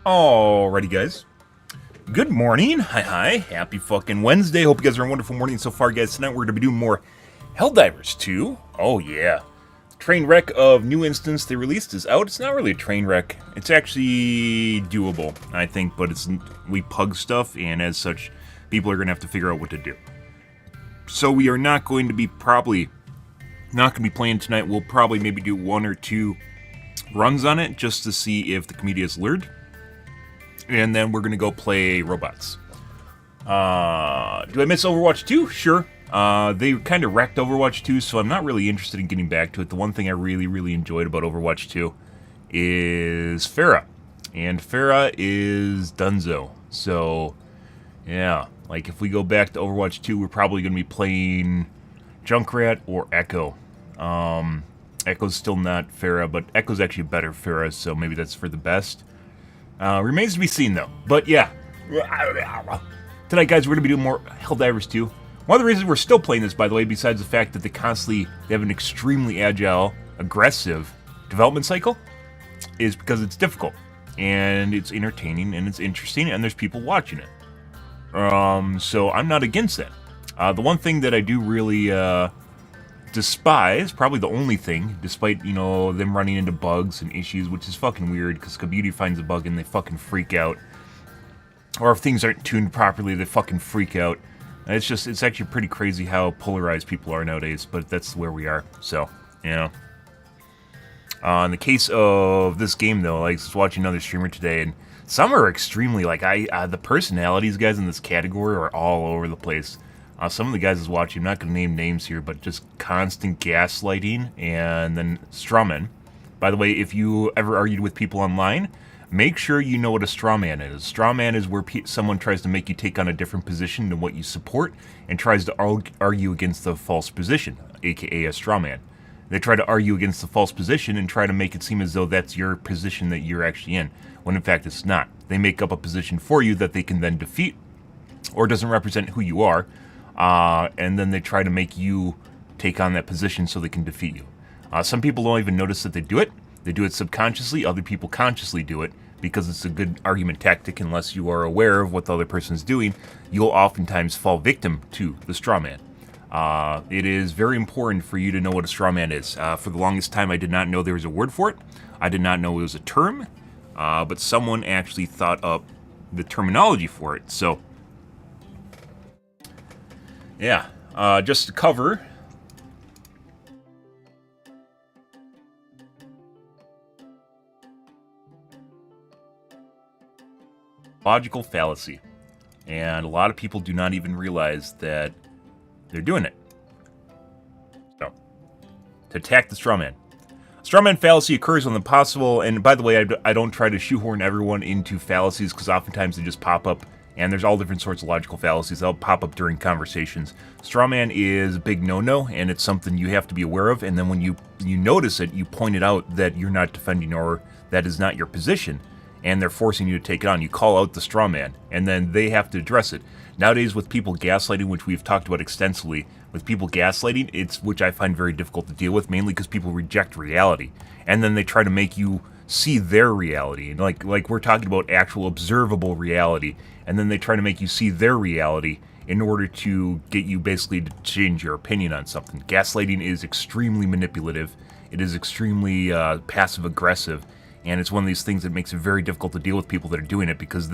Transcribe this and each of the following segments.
Alrighty, guys. Good morning. Hi. Happy fucking Wednesday. Hope you guys are having a wonderful morning so far, guys. Tonight we're going to be doing more Helldivers 2. Oh, yeah. Train wreck of new instance they released is out. It's not really a train wreck. It's actually doable, I think, but we pug stuff, and as such, people are going to have to figure out what to do. So we are not going to be playing tonight. We'll probably maybe do one or two runs on it just to see if the community has lured. And then we're going to go play robots. Do I miss Overwatch 2? Sure. They kind of wrecked Overwatch 2, so I'm not really interested in getting back to it. The one thing I really enjoyed about Overwatch 2 is Pharah. And Pharah is Dunzo. So, yeah. Like, if we go back to Overwatch 2, we're probably going to be playing Junkrat or Echo. Echo's still not Pharah, but Echo's actually better Pharah, so maybe that's for the best. Remains to be seen, though. But, yeah. Tonight, guys, we're going to be doing more Helldivers 2. One of the reasons we're still playing this, by the way, besides the fact that they have an extremely agile, aggressive development cycle, is because it's difficult. And it's entertaining, and it's interesting, and there's people watching it. So I'm not against that. The one thing that I do really despise, probably the only thing, despite, them running into bugs and issues, which is fucking weird, because community finds a bug and they fucking freak out. Or if things aren't tuned properly, they fucking freak out. It's actually pretty crazy how polarized people are nowadays, but that's where we are, so, In the case of this game, though, I was watching another streamer today, and some are extremely, the personalities, guys, in this category are all over the place. Some of the guys I was watching, I'm not going to name names here, but just constant gaslighting, and then strawmen. By the way, if you ever argued with people online, make sure you know what a strawman is. Strawman is where someone tries to make you take on a different position than what you support, and tries to argue against the false position, aka a strawman. They try to argue against the false position and try to make it seem as though that's your position that you're actually in, when in fact it's not. They make up a position for you that they can then defeat, or doesn't represent who you are, and then they try to make you take on that position so they can defeat you. Some people don't even notice that they do it. They do it subconsciously. Other people consciously do it because it's a good argument tactic. Unless you are aware of what the other person is doing, you'll oftentimes fall victim to the straw man. It is very important for you to know what a straw man is. For the longest time, I did not know there was a word for it. I did not know it was a term, but someone actually thought up the terminology for it. So, yeah, just to cover. Logical fallacy. And a lot of people do not even realize that they're doing it. So, to attack the strawman. Strawman fallacy occurs when the possible, and by the way, I don't try to shoehorn everyone into fallacies, because oftentimes they just pop up, and there's all different sorts of logical fallacies that'll pop up during conversations. Strawman is a big no-no, and it's something you have to be aware of, and then when you notice it, you point it out that you're not defending, or that is not your position, and they're forcing you to take it on. You call out the straw man, and then they have to address it. Nowadays, with people gaslighting, which we've talked about extensively, with people gaslighting, which I find very difficult to deal with, mainly because people reject reality, and then they try to make you see their reality, and like we're talking about actual observable reality, and then they try to make you see their reality in order to get you basically to change your opinion on something. Gaslighting is extremely manipulative. It is extremely passive-aggressive. And it's one of these things that makes it very difficult to deal with people that are doing it, because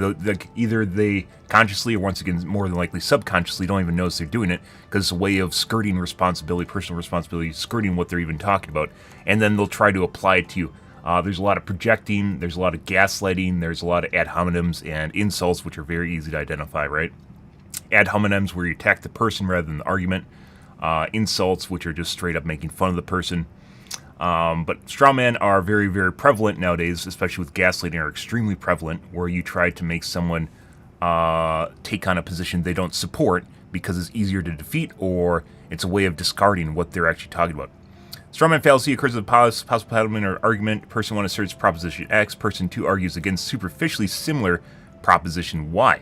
either they consciously, or once again, more than likely subconsciously, don't even notice they're doing it, because it's a way of skirting responsibility, personal responsibility, skirting what they're even talking about, and then they'll try to apply it to you. There's a lot of projecting, there's a lot of gaslighting, there's a lot of ad hominems and insults, which are very easy to identify, right? Ad hominems, where you attack the person rather than the argument. Insults, which are just straight up making fun of the person. But strawmen are very prevalent nowadays, especially with gaslighting, are extremely prevalent, where you try to make someone take on a position they don't support because it's easier to defeat, or it's a way of discarding what they're actually talking about. Strawman fallacy occurs with a possible pattern or argument. Person 1 asserts proposition X, person 2 argues against superficially similar proposition Y.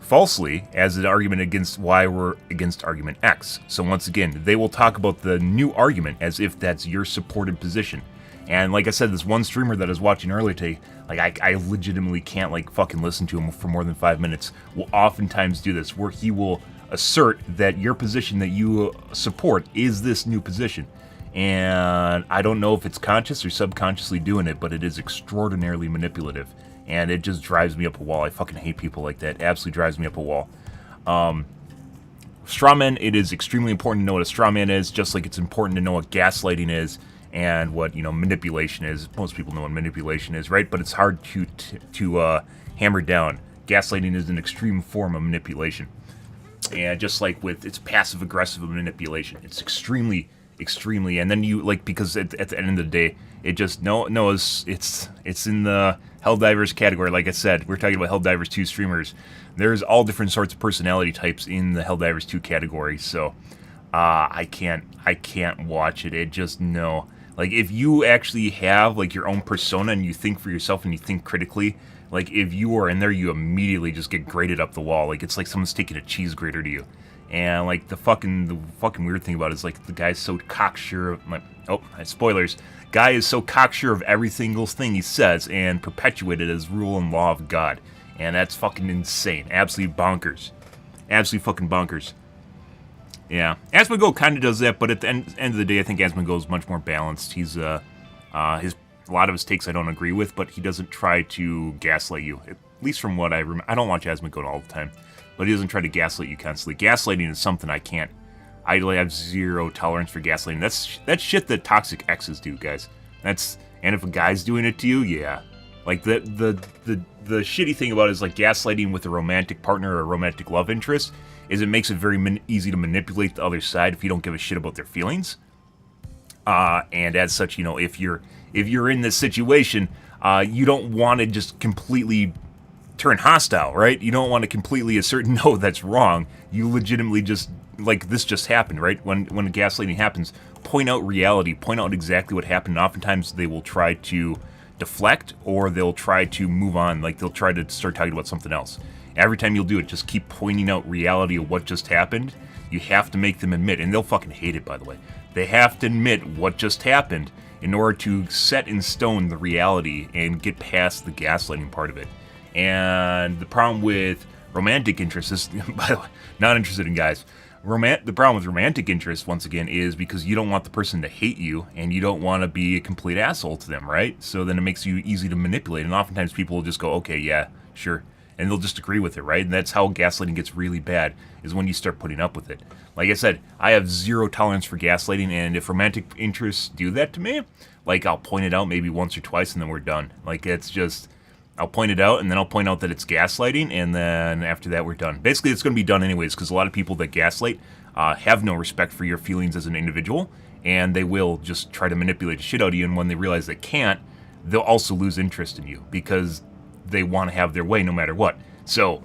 Falsely, as an argument against Y or against argument X. So once again, they will talk about the new argument as if that's your supported position. And like I said, this one streamer that I was watching earlier today, like I legitimately can't like fucking listen to him for more than 5 minutes, will oftentimes do this, where he will assert that your position that you support is this new position. And I don't know if it's conscious or subconsciously doing it, but it is extraordinarily manipulative. And it just drives me up a wall. I fucking hate people like that. It absolutely drives me up a wall. Strawman, it is extremely important to know what a strawman is, just like it's important to know what gaslighting is and what, you know, manipulation is. Most people know what manipulation is, right? But it's hard to hammer down. Gaslighting is an extreme form of manipulation. And just like with, it's passive-aggressive manipulation. It's extremely, and then you, like, because at the end of the day, it just, it's in the Helldivers category. Like I said, we're talking about Helldivers 2 streamers. There's all different sorts of personality types in the Helldivers 2 category, so I can't watch it. It just, no. Like, if you actually have, like, your own persona and you think for yourself and you think critically, like, if you are in there, you immediately just get grated up the wall. Like, it's like someone's taking a cheese grater to you. And, like, the fucking weird thing about it is, like, the guy's so cocksure of, like, oh, spoilers. Guy is so cocksure of every single thing he says and perpetuated as rule and law of God. And that's fucking insane. Absolutely bonkers. Absolutely fucking bonkers. Yeah. Asmongold kind of does that, but at the end of the day, I think Asmongold is much more balanced. He's, a lot of his takes I don't agree with, but he doesn't try to gaslight you. At least from what I remember. I don't watch Asmongold all the time, but he doesn't try to gaslight you constantly. Gaslighting is something I can't. I have zero tolerance for gaslighting. That's shit that toxic exes do, guys. And if a guy's doing it to you, yeah. Like, the shitty thing about it is, like, gaslighting with a romantic partner or a romantic love interest is it makes it very easy to manipulate the other side if you don't give a shit about their feelings. And as such, you know, if you're in this situation, you don't want to just completely turn hostile, right? You don't want to completely assert, no, that's wrong. You legitimately just, like, this just happened, right? When gaslighting happens, point out reality, point out exactly what happened. And oftentimes they will try to deflect, or they'll try to move on, like they'll try to start talking about something else. Every time you'll do it, just keep pointing out reality of what just happened. You have to make them admit, and they'll fucking hate it, by the way. They have to admit what just happened in order to set in stone the reality and get past the gaslighting part of it. And the problem with romantic interests is, by the way, not interested in guys. The problem with romantic interest, once again, is because you don't want the person to hate you, and you don't want to be a complete asshole to them, right? So then it makes you easy to manipulate, and oftentimes people will just go, okay, yeah, sure, and they'll just agree with it, right? And that's how gaslighting gets really bad, is when you start putting up with it. Like I said, I have zero tolerance for gaslighting, and if romantic interests do that to me, like, I'll point it out maybe once or twice, and then we're done. Like, it's just, I'll point it out, and then I'll point out that it's gaslighting, and then after that, we're done. Basically, it's going to be done anyways, because a lot of people that gaslight have no respect for your feelings as an individual, and they will just try to manipulate the shit out of you, and when they realize they can't, they'll also lose interest in you, because they want to have their way no matter what. So,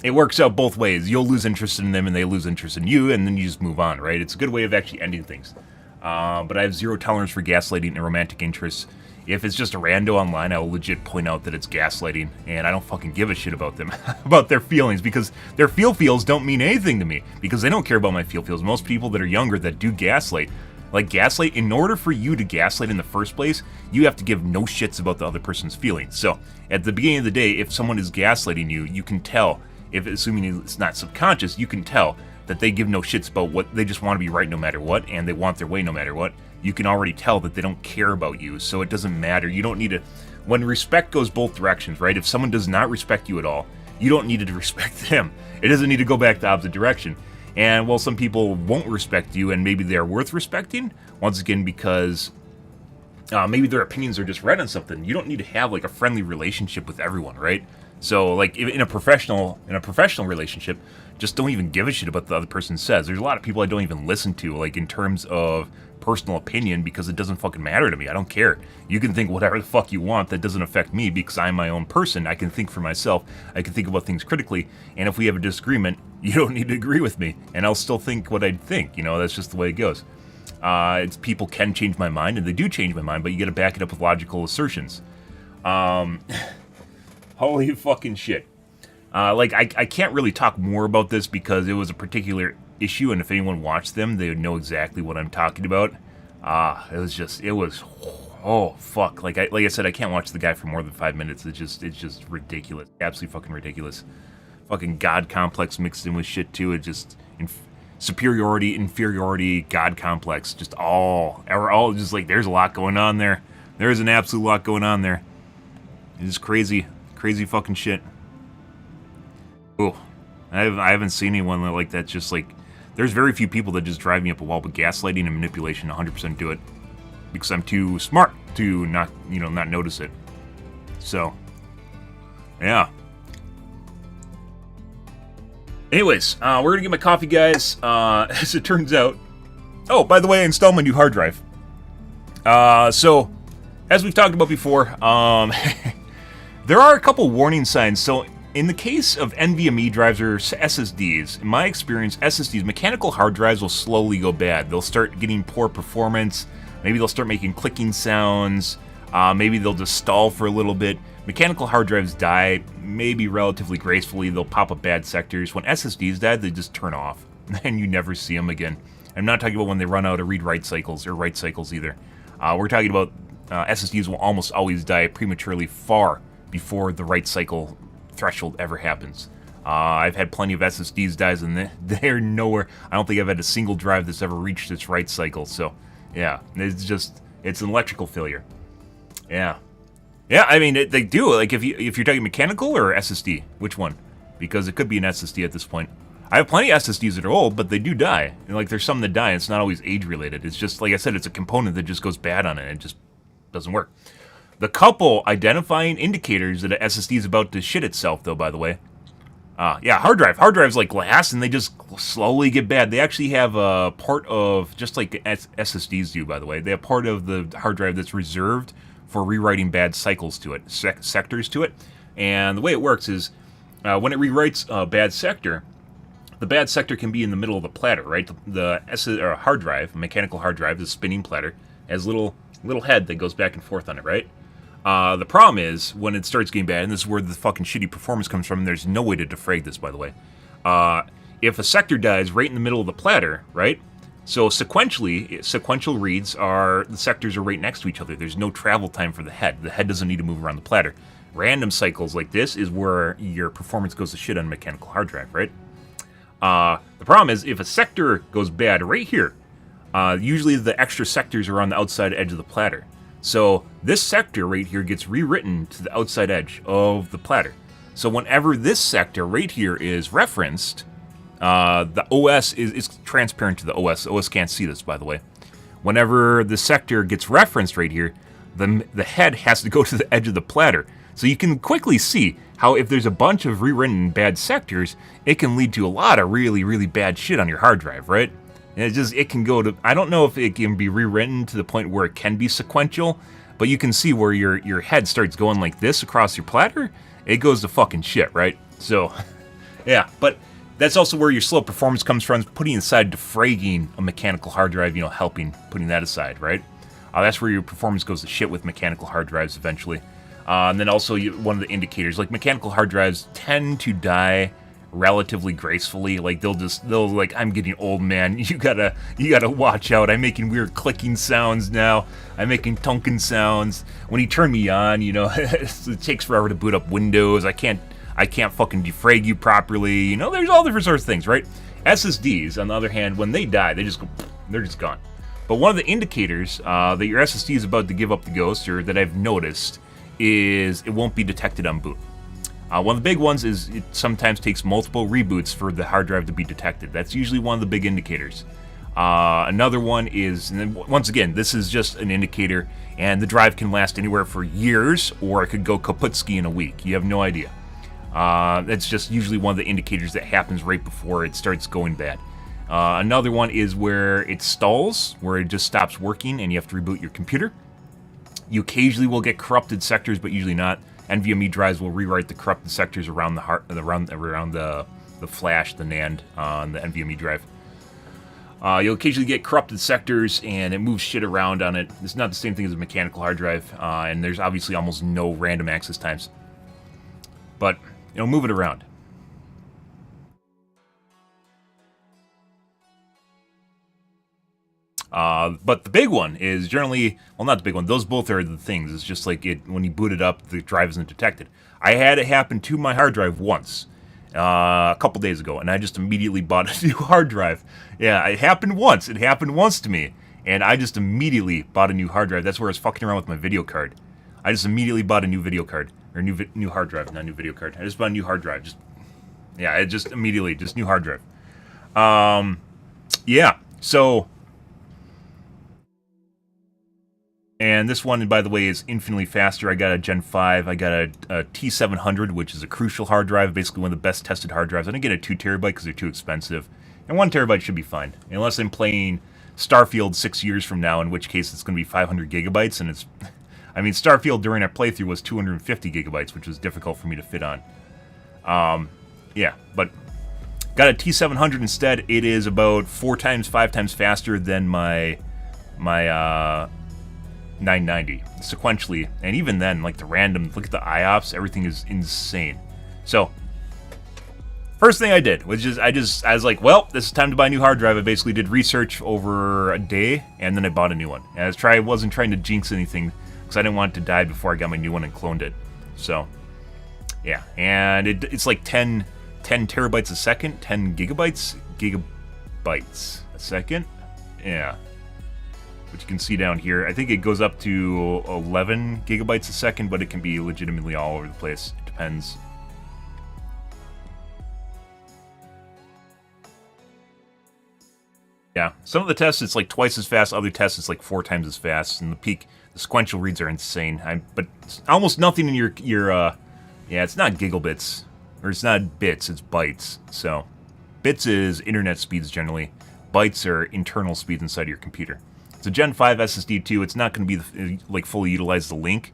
it works out both ways. You'll lose interest in them, and they lose interest in you, and then you just move on, right? It's a good way of actually ending things. But I have zero tolerance for gaslighting and romantic interests. If it's just a rando online, I will legit point out that it's gaslighting, and I don't fucking give a shit about them, about their feelings, because their feels don't mean anything to me, because they don't care about my feels. Most people that are younger that do gaslight, like gaslight, in order for you to gaslight in the first place, you have to give no shits about the other person's feelings. So, at the beginning of the day, if someone is gaslighting you, you can tell, if assuming it's not subconscious, you can tell that they give no shits about what, they just want to be right no matter what, and they want their way no matter what. You can already tell that they don't care about you, so it doesn't matter. You don't need to, when respect goes both directions, right? If someone does not respect you at all, you don't need to respect them. It doesn't need to go back the opposite direction. And while some people won't respect you, and maybe they're worth respecting, once again, because maybe their opinions are just right on something, you don't need to have, like, a friendly relationship with everyone, right? So, like, in a professional relationship, just don't even give a shit about the other person says. There's a lot of people I don't even listen to, like, in terms of personal opinion, because it doesn't fucking matter to me. I don't care. You can think whatever the fuck you want. That doesn't affect me, because I'm my own person. I can think for myself. I can think about things critically, and if we have a disagreement, you don't need to agree with me, and I'll still think what I think. You know, that's just the way it goes. People can change my mind, and they do change my mind, but you gotta back it up with logical assertions. Holy fucking shit. Like, I can't really talk more about this because it was a particular issue, and if anyone watched them, they would know exactly what I'm talking about. It was, oh fuck. Like I said, I can't watch the guy for more than 5 minutes. It's just ridiculous, absolutely fucking ridiculous. Fucking god complex mixed in with shit too. It just superiority, inferiority, god complex, just all just like there's a lot going on there. There's an absolute lot going on there. It's crazy, crazy fucking shit. Oh, I haven't seen anyone like that. Just like, there's very few people that just drive me up a wall, but gaslighting and manipulation 100% do it because I'm too smart to not notice it. So, yeah. Anyways, we're gonna get my coffee, guys. As it turns out, oh, by the way, I installed my new hard drive. So, as we've talked about before, there are a couple warning signs. So, in the case of NVMe drives or SSDs, in my experience, SSDs, mechanical hard drives will slowly go bad. They'll start getting poor performance. Maybe they'll start making clicking sounds. Maybe they'll just stall for a little bit. Mechanical hard drives die, maybe relatively gracefully. They'll pop up bad sectors. When SSDs die, they just turn off, and you never see them again. I'm not talking about when they run out of read-write cycles or write cycles either. We're talking about SSDs will almost always die prematurely far before the write cycle threshold ever happens. I've had plenty of SSDs dies, and they're nowhere. I don't think I've had a single drive that's ever reached its write cycle. So, yeah, it's an electrical failure. Yeah. Yeah, I mean, they do. Like, if you're talking mechanical or SSD, which one? Because it could be an SSD at this point. I have plenty of SSDs that are old, but they do die. And, like, there's some that die, and it's not always age-related. It's just, like I said, it's a component that just goes bad on it, and it just doesn't work. The couple identifying indicators that an SSD is about to shit itself, though, by the way. Yeah, hard drive. Hard drives like glass, and they just slowly get bad. They actually have a part of, just like SSDs do, by the way, they have part of the hard drive that's reserved for rewriting bad cycles to it, sectors to it. And the way it works is, when it rewrites a bad sector, the bad sector can be in the middle of the platter, right? The hard drive, mechanical hard drive, the spinning platter, has a little head that goes back and forth on it, right? The problem is, when it starts getting bad, and this is where the fucking shitty performance comes from, and there's no way to defrag this, by the way. If a sector dies right in the middle of the platter, right? So sequentially, sequential reads are, the sectors are right next to each other. There's no travel time for the head. The head doesn't need to move around the platter. Random cycles like this is where your performance goes to shit on a mechanical hard drive, right? The problem is, if a sector goes bad right here, usually the extra sectors are on the outside edge of the platter. So this sector right here gets rewritten to the outside edge of the platter. So whenever this sector right here is referenced, the OS is transparent to the OS. The OS can't see this, by the way. Whenever the sector gets referenced right here, the head has to go to the edge of the platter. So you can quickly see how if there's a bunch of rewritten bad sectors, it can lead to a lot of really, really bad shit on your hard drive, right? And it can go to, I don't know if it can be rewritten to the point where it can be sequential, but you can see where your head starts going like this across your platter, it goes to fucking shit, right? So, yeah, but that's also where your slow performance comes from, putting aside defragging a mechanical hard drive, helping putting that aside, right? That's where your performance goes to shit with mechanical hard drives eventually. And then also one of the indicators, like mechanical hard drives tend to die relatively gracefully. Like they'll like, I'm getting old, man. You gotta watch out. I'm making weird clicking sounds now. I'm making tonkin sounds. When you turn me on, it takes forever to boot up Windows. I can't fucking defrag you properly. There's all different sorts of things, right? SSDs, on the other hand, when they die, they're just gone. But one of the indicators that your SSD is about to give up the ghost, or that I've noticed, is it won't be detected on boot. One of the big ones is it sometimes takes multiple reboots for the hard drive to be detected. That's usually one of the big indicators. Another one is, and then once again, this is just an indicator, and the drive can last anywhere for years, or it could go kaputski in a week. You have no idea. That's just usually one of the indicators that happens right before it starts going bad. Another one is where it stalls, where it just stops working, and you have to reboot your computer. You occasionally will get corrupted sectors, but usually not. NVMe drives will rewrite the corrupted sectors around the flash, the NAND on the NVMe drive. You'll occasionally get corrupted sectors, and it moves shit around on it. It's not the same thing as a mechanical hard drive, and there's obviously almost no random access times. But move it around. But the big one is generally, well, not the big one. Those both are the things. It's just like when you boot it up, the drive isn't detected. I had it happen to my hard drive once, a couple days ago, and I just immediately bought a new hard drive. Yeah, it happened once. It happened once to me, and I just immediately bought a new hard drive. That's where I was fucking around with my video card. I just immediately bought a new video card, or new hard drive, not new video card. I just bought a new hard drive. Just immediately, just new hard drive. Yeah, so. And this one, by the way, is infinitely faster. I got a Gen 5. I got a T700, which is a crucial hard drive, basically one of the best tested hard drives. I didn't get a 2 terabyte because they're too expensive. And 1 terabyte should be fine. Unless I'm playing Starfield 6 years from now, in which case it's going to be 500 gigabytes. And it's... I mean, Starfield during our playthrough was 250 gigabytes, which was difficult for me to fit on. Yeah, but got a T700 instead. It is about 4 times, 5 times faster than my 990 sequentially, and even then, like the random, look at the IOPS, everything is insane. So first thing I did was I was like, well, this is time to buy a new hard drive. I basically did research over a day, and then I bought a new one. And I wasn't trying to jinx anything because I didn't want it to die before I got my new one and cloned it. So yeah, and it's like 10 terabytes a second, 10 gigabytes a second. Yeah, which you can see down here. I think it goes up to 11 gigabytes a second, but it can be legitimately all over the place. It depends. Yeah, some of the tests it's like twice as fast, other tests it's like 4 times as fast, and the sequential reads are insane. But almost nothing in your yeah, it's not gigabits, or it's not bits, it's bytes. So bits is internet speeds generally. Bytes are internal speeds inside your computer. It's a Gen 5 SSD too. It's not going to be like fully utilize the link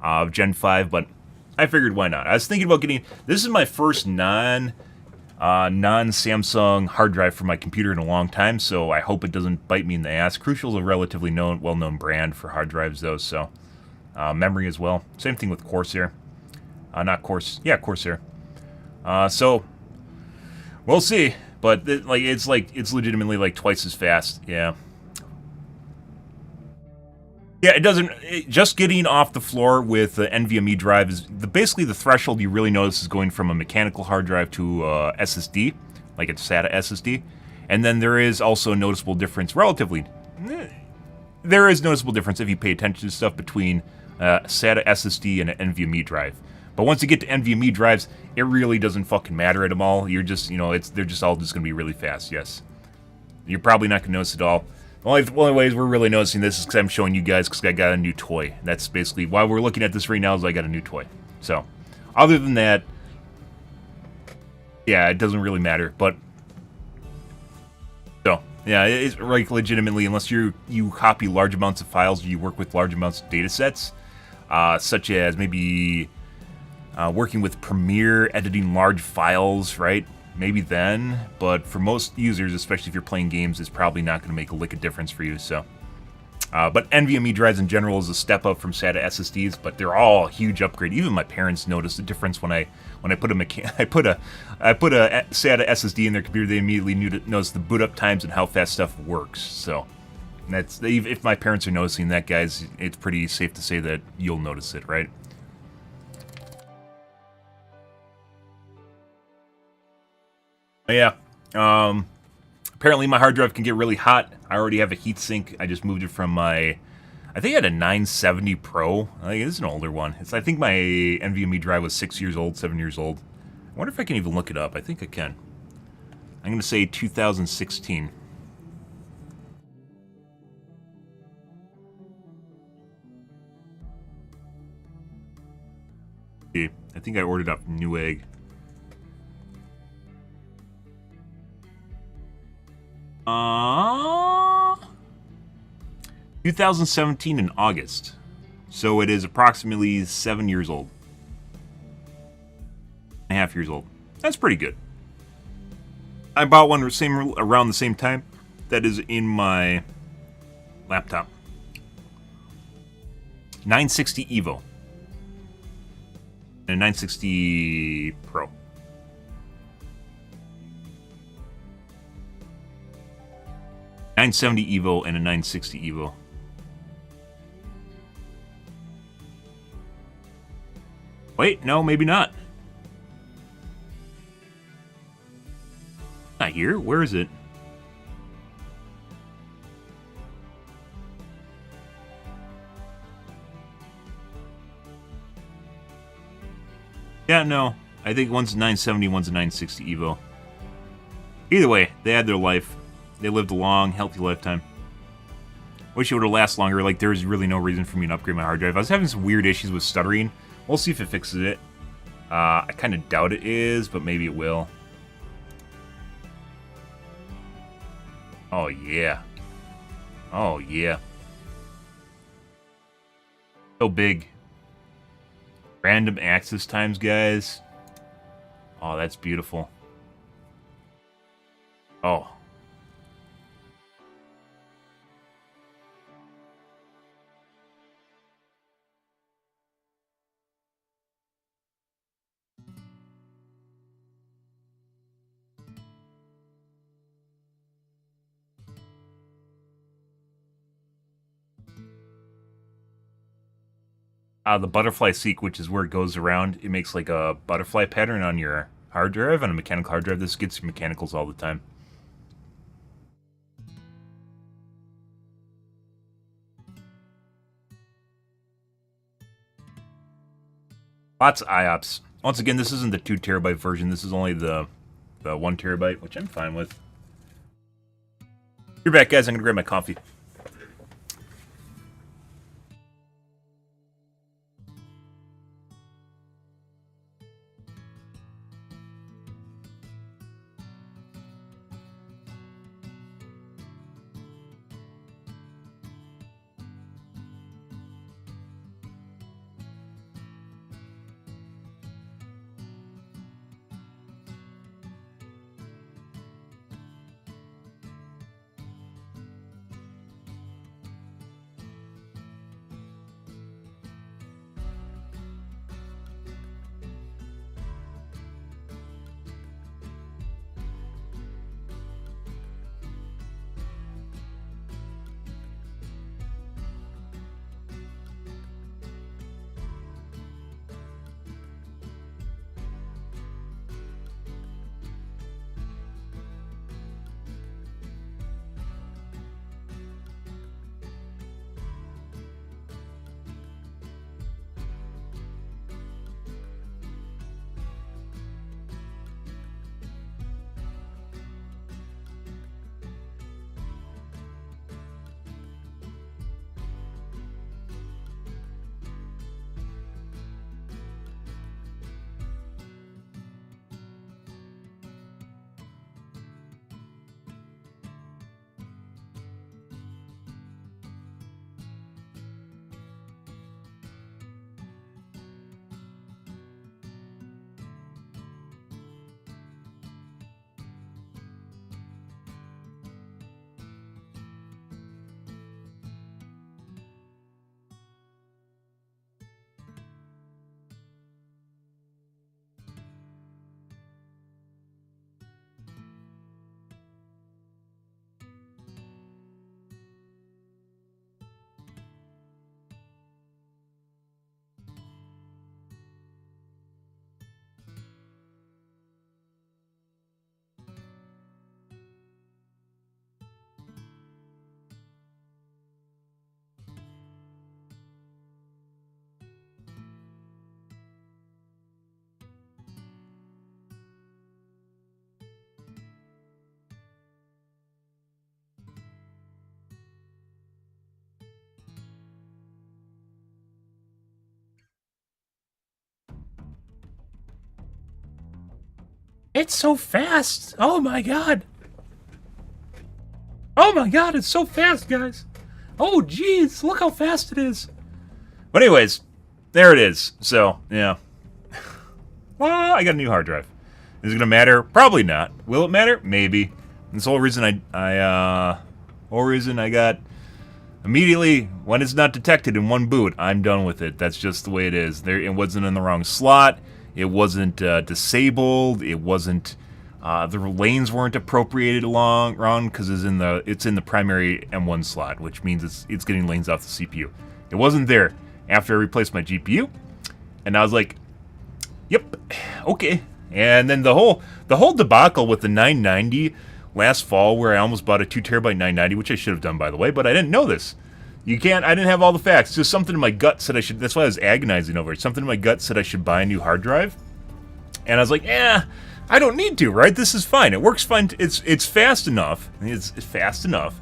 of Gen 5, but I figured why not. I was thinking about getting. This is my first non-Samsung hard drive for my computer in a long time, so I hope it doesn't bite me in the ass. Crucial is a relatively well-known brand for hard drives, though. So memory as well. Same thing with Corsair. Corsair. So we'll see, but it's legitimately like twice as fast. Yeah. Yeah, just getting off the floor with the NVMe drive is basically the threshold you really notice is going from a mechanical hard drive to SSD, like a SATA SSD. And then there is also a noticeable difference, there is noticeable difference if you pay attention to stuff between SATA SSD and an NVMe drive. But once you get to NVMe drives, it really doesn't fucking matter at them all. You're just, they're just all just going to be really fast, yes. You're probably not going to notice it all. The only ways we're really noticing this is because I'm showing you guys because I got a new toy. That's basically why we're looking at this right now is I got a new toy. So, other than that, yeah, it doesn't really matter. But, so, yeah, it's like legitimately, unless you copy large amounts of files or you work with large amounts of data sets, such as maybe working with Premiere, editing large files, right? Maybe then, but for most users, especially if you're playing games, it's probably not going to make a lick of difference for you. So, but NVMe drives in general is a step up from SATA SSDs, but they're all a huge upgrade. Even my parents noticed the difference when I put a SATA SSD in their computer. They immediately noticed the boot up times and how fast stuff works. So, if my parents are noticing that, guys, it's pretty safe to say that you'll notice it, right? Yeah, apparently my hard drive can get really hot. I already have a heatsink. I just moved it from I think I had a 970 Pro. I think it's an older one. I think my NVMe drive was 6 years old, 7 years old. I wonder if I can even look it up. I think I can. I'm going to say 2016. I think I ordered up Newegg. 2017 in August. So it is approximately 7 years old. 1.5 years old. That's pretty good. I bought one around the same time that is in my laptop. 960 Evo. And a 960 Pro. 970 Evo and a 960 Evo. Wait, no, maybe not. Not here. Where is it? Yeah, no. I think one's a 970, one's a 960 Evo. Either way, they had their life. They lived a long, healthy lifetime. Wish it would have lasted longer. Like, there's really no reason for me to upgrade my hard drive. I was having some weird issues with stuttering. We'll see if it fixes it. I kind of doubt it is, but maybe it will. Oh, yeah. Oh, yeah. So big. Random access times, guys. Oh, that's beautiful. Oh. The butterfly seek, which is where it goes around, it makes like a butterfly pattern on your hard drive, on a mechanical hard drive. This gets mechanicals all the time. Lots of IOPS. Once again, this isn't the 2 terabyte version. This is only the 1 terabyte, which I'm fine with. You're back, guys. I'm gonna grab my coffee. It's so fast! Oh my god! Oh my god, it's so fast, guys! Oh jeez, look how fast it is! But anyways, there it is. So, yeah. Well, I got a new hard drive. Is it gonna matter? Probably not. Will it matter? Maybe. That's the whole reason I got immediately, when it's not detected in one boot, I'm done with it. That's just the way it is. It wasn't in the wrong slot. It wasn't disabled. It wasn't The lanes weren't appropriated wrong because it's in the primary M1 slot, which means it's getting lanes off the CPU. It wasn't there after I replaced my GPU, and I was like, "Yep, okay." And then the whole debacle with the 990 last fall, where I almost bought a 2TB 990, which I should have done, by the way, but I didn't know this. I didn't have all the facts. Just something in my gut said I should. That's why I was agonizing over it. Something in my gut said I should buy a new hard drive, and I was like, I don't need to, right? This is fine. It works fine. It's fast enough. It's fast enough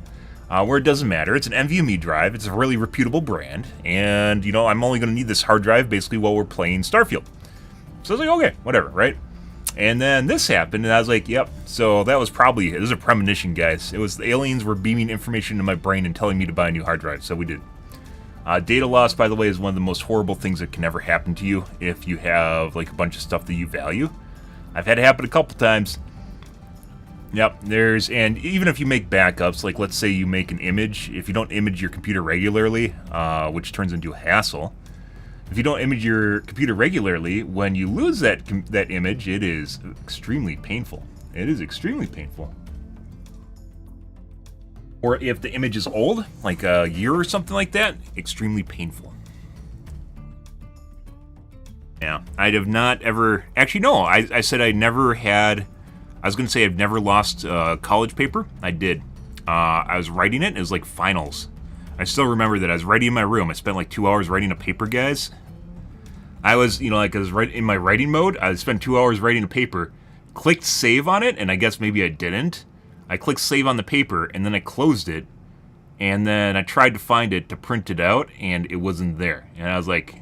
where it doesn't matter. It's an NVMe drive. It's a really reputable brand, and I'm only going to need this hard drive basically while we're playing Starfield. So I was like, okay, whatever, right? And then this happened, and I was like, yep. So that was it was a premonition, guys. It was the aliens were beaming information into my brain and telling me to buy a new hard drive, so we did. Data loss, by the way, is one of the most horrible things that can ever happen to you if you have like a bunch of stuff that you value. I've had it happen a couple times. Yep, and even if you make backups, like let's say you make an image, if you don't image your computer regularly, which turns into a hassle, if you don't image your computer regularly, when you lose that image, it is extremely painful. It is extremely painful. Or if the image is old, like a year or something like that, extremely painful. Yeah, I'd have not ever... Actually, no, I said I never had... I was going to say I've never lost college paper. I did. I was writing it. It was like finals. I still remember that. I was writing in my room. I spent like 2 hours writing a paper, guys. I was, I was right in my writing mode. I spent 2 hours writing a paper, clicked save on it, and I guess maybe I didn't. I clicked save on the paper, and then I closed it, and then I tried to find it to print it out, and it wasn't there. And I was like,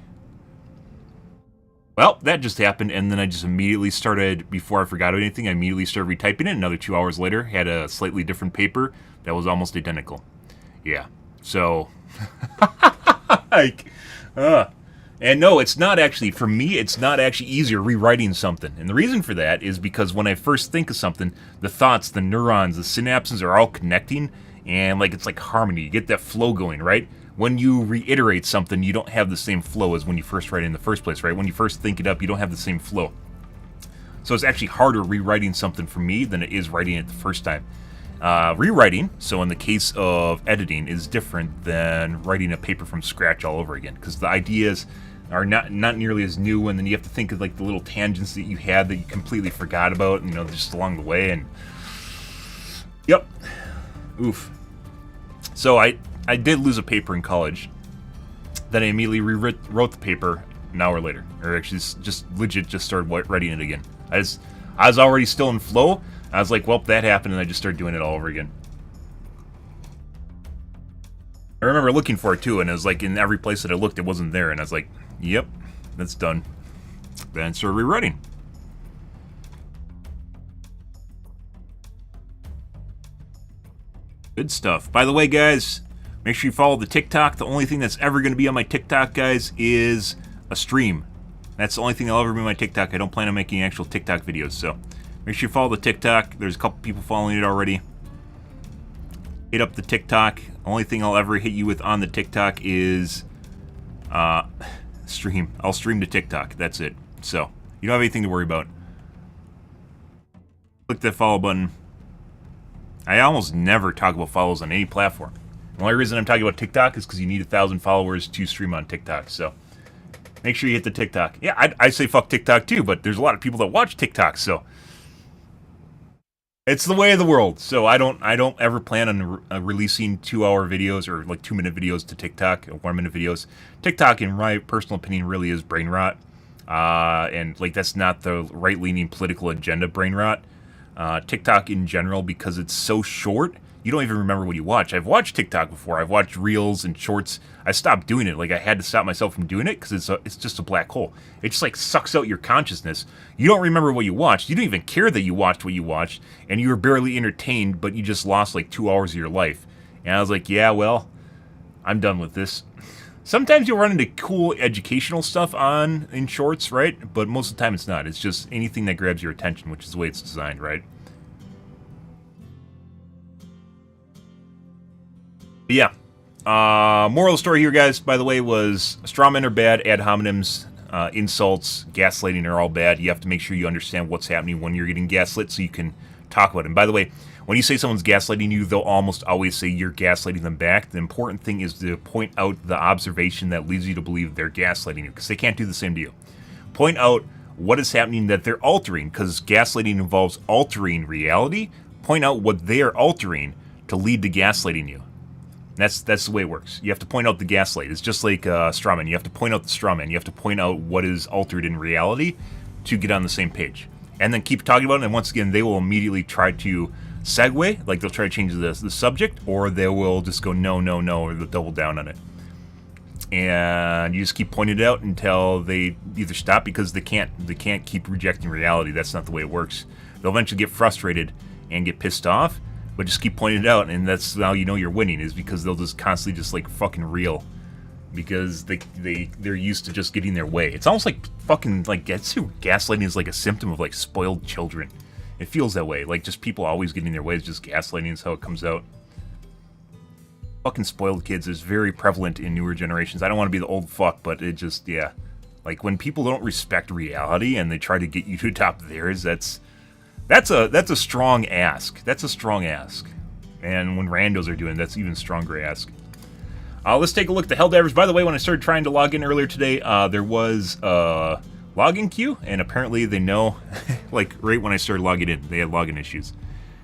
well, that just happened, and then I just immediately started, before I forgot anything, I immediately started retyping it. Another 2 hours later, had a slightly different paper that was almost identical. Yeah, so, and no, it's not actually, for me, it's not actually easier rewriting something. And the reason for that is because when I first think of something, the thoughts, the neurons, the synapses are all connecting, and it's like harmony. You get that flow going, right? When you reiterate something, you don't have the same flow as when you first write it in the first place, right? When you first think it up, you don't have the same flow. So it's actually harder rewriting something for me than it is writing it the first time. Rewriting, so in the case of editing, is different than writing a paper from scratch all over again, because the ideas are not nearly as new, and then you have to think of the little tangents that you had that you completely forgot about, just along the way, and yep, oof. So I did lose a paper in college. Then I immediately rewrote the paper an hour later, or actually just legit just started writing it again. I was already still in flow. I was like, well, that happened, and I just started doing it all over again. I remember looking for it too, and it was like in every place that I looked, it wasn't there, and I was like, yep, that's done. Then I started rewriting. Good stuff. By the way, guys, make sure you follow the TikTok. The only thing that's ever going to be on my TikTok, guys, is a stream. That's the only thing that'll ever be on my TikTok. I don't plan on making actual TikTok videos, so make sure you follow the TikTok. There's a couple people following it already. Hit up the TikTok. Only thing I'll ever hit you with on the TikTok is stream. I'll stream to TikTok. That's it. So you don't have anything to worry about. Click that follow button. I almost never talk about follows on any platform. The only reason I'm talking about TikTok is because you need 1,000 followers to stream on TikTok. So make sure you hit the TikTok. Yeah, I say fuck TikTok too, but there's a lot of people that watch TikTok, so it's the way of the world. So I don't ever plan on releasing 2-hour videos or 2-minute videos to TikTok, or 1-minute videos. TikTok, in my personal opinion, really is brain rot, and that's not the right-leaning political agenda brain rot. TikTok in general, because it's so short, you don't even remember what you watch. I've watched TikTok before. I've watched reels and shorts. I stopped doing it. I had to stop myself from doing it because it's just a black hole. It just sucks out your consciousness. You don't remember what you watched. You don't even care that you watched what you watched, and you were barely entertained, but you just lost 2 hours of your life. And I was like, yeah, well, I'm done with this. Sometimes you'll run into cool educational stuff in shorts, right? But most of the time it's not. It's just anything that grabs your attention, which is the way it's designed, right? But yeah. Moral of the story here, guys, by the way, was straw men are bad, ad hominems insults, gaslighting are all bad. You have to make sure you understand what's happening when you're getting gaslit so you can talk about it. And by the way, when you say someone's gaslighting you, they'll almost always say you're gaslighting them back. The important thing is to point out the observation that leads you to believe they're gaslighting you, because they can't do the same to you. Point out what is happening that they're altering, because gaslighting involves altering reality. Point out what they're altering to lead to gaslighting you. That's the way it works. You have to point out the gaslight. It's just like straw man. You have to point out the straw man. You have to point out what is altered in reality to get on the same page. And then keep talking about it, and once again, they will immediately try to segue, like they'll try to change the subject, or they will just go no, no, no, or they'll double down on it. And you just keep pointing it out until they either stop, because they can't keep rejecting reality. That's not the way it works. They'll eventually get frustrated and get pissed off, but just keep pointing it out, and that's how you know you're winning, is because they'll just constantly just like fucking reel, because they're used to just getting their way. It's almost like fucking like gaslighting is like a symptom of like spoiled children. It feels that way, like just people always getting their way. It's just gaslighting is how it comes out. Fucking spoiled kids is very prevalent in newer generations. I don't want to be the old fuck, but it just, yeah. Like when people don't respect reality and they try to get you to adopt theirs, that's a strong ask. That's a strong ask. And when randos are doing it, that's even stronger ask. Let's take a look at the Helldivers. By the way, when I started trying to log in earlier today, there was a login queue, and apparently they know, like right when I started logging in, they had login issues.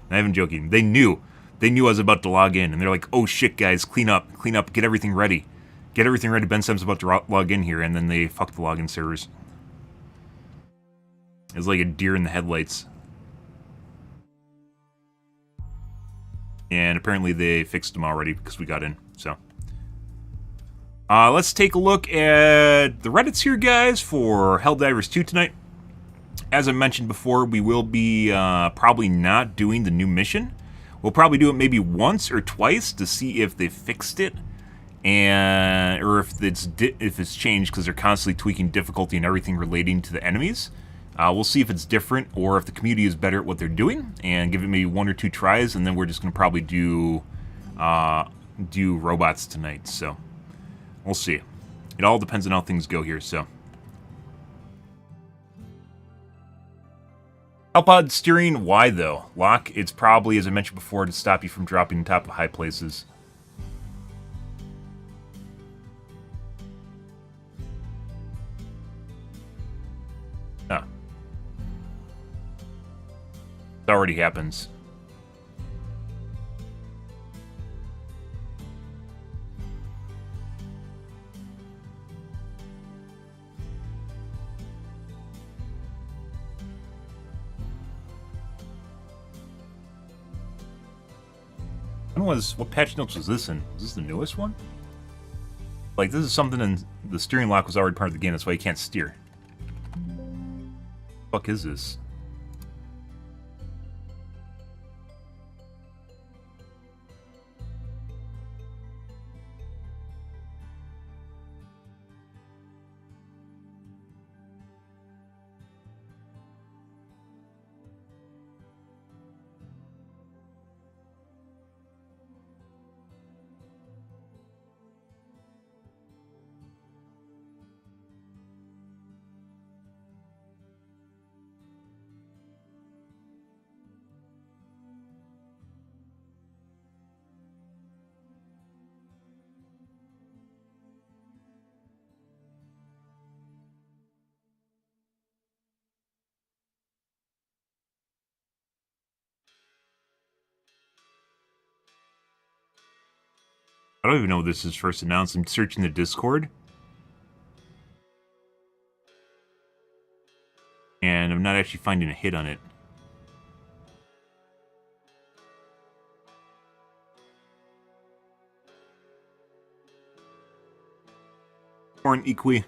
And I'm even joking. They knew I was about to log in, and they're like, oh shit guys, clean up, get everything ready. Get everything ready, Ben Sam's about to log in here, and then they fucked the login servers. It was like a deer in the headlights. And apparently they fixed them already because we got in, so. Let's take a look at the Reddits here, guys, for Helldivers 2 tonight. As I mentioned before, we will be probably not doing the new mission. We'll probably do it maybe once or twice to see if they fixed it, or if it's changed, because they're constantly tweaking difficulty and everything relating to the enemies. We'll see if it's different, or if the community is better at what they're doing, and give it maybe 1 or 2 tries, and then we're just going to probably do robots tonight, so we'll see. It all depends on how things go here, so. Alpod steering, why though? Lock, it's probably, as I mentioned before, to stop you from dropping on top of high places. Oh. It already happens. What patch notes was this in? Was this the newest one? Like, this is something in the steering lock was already part of the game, that's why you can't steer. What the fuck is this? I don't even know when this is first announced. I'm searching the Discord. And I'm not actually finding a hit on it. Corn Equi.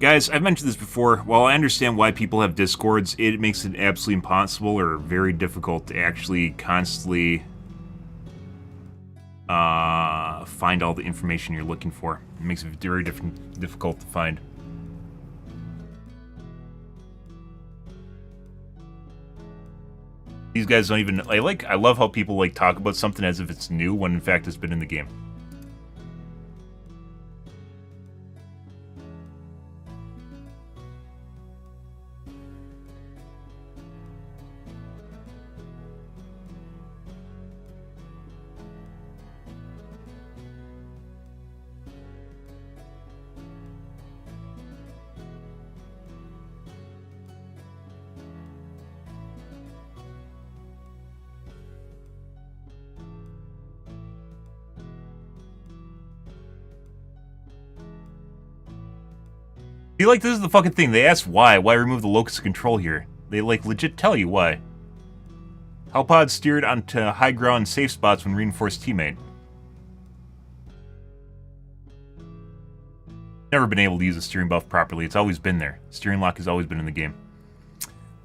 Guys, I've mentioned this before, while I understand why people have Discords, it makes it absolutely impossible or very difficult to actually constantly find all the information you're looking for. It makes it very difficult to find. These guys don't even... I love how people like talk about something as if it's new when in fact it's been in the game. See, like, this is the fucking thing. They asked why. Why remove the locus of control here? They, like, legit tell you why. Hellpod steered onto high ground safe spots when reinforced teammate. Never been able to use a steering buff properly. It's always been there. Steering lock has always been in the game.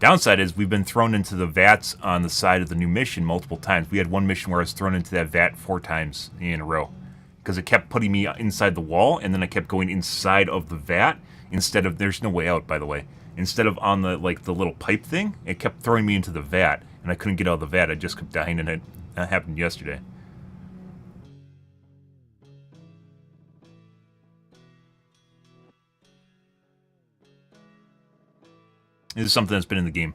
Downside is we've been thrown into the vats on the side of the new mission multiple times. We had one mission where I was thrown into that vat 4 times in a row. Because it kept putting me inside the wall, and then I kept going inside of the vat. Instead of, there's no way out, by the way. Instead of on the, like, the little pipe thing, it kept throwing me into the vat, and I couldn't get out of the vat. I just kept dying, and it happened yesterday. This is something that's been in the game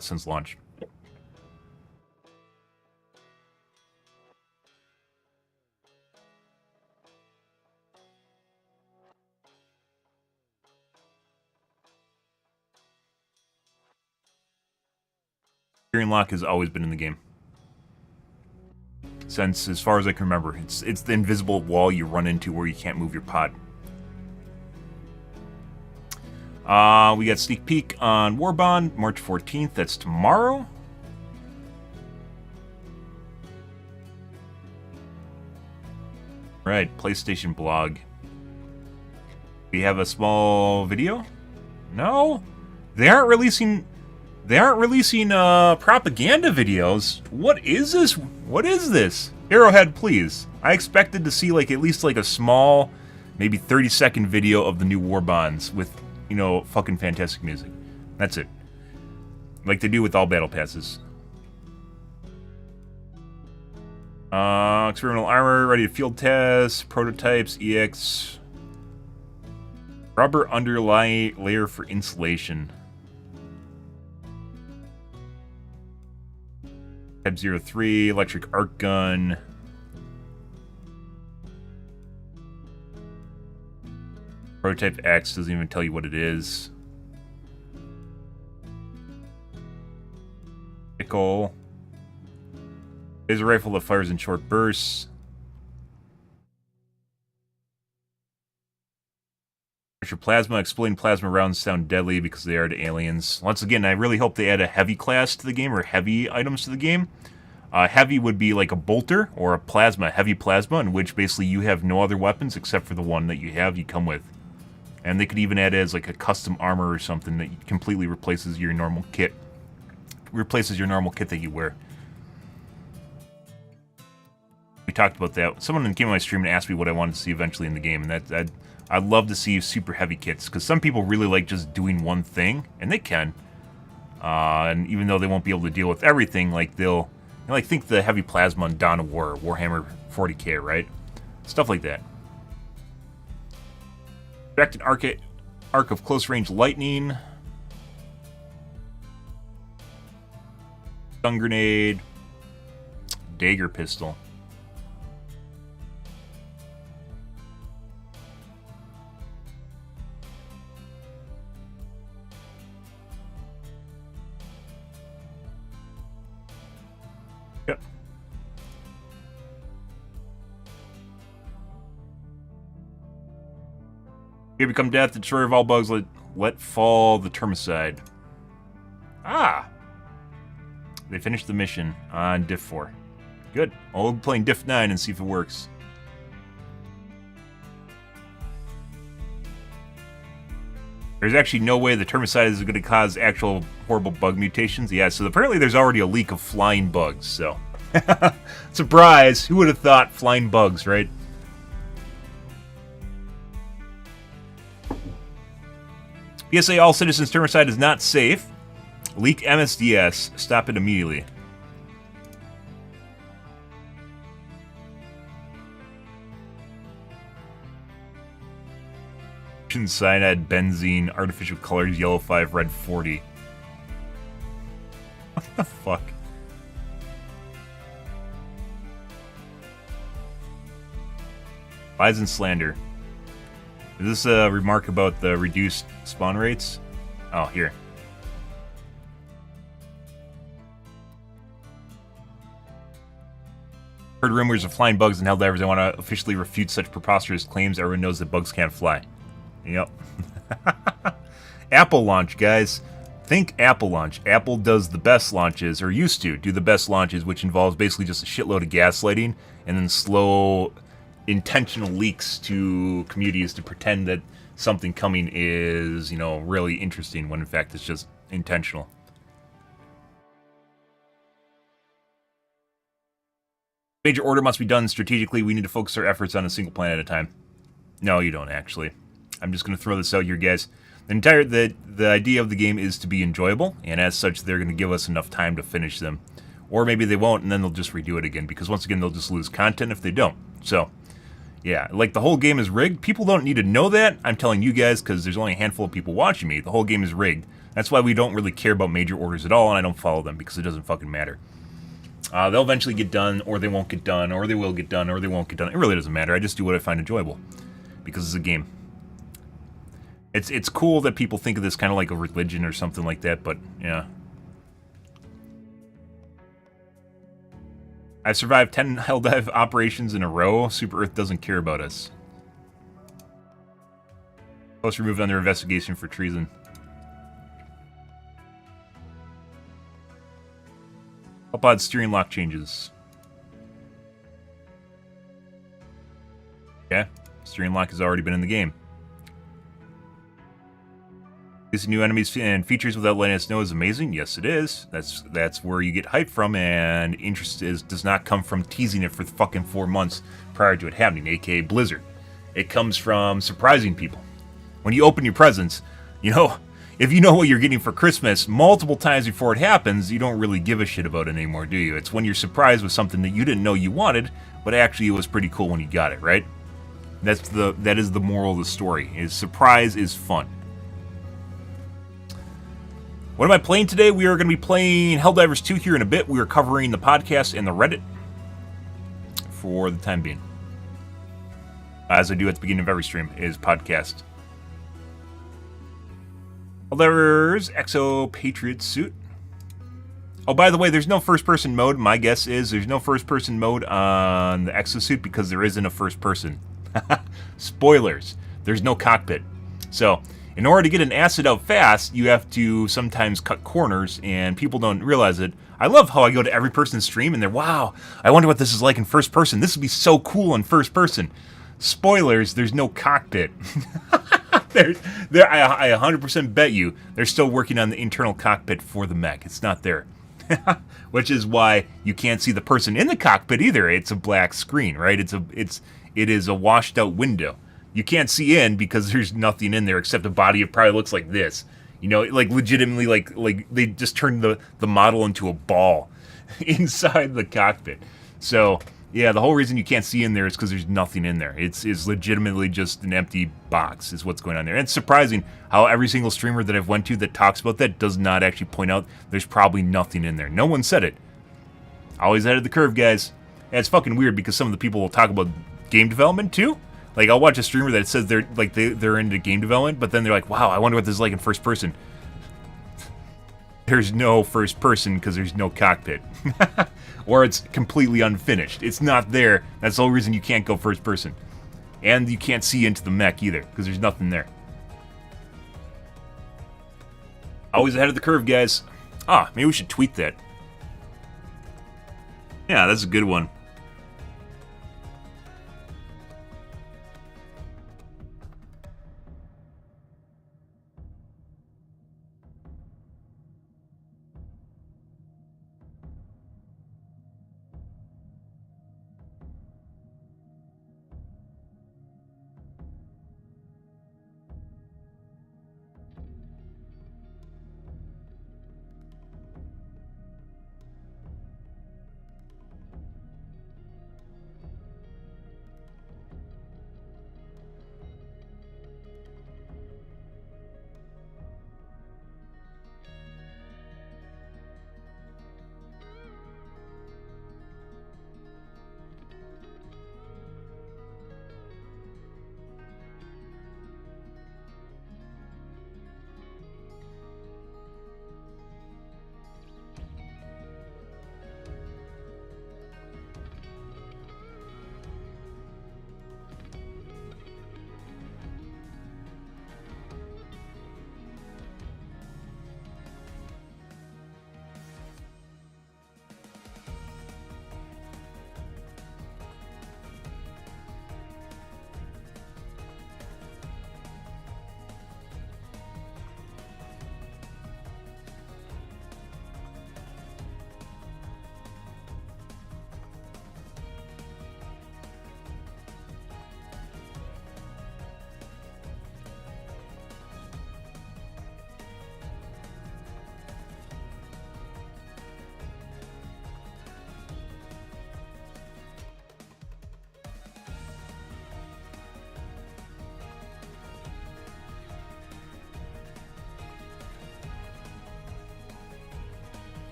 since launch. Steering lock has always been in the game. Since, as far as I can remember, it's the invisible wall you run into where you can't move your pod. We got sneak peek on Warbond, March 14th. That's tomorrow. Right, PlayStation blog. We have a small video? No? They aren't releasing propaganda videos. What is this? What is this? Arrowhead, please. I expected to see like at least like a small, maybe 30-second video of the new Warbonds with, you know, fucking fantastic music. That's it. Like they do with all battle passes. Experimental armor, ready to field test, prototypes, EX. Rubber underlay layer for insulation. Type 03, electric arc gun. Prototype X doesn't even tell you what it is. Pickle. Laser rifle that fires in short bursts. Plasma. Exploding plasma rounds sound deadly because they are to aliens. Once again, I really hope they add a heavy class to the game, or heavy items to the game. Heavy would be like a bolter or a plasma, heavy plasma, in which basically you have no other weapons except for the one that you come with. And they could even add it as like a custom armor or something that completely replaces your normal kit. Replaces your normal kit that you wear. We talked about that. Someone came on my stream and asked me what I wanted to see eventually in the game, and I'd love to see super heavy kits, because some people really like just doing one thing, and they can. And even though they won't be able to deal with everything, like they'll, you know, like think the heavy plasma in Dawn of War, Warhammer 40k, right? Stuff like that. Direct an arc of close range lightning. Stun grenade. Dagger pistol. Yep. Here become death, the destroyer of all bugs, let fall the termicide. Ah! They finished the mission on Diff 4. Good. I'll be playing Diff 9 and see if it works. There's actually no way the termicide is going to cause actual horrible bug mutations. Yeah, so apparently there's already a leak of flying bugs, so Surprise! Who would have thought flying bugs, right? PSA, all citizens, termicide is not safe. Leak MSDS. Stop it immediately. Cyanide, benzene, artificial colors, yellow 5, red 40. What the fuck? Lies and slander. Is this a remark about the reduced spawn rates? Oh, here. Heard rumors of flying bugs in Helldivers. I want to officially refute such preposterous claims. Everyone knows that bugs can't fly. Yep. Apple launch, guys. Think Apple launch. Apple does the best launches, or used to do the best launches, which involves basically just a shitload of gaslighting and then slow, intentional leaks to communities to pretend that something coming is, you know, really interesting when in fact it's just intentional. Major order must be done strategically. We need to focus our efforts on a single planet at a time. No, you don't actually. I'm just going to throw this out here, guys. The idea of the game is to be enjoyable, and as such, they're going to give us enough time to finish them. Or maybe they won't, and then they'll just redo it again, because once again, they'll just lose content if they don't. So, yeah, like the whole game is rigged. People don't need to know that. I'm telling you guys, because there's only a handful of people watching me. The whole game is rigged. That's why we don't really care about major orders at all, and I don't follow them, because it doesn't fucking matter. They'll eventually get done, or they won't get done, or they will get done, or they won't get done. It really doesn't matter. I just do what I find enjoyable, because it's a game. It's cool that people think of this kind of like a religion or something like that, but yeah. I've survived 10 Helldive operations in a row. Super Earth doesn't care about us. Post removed under investigation for treason. Upod steering lock changes. Okay, steering lock has already been in the game. These new enemies and features without letting us know is amazing. Yes, it is. That's where you get hype from, and interest does not come from teasing it for fucking 4 months prior to it happening, aka Blizzard. It comes from surprising people. When you open your presents, you know, if you know what you're getting for Christmas multiple times before it happens, you don't really give a shit about it anymore, do you? It's when you're surprised with something that you didn't know you wanted, but actually it was pretty cool when you got it, right? That is the moral of the story. Is surprise is fun. What am I playing today? We are going to be playing Helldivers 2 here in a bit. We are covering the podcast and the Reddit for the time being. As I do at the beginning of every stream, is podcast. Helldivers Exo Patriot suit. Oh, by the way, there's no first-person mode. My guess is there's no first-person mode on the exosuit because there isn't a first-person. Spoilers. There's no cockpit. So, in order to get an asset out fast, you have to sometimes cut corners, and people don't realize it. I love how I go to every person's stream, and they're, wow, I wonder what this is like in first person. This would be so cool in first person. Spoilers, there's no cockpit. I 100% bet you they're still working on the internal cockpit for the mech. It's not there. Which is why you can't see the person in the cockpit either. It's a black screen, right? It is a washed out window. You can't see in because there's nothing in there except a body. It probably looks like this. You know, like legitimately like they just turned the model into a ball inside the cockpit. So, yeah, the whole reason you can't see in there is because there's nothing in there. It's legitimately just an empty box is what's going on there. And it's surprising how every single streamer that I've went to that talks about that does not actually point out there's probably nothing in there. No one said it. Always ahead of the curve, guys. And it's fucking weird because some of the people will talk about game development too. Like, I'll watch a streamer that says they're into game development, but then they're like, wow, I wonder what this is like in first person. There's no first person because there's no cockpit. Or it's completely unfinished. It's not there. That's the whole reason you can't go first person. And you can't see into the mech either, because there's nothing there. Always ahead of the curve, guys. Ah, maybe we should tweet that. Yeah, that's a good one.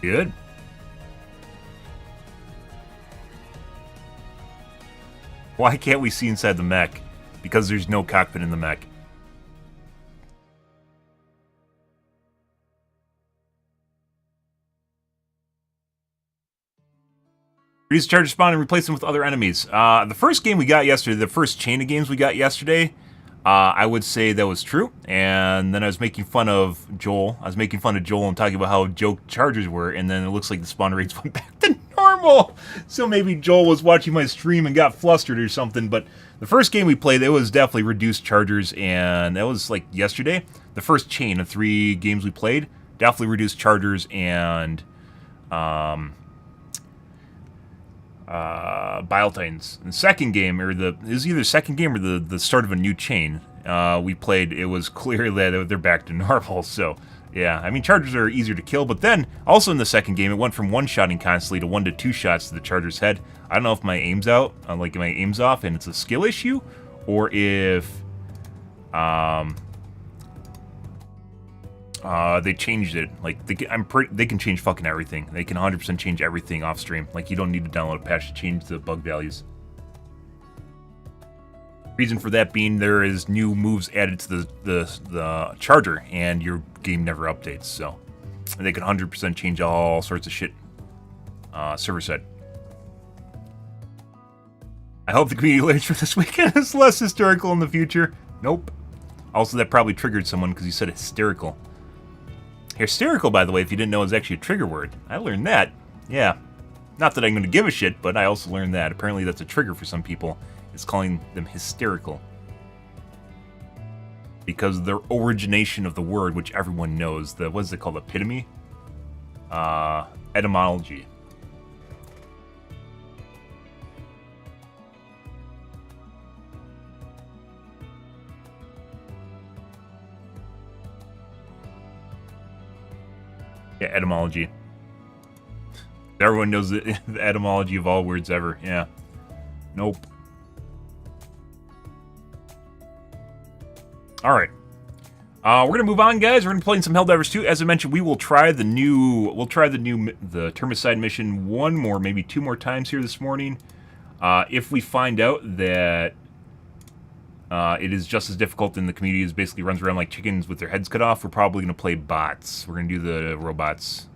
Good. Why can't we see inside the mech? Because there's no cockpit in the mech. Reduce charges spawn and replace them with other enemies. The first game we got yesterday, the first chain of games we got yesterday, I would say that was true. And then I was making fun of Joel. I was making fun of Joel and talking about how joke charges were, and then it looks like the spawn rates went back to normal. So maybe Joel was watching my stream and got flustered or something. But the first game we played, it was definitely reduced chargers, and that was like yesterday. The first chain of 3 games we played, definitely reduced chargers and Bile Titans. The second game, or it was either the second game or the start of a new chain we played, it was clear that they're back to normal. So yeah, I mean, chargers are easier to kill, but then also in the second game it went from 1-shotting constantly to 1 to 2 shots to the charger's head. I don't know if my aim's out, like my aim's off and it's a skill issue, or if they changed it. Like, they can change fucking everything. They can 100% change everything off stream. Like, you don't need to download a patch to change the bug values. Reason for that being there is new moves added to the charger, and your game never updates. So they can 100% change all sorts of shit. Server side. I hope the community learns from this weekend is less hysterical in the future. Nope. Also, that probably triggered someone because you said hysterical. Hysterical, by the way, if you didn't know, is actually a trigger word. I learned that. Yeah. Not that I'm going to give a shit, but I also learned that. Apparently that's a trigger for some people. It's calling them hysterical. Because of the origination of the word, which everyone knows. What is it called? Epitome? Etymology. Yeah, etymology. Everyone knows the etymology of all words ever. Yeah. Nope. Alright. We're gonna move on, guys. We're gonna play some Helldivers 2. As I mentioned, we will try the Termicide mission one more, maybe 2 more times here this morning. If we find out that it is just as difficult and the community is basically runs around like chickens with their heads cut off, we're probably going to play bots. We're going to do the robots.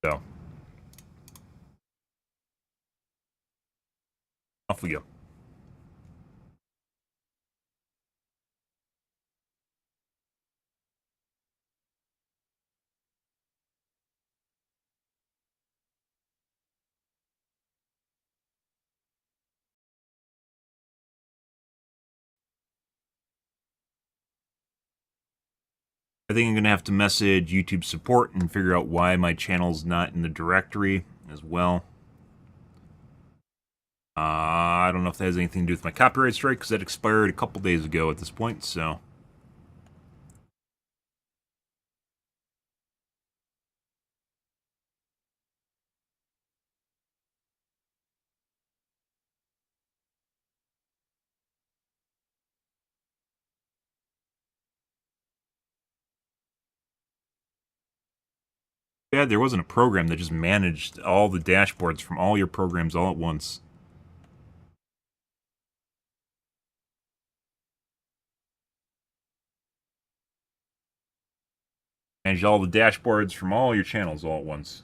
So. Off we go. I think I'm going to have to message YouTube support and figure out why my channel's not in the directory as well. I don't know if that has anything to do with my copyright strike, because that expired a couple days ago at this point, so. Yeah, there wasn't a program that just managed all the dashboards from all your programs all at once. Manage all the dashboards from all your channels all at once.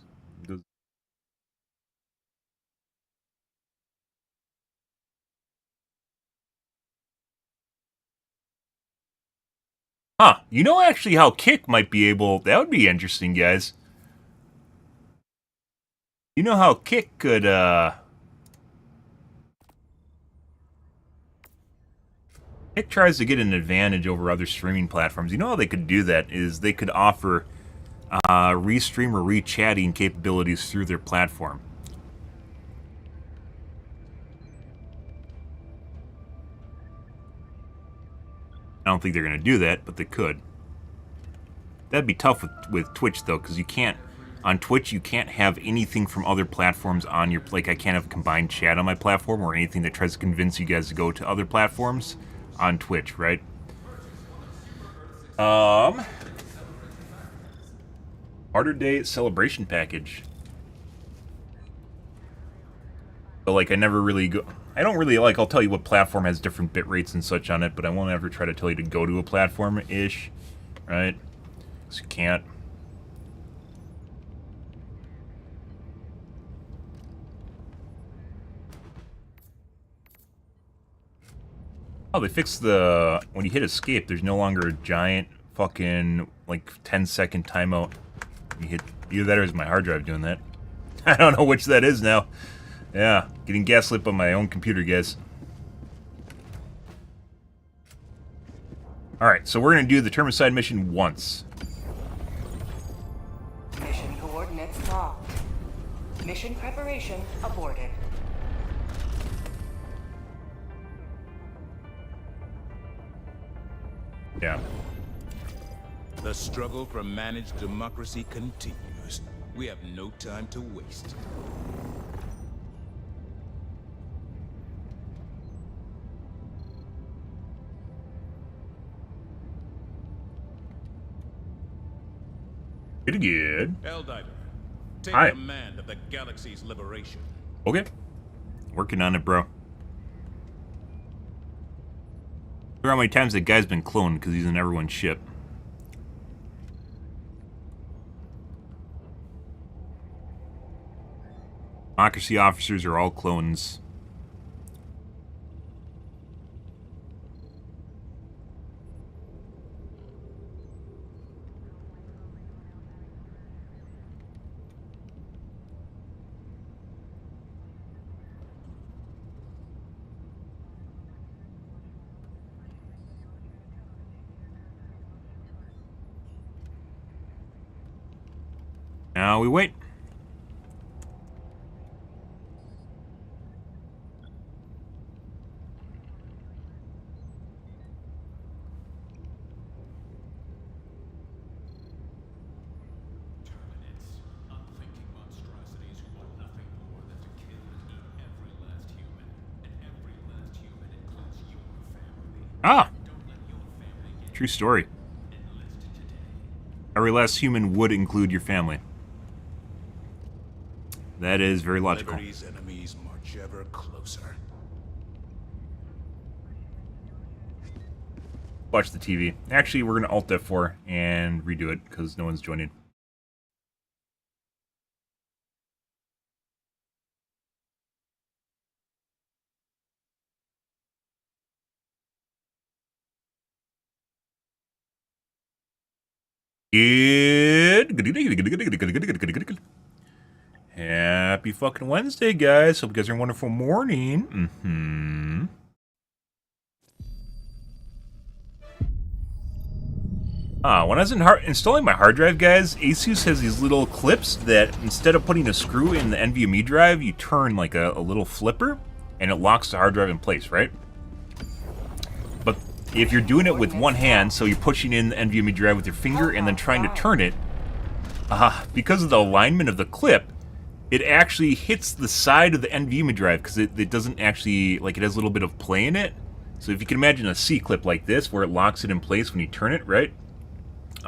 Huh, you know actually how Kick might be able... That would be interesting, guys. You know how Kick could, Kick tries to get an advantage over other streaming platforms. You know how they could do that is they could offer restream or rechatting capabilities through their platform. I don't think they're going to do that, but they could. That'd be tough with Twitch, though, because you can't... On Twitch, you can't have anything from other platforms on your... Like, I can't have combined chat on my platform or anything that tries to convince you guys to go to other platforms on Twitch, right? Are Harder Day Celebration Package. But, like, I never really go... I don't really, like, I'll tell you what platform has different bit rates and such on it, but I won't ever try to tell you to go to a platform-ish, right? Because you can't. Oh, they fixed the... When you hit escape, there's no longer a giant fucking, like, 10-second timeout. You hit... Either that or is my hard drive doing that. I don't know which that is now. Yeah, getting gaslit by my own computer, guys. Alright, so we're going to do the Termicide mission once. Mission coordinates locked. Mission preparation aborted. Yeah. The struggle for managed democracy continues. We have no time to waste. Pretty good. Helldiver, take Hi. command of the galaxy's liberation. Okay. Working on it, bro. Figure out how many times that guy's been cloned because he's in everyone's ship. Democracy officers are all clones. Now we wait. Ah! True story. Every last human would include your family. That is very logical. Liberty's enemies march ever closer. Watch the TV. Actually, we're going to Alt F4 and redo it because no one's joining. Good. Happy fucking Wednesday, guys. Hope you guys are having a wonderful morning. When I was installing my hard drive, guys, Asus has these little clips that instead of putting a screw in the NVMe drive, you turn like a little flipper, and it locks the hard drive in place, right? But if you're doing it with one hand, so you're pushing in the NVMe drive with your finger and then trying to turn it, because of the alignment of the clip, it actually hits the side of the NVMe drive because it doesn't actually, like, it has a little bit of play in it. So if you can imagine a C-clip like this where it locks it in place when you turn it, right?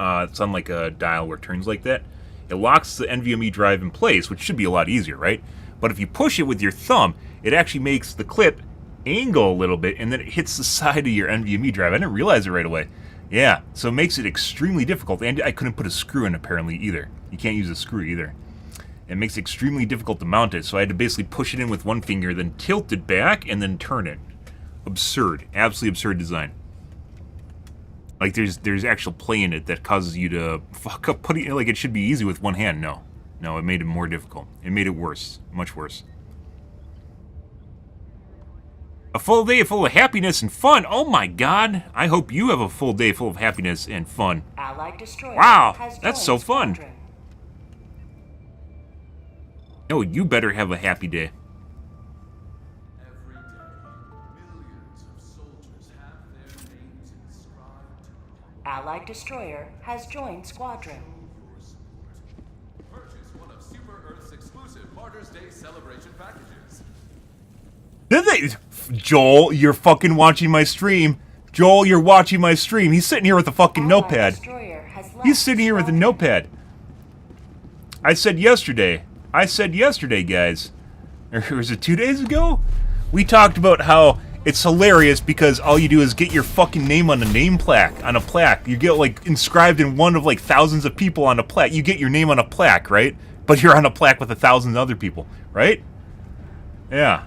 It's on like a dial where it turns like that. It locks the NVMe drive in place, which should be a lot easier, right? But if you push it with your thumb, it actually makes the clip angle a little bit, and then it hits the side of your NVMe drive. I didn't realize it right away. Yeah, so it makes it extremely difficult. And I couldn't put a screw in, apparently, either. You can't use a screw either. It makes it extremely difficult to mount it, so I had to basically push it in with one finger, then tilt it back, and then turn it. Absurd. Absolutely absurd design. Like, there's actual play in it that causes you to fuck up putting it, like, it should be easy with one hand. No. No, it made it more difficult. It made it worse. Much worse. A full day full of happiness and fun. Oh my god. I hope you have a full day full of happiness and fun. Allied destroyer Wow, has that's so joined fun. squadron. No, you better have a happy day. Every day, millions of soldiers have their names inscribed to Allied destroyer has joined squadron. your support. Purchase one of Super Earth's exclusive Martyrs Day celebration packages. Did they? Joel, you're fucking watching my stream. Joel, you're watching my stream. He's sitting here with a fucking Allied notepad. destroyer has left He's sitting here with a squadron. notepad. I said yesterday. I said yesterday, guys. Or was it 2 days ago? We talked about how it's hilarious because all you do is get your fucking name on a name plaque, on a plaque. You get, like, inscribed in one of, like, thousands of people on a plaque. You get your name on a plaque, right? But you're on a plaque with 1,000 other people, right? Yeah.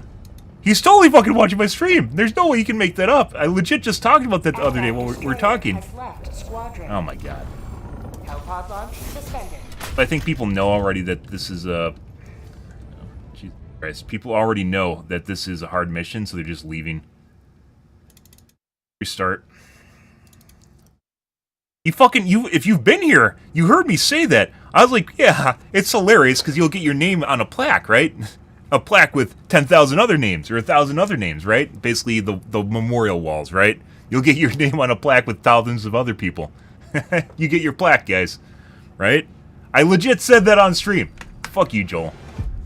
He's totally fucking watching my stream. There's no way he can make that up. I legit just talked about that the other day while we were talking. Oh my god. Hellpod launch suspended. I think people know already that this is a... Jesus Christ. People already know that this is a hard mission, so they're just leaving. Restart. If you've been here, you heard me say that. I was like, yeah, it's hilarious because you'll get your name on a plaque, right? A plaque with 10,000 other names, or 1,000 other names, right? Basically, the memorial walls, right? You'll get your name on a plaque with thousands of other people. You get your plaque, guys. Right? I legit said that on stream. Fuck you, Joel.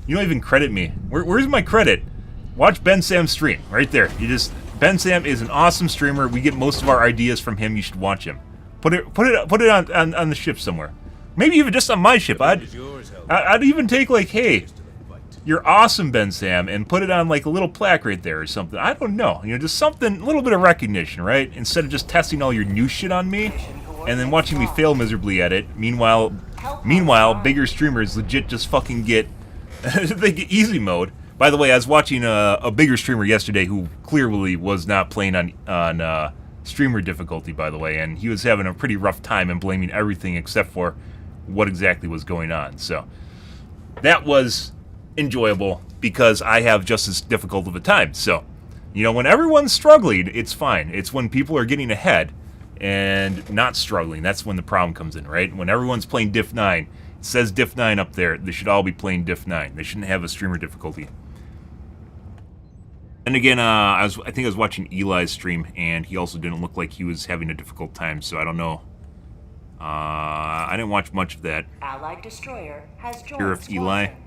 You don't even credit me. Where's my credit? Watch Ben Sam's stream. Right there. Ben Sam is an awesome streamer. We get most of our ideas from him. You should watch him. Put it on the ship somewhere. Maybe even just on my ship. I'd even take, like, hey, you're awesome, Ben Sam, and put it on, like, a little plaque right there or something. I don't know. You know, just something, a little bit of recognition, right? Instead of just testing all your new shit on me and then watching me fail miserably at it. Meanwhile, bigger streamers legit just fucking get, they get easy mode. By the way, I was watching a bigger streamer yesterday who clearly was not playing on streamer difficulty, by the way, and he was having a pretty rough time and blaming everything except for what exactly was going on. So, that was enjoyable because I have just as difficult of a time. So, you know, when everyone's struggling, it's fine. It's when people are getting ahead and not struggling. That's when the problem comes in, right? When everyone's playing Diff 9, it says Diff 9 up there. They should all be playing Diff 9. They shouldn't have a streamer difficulty. And again, I think I was watching Eli's stream, and he also didn't look like he was having a difficult time, so I don't know. I didn't watch much of that. Allied destroyer has joined Fear of Eli. squadron.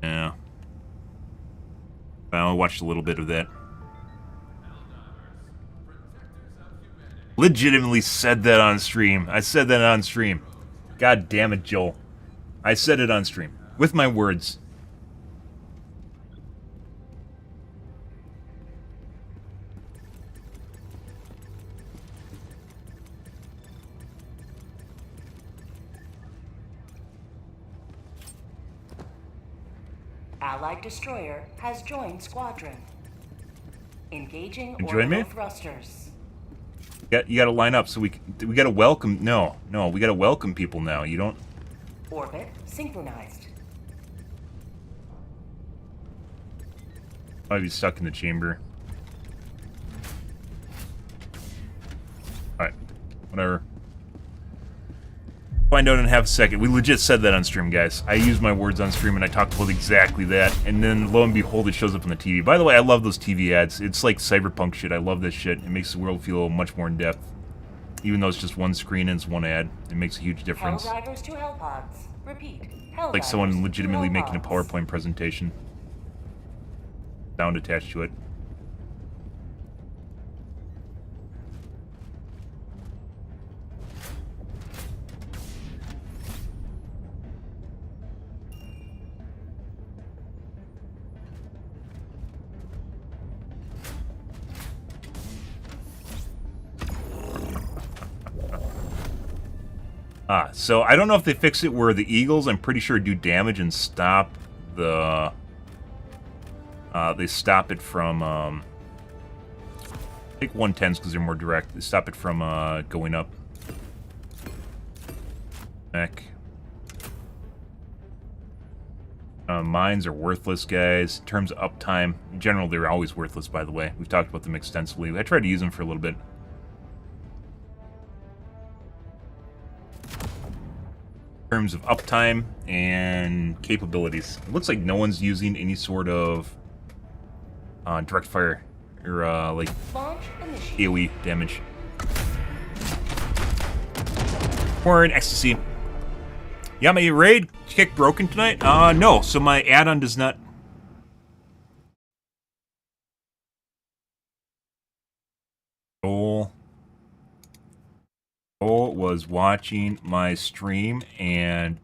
Yeah. I only watched a little bit of that. Legitimately said that on stream. I said that on stream. God damn it, Joel. I said it on stream. With my words. Allied destroyer has joined squadron. Engaging Join me? orbital thrusters. You gotta line up so we gotta welcome. No, we gotta welcome people now. You don't. Orbit synchronized. Might be stuck in the chamber. Alright. Whatever. Find out in half a second. We legit said that on stream, guys. I used my words on stream and I talked about exactly that. And then, lo and behold, it shows up on the TV. By the way, I love those TV ads. It's like cyberpunk shit. I love this shit. It makes the world feel much more in depth. Even though it's just one screen and it's one ad. It makes a huge difference. Helldivers to Hellpods. Repeat. Helldivers Like someone to legitimately making a Hellpods. PowerPoint presentation. Sound attached to it. So I don't know if they fix it where the Eagles, I'm pretty sure, do damage and stop the... they stop it from, I think 110s because they're more direct. They stop it from, going up. Back. Mines are worthless, guys. In terms of uptime, in general, they're always worthless, by the way. We've talked about them extensively. I tried to use them for a little bit. In terms of uptime and capabilities. It looks like no one's using any sort of direct fire or like Launch initiated. AoE damage. We're in ecstasy. Yeah, my raid kick broken tonight? No. So my add-on does not. Joel was watching my stream and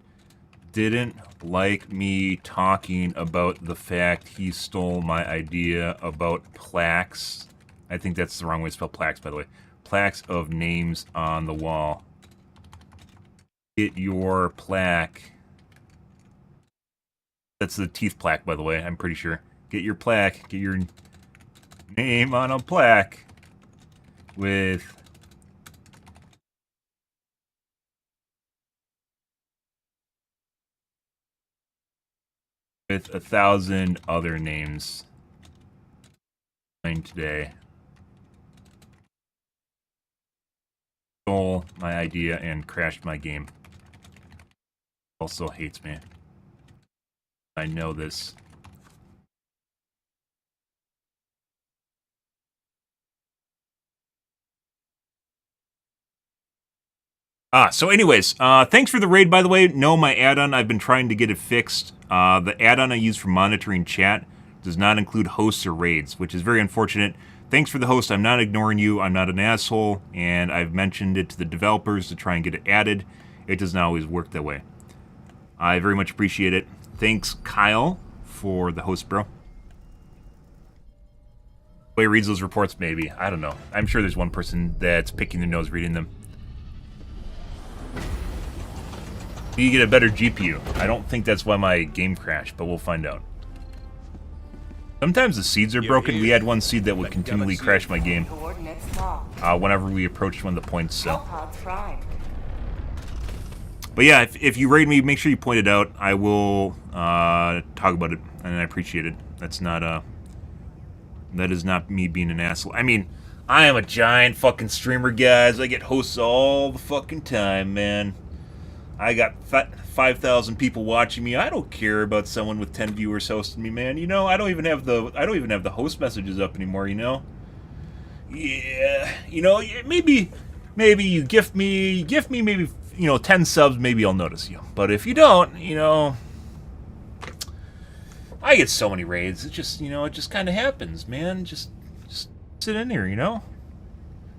didn't like me talking about the fact he stole my idea about plaques. I think that's the wrong way to spell plaques, by the way. Plaques of names on the wall. Get your plaque. That's the teeth plaque, by the way, I'm pretty sure. Get your plaque. Get your name on a plaque with 1,000 other names playing today. Stole my idea and crashed my game. Also hates me. I know this. So anyways, thanks for the raid, by the way. No, my add-on, I've been trying to get it fixed. The add-on I use for monitoring chat does not include hosts or raids, which is very unfortunate. Thanks for the host. I'm not ignoring you. I'm not an asshole, and I've mentioned it to the developers to try and get it added. It does not always work that way. I very much appreciate it. Thanks, Kyle, for the host, bro. The way he reads those reports, maybe. I don't know. I'm sure there's one person that's picking their nose reading them. You get a better GPU. I don't think that's why my game crashed, but we'll find out. Sometimes the seeds are broken. We had one seed that would continually crash my game whenever we approached one of the points. So, but yeah, if you raid me, make sure you point it out. I will talk about it, and I appreciate it. That's not that is not me being an asshole. I mean, I am a giant fucking streamer, guys. I get hosts all the fucking time, man. I got 5,000 people watching me. I don't care about someone with 10 viewers hosting me, man. You know, I don't even have the host messages up anymore, you know? Yeah, you know, maybe you gift me maybe, you know, 10 subs, maybe I'll notice you. But if you don't, you know, I get so many raids. It just, you know, it just kind of happens, man. Just sit in here, you know?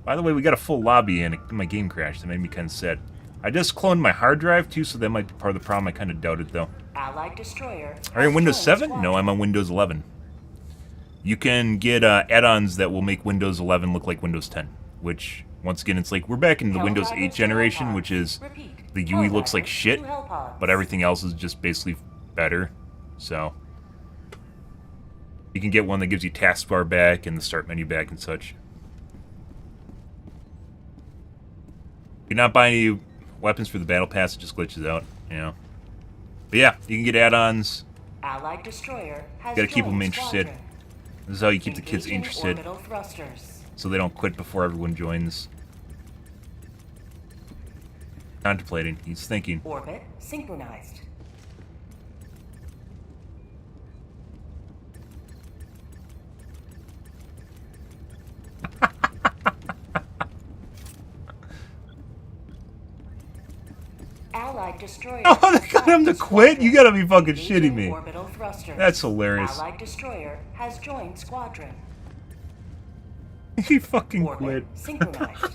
By the way, we got a full lobby and my game crashed. That made me kind of sad. I just cloned my hard drive, too, so that might be part of the problem. I kind of doubt it, though. Allied destroyer. Are you on Windows 7? No, I'm on Windows 11. You can get add-ons that will make Windows 11 look like Windows 10, which, once again, it's like we're back in the Windows 8 generation, which is the UI looks like shit, but everything else is just basically better. So, you can get one that gives you taskbar back and the start menu back and such. You're not buying any weapons for the battle pass, it just glitches out, you know. But yeah, you can get add-ons. Allied destroyer has You gotta keep them joined interested. squadron. This is how you keep the kids Engaging interested, orbital thrusters. so they don't quit before everyone joins. Contemplating, he's thinking. Orbit synchronized. Allied destroyer. Oh, they got him to quit? You gotta be fucking shitting me. Orbital thrusters. That's hilarious. Allied destroyer has joined squadron. He fucking Orbit quit. synchronized.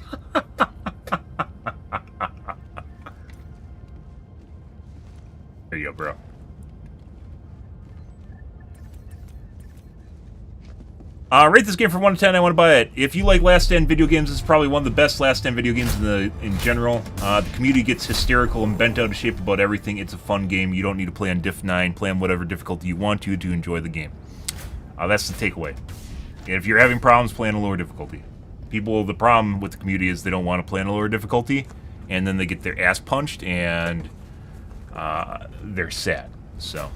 There you go, bro. Rate this game from 1 to 10. I want to buy it. If you like Last Stand video games, this is probably one of the best Last Stand video games in general. The community gets hysterical and bent out of shape about everything. It's a fun game. You don't need to play on Diff 9. Play on whatever difficulty you want to enjoy the game. That's the takeaway. And if you're having problems, play on a lower difficulty. The problem with the community is they don't want to play on a lower difficulty, and then they get their ass punched, and they're sad. So.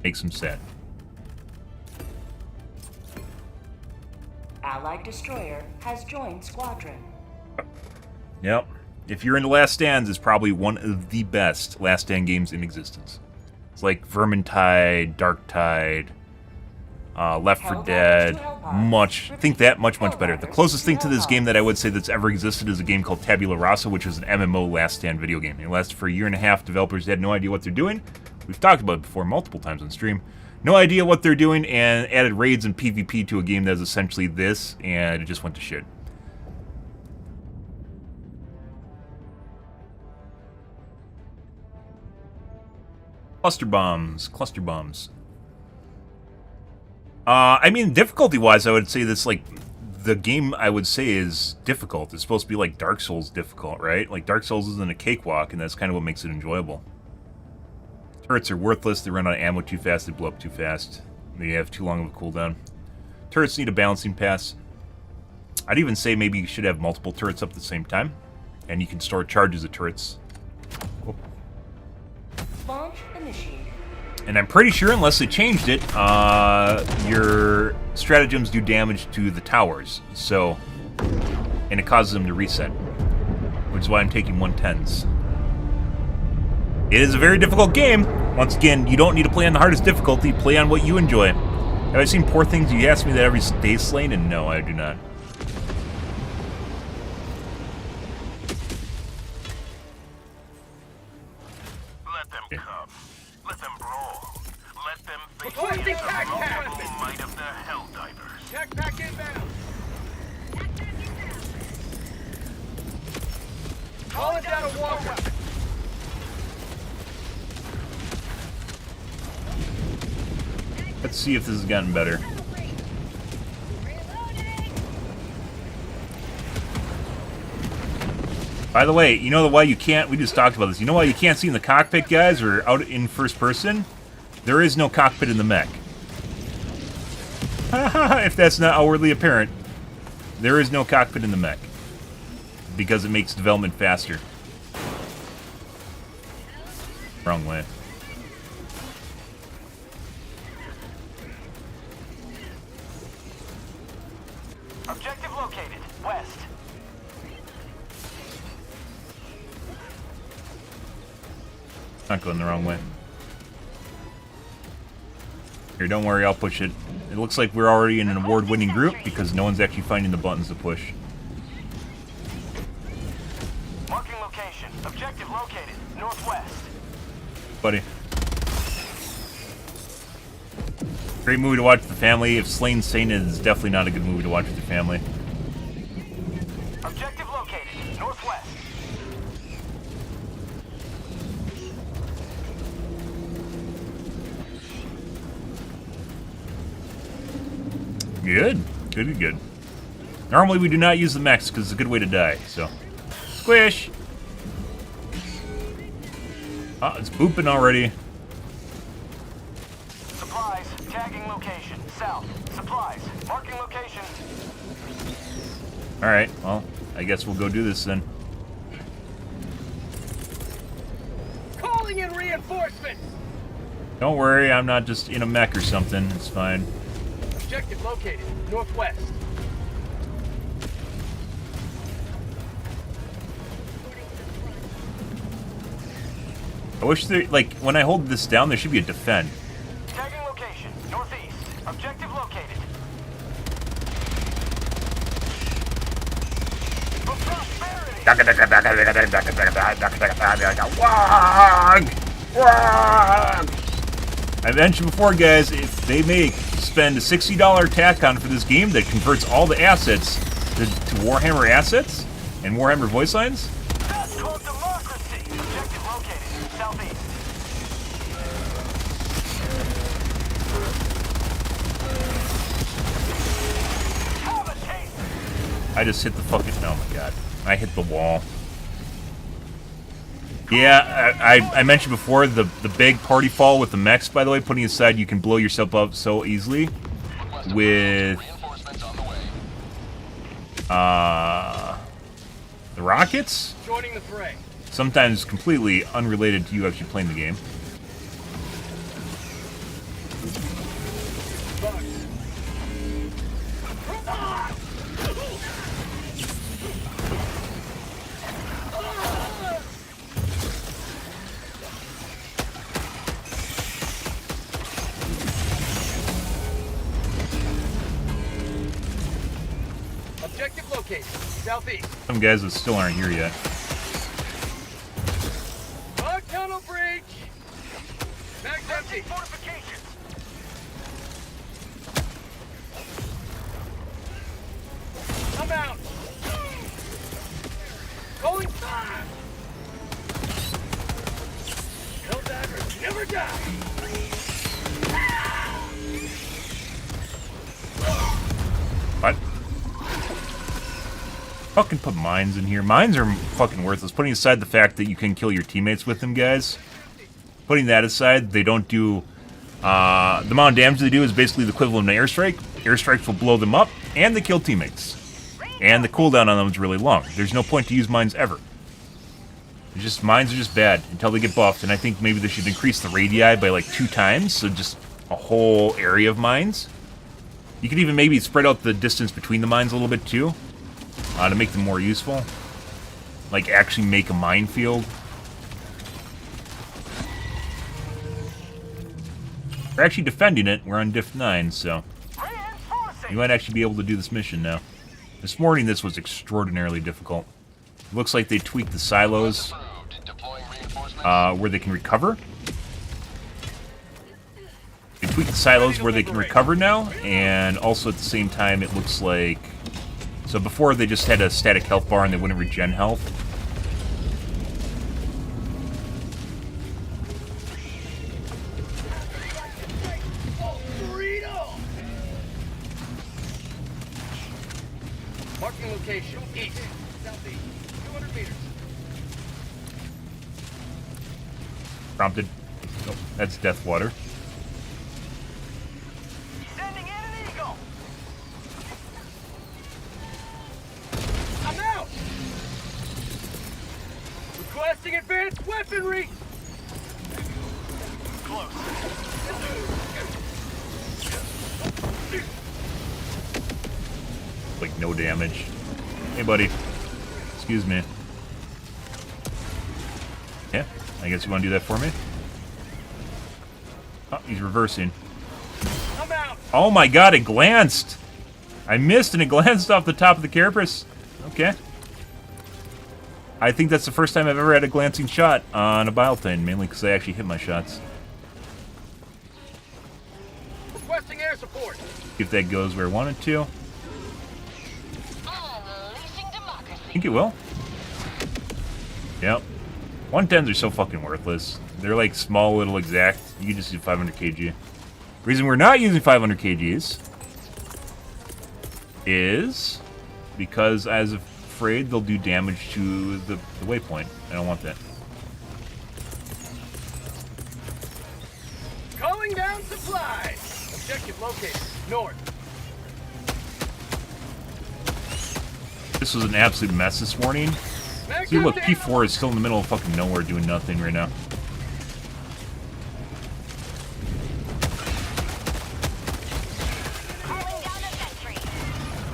Makes them sad. Allied destroyer has joined squadron. Yep. If you're into Last Stands, it's probably one of the best Last Stand games in existence. It's like Vermintide, Darktide, Left 4 Dead, much better. The closest thing to this game that I would say that's ever existed is a game called Tabula Rasa, which was an MMO Last Stand video game. It lasted for a year and a half. Developers had no idea what they're doing. We've talked about it before multiple times on stream. No idea what they're doing, and added raids and PvP to a game that's essentially this, and it just went to shit. Cluster bombs. Cluster bombs. I mean, difficulty-wise, I would say this, like, the game, I would say, is difficult. It's supposed to be like Dark Souls difficult, right? Like, Dark Souls isn't a cakewalk, and that's kind of what makes it enjoyable. Turrets are worthless. They run out of ammo too fast. They blow up too fast. They have too long of a cooldown. Turrets need a balancing pass. I'd even say maybe you should have multiple turrets up at the same time, and you can store charges of turrets. Oh. Launch initiated. And I'm pretty sure, unless they changed it, your stratagems do damage to the towers. So, and it causes them to reset, which is why I'm taking 110s. It is a very difficult game. Once again, you don't need to play on the hardest difficulty. Play on what you enjoy. Have I seen Poor Things? You ask me that every day, Slane, and no, I do not. Let them come. Let them brawl. Let them face Requesting the tac pack. might of the Helldivers. Check back inbound. Calling down a war weapon. Let's see if this has gotten better. By the way, you know why you can't, we just talked about this, you know why you can't see in the cockpit, guys, or out in first person? There is no cockpit in the mech. If that's not outwardly apparent, there is no cockpit in the mech. Because it makes development faster. Wrong way. Objective located. West. Not going the wrong way. Here, don't worry, I'll push it. It looks like we're already in an award-winning group because no one's actually finding the buttons to push. Marking location. Objective located. Northwest. Buddy. Great movie to watch with the family. If Slane's saying it, it's definitely not a good movie to watch with your family. Objective located. Northwest. Good. Good, good. Normally we do not use the mechs because it's a good way to die, so. Squish! Oh, it's booping already. Supplies. Tagging location. South. Supplies. Marking location. Alright, well, I guess we'll go do this then. Calling in reinforcements. Don't worry, I'm not just in a mech or something. It's fine. Objective located. Northwest. I wish there, like, when I hold this down, there should be a defend. Tagging location. Northeast. Objective located. For prosperity. I mentioned before, guys, if they spend a $60 tack-on for this game that converts all the assets to Warhammer assets and Warhammer voice lines. That's called democracy. Objective located. Southeast. Have a taste. I just hit the fucking... Oh my god. I hit the wall. Yeah, I mentioned before the big party fall with the mechs, by the way, putting aside you can blow yourself up so easily with the rockets. Joining the fray. Sometimes completely unrelated to you actually playing the game. Objective located. Southeast. Some guys that still aren't here yet. Tunnel breach. Mag's empty. Fortifications. or die. What? Fucking put mines in here. Mines are fucking worthless. Putting aside the fact that you can kill your teammates with them, guys. Putting that aside, they don't do... the amount of damage they do is basically the equivalent of an airstrike. Airstrikes will blow them up, and they kill teammates. And the cooldown on them is really long. There's no point to use mines ever. It's just, mines are just bad until they get buffed, and I think maybe they should increase the radii by like 2 times, so just a whole area of mines. You could even maybe spread out the distance between the mines a little bit too, to make them more useful. Like actually make a minefield. We're actually defending it. We're on Diff 9, so you might actually be able to do this mission now. This morning this was extraordinarily difficult. It looks like they tweaked the silos where they can recover. They tweaked the silos where they can recover now, and also at the same time it looks like... So before they just had a static health bar and they wouldn't regen health. Marking location, east, southeast, 200 meters. Prompted. Nope, that's death water. Sending in an eagle. I'm out. Requesting advanced weaponry. Like no damage. Hey buddy. Excuse me. Yeah, I guess you want to do that for me? Oh, he's reversing. I'm out. Oh my god, it glanced! I missed and it glanced off the top of the carapace. Okay. I think that's the first time I've ever had a glancing shot on a biotane, mainly because I actually hit my shots. Requesting air support. If that goes where I want it to. Unleashing democracy. I think it will. Yep. 110s are so fucking worthless. They're like small little exact. You can just do 500 kg. Reason we're not using 500 kgs is because I was afraid they'll do damage to the waypoint. I don't want that. Calling down supplies. Objective located, north. This was an absolute mess this morning. See, look, P4 is still in the middle of fucking nowhere doing nothing right now. Calling down a sentry.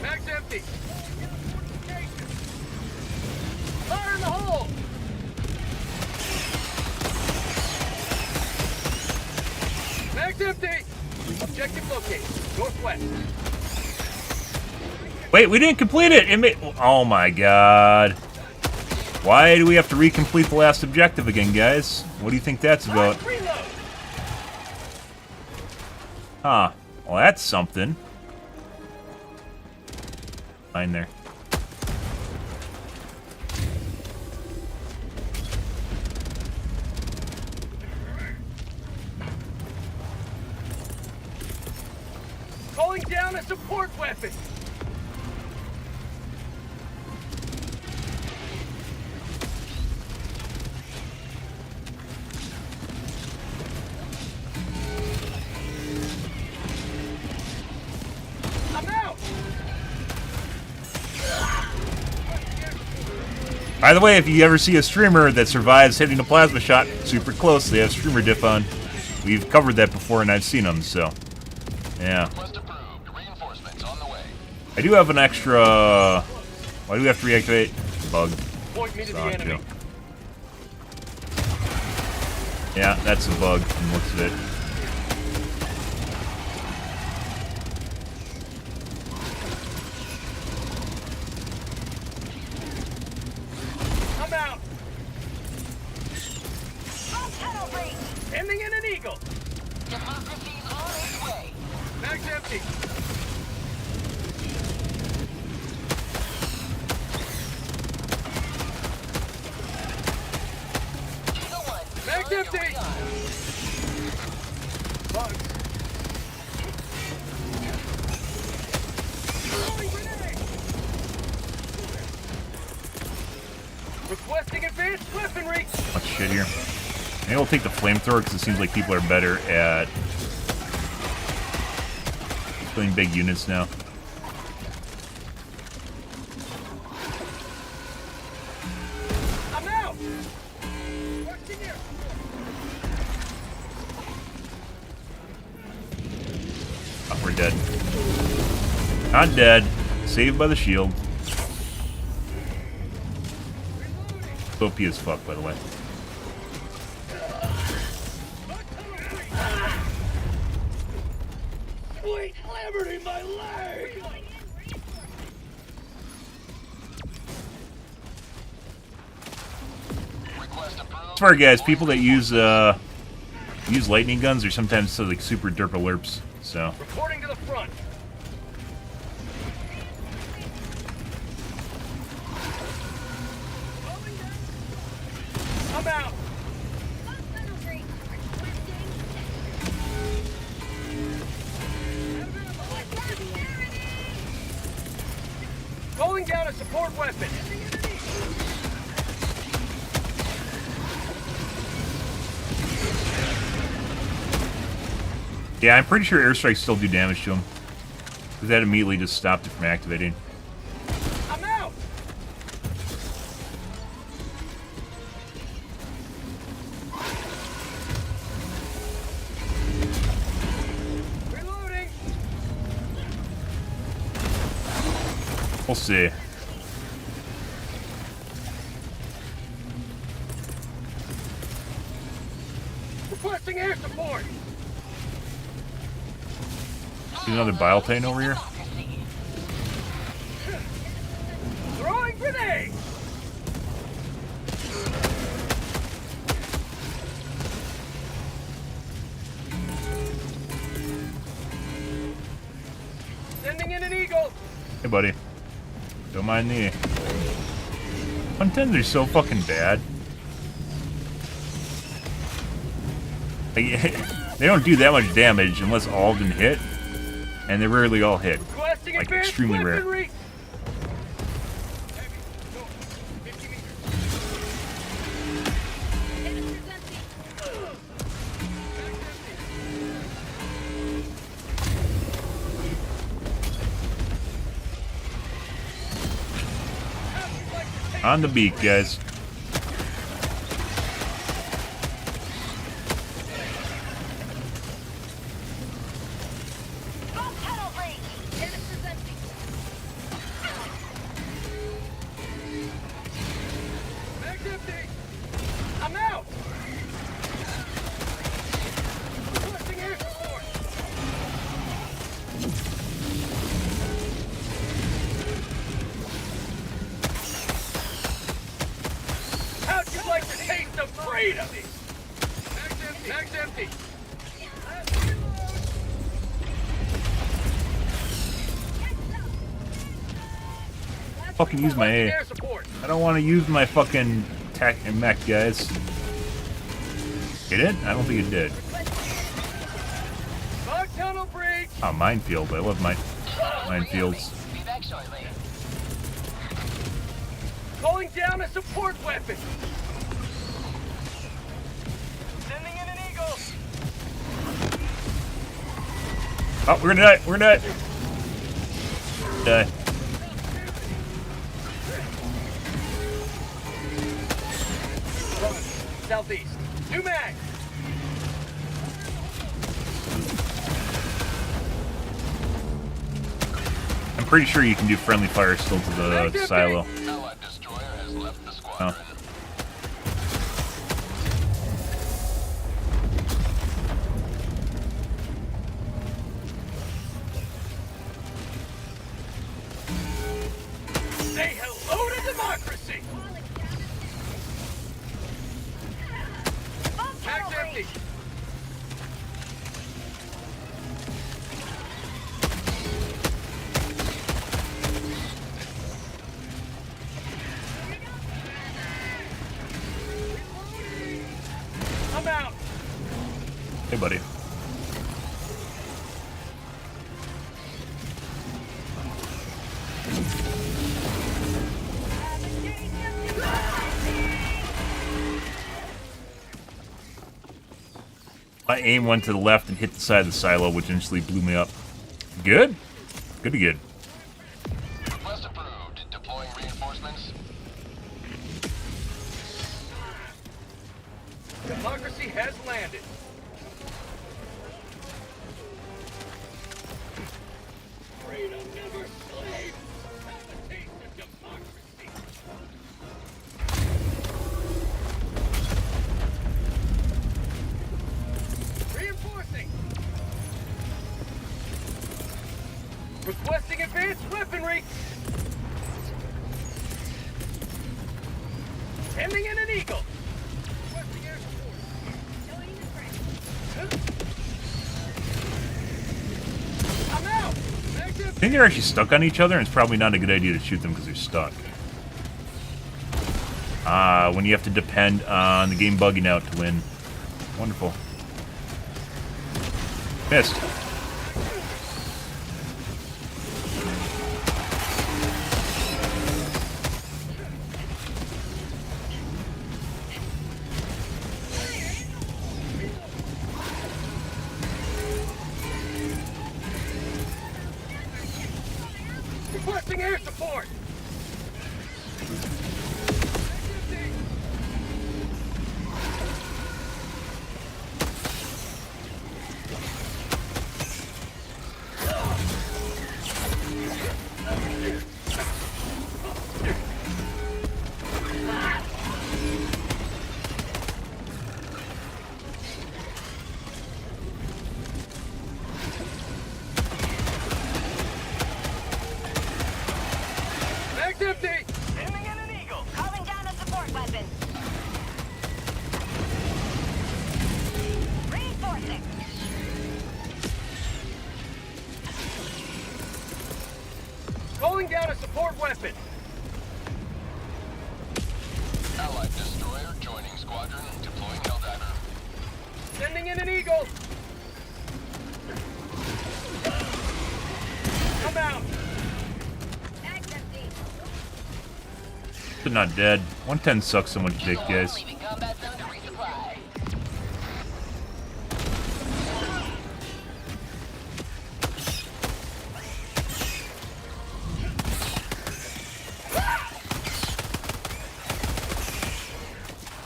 Mag's empty. Fire in the hole. Mag's empty. Objective located, northwest. Wait, we didn't complete it! Oh my god. Why do we have to recomplete the last objective again, guys? What do you think that's about? Reload. Huh. Well, that's something. Fine there. Calling down a support weapon. I'm out. By the way, if you ever see a streamer that survives hitting a plasma shot super close, they have streamer diff on. We've covered that before and I've seen them, so... Yeah. Request approved. Reinforcements on the way. I do have an extra... Why do we have to reactivate? Bug. Point me to the Saw it, enemy. too. Yeah, that's a bug from the looks of it. I'm out. Tunnel breach. Ending in an eagle. Democracy's on its way. Mag's empty. Eagle 1. Mag's empty. Bugs. Throwing grenade. Requesting advanced weaponry. Much shit here. Maybe we'll take the flamethrower because it seems like people are better at killing big units now. I'm out. Requesting air. Oh, we're dead. Not dead. Saved by the shield. OP as fuck, by the way. Wait, hammered in my leg. Sorry guys, people that use lightning guns are sometimes so like super derp-a-lerps, so. Reporting to the front. I'm out. Calling down a support weapon. Yeah, I'm pretty sure airstrikes still do damage to him. Because that immediately just stopped it from activating. I'm out. Reloading. We'll see. Requesting air support. See another bile titan over here? Throwing grenade. Sending in an eagle. Hey buddy. Don't mind me. 110s are so fucking bad. Like, they don't do that much damage unless all of them hit. And they rarely all hit. Requesting Like, advanced extremely rare. weaponry. On the beak, guys. Tunnel breach. Canisters empty. Mag's empty. I'm out. Requesting air support. How'd you like the taste of freedom? Mag's empty. Mag's empty. Fucking use my A. Air support. I don't want to use my fucking tac and mech, guys. It did? I don't think it did. Bug tunnel breach. Oh, minefield. I love minefields. Be back shortly. Calling down a support weapon. Sending in an eagle. Oh, we're gonna die. We're gonna die. Die. Southeast. New mag. I'm pretty sure you can do friendly fire still to the silo. Allied destroyer has left the squadron. Oh. Say hello to democracy. Mag's empty. I'm out. Hey, buddy. My aim went to the left and hit the side of the silo, which instantly blew me up. Good? Good to good. Request approved. Deploying reinforcements. Democracy has landed. Freedom never slaves. Have a taste of democracy. Reinforcing. Requesting advanced weaponry. Sending in an eagle. Requesting air support. I'm out. I think they're actually stuck on each other, and it's probably not a good idea to shoot them because they're stuck. When you have to depend on the game bugging out to win. Wonderful. Missed. Requesting air support. Mag's empty. Sending in an eagle. Calling down a support weapon. Reinforcing. Calling down a support weapon. Allied destroyer joining squadron. Deploying Helldiver. Sending in an eagle. I'm out. Mag's empty. But not dead. 110 sucks so much dick, guys. Leaving combat zone to resupply.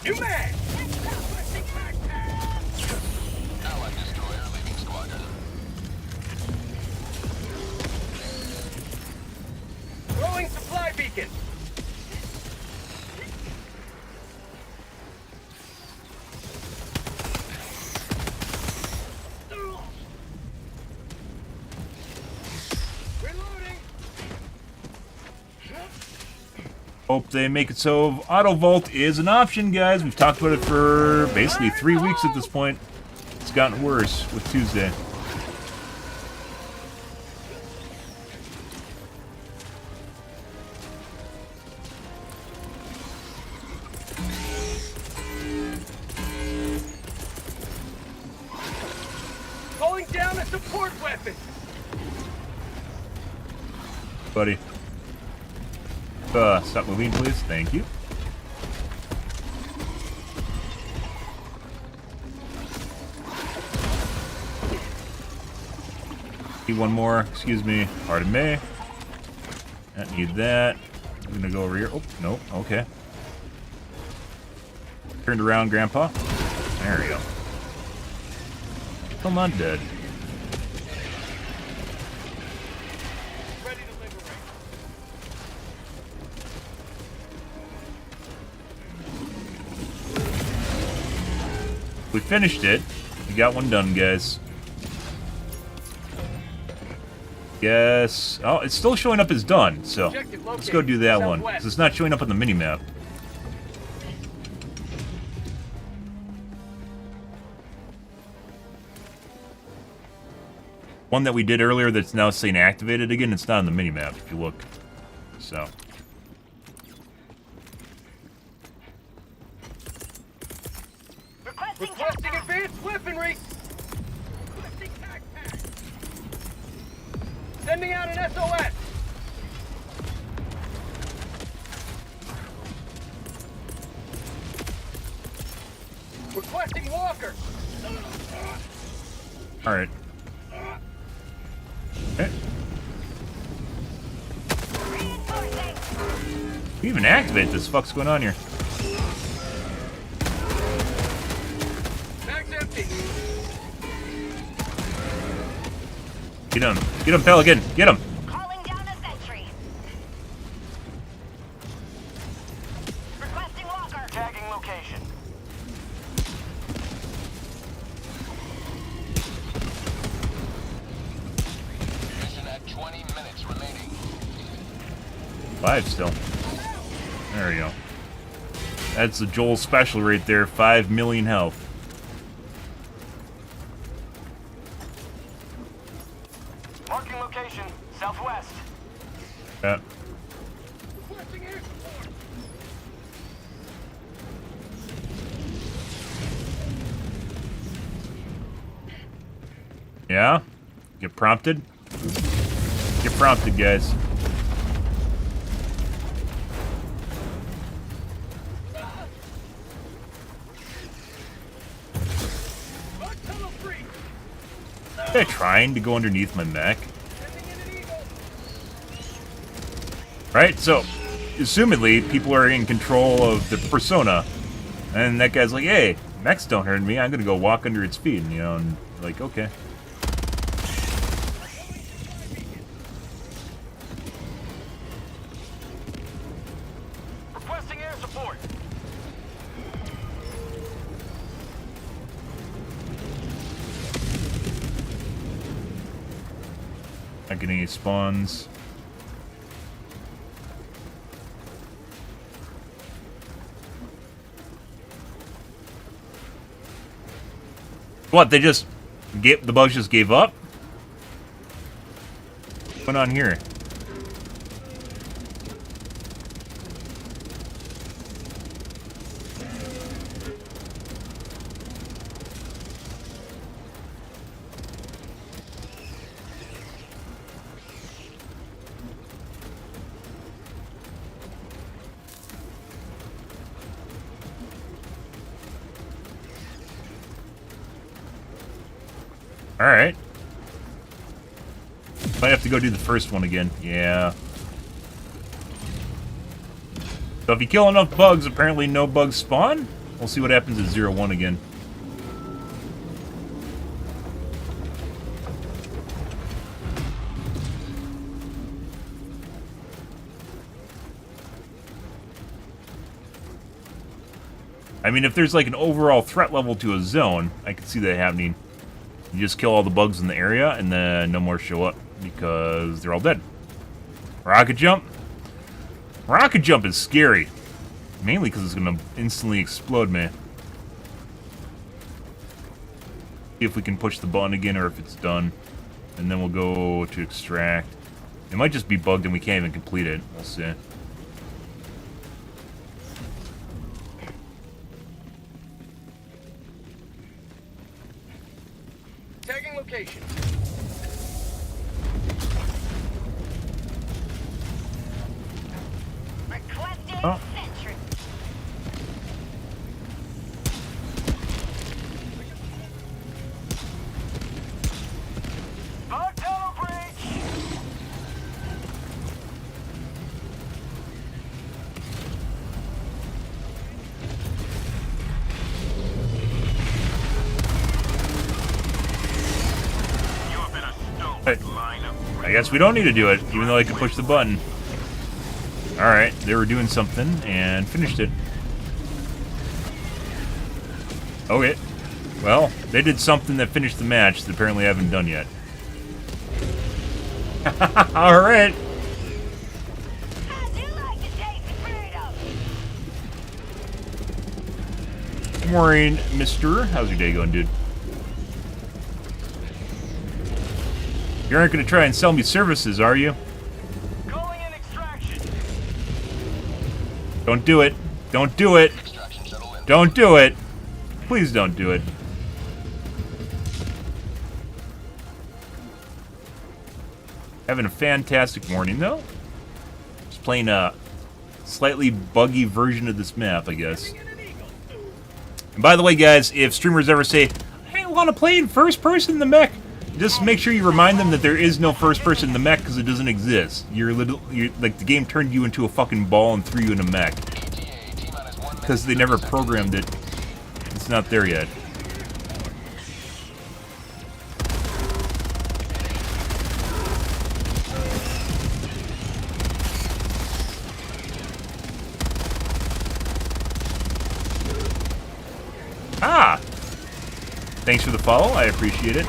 New mag. Allied destroyer leaving squadron. Throwing supply beacon. Reloading. Hope they make it so auto vault is an option, guys. We've talked about it for basically 3 weeks at this point. It's gotten worse with Tuesday. Calling down a support weapon. Buddy. Stop moving, please. Thank you. Need one more. Excuse me. Pardon me. Don't need that. I'm gonna go over here. Oh, nope. Okay. Turned around, Grandpa. There we go. Still not dead. Ready to liberate. We finished it. We got one done, guys. Yes. Oh, it's still showing up as done, so Objective let's go do that one. 'Cause it's not showing up on the minimap. One that we did earlier that's now saying activated again, it's not on the minimap if you look. So. Requesting advanced weaponry. Requesting tac pack. Sending out an SOS. Requesting walker. Alright. Okay. You even activate this? Fuck's going on here? Mag's empty. Get him. Get him, Pelican. Get him. Calling down a sentry. Requesting walker. Tagging location. Mission at 20 minutes remaining. 5 still. There we go. That's the Joel special right there. 5 million health. Marking location, southwest. Yeah. Requesting air support. Yeah? Get prompted? Get prompted, guys. Tunnel free. They're trying to go underneath my mech. Sending in an eagle. Right? So, assumedly, people are in control of the persona. And that guy's like, hey, mechs don't hurt me. I'm going to go walk under its feet. You know, and like, okay. Requesting air support. Not getting any spawns. What, they just the bugs just gave up? What's going on here? Alright. Might have to go do the first one again. Yeah. So if you kill enough bugs, apparently no bugs spawn. We'll see what happens at 0-1 again. I mean, if there's like an overall threat level to a zone, I could see that happening. You just kill all the bugs in the area, and then no more show up, because they're all dead. Rocket jump? Rocket jump is scary. Mainly because it's going to instantly explode me. See if we can push the button again, or if it's done. And then we'll go to extract. It might just be bugged and we can't even complete it. We'll see. Tagging location. Requesting Oh. sentry. Bug tunnel breach. You have been a Hey. stolen line of I guess we don't need to do it, even though I can push the button. Alright, they were doing something, and finished it. Okay. Well, they did something that finished the match that apparently I haven't done yet. Alright. How'd you like to taste the freedom? Good morning, mister. How's your day going, dude? You aren't going to try and sell me services, are you? calling in extraction. Don't do it. Don't do it. Extraction shuttle in. Don't do it. Please don't do it. Having a fantastic morning, though. Just playing a slightly buggy version of this map, I guess. Sending in an eagle. And by the way, guys, if streamers ever say, hey, want to play in first person in the mech, just make sure you remind them that there is no first person in the mech because it doesn't exist. You're like the game turned you into a fucking ball and threw you in a mech because they never programmed it. It's not there yet. Ah! Thanks for the follow, I appreciate it.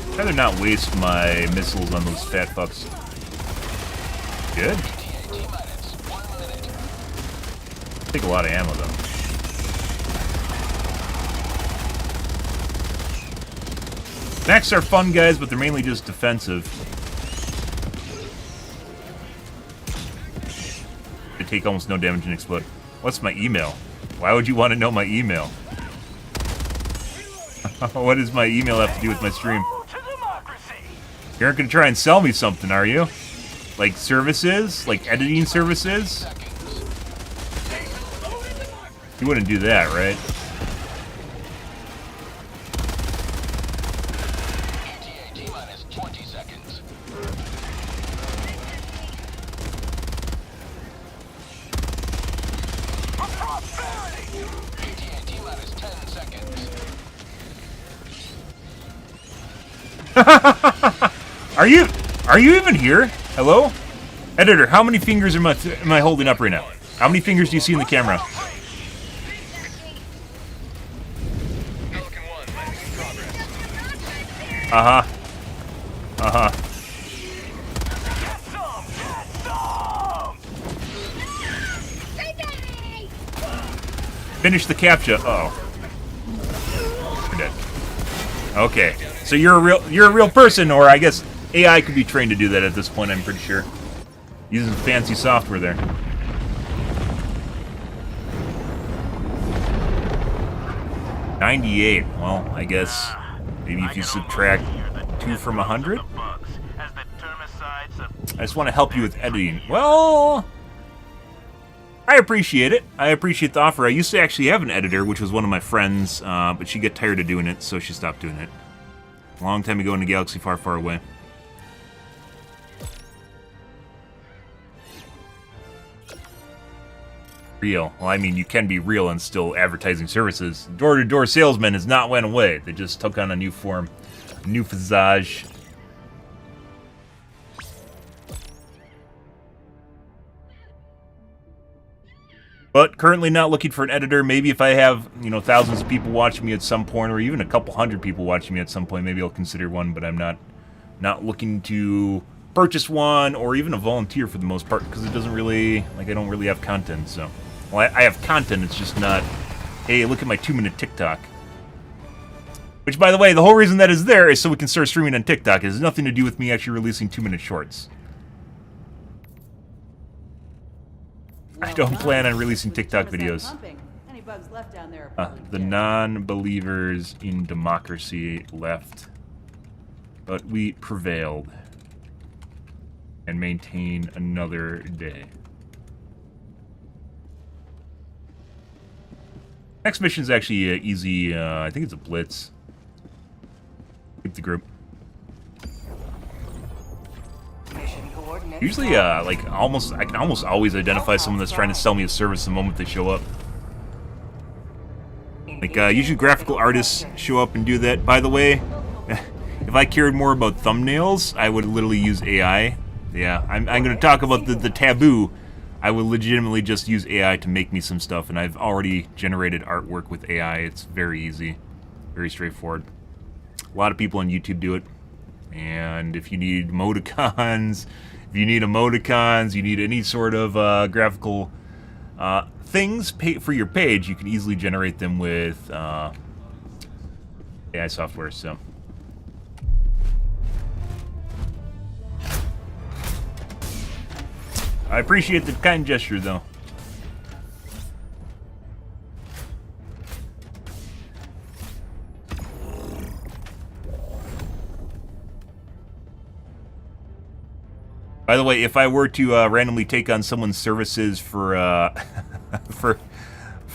I'd rather not waste my missiles on those fat fucks. Good. Take a lot of ammo though. Mechs are fun guys, but they're mainly just defensive. They take almost no damage and explode. What's my email? Why would you want to know my email? What does my email have to do with my stream? You aren't going to try and sell me something, are you? Like services? Like editing services? You wouldn't do that, right? Are you even here? Hello? Editor, how many fingers am I holding up right now? How many fingers do you see in the camera? Uh-huh. Uh-huh. Finish the captcha. Uh-oh. You're dead. Okay. So you're a real person, or I guess AI could be trained to do that at this point, I'm pretty sure. Using fancy software there. $98. Well, I guess maybe if you subtract 2 from 100? I just want to help you with editing. Well, I appreciate it. I appreciate the offer. I used to actually have an editor, which was one of my friends, but she got tired of doing it, so she stopped doing it. A long time ago in a galaxy far, far away. Real. Well, I mean, you can be real and still advertising services. Door-to-door salesman has not went away. They just took on a new form, a new visage. But currently not looking for an editor. Maybe if I have, you know, thousands of people watching me at some point, or even a couple hundred people watching me at some point, maybe I'll consider one. But I'm not looking to purchase one or even a volunteer for the most part, because it doesn't really, like, I don't really have content. So, well, I have content. It's just not, hey, look at my 2-minute TikTok. Which, by the way, the whole reason that is there is so we can start streaming on TikTok. It has nothing to do with me actually releasing 2-minute shorts. I don't plan on releasing TikTok videos. The non-believers in democracy left, but we prevailed and maintain another day. Next mission is actually easy. I think it's a blitz. Keep the group. Usually, like, I can almost always identify someone that's trying to sell me a service the moment they show up. Like, usually graphical artists show up and do that. By the way, if I cared more about thumbnails, I would literally use AI. Yeah, I'm going to talk about the taboo. I would legitimately just use AI to make me some stuff, and I've already generated artwork with AI. It's very easy, very straightforward. A lot of people on YouTube do it. And if you need emoticons, you need any sort of graphical things for your page, you can easily generate them with AI software. So, I appreciate the kind gesture, though. By the way, if I were to randomly take on someone's services for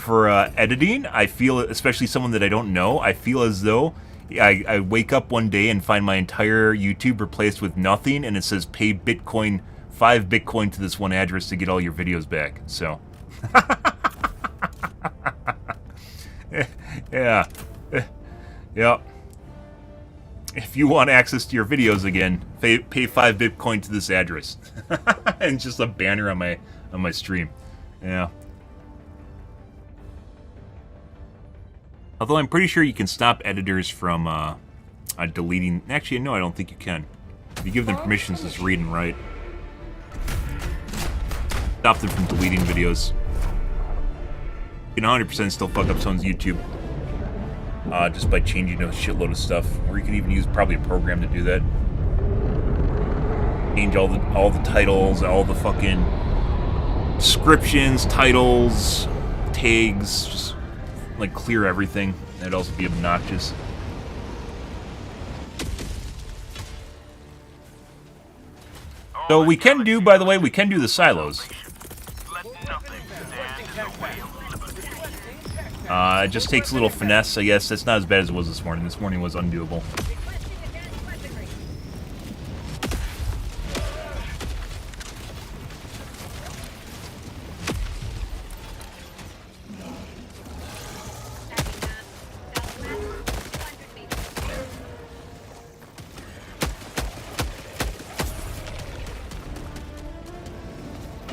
for editing. I feel, especially someone that I don't know, I feel as though I wake up one day and find my entire YouTube replaced with nothing, and it says pay Bitcoin, 5 Bitcoin to this one address to get all your videos back. So, yeah, yeah. If you want access to your videos again, pay 5 Bitcoin to this address, and just a banner on my stream. Yeah. Although I'm pretty sure you can stop editors from deleting... Actually, no, I don't think you can. If you give them permissions, just read and write. Stop them from deleting videos. You can 100% still fuck up someone's YouTube. Just by changing a shitload of stuff. Or you can even use probably a program to do that. Change all the titles, all the fucking descriptions, titles, tags, just... like clear everything. That'd also be obnoxious. So we can do, by the way, we can do the silos. It just takes a little finesse, I guess. It's not as bad as it was this morning. This morning was undoable.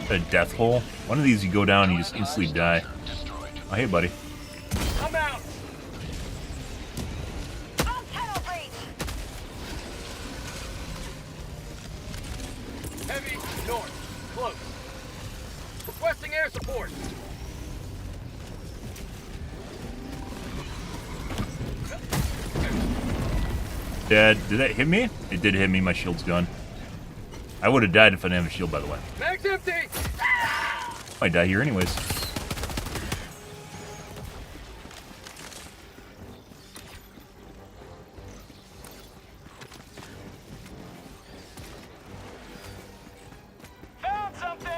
A death hole. One of these you go down and you just instantly die. Oh, hey, buddy. I'm out. On tunnel breach. Heavy north. Close. Requesting air support. Did that hit me? It did hit me. My shield's gone. I would have died if I didn't have a shield, by the way. Mag's empty. Might die here anyways. Found something.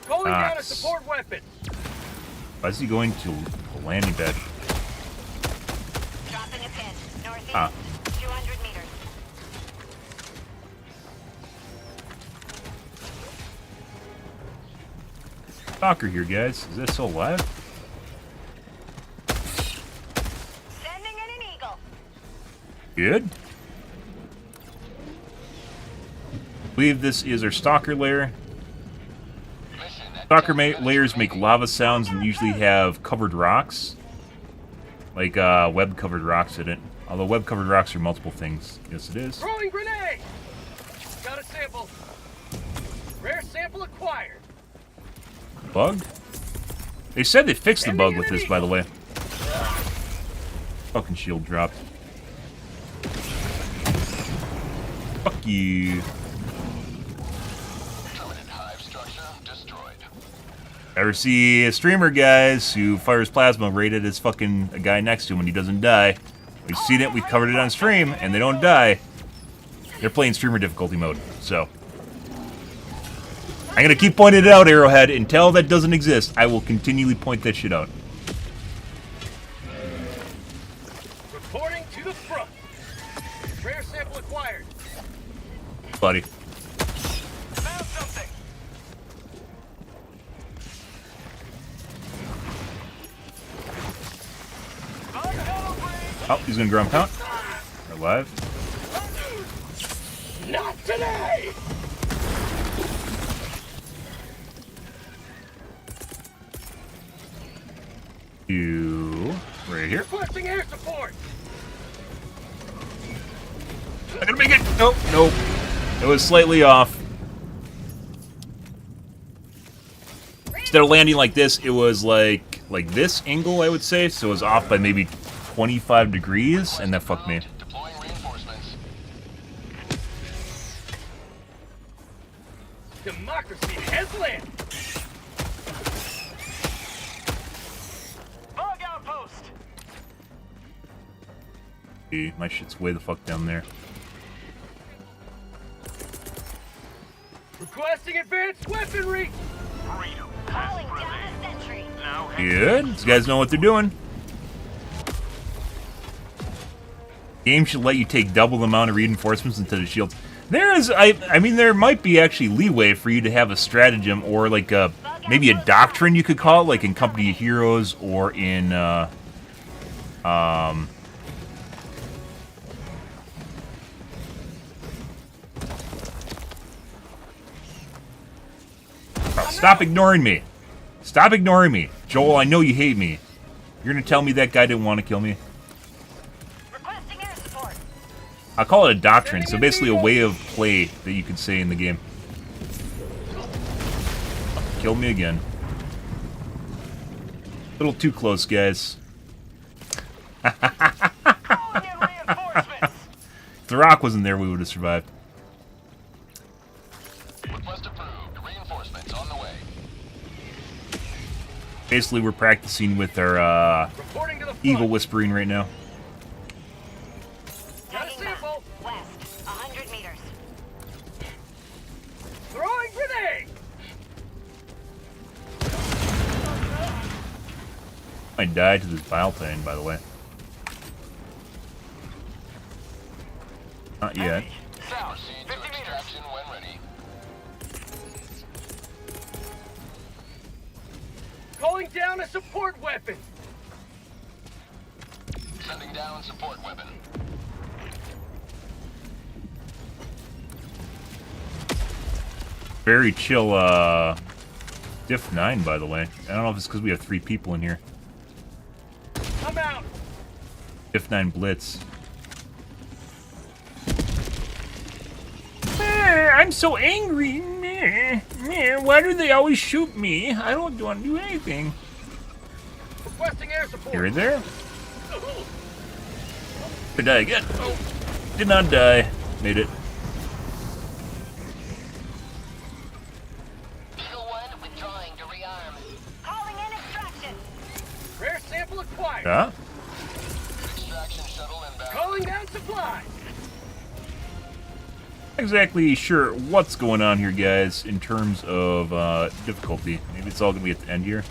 Calling down a support weapon. Why is he going to a landing pad? Dropping a pin. Northeast. 200 meters. Stalker here, guys. Is that still alive? Sending in an eagle. Good. I believe this is our stalker lair. Stalker layers make lava sounds and usually have covered rocks. Like web-covered rocks in it. Although web-covered rocks are multiple things. Yes, it is. Throwing grenade. Got a sample. Rare sample acquired. Bug? They said they fixed the bug with this, by the way. Fucking shield dropped. Fuck you. Ever see a streamer, guys, who fires plasma right at his fucking guy next to him when he doesn't die? We've seen it, we've covered it on stream, and they don't die. They're playing streamer difficulty mode, so... I'm gonna keep pointing it out, Arrowhead. Until that doesn't exist, I will continually point that shit out. Reporting to the front. Rare sample acquired. Buddy. Found something. Oh, he's gonna ground pound. We're alive. Not today. You right here. Requesting air support. I'm gonna make it. Nope, nope. It was slightly off. Instead of landing like this, it was like this angle, I would say. So it was off by maybe 25 degrees, and that fucked me. Democracy has landed. Bug outpost. Dude, my shit's way the fuck down there. Requesting advanced weaponry. Calling down a Good. These guys know what they're doing. Game should let you take double the amount of reinforcements instead of shields. There is, I mean, there might be actually leeway for you to have a stratagem or like maybe a doctrine you could call it, like in Company of Heroes or in oh, stop ignoring me. Stop ignoring me. Joel, I know you hate me. You're gonna tell me that guy didn't want to kill me? Requesting air support. I'll call it a doctrine, so basically a way of play that you could say in the game. Kill me again. A little too close, guys. Calling in reinforcements. If the rock wasn't there, we would have survived. Request approved. Reinforcements on the way. Basically, we're practicing with our Reporting to the front. evil whispering right now. Got a Tagging map. sample. West, 100 meters. Throwing grenade. I died to this bile thing, by the way. Not yet. South. Proceed to extraction when ready. Calling down a support weapon. Sending down support weapon. Very chill, Diff 9, by the way. I don't know if it's because we have 3 people in here. I'm out. Diff 9 Blitz. I'm so angry. Why do they always shoot me? I don't want to do anything. Requesting air support. You're in there? Could die again. Oh, did not die. Made it. Eagle 1 withdrawing to rearm. Calling in extraction. Rare sample acquired. Huh? Extraction shuttle inbound. Calling down supply. Not exactly sure what's going on here, guys, in terms of difficulty. Maybe it's all going to be at the end here.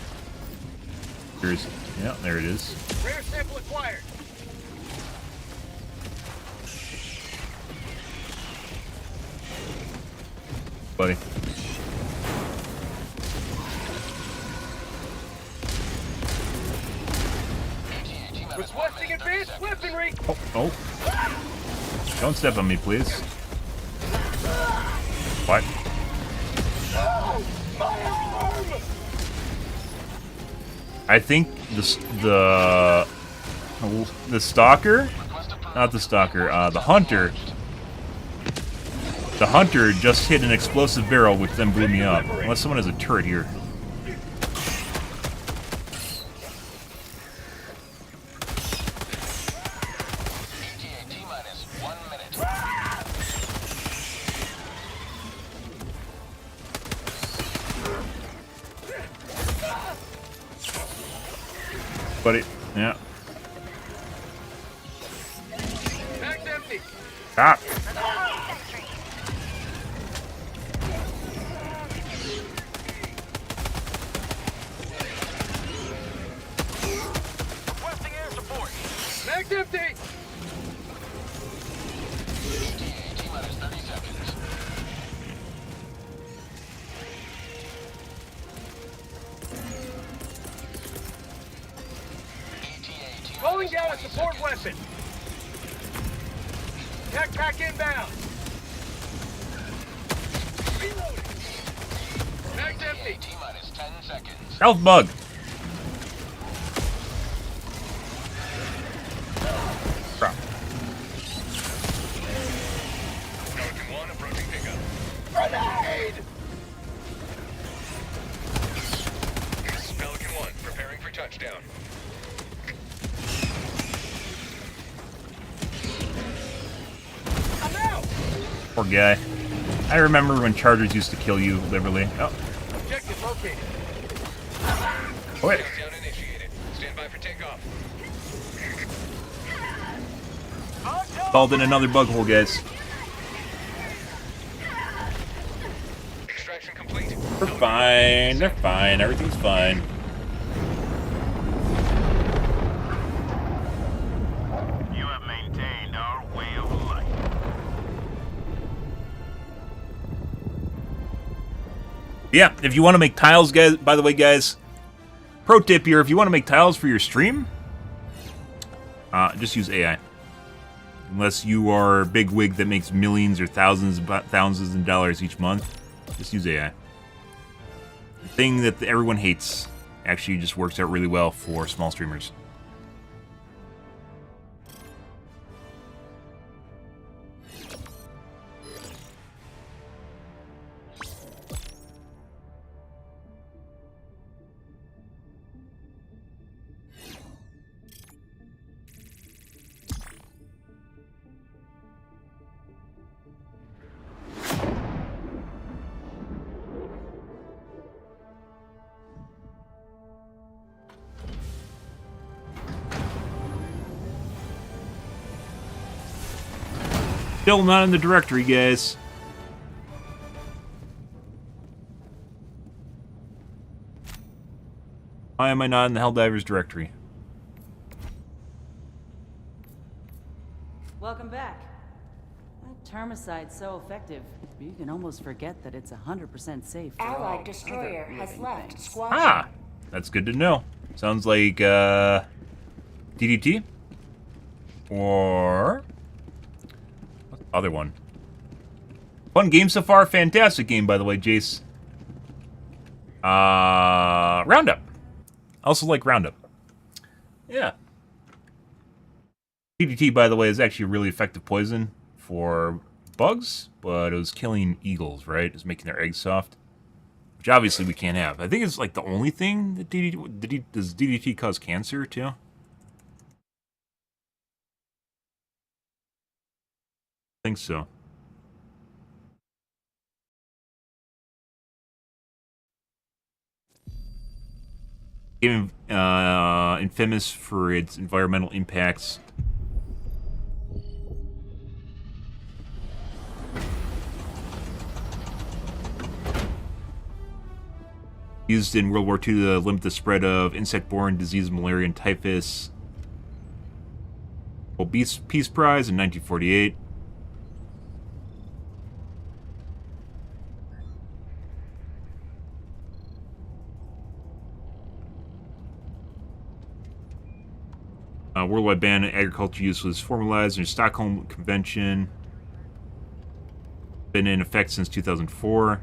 Here's, yeah, there it is. Rare sample acquired. Buddy. Requesting advanced weaponry. Oh, oh. Don't step on me, please. What? I think the stalker, not the stalker, the hunter. The hunter just hit an explosive barrel, which then blew me up. Unless someone has a turret here. But it, yeah. Mag's empty. Ah! Sentry. Requesting air support. Mag's empty. T-minus 30 seconds. Calling down a support weapon. Tech pack inbound. Reloading. Mag's empty. T-minus 10 seconds. Health bug! Crap. Pelican 1 approaching pickup. Grenade! Pelican 1 preparing for touchdown. I'm out! Poor guy. I remember when chargers used to kill you liberally. Oh, Objective located. wait. Down initiated. Stand by for takeoff. Called in another bug hole, guys. Extraction complete. They're fine. They're fine. Everything's fine. Yeah, if you want to make tiles, guys, by the way, guys, pro tip here, if you want to make tiles for your stream, just use AI. Unless you are a big wig that makes millions or thousands of dollars each month, just use AI. The thing that everyone hates actually just works out really well for small streamers. Still not in the directory, guys. Why am I not in the Helldivers directory? Welcome back. That termicide's so effective, you can almost forget that it's 100% safe for all Allied destroyer other has living left things. squadron. Ah, that's good to know. Sounds like DDT or what's the other one? Fun game so far. Fantastic game, by the way, Jace. Roundup. I also like Roundup. Yeah. DDT, by the way, is actually a really effective poison for bugs, but it was killing eagles, right? It was making their eggs soft, which obviously we can't have. I think it's like the only thing that does DDT cause cancer too? I think so. Game infamous for its environmental impacts. Used in World War II to limit the spread of insect-borne disease, malaria, and typhus. Well, Peace Prize in 1948. Worldwide ban on agriculture use was formalized in the Stockholm Convention. Been in effect since 2004.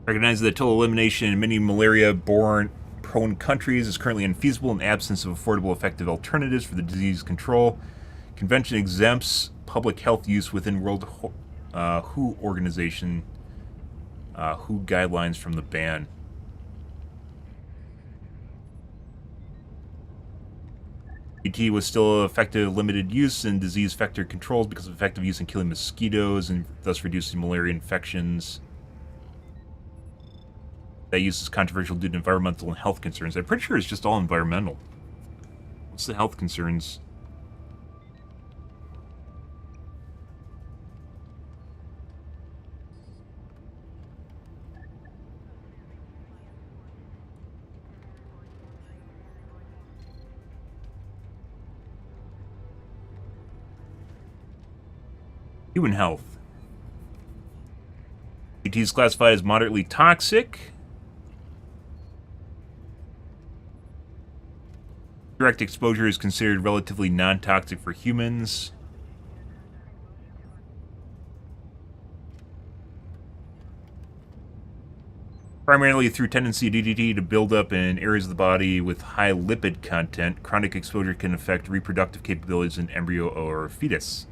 Recognizes that total elimination in many malaria-borne prone countries is currently unfeasible in the absence of affordable, effective alternatives for the disease control. Convention exempts public health use within World WHO organization WHO guidelines from the ban. DDT was still effective limited use in disease vector controls because of effective use in killing mosquitoes and thus reducing malaria infections. That use is controversial due to environmental and health concerns. I'm pretty sure it's just all environmental. What's the health concerns? Human health. DDT is classified as moderately toxic. Direct exposure is considered relatively non-toxic for humans. Primarily through tendency of DDT to build up in areas of the body with high lipid content, chronic exposure can affect reproductive capabilities in embryo or fetus.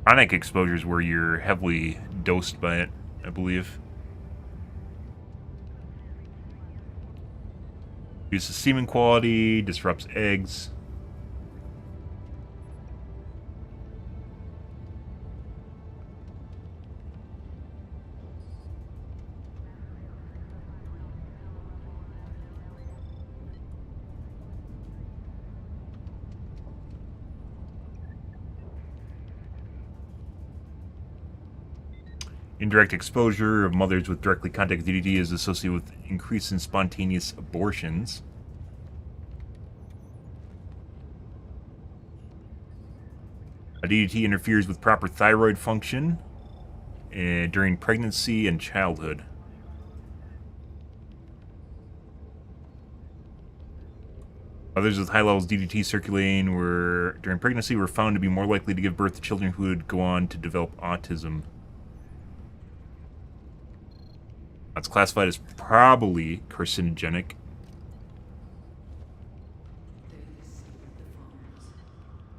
Chronic exposures where you're heavily dosed by it, I believe. Reduces semen quality, disrupts eggs. Indirect exposure of mothers with directly contact with DDT is associated with increase in spontaneous abortions. DDT interferes with proper thyroid function during pregnancy and childhood. Others with high levels of DDT circulating during pregnancy were found to be more likely to give birth to children who would go on to develop autism. That's classified as probably carcinogenic.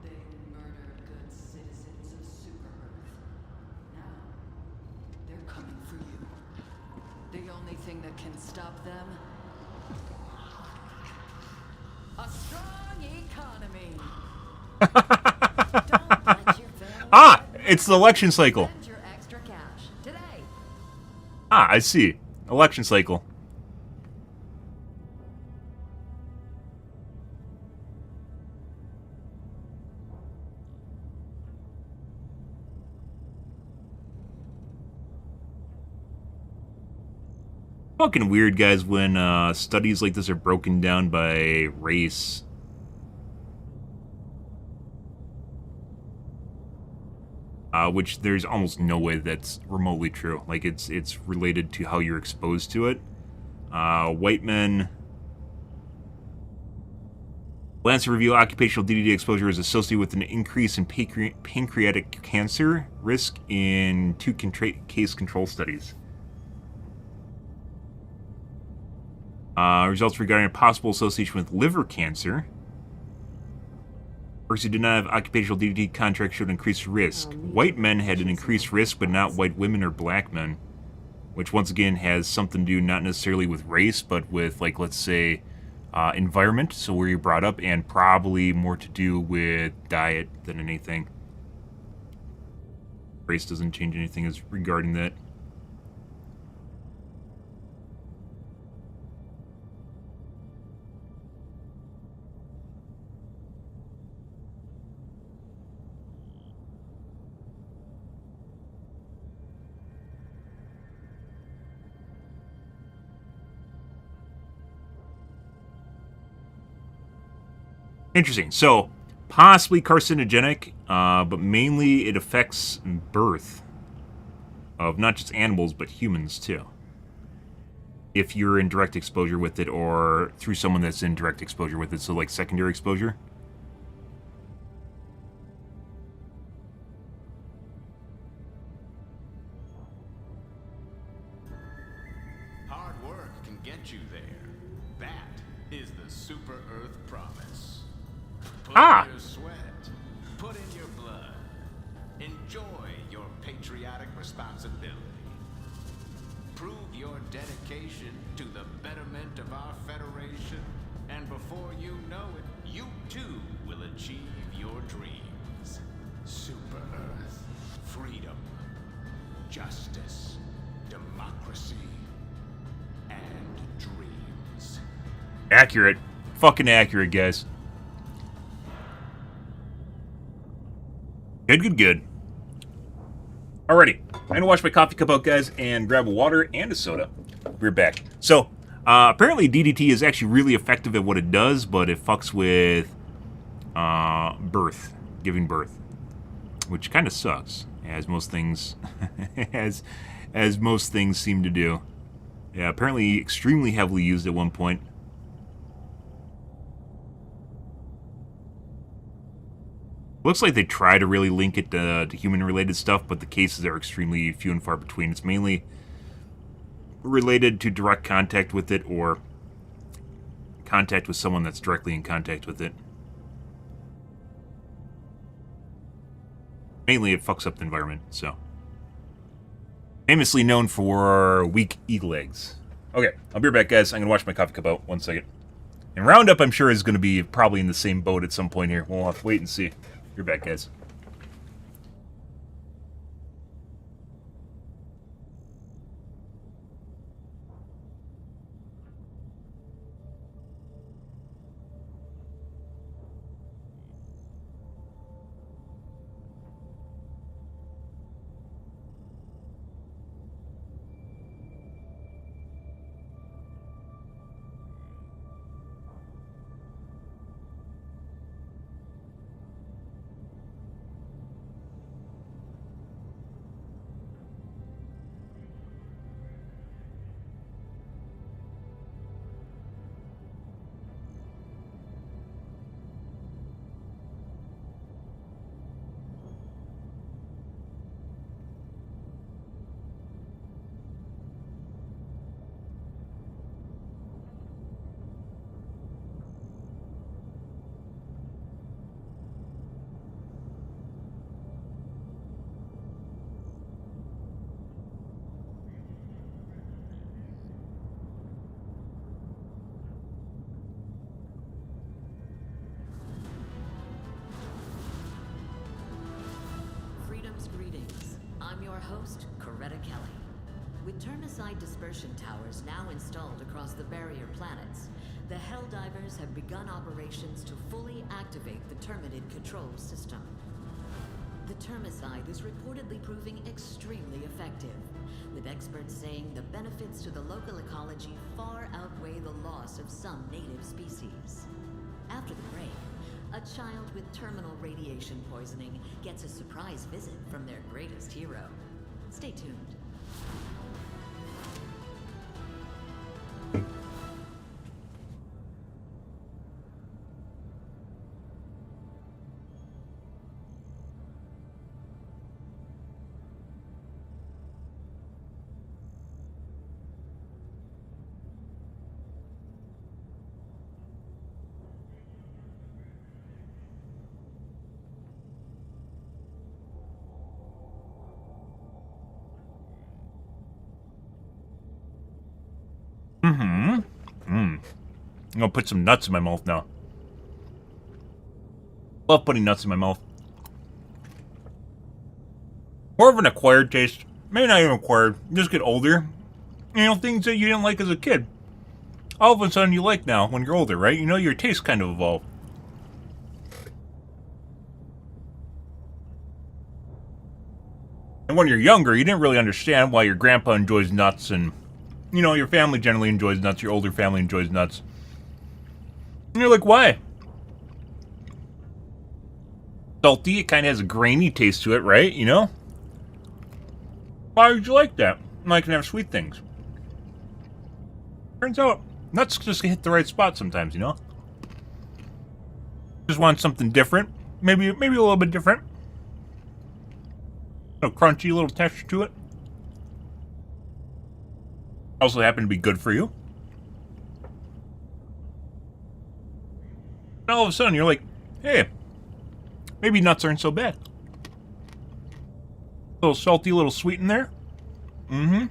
They murdered good citizens of Super Earth. Now, they're coming for you. The only thing that can stop them? A strong economy. Don't let your family Ah! It's the election cycle. spend your extra cash today. Ah, I see. Election cycle. Fucking weird, guys, when studies like this are broken down by race. Which there's almost no way that's remotely true. Like, it's related to how you're exposed to it. White men... Lancet reveal occupational DDT exposure is associated with an increase in pancreatic cancer risk in 2 case control studies. Results regarding a possible association with liver cancer. Persons who did not have occupational DDT contract showed increased risk. White men had an increased risk, but not white women or black men. Which, once again, has something to do not necessarily with race, but with, like, let's say, environment, so where you're brought up, and probably more to do with diet than anything. Race doesn't change anything as regarding that. Interesting. So, possibly carcinogenic, but mainly it affects birth of not just animals, but humans, too. If you're in direct exposure with it, or through someone that's in direct exposure with it, so like secondary exposure. Hard work can get you there. That is the Super Earth promise. Put Ah! in your sweat. Put in your blood. Enjoy your patriotic responsibility. Prove your dedication to the betterment of our Federation, and before you know it, you too will achieve your dreams. Super Earth. Freedom. Justice. Democracy. And dreams. Accurate. Fucking accurate, guys. Good. Alrighty. I'm gonna wash my coffee cup out, guys, and grab a water and a soda. We're back. So, apparently DDT is actually really effective at what it does, but it fucks with birth. Giving birth. Which kind of sucks, as most things as most things seem to do. Yeah, apparently extremely heavily used at one point. Looks like they try to really link it to human-related stuff, but the cases are extremely few and far between. It's mainly related to direct contact with it, or contact with someone that's directly in contact with it. Mainly it fucks up the environment, so. Famously known for weak eagle eggs. Okay, I'll be right back, guys. I'm going to wash my coffee cup out. 1 second. And Roundup, I'm sure, is going to be probably in the same boat at some point here. We'll have to wait and see. You're back, guys. host, Coretta Kelly. With termicide dispersion towers now installed across the barrier planets, the Helldivers have begun operations to fully activate the terminid control system. The termicide is reportedly proving extremely effective, with experts saying the benefits to the local ecology far outweigh the loss of some native species. After the break, a child with terminal radiation poisoning gets a surprise visit from their greatest hero. Stay tuned. I'm gonna put some nuts in my mouth now. Love putting nuts in my mouth. More of an acquired taste. Maybe not even acquired. You just get older. You know, things that you didn't like as a kid, all of a sudden you like now when you're older, right? You know, your taste kind of evolve. And when you're younger, you didn't really understand why your grandpa enjoys nuts and, you know, your family generally enjoys nuts, your older family enjoys nuts. And you're like, why? Salty, it kind of has a grainy taste to it, right? You know? Why would you like that? I can have sweet things. Turns out, nuts just hit the right spot sometimes, you know? Just want something different. Maybe a little bit different. A crunchy little texture to it. Also happen to be good for you. And all of a sudden you're like, hey, maybe nuts aren't so bad. A little salty, a little sweet in there. Mm-hmm.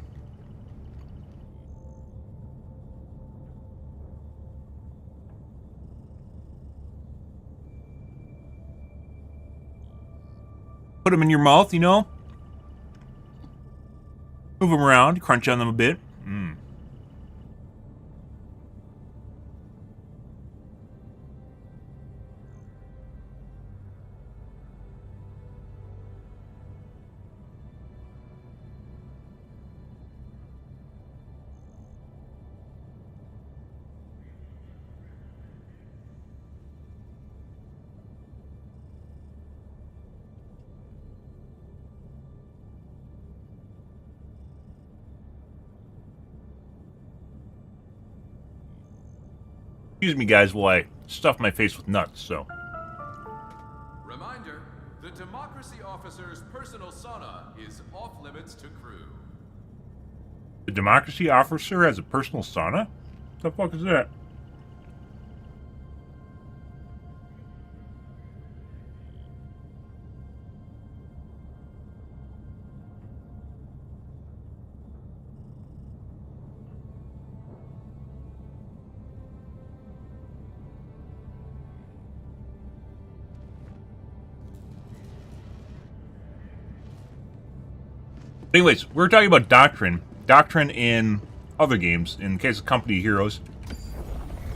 Put them in your mouth, you know. Move them around, crunch on them a bit. Mmm. Excuse me, guys, while I stuff my face with nuts, so. Reminder, the Democracy Officer's personal sauna is off limits to crew. The Democracy Officer has a personal sauna? What the fuck is that? Anyways, we're talking about doctrine. Doctrine in other games, in the case of Company Heroes,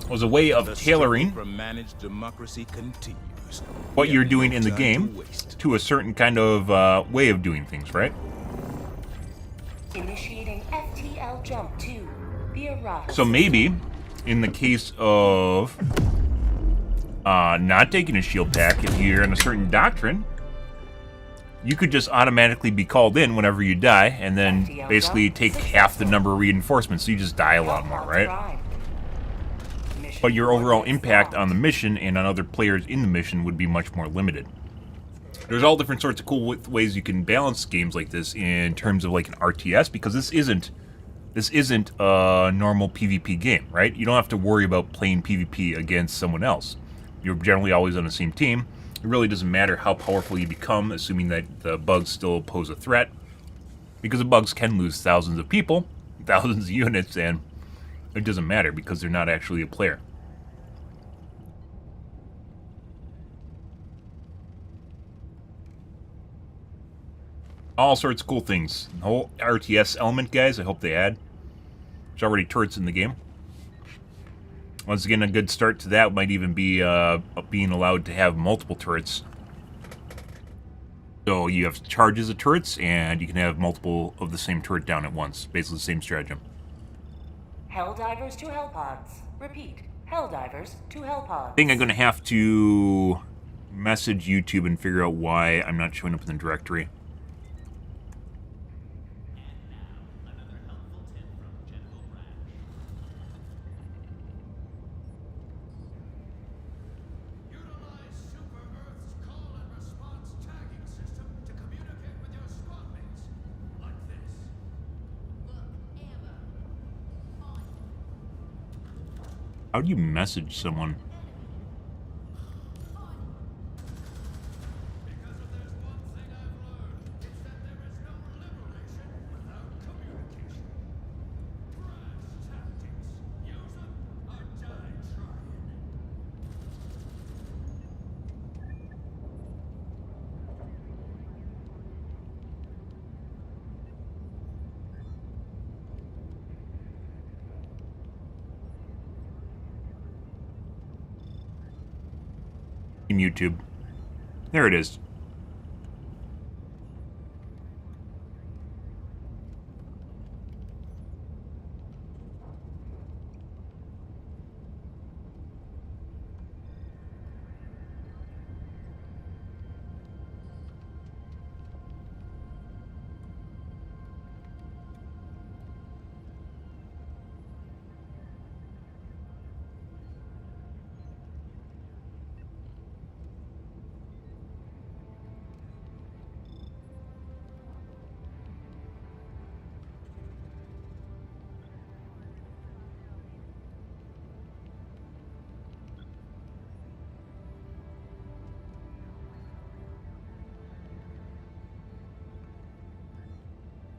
was a way of tailoring what you're doing in the game to a certain kind of way of doing things, right? Initiating FTL jump to the arrival. So maybe, in the case of not taking a shield pack, if you're in a certain doctrine, you could just automatically be called in whenever you die, and then basically take half the number of reinforcements, so you just die a lot more, right? But your overall impact on the mission and on other players in the mission would be much more limited. There's all different sorts of cool ways you can balance games like this in terms of like an RTS, because this isn't a normal PvP game, right? You don't have to worry about playing PvP against someone else. You're generally always on the same team. It really doesn't matter how powerful you become, assuming that the bugs still pose a threat, because the bugs can lose thousands of people, thousands of units, and it doesn't matter because they're not actually a player. All sorts of cool things. The whole RTS element, guys, I hope they add. There's already turrets in the game. Once again, a good start to that might even be being allowed to have multiple turrets. So you have charges of turrets, and you can have multiple of the same turret down at once. Basically the same stratagem. Helldivers to Hellpods. Repeat. Helldivers to Hellpods. I think I'm going to have to message YouTube and figure out why I'm not showing up in the directory. Utilize Super Earth's call and response tagging system to communicate with your squad mates. Like this. How do you message someone? Because if there's one thing I've learned, it's that there is no liberation without communication. Brass tactics. Use them or die trying. In YouTube. There it is.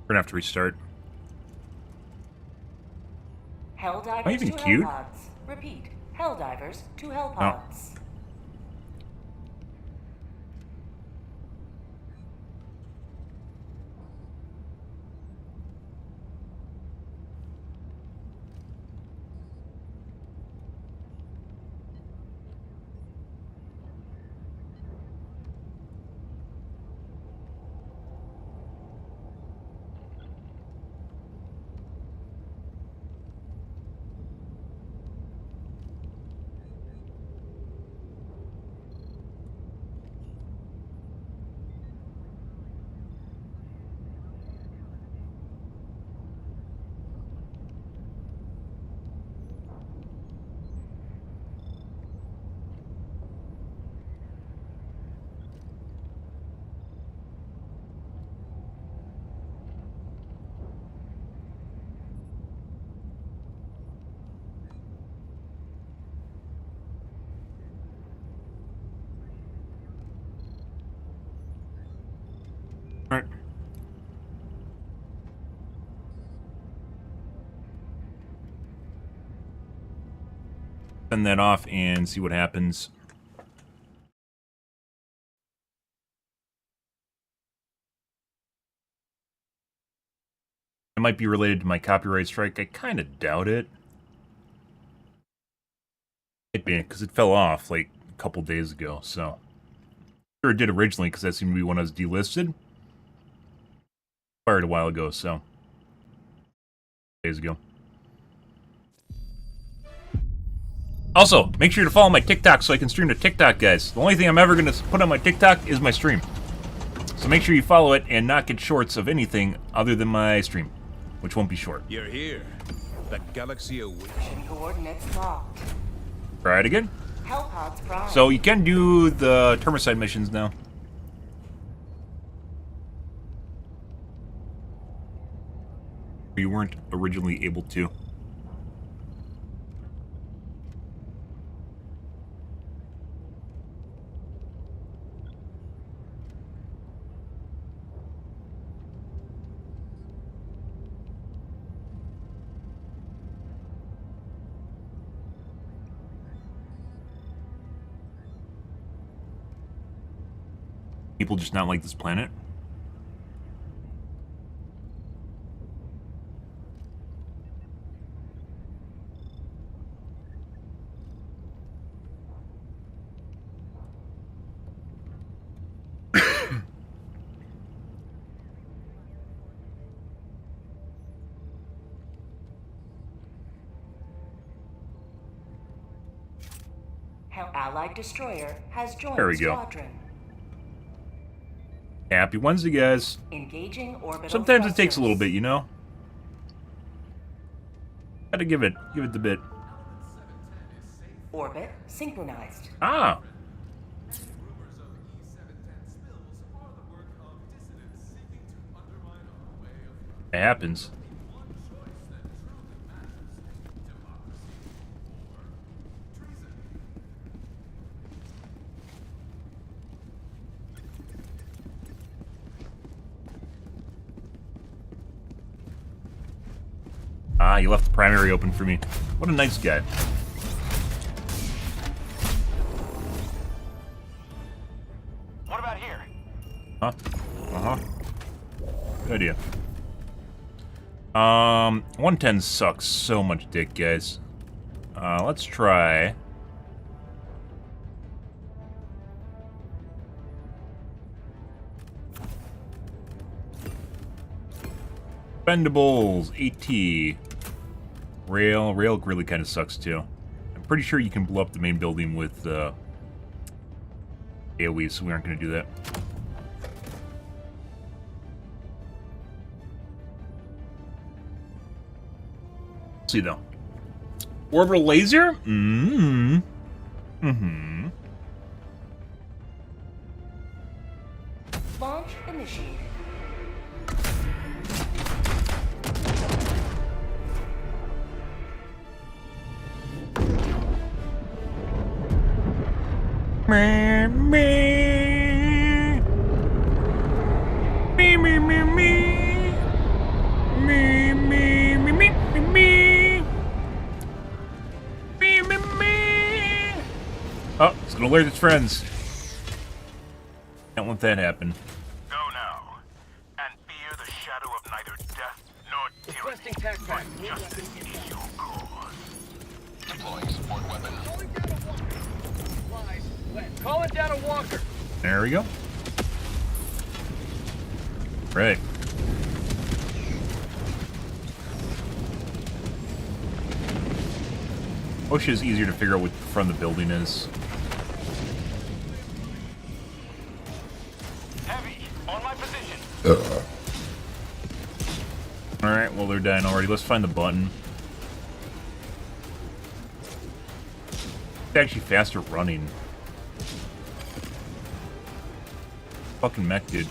We're gonna have to restart. Helldivers Am I even to cute? Hellpods. Repeat. Helldivers to Hellpods. Alright. Send that off and see what happens. It might be related to my copyright strike. I kind of doubt it. It be because it fell off like a couple days ago, so. Sure it did originally because that seemed to be when I was delisted. Fired a while ago, so. Days ago. Also, make sure to follow my TikTok so I can stream to TikTok, guys. The only thing I'm ever going to put on my TikTok is my stream. So make sure you follow it and not get shorts of anything other than my stream, which won't be short. You're here. The galaxy awaits. Mission coordinates locked. Try it again. Hellpods prime. So you can do the Termicide missions now. You weren't originally able to. People just not like this planet. Allied destroyer has joined There we go. squadron. Happy Wednesday, guys. Engaging orbital Sometimes it takes a little thrusters. bit, you know? Gotta give it the bit. Orbit synchronized. Ah! Rumors of E-710 spills are the work of dissidents seeking to undermine our way of life. It happens. One choice that truly matters: democracy or treason. Ah, you left the primary open for me. What a nice guy. What about here? Huh? Uh-huh. Good idea. 110 sucks so much dick, guys. Let's try... Bendables, AT. Rail really kind of sucks too. I'm pretty sure you can blow up the main building with AoE, so we aren't going to do that. Let's see though. Orbital laser? Launch initiated. Me, me. Me, me, me, me. Me, me, me, me, me, me. Me, me, me. Oh, it's gonna alert its friends. Can't let that happen. Go now, and fear the shadow of neither death nor tyranny, Requesting tac pack. but justice in your cause. Deploying support weapon. Calling down a walker. There we go. Right. Bush is easier to figure out what the front of the building is. Heavy, on my position. Alright, well they're dying already. Let's find the button. It's actually faster running. Fucking mech, dude.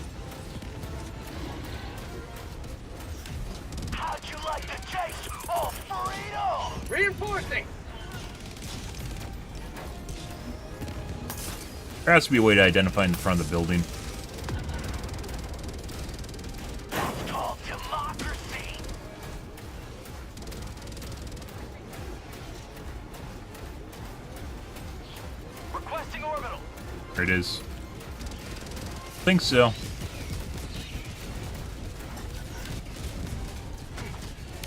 How'd you like to chase? Oh, freedom! Reinforcing. There has to be a way to identify in the front of the building. That's called democracy. Requesting orbital. There it is. Think so.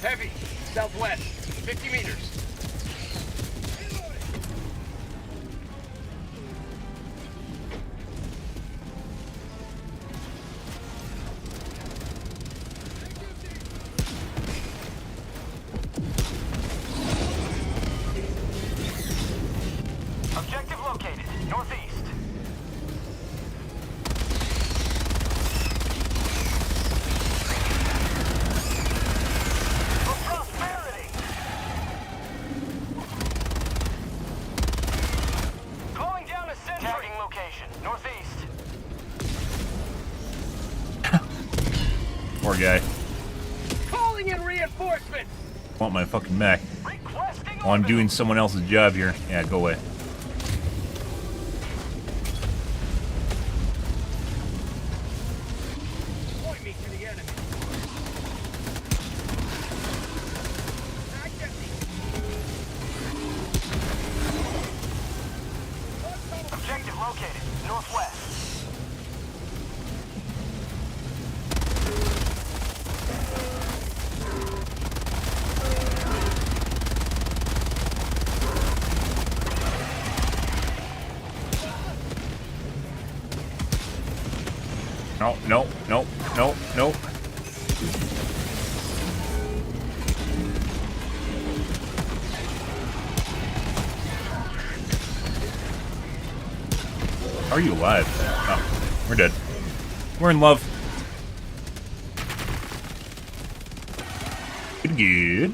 Heavy. Southwest. 50 meters. Objective located. Northeast. For prosperity. Calling down a sentry. Tagging location. Northeast. Poor guy. Calling in reinforcements. Want my fucking mech. Requesting While I'm orbital. doing someone else's job here. Yeah, go away. Point me to the enemy. Objective located. Northwest. No, no, no, no, no. How are you alive? Oh, we're dead. We're in love. Good, good.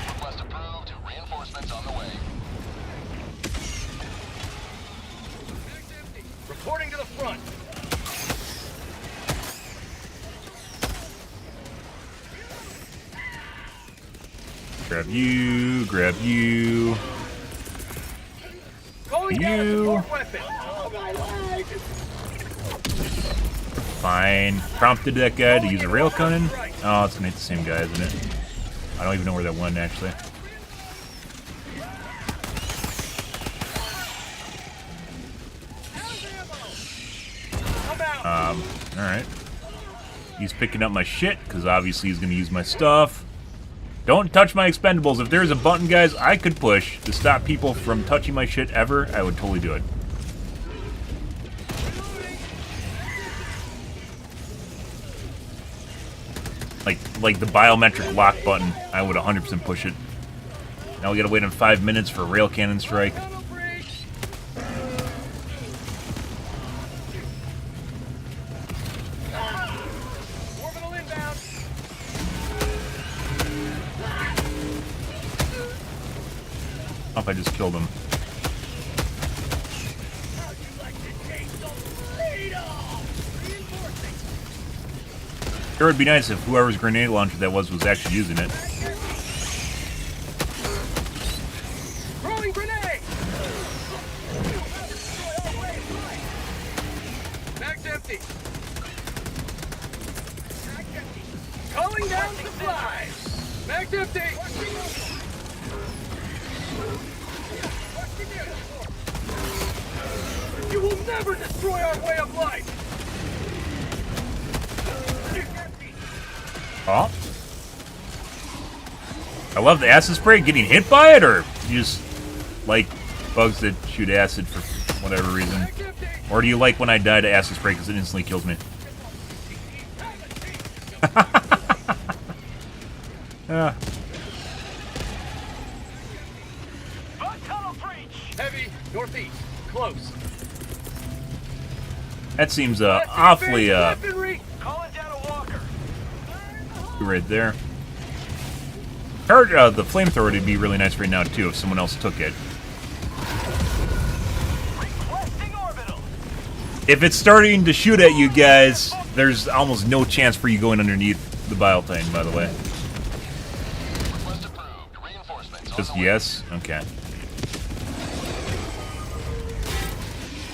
Request approved. Reinforcements on the way. Reporting to the front. Grab you, grab you. Calling down a You. support weapon. Oh, my leg. Fine. Prompted that guy to use a rail cannon. Oh, it's gonna hit the same guy, isn't it? I don't even know where that went, actually. Alright. He's picking up my shit, because obviously he's gonna use my stuff. Don't touch my expendables. If there's a button, guys, I could push to stop people from touching my shit ever, I would totally do it. Like the biometric lock button, I would 100% push it. Now we gotta wait in 5 minutes for a rail cannon strike. Orbital inbound. Oh, if I just killed him. How'd you like to taste some freedom? Reinforcing. Sure would be nice if whoever's grenade launcher that was actually using it. Throwing grenade. Mag's empty. Calling down supplies. Mag's empty. You will never destroy our way of life. Oh. I love the acid spray. Getting hit by it, or you just like bugs that shoot acid for whatever reason? Or do you like when I die to acid spray because it instantly kills me? Yeah. Heavy, northeast, close. That seems awfully Weaponry. Calling down a walker. right there. Or the flamethrower would be really nice right now too if someone else took it. Requesting orbital. If it's starting to shoot at you guys, there's almost no chance for you going underneath the bioplane, by the way. Request approved. Reinforcements on Just the way. yes? Okay.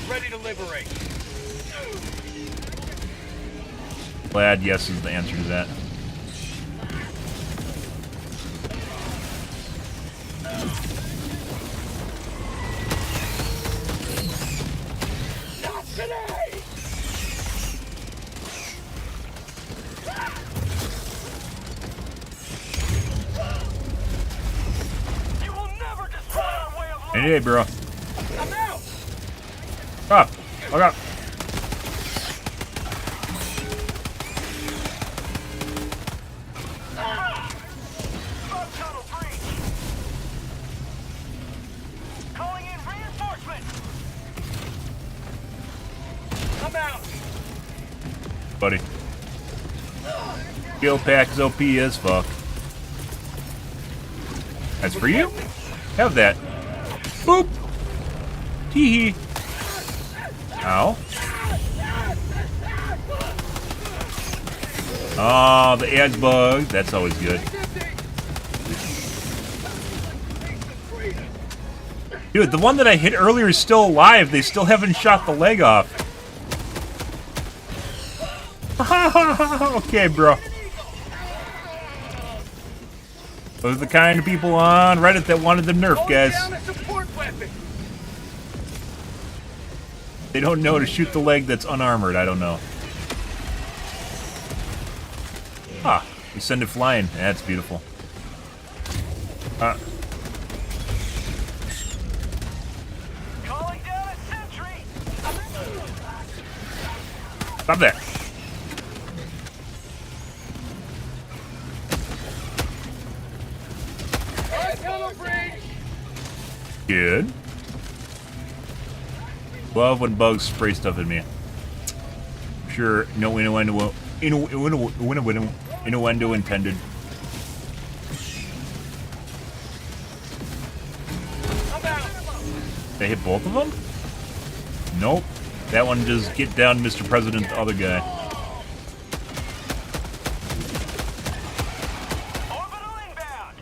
Ready to liberate. Glad yes is the answer to that. Not today. You will never destroy our way of life. Hey, bro. I'm out. Ah! Look up! Bug tunnel breach. Calling in reinforcements. I'm out. Buddy. Kill pack is OP as fuck. That's for you? Have that. Boop! Tee-hee. Ow. Oh, the edge bug. That's always good. Dude, the one that I hit earlier is still alive. They still haven't shot the leg off. Okay, bro. Those are the kind of people on Reddit that wanted the nerf, guys. Down a support weapon. They don't know to shoot the leg that's unarmored. I don't know. Ah, we send it flying. That's beautiful. Calling down a sentry. Stop that. Tunnel breach! Good. Love when bugs spray stuff at me. Sure, no innuendo intended. I'm out! They hit both of them? Nope. That one just get down, Mr. President, the other guy. Orbital inbound.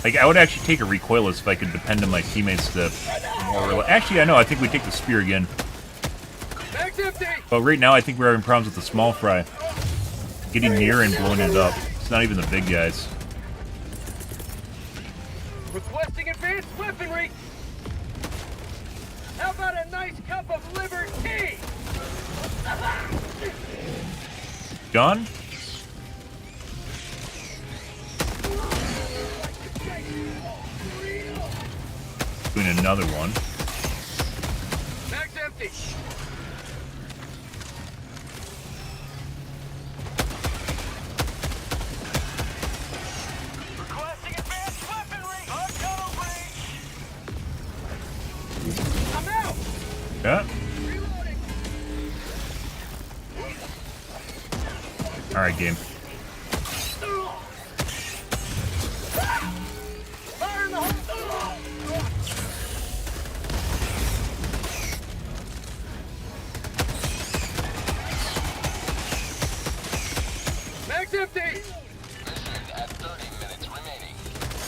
Like, I would actually take a recoilless if I could depend on my teammates to more... Actually, I know. I think we take the spear again. Mag's empty! But right now, I think we're having problems with the small fry. Getting near and blowing it up. It's not even the big guys. Requesting advanced weaponry! How about a nice cup of liver tea? Gone? Doing another one. Mag's empty! Requesting advanced weaponry. On tunnel breach. I'm out! Yeah. Reloading! Alright, game. Fire in the hole! Mag's empty! Mission at 30 minutes remaining.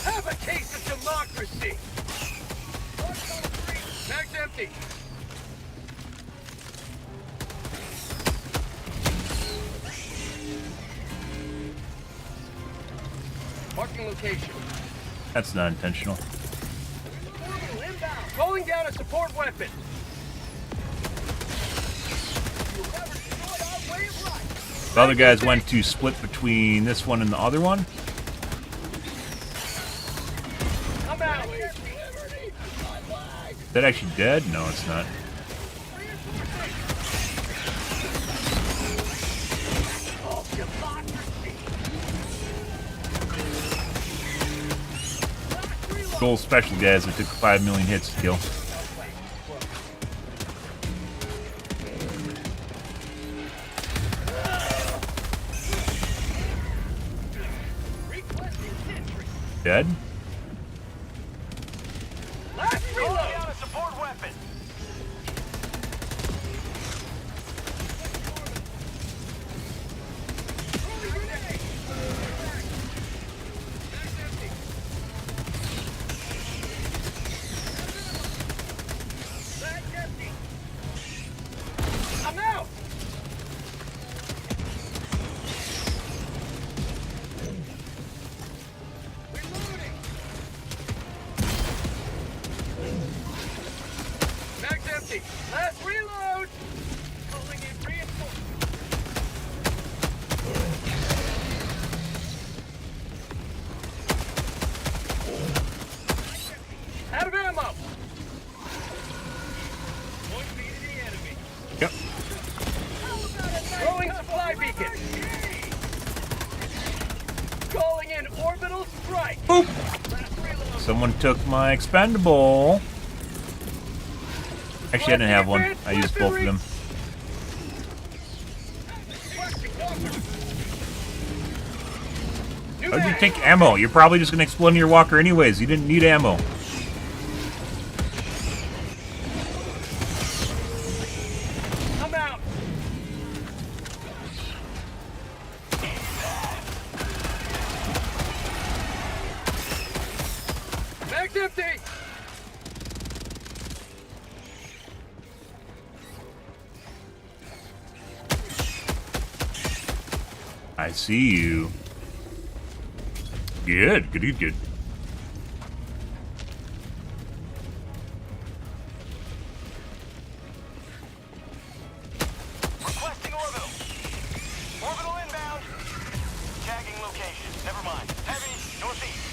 Have a taste of democracy! Mag's empty! Marking location. That's not intentional. Inbound. Calling down a support weapon. The other guys went to split between this one and the other one. I'm out. Is that actually dead? No, it's not. Gold special guys that took 5 million hits to kill. Dead? Last Calling reload. down a support weapon. I'm out. Reloading. Mag's empty. Last reload. Calling in reinforcements. Out of ammo. Point me to the enemy. Yep. Throwing supply beacon. Calling in orbital strike. Last reload. Someone took my expendable. Actually, I didn't have one. I used both of them. New How did you mag. take ammo? You're probably just going to explode in your walker anyways. You didn't need ammo. I'm out. Mag's empty. I see you. Good, good, good, good. Requesting orbital. Orbital inbound. Tagging location. Never mind. Heavy, northeast.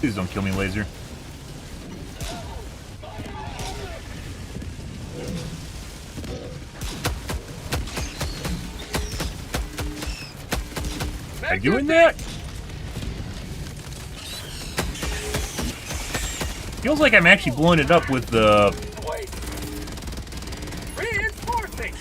Please don't kill me, laser. Am I doing that? Feels like I'm actually blowing it up with the... Wait! Reinforcing!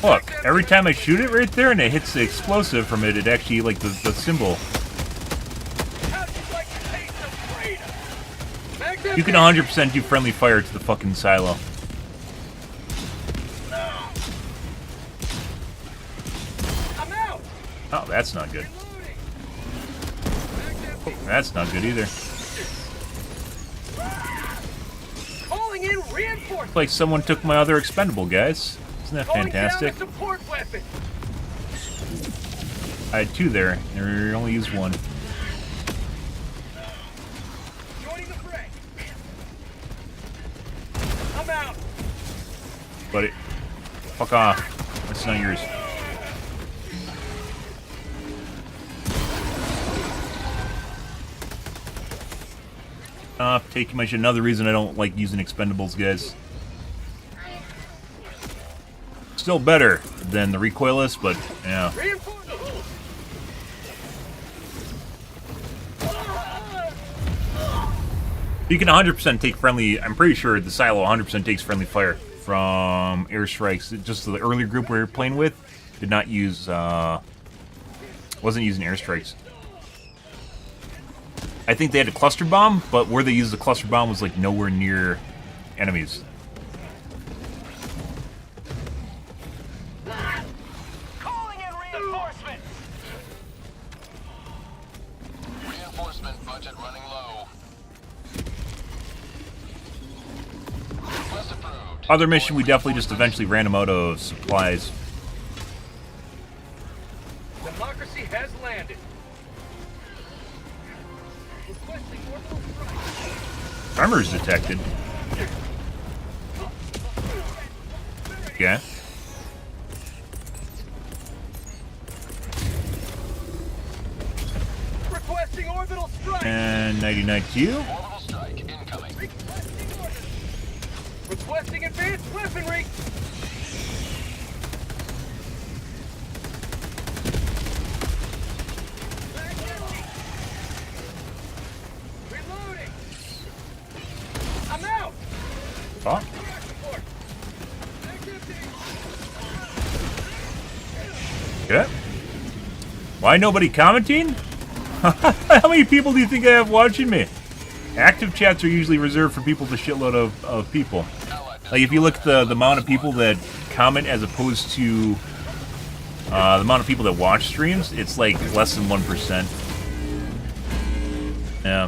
Look, every time I shoot it right there and it hits the explosive from it, it actually, like, the symbol. How'd you like to taste of freedom? Magnum You can 100% do friendly fire to the fucking silo. I'm out! Oh, that's not good. Reloading! Magnum That's not good either. calling in reinforcements! Like someone took my other expendable, guys. Isn't that Calling down fantastic? a support weapon! I had two there, and I only used one. Joining the fray! I'm out! But it... Fuck off. That's not yours. Taking my shit. Another reason I don't like using expendables, guys. Still better than the recoilless, but yeah. Reinforcements! You can 100% take friendly... I'm pretty sure the silo 100% takes friendly fire from airstrikes. Just the earlier group we were playing with did not use... wasn't using airstrikes. I think they had a cluster bomb, but where they used the cluster bomb was like nowhere near enemies. Calling in reinforcements! Reinforcement budget running low. Request approved. Other mission, we definitely just eventually ran them out of supplies. Democracy has landed. Requesting orbital strike. Tremors detected. Yeah. Requesting orbital strike. And 99 to you. Orbital strike incoming. Requesting orbital. Requesting advanced weaponry. Reloading. I'm out. Oh. Support. Yeah. Why nobody commenting? How many people do you think I have watching me? Active chats are usually reserved for people, the shitload of people. Like, if you look at the amount of people that comment as opposed to the amount of people that watch streams, it's like less than 1%. Yeah.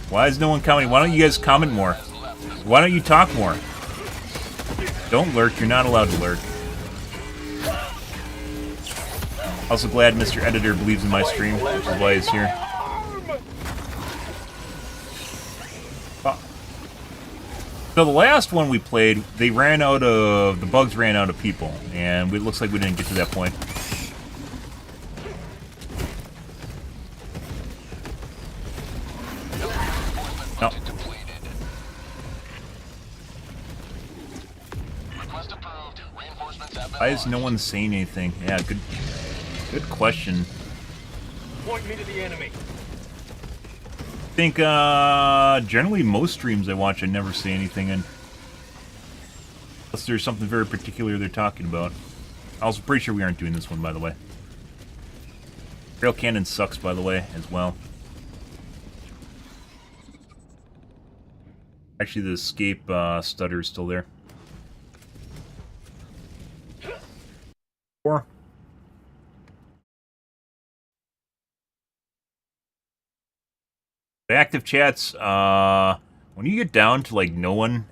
Why is no one commenting? Why don't you guys comment more? Why don't you talk more? Don't lurk. You're not allowed to lurk. Also glad Mr. Editor believes in my stream, which is why he's here. So the last one we played, they ran out of... The bugs ran out of people, and it looks like we didn't get to that point. No. Request approved. Reinforcements have been Why is no launched. one saying anything? Yeah, good question. Point me to the enemy. I think, generally most streams I watch, I never say anything in. Unless there's something very particular they're talking about. I was pretty sure we aren't doing this one, by the way. Rail Cannon sucks, by the way, as well. Actually, the escape stutter is still there. 4. The active chats, when you get down to like no one,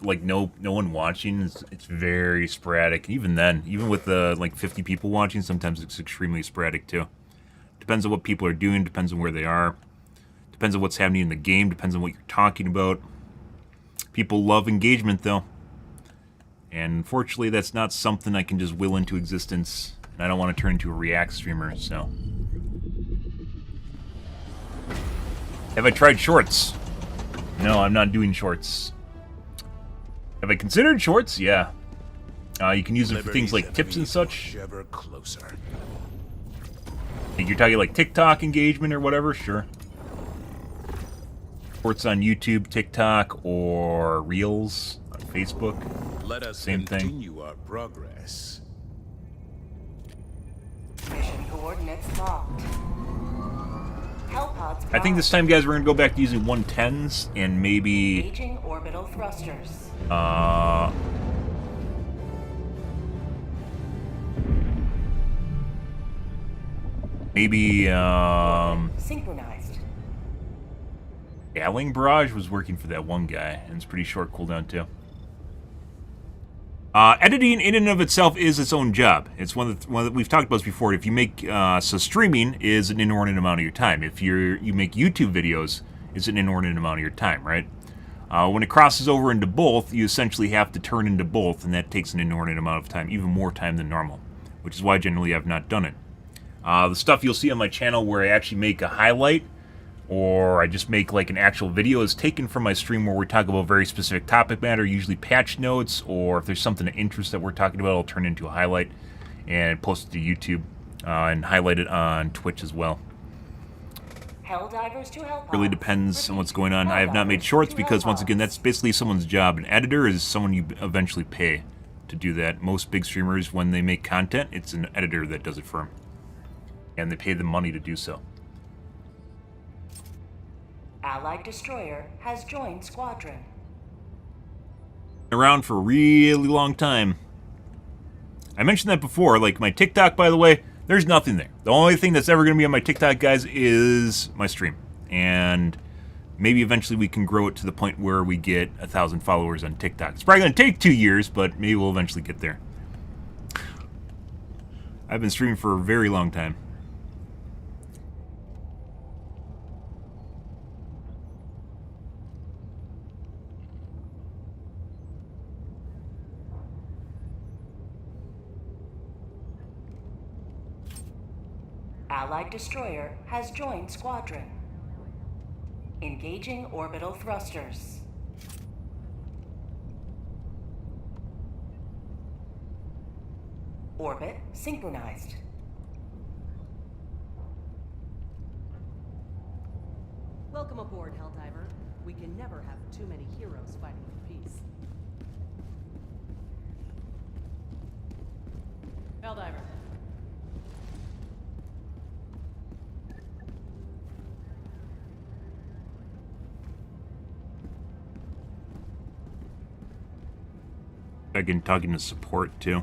no one watching, it's very sporadic. Even then, even with the like 50 people watching, sometimes it's extremely sporadic too. Depends on what people are doing, depends on where they are, depends on what's happening in the game, depends on what you're talking about. People love engagement though. And unfortunately, that's not something I can just will into existence. And I don't want to turn into a React streamer, so. Have I tried shorts? No, I'm not doing shorts. Have I considered shorts? Yeah. You can use them for things like tips and such. Ever closer. Like you're talking like TikTok engagement or whatever? Sure. Shorts on YouTube, TikTok, or Reels on Facebook. Let us Same thing. continue our progress. Mission coordinates locked. Hellpods I think this time, guys, we're going to go back to using 110s and maybe... Engaging orbital thrusters. Maybe, Synchronized. Scaling Barrage was working for that one guy, and it's pretty short cooldown, too. Editing in and of itself is its own job. It's one that we've talked about this before. If you make, so streaming is an inordinate amount of your time. If you make YouTube videos, it's an inordinate amount of your time, right? When it crosses over into both, you essentially have to turn into both, and that takes an inordinate amount of time, even more time than normal, which is why generally I've not done it. The stuff you'll see on my channel where I actually make a highlight, or I just make like an actual video, is taken from my stream where we talk about very specific topic matter, usually patch notes, or if there's something of interest that we're talking about, I'll turn it into a highlight and post it to YouTube and highlight it on Twitch as well. Helldivers to Hellpods. Really depends on what's going on. I have not made shorts because, once again, that's basically someone's job. An editor is someone you eventually pay to do that. Most big streamers, when they make content, it's an editor that does it for them. And they pay them money to do so. Allied destroyer has joined squadron. Been around for a really long time. I mentioned that before, like my TikTok, by the way, there's nothing there. The only thing that's ever going to be on my TikTok, guys, is my stream. And maybe eventually we can grow it to the point where we get 1,000 followers on TikTok. It's probably going to take 2 years, but maybe we'll eventually get there. I've been streaming for a very long time. Allied destroyer has joined squadron. Engaging orbital thrusters. Orbit synchronized. Welcome aboard, Helldiver. We can never have too many heroes fighting for peace. Helldiver. Again, talking to support too.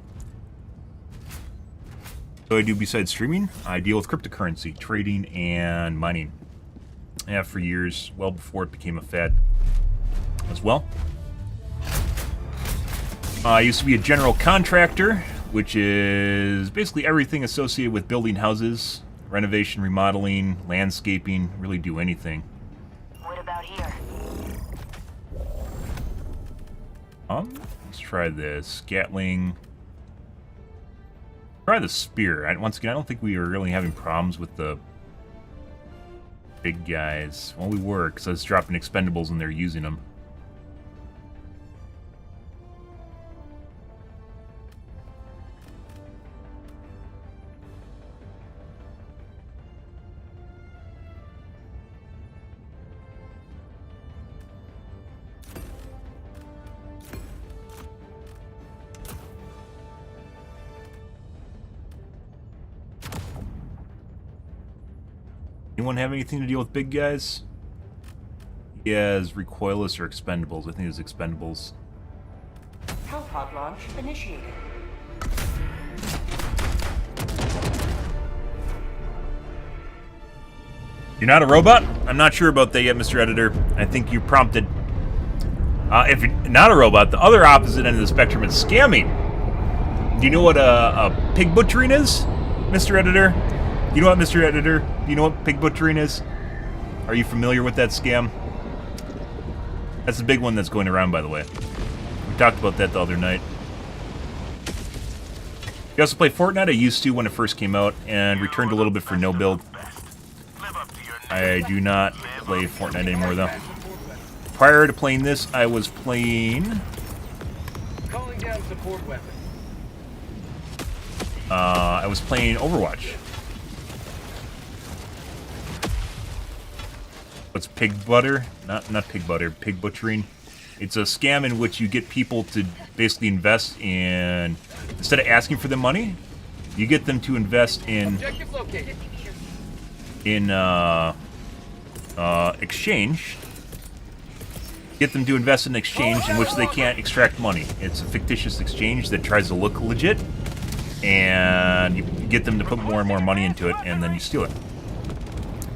So I do besides streaming, I deal with cryptocurrency, trading, and mining. I have for years, well before it became a fad as well. I used to be a general contractor, which is basically everything associated with building houses, renovation, remodeling, landscaping, really do anything. What about here? Let's try this. Gatling. Try the spear. Once again, I don't think we were really having problems with the big guys. Well, we were, because I was dropping expendables and they're using them. Anyone have anything to deal with big guys? He has recoilless or expendables. I think it's expendables. Hellpod launch initiated. You're not a robot? I'm not sure about that yet, Mr. Editor. I think you prompted. If you're not a robot, the other opposite end of the spectrum is scamming. Do you know what a pig butchering is, Mr. Editor? You know what, Mr. Editor? Do you know what pig butchering is? Are you familiar with that scam? That's the big one that's going around, by the way. We talked about that the other night. You also play Fortnite? I used to when it first came out, and returned a little bit for no build. I do not play Fortnite anymore, though. Prior to playing this, I was playing... Calling down support weapon. I was playing Overwatch. What's pig butter? Not pig butter, pig butchering. It's a scam in which you get people to basically invest in... Instead of asking for the money, you get them to invest in... Objective located. In, exchange. Get them to invest in exchange in which they can't extract money. It's a fictitious exchange that tries to look legit, and you get them to put more and more money into it, and then you steal it.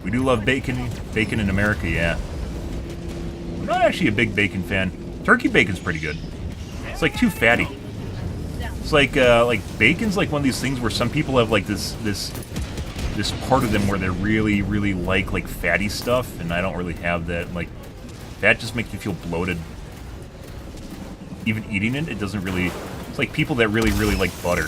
We do love bacon. Bacon in America, yeah. I'm not actually a big bacon fan. Turkey bacon's pretty good. It's like too fatty. It's like bacon's like one of these things where some people have like this part of them where they really, really like fatty stuff, and I don't really have that. Like, fat just makes me feel bloated. Even eating it, it doesn't really... It's like people that really, really like butter.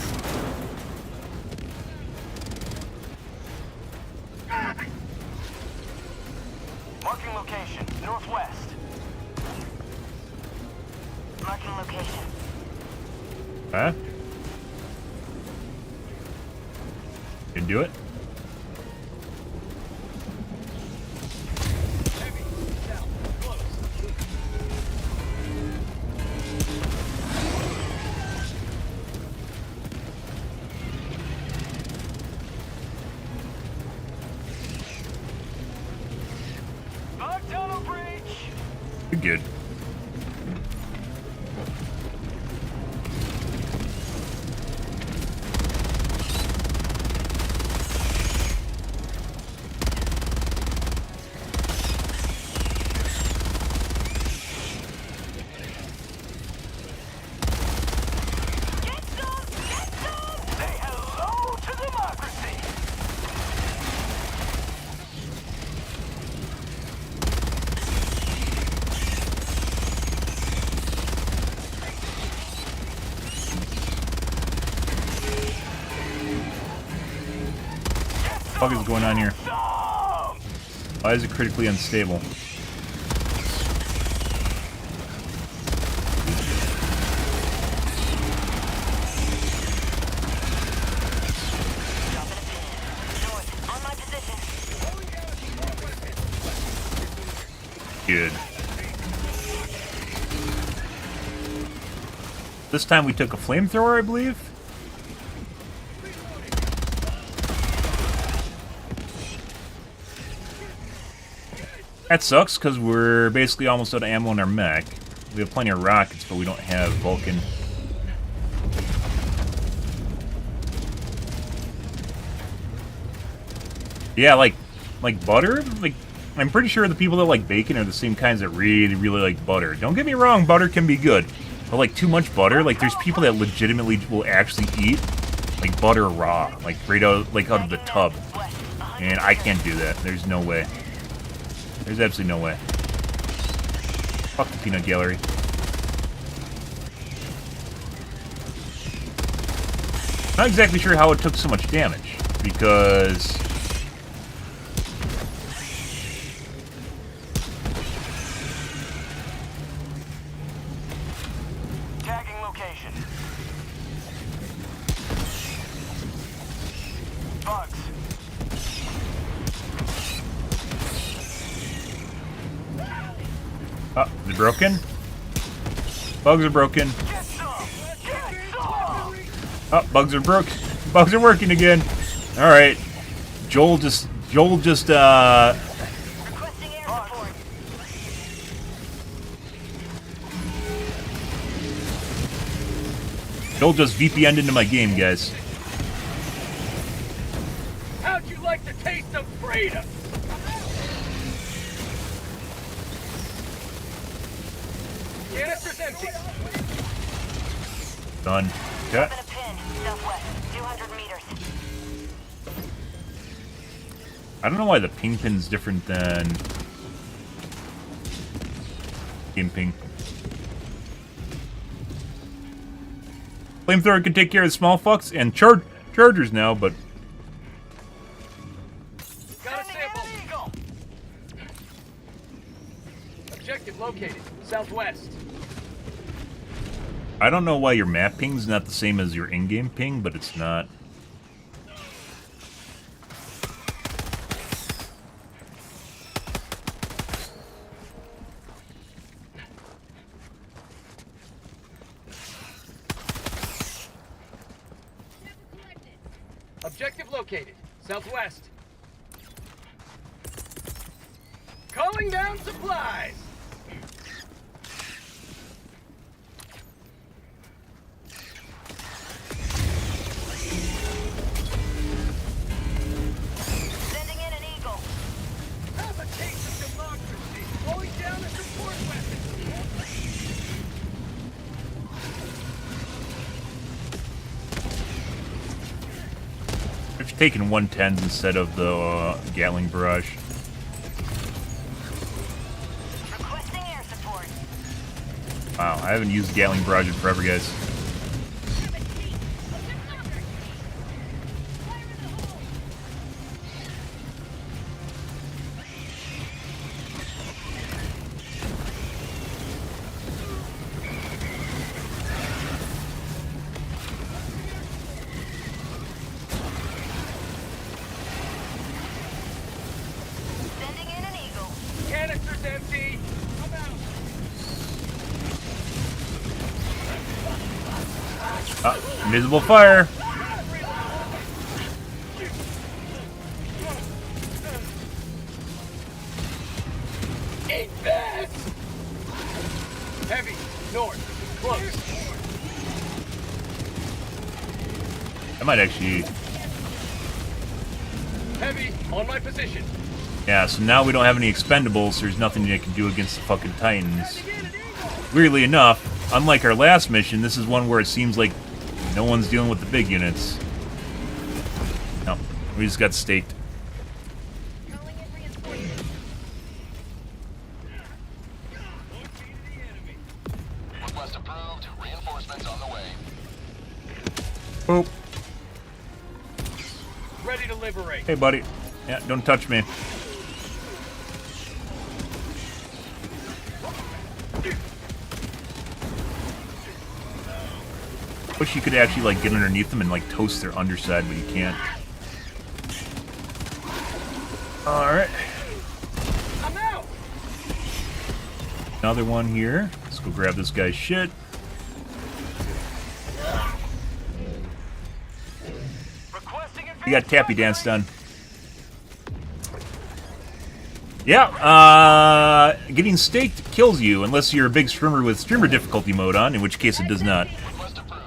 Marking location, northwest. Marking location. Huh? Can do it? Tunnel breach. You're good. Say hello to democracy. What the fuck is going on here? Why is it critically unstable? On my position. Good. This time we took a flamethrower, I believe? That sucks, because we're basically almost out of ammo in our mech. We have plenty of rockets, but we don't have Vulcan. Yeah, like butter? Like, I'm pretty sure the people that like bacon are the same kinds that really, really like butter. Don't get me wrong, butter can be good. But like too much butter, like there's people that legitimately will actually eat like butter raw, like right out of the tub. And I can't do that. There's no way. There's absolutely no way. Fuck the peanut gallery. Not exactly sure how it took so much damage, because... Tagging location. Bugs. Oh, is it broken? Bugs are broken. Get some. Get some. Oh, bugs are broke. Bugs are working again. All right. Joel just Requesting air support. Joel just VPN'd into my game, guys. How'd you like the taste of freedom? Canister's empty. Done. Okay. Open a pin. Southwest. 200 meters. I don't know why the ping pin's different than game ping. Flamethrower can take care of the small fucks and chargers now, but Got a sample. Objective located. Southwest. I don't know why your map ping's not the same as your in-game ping, but it's not. Objective located. Southwest. Calling down supplies. Sending in an eagle. Have a taste of democracy. Calling down a support weapon. If you're taking 110s instead of the Gatling barrage. Requesting air support. Wow, I haven't used Gatling barrage in forever, guys. Sending in an eagle. Canister's empty. I'm out. Invisible fire. Eat this! Heavy, north, close. I might actually... Heavy, on my position. Yeah, so now we don't have any expendables, so there's nothing you can do against the fucking Titans. Weirdly enough, unlike our last mission, this is one where it seems like no one's dealing with the big units. No, we just got staked. Calling in reinforcements. Request approved. Reinforcements on the way. Boop. Ready to liberate. Hey, buddy. Yeah, don't touch me. Wish you could actually, like, get underneath them and, like, toast their underside, but you can't. Alright. I'm out! Another one here. Let's go grab this guy's shit. You got Tappy Dance done. Yeah, getting staked kills you unless you're a big streamer with streamer difficulty mode on, in which case it does not.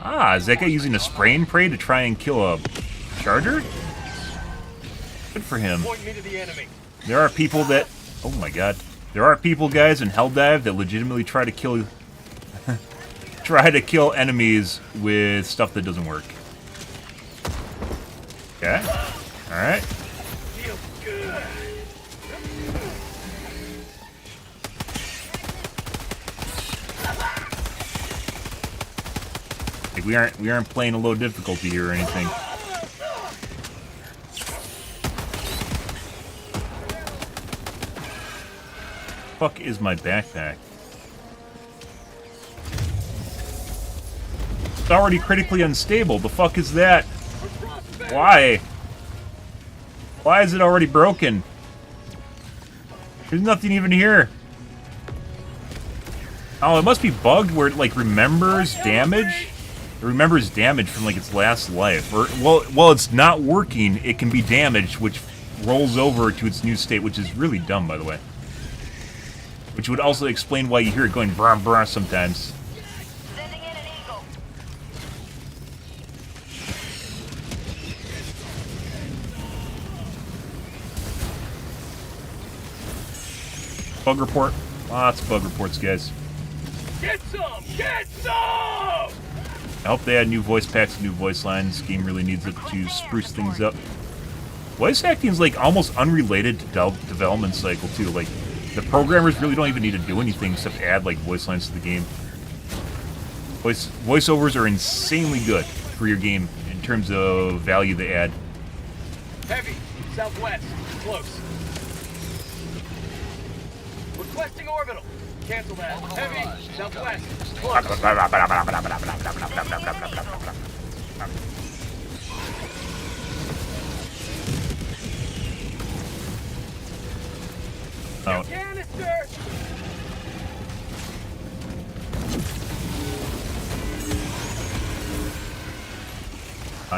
Ah, is that guy using a spray and pray to try and kill a charger? Good for him. Point me to the enemy. There are people that... Oh my god. There are people, guys, in Helldive that legitimately try to kill... try to kill enemies with stuff that doesn't work. Okay. Alright. Feels good. Like we aren't playing a low difficulty here or anything. Fuck is my backpack? It's already critically unstable. The fuck is that? Why? Why is it already broken? There's nothing even here. Oh, it must be bugged where it, like, remembers damage? It remembers damage from, like, its last life. Or, well, while it's not working, it can be damaged, which rolls over to its new state, which is really dumb, by the way. Which would also explain why you hear it going brah brah sometimes. Sending in an eagle. Bug report. Lots of bug reports, guys. Get some! Get some! I hope they add new voice packs and new voice lines. This game really needs it to spruce things up. Voice acting is like almost unrelated to development cycle too. Like the programmers really don't even need to do anything except add like voice lines to the game. Voiceovers are insanely good for your game in terms of value they add. Heavy, southwest, close. Requesting orbital. Cancel that. Heavy, southwest, close. Oh. Canister!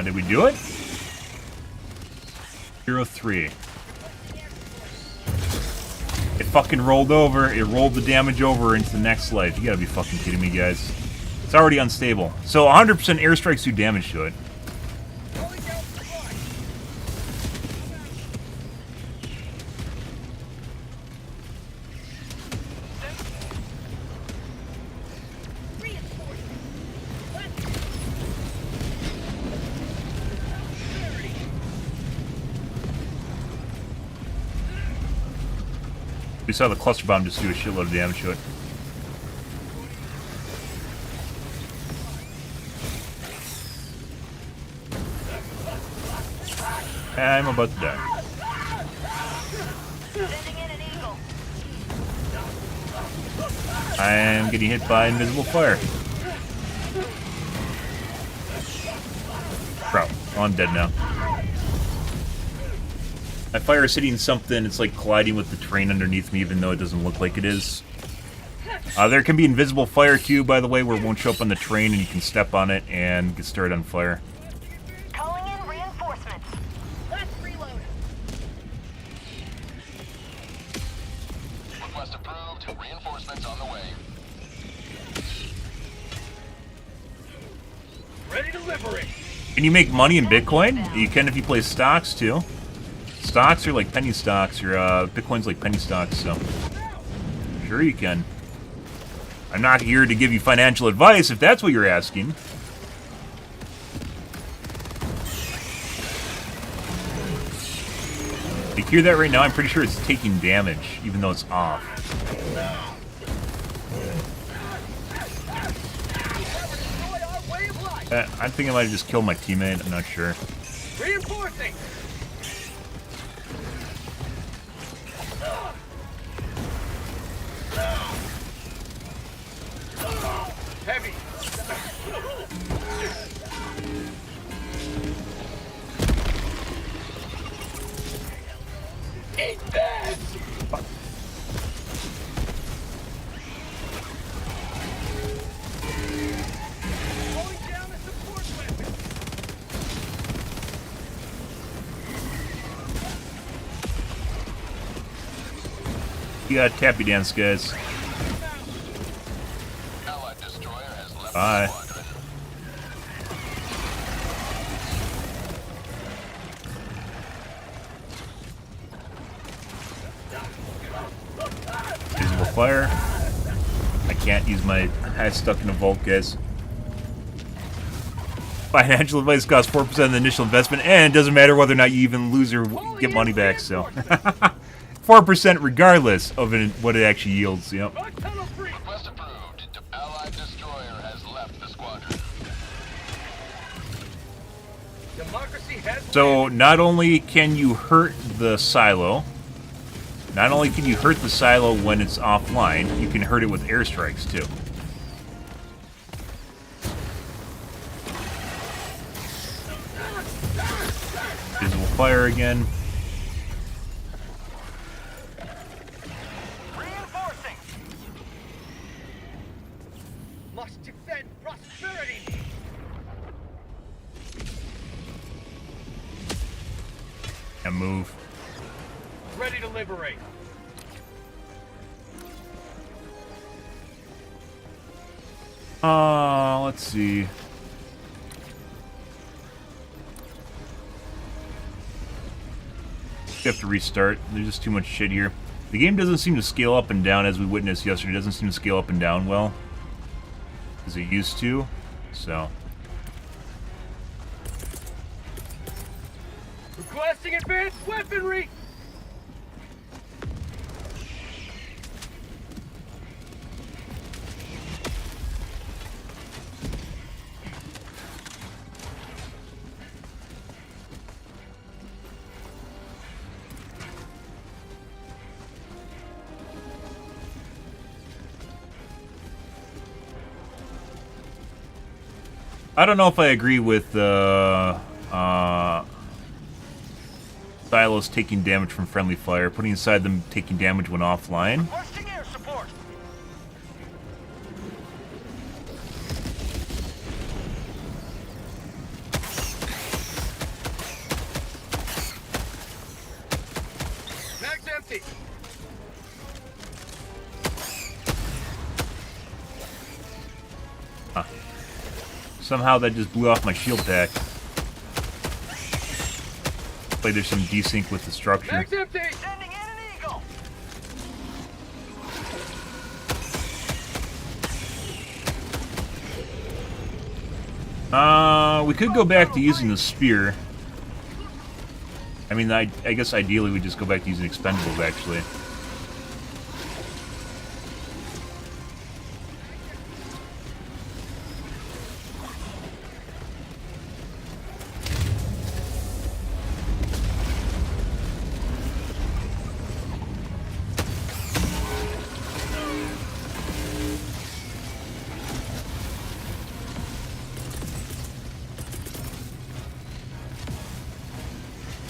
Did we do it? 0-3. It fucking rolled over. It rolled the damage over into the next life. You gotta be fucking kidding me, guys. It's already unstable. So 100% airstrikes do damage to it. We saw the cluster bomb just do a shitload of damage to it. I'm about to die. Sending in an eagle. I am getting hit by invisible fire. Bro, oh, I'm dead now. My fire is hitting something, it's like colliding with the terrain underneath me, even though it doesn't look like it is. There can be invisible fire too, by the way, where it won't show up on the terrain and you can step on it and get started on fire. Calling in reinforcements. Let's reload. Request approved. Reinforcements on the way. Ready to liberate. Can you make money in Bitcoin? You can if you play stocks too. Stocks are like penny stocks, or Bitcoin's like penny stocks, so sure you can. I'm not here to give you financial advice if that's what you're asking. You hear that right now? I'm pretty sure it's taking damage, even though it's off. I think I might have just killed my teammate, I'm not sure. Reinforcing. Heavy. Eat this! Going down a support weapon. You gotta tap you dance, guys. Allied destroyer has left Bye. the squadron. Visible fire. I can't use my... I'm stuck in a vault, guys. Financial advice costs 4% of the initial investment, and it doesn't matter whether or not you even lose or get money back, so... 4% regardless of what it actually yields, yep. Request approved. Allied destroyer has left the squadron. Democracy has So, not only can you hurt the silo, not only can you hurt the silo when it's offline, you can hurt it with airstrikes, too. Visible fire again. Reinforcing. must defend prosperity. And move. Ready to liberate. Let's see. You have to restart. There's just too much shit here. The game doesn't seem to scale up and down as we witnessed yesterday. It doesn't seem to scale up and down well as it used to. So. Requesting advanced weaponry. I don't know if I agree with Silos taking damage from friendly fire, putting aside them taking damage when offline. Requesting air support. Mag's empty. Somehow that just blew off my shield pack. Like there's some desync with the structure. Mag's empty. Sending in an eagle. We could go back to using the spear. I mean, I guess ideally we just go back to using expendables, actually.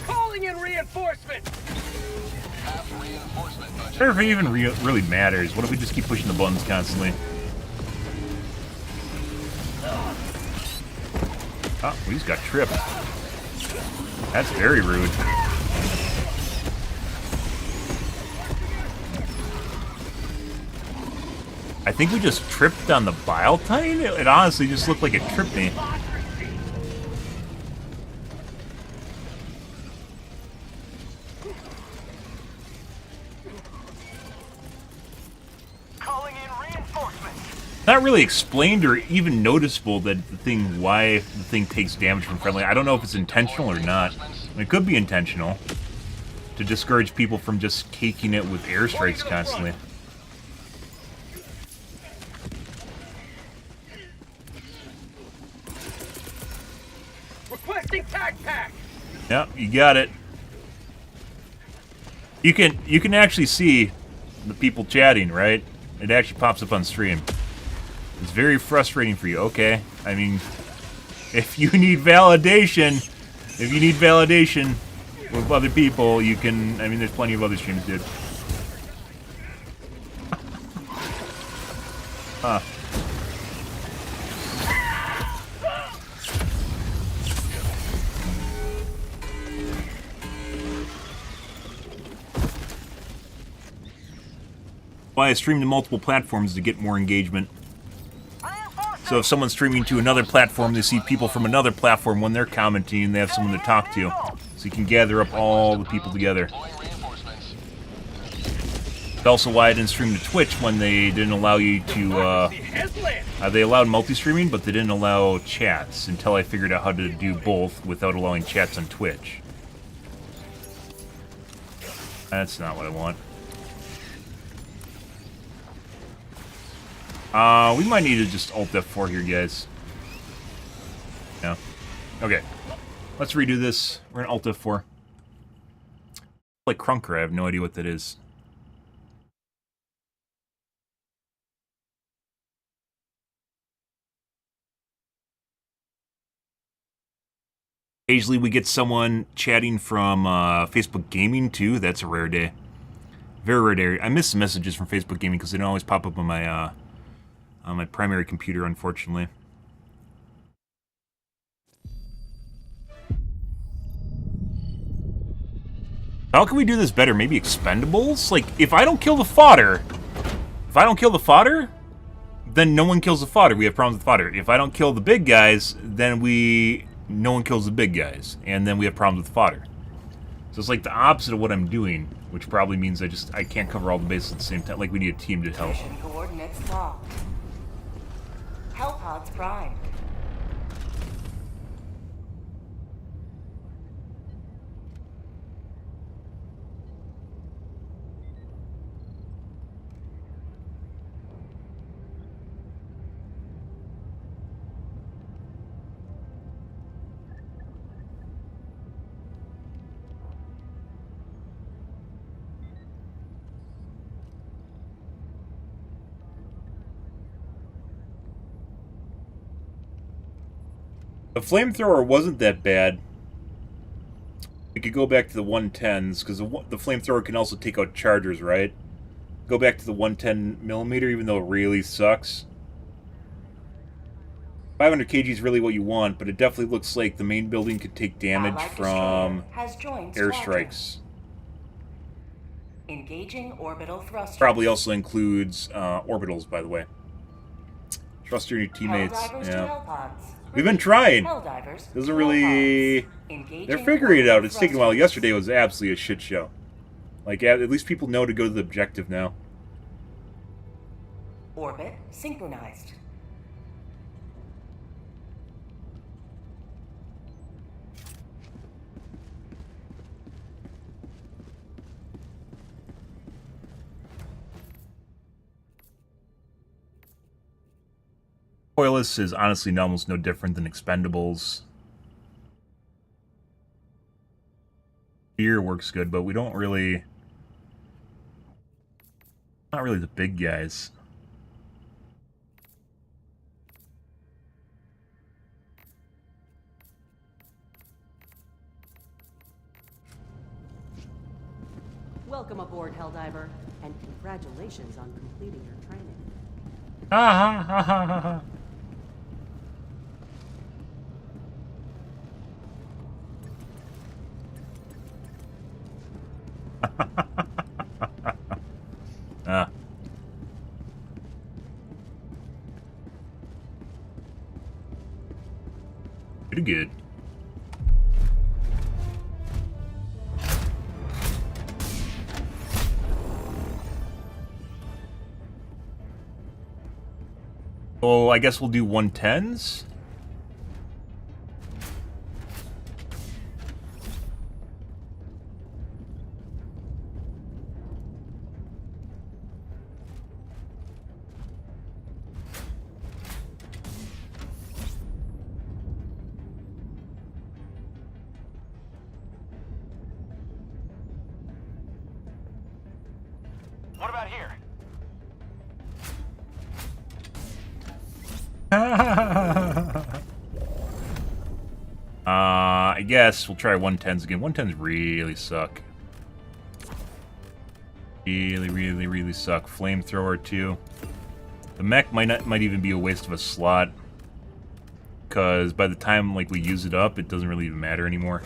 Calling in reinforcements. I wonder if it even really matters. What if we just keep pushing the buttons constantly? Oh, we just got tripped. That's very rude. I think we just tripped on the bile titan? It honestly just looked like it tripped me. Calling in reinforcements. Not really explained or even noticeable that why the thing takes damage from friendly. I don't know if it's intentional or not. It could be intentional to discourage people from just caking it with airstrikes constantly. Requesting tag pack. Yep, you got it. You can actually see the people chatting, right? It actually pops up on stream. It's very frustrating for you. Okay, I mean, if you need validation with other people, you can. I mean, there's plenty of other streams, dude. Huh. Why I stream to multiple platforms to get more engagement. So if someone's streaming to another platform, they see people from another platform when they're commenting, and they have someone to talk to. So you can gather up all the people together. That's also why I didn't stream to Twitch when they didn't allow you to, they allowed multi-streaming, but they didn't allow chats until I figured out how to do both without allowing chats on Twitch. That's not what I want. We might need to just Alt F4 here, guys. Yeah. Okay. Let's redo this. We're gonna Alt F4. Like Crunker, I have no idea what that is. Occasionally we get someone chatting from Facebook Gaming, too. That's a rare day. Very rare day. I miss the messages from Facebook Gaming because they don't always pop up on my primary computer, unfortunately. How can we do this better? Maybe expendables? Like, if I don't kill the fodder, then no one kills the fodder. We have problems with fodder. If I don't kill the big guys, then no one kills the big guys, and then we have problems with fodder. So it's like the opposite of what I'm doing, which probably means I can't cover all the bases at the same time. Like, we need a team to help. Mission coordinates locked. Hellpods primed. The flamethrower wasn't that bad. We could go back to the 110s, because the flamethrower can also take out chargers, right? Go back to the 110mm, even though it really sucks. 500 kg is really what you want, but it definitely looks like the main building could take damage from airstrikes. Engaging orbital thrusters. Probably also includes orbitals, by the way. Trust your new teammates. Helldivers to Yeah. Hellpods. We've been trying. Helldivers to Doesn't really... Hellpods. Engaging They're figuring it out. It's taking a while. thrusters. Yesterday was absolutely a shit show. Like, at least people know to go to the objective now. Orbit synchronized. Coilless is honestly almost no different than Expendables. Fear works good, but we don't really... Not really the big guys. Welcome aboard, Helldiver, and congratulations on completing your training. Ha ha ha ha ha. Ah. Pretty good. Oh, I guess we'll do 110s? What about here? I guess we'll try 110s again. 110s really suck. Really suck. Flamethrower too. The mech might even be a waste of a slot, because by the time like we use it up, it doesn't really even matter anymore.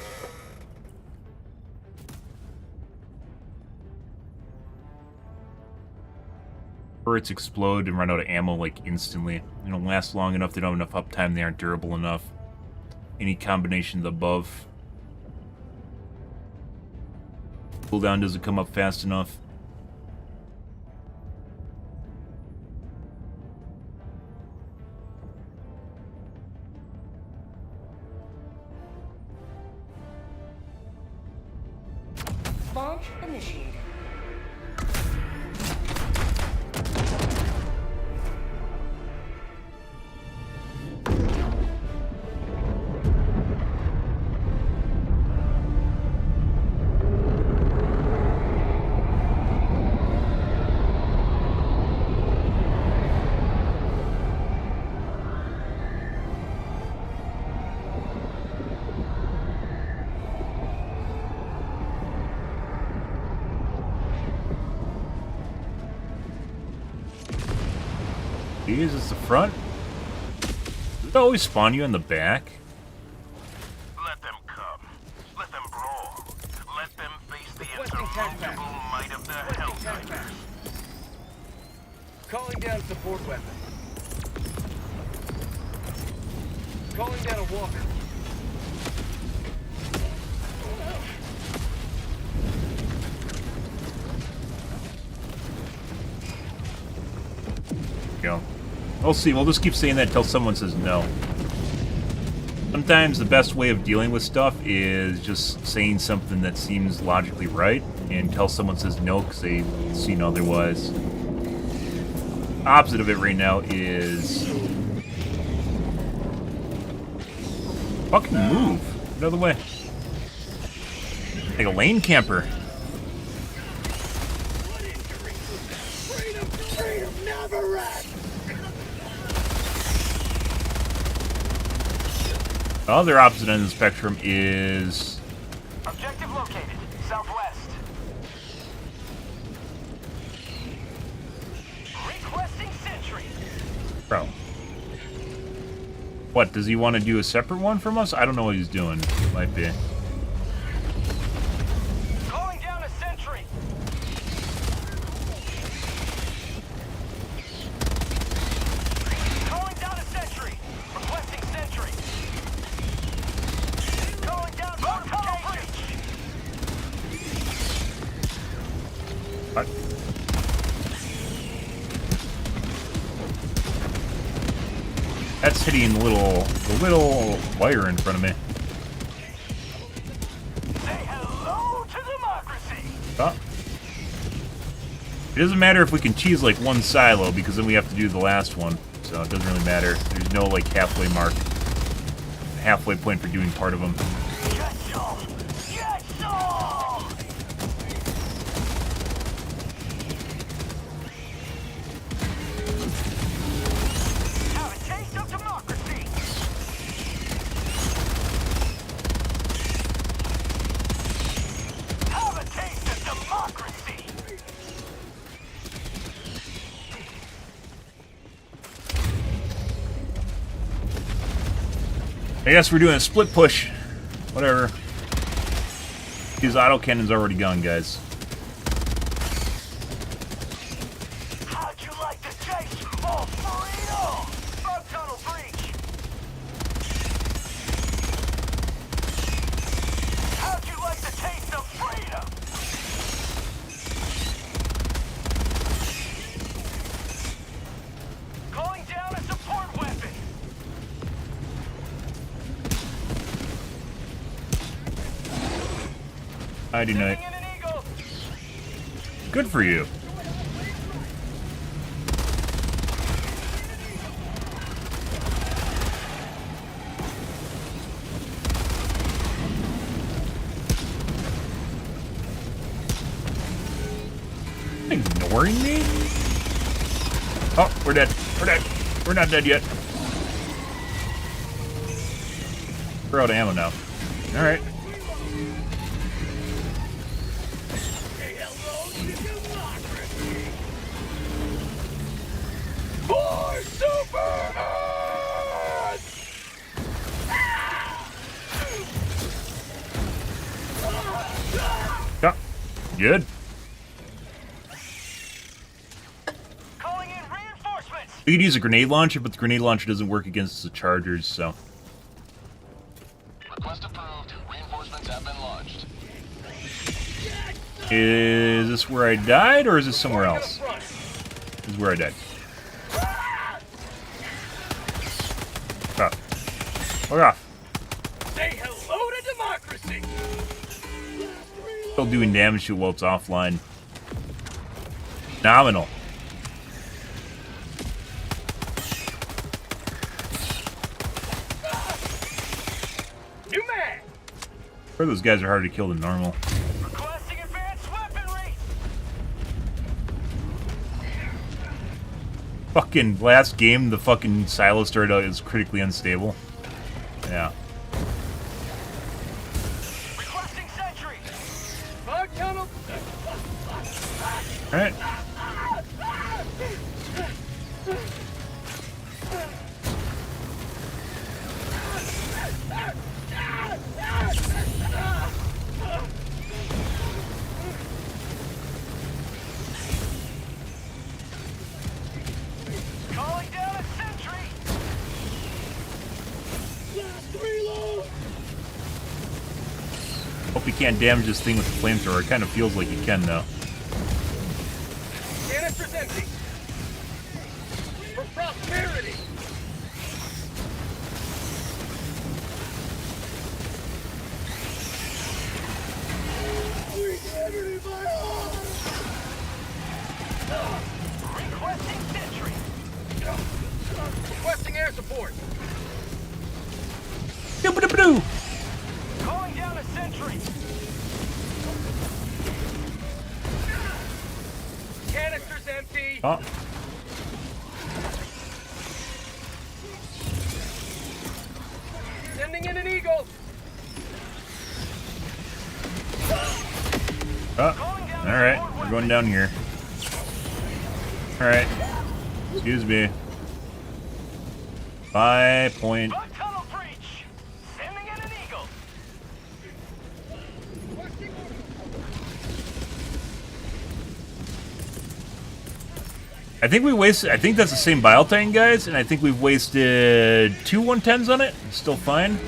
Turrets explode and run out of ammo like instantly. They don't last long enough. They don't have enough uptime. They aren't durable enough. Any combinations above. Cooldown doesn't come up fast enough. Launch initiated. Is this the front? Does it always spawn you in the back? Let them come. Let them brawl. Let them face the Requesting tac pack. insurmountable might of the Requesting tac Helldivers. pack. Calling down support weapon. Calling down a walker. Go. We'll see. We'll just keep saying that until someone says no. Sometimes the best way of dealing with stuff is just saying something that seems logically right until someone says no because they've seen otherwise. Opposite of it right now is... Fucking move. Get out of the way. Like a lane camper. Freedom never rests! The other opposite end of the spectrum is... Objective located. Southwest. Requesting sentry. Bro. What, does he want to do a separate one from us? I don't know what he's doing. Might be. Calling down a sentry. Calling down a sentry. Requesting sentry. Calling down fortification. What? That's hitting the little wire in front of me. Say hello to democracy. Oh. It doesn't matter if we can cheese like one silo, because then we have to do the last one. So it doesn't really matter. There's no like halfway mark. Halfway point for doing part of them. Get some. Get some. Have a taste of democracy. Have a taste of democracy. I guess we're doing a split push. Whatever. His auto cannon's already gone, guys. How'd you like to taste of freedom? Bug tunnel breach. How'd you like the taste of freedom? Calling down a support weapon. I do not. Sending in an eagle. Good for you. Ignoring me? Oh, we're dead. We're dead. We're not dead yet. We're out of ammo now. Alright. More super Earth! Yeah. Good. Calling in reinforcements. We could use a grenade launcher, but the grenade launcher doesn't work against the chargers, so. Request approved. Reinforcements have been launched. Is this where I died, or is this somewhere else? This is where I died. Oh. Fuck off. Say hello to democracy! Still doing damage to it while it's offline. Nominal. New man! Sure, those guys are harder to kill than normal. Requesting advanced weaponry. Fucking last game, the fucking silo started out as critically unstable. Yeah. Requesting sentry. Bug tunnel! Alright. Calling down a sentry. Hope you can't damage this thing with the flamethrower. It kind of feels like you can, though. Canister's empty! For prosperity! Requesting sentry. Requesting air support! Doo-ba-doo-ba-doo. Calling down a sentry. Canister's empty! Oh. Sending in an Alright, we're going down here. Alright. Excuse me. 5 point. Bug tunnel breach! Sending in an eagle! I think we wasted. I think that's the same Bile Titan, guys, and I think we've wasted 2 110s on it. It's still fine.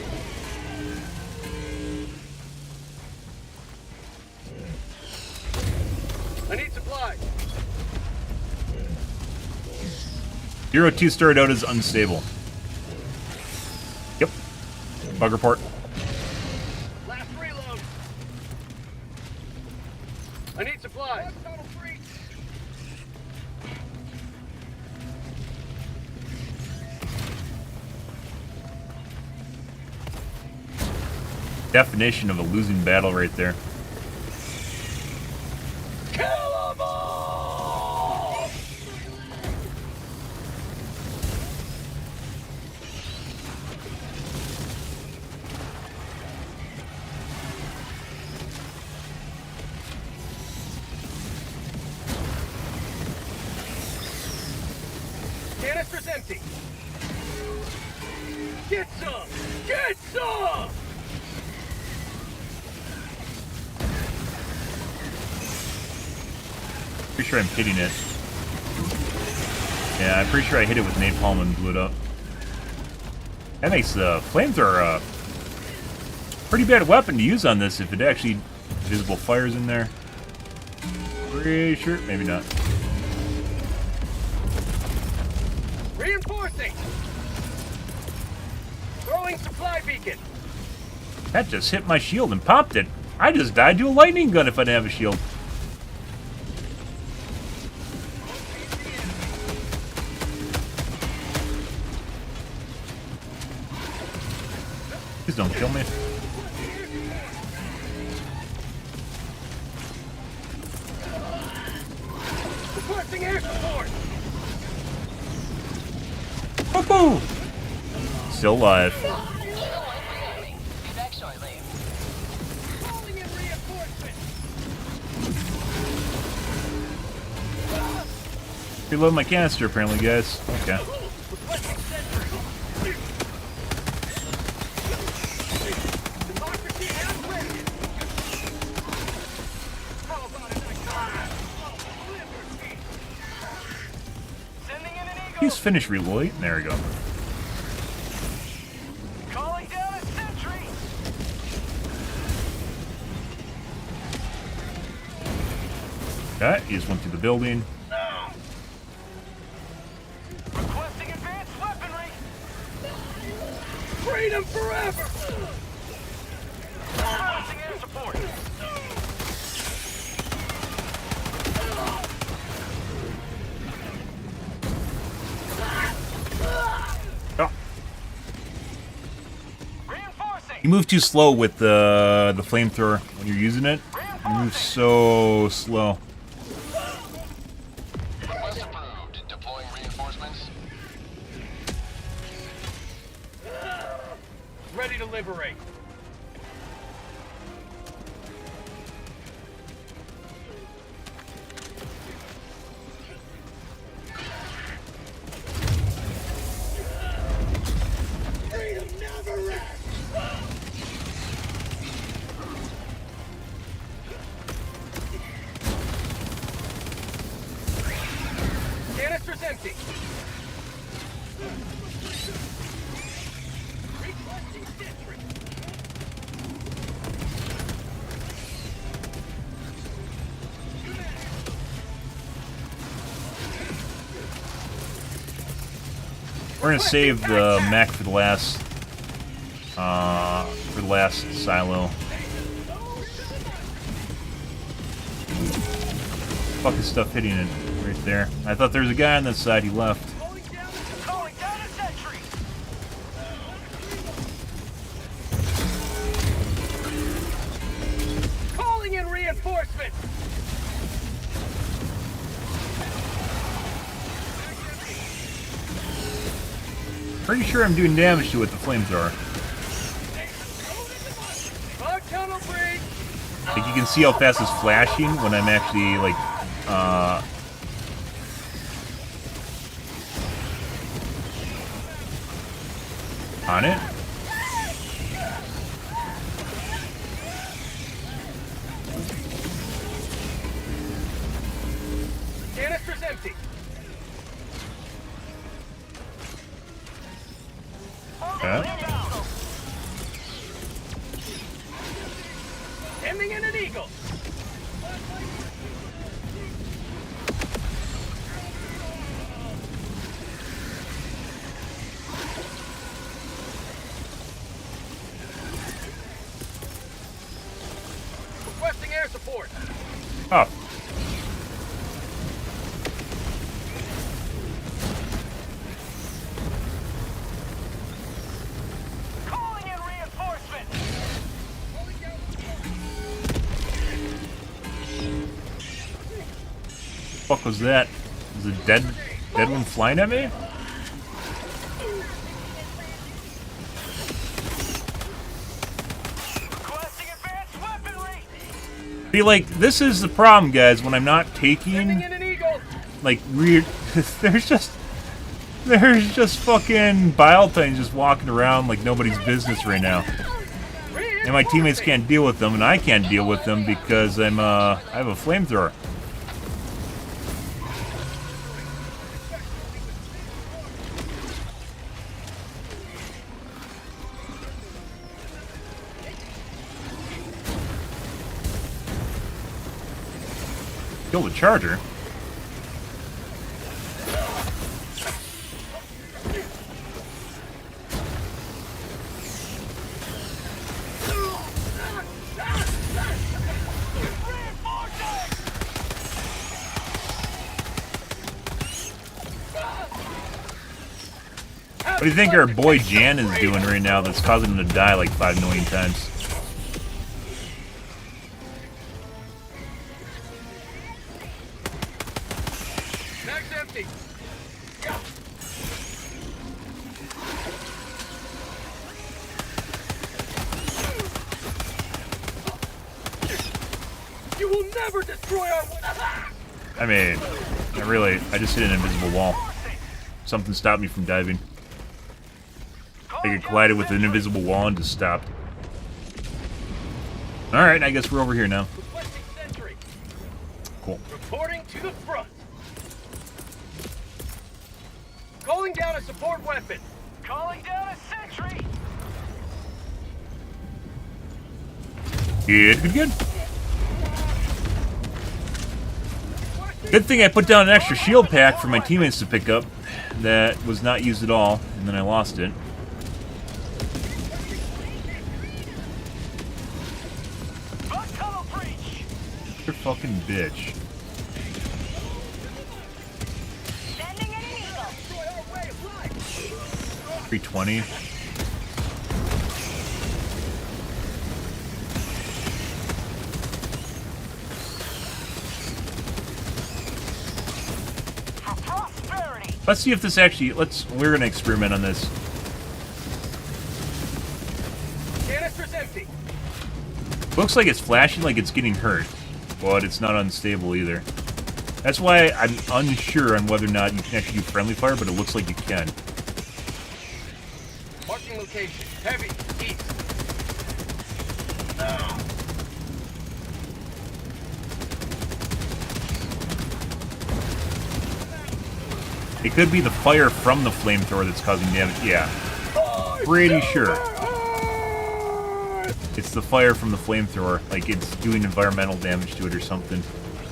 I need supplies. 0 2 started out as unstable. Yep. Bug report. Last reload. I need supplies. Tunnel breach. Definition of a losing battle right there. Kill 'em all! Canister's empty. Get some! Get some! Pretty sure I'm hitting it. Yeah, I'm pretty sure I hit it with napalm and blew it up. That makes the flamethrower a pretty bad weapon to use on this if it actually visible fires in there. Pretty sure, maybe not. Reinforcing! Throwing supply beacon. That just hit my shield and popped it. I just died to a lightning gun if I didn't have a shield. Please don't kill me. Requesting air support. Woohoo! Still alive. Calling in reinforcement. Reload my canister, apparently, guys. Okay. Requesting sentry. Democracy has win. How about an liberty? Sending in an eagle! He's finished reloading. There we go. Calling down a sentry! Okay, he just went through the building. Requesting advanced weaponry! Freedom forever. Requesting air support! Oh. Reinforcing! You move too slow with the flamethrower when you're using it. You move so slow. Request approved. Deploying reinforcements. Ready to liberate. Freedom never rests. Canister's empty. Requesting sentry. We're gonna save the mech for the last silo. Fuck is stuff hitting it right there. I thought there was a guy on this side. He left. Calling down a sentry! Calling in reinforcements. Pretty sure I'm doing damage to it with the flamethrower. Bug tunnel breach. Like, you can see how fast it's flashing when I'm actually, like, on it. Canister's empty. Okay. Ending in an eagle. Requesting air support. Oh. Calling in reinforcements. Fuck was that? Was a dead one flying at me? Requesting advanced weaponry. Be like, this is the problem, guys, when I'm not Ending taking, in an eagle. like, weird... there's just fucking Biletines just walking around like nobody's business right now. And my teammates can't deal with them, and I can't deal with them because I have a flamethrower. Kill the charger. What do you think our boy Jan is doing right now that's causing him to die like 5 million times? Mag's empty. You will never destroy our... I mean, I just hit an invisible wall. Something stopped me from diving. I get collided with an invisible wall and just stopped. Alright, I guess we're over here now. Requesting sentry. Cool. Reporting to the front. Calling down a support weapon. Calling down a sentry. Good. Good thing I put down an extra shield pack for my teammates to pick up that was not used at all, and then I lost it. Tunnel breach. You're fucking bitch. Sending in an eagle. 320. For prosperity. Let's see if this actually, we're gonna experiment on this. Canister's empty. Looks like it's flashing like it's getting hurt, but it's not unstable either. That's why I'm unsure on whether or not you can actually do friendly fire, but it looks like you can. Marking location. Heavy. East. It could be the fire from the flamethrower that's causing damage. Yeah. Pretty sure. It's the fire from the flamethrower. Like, it's doing environmental damage to it or something.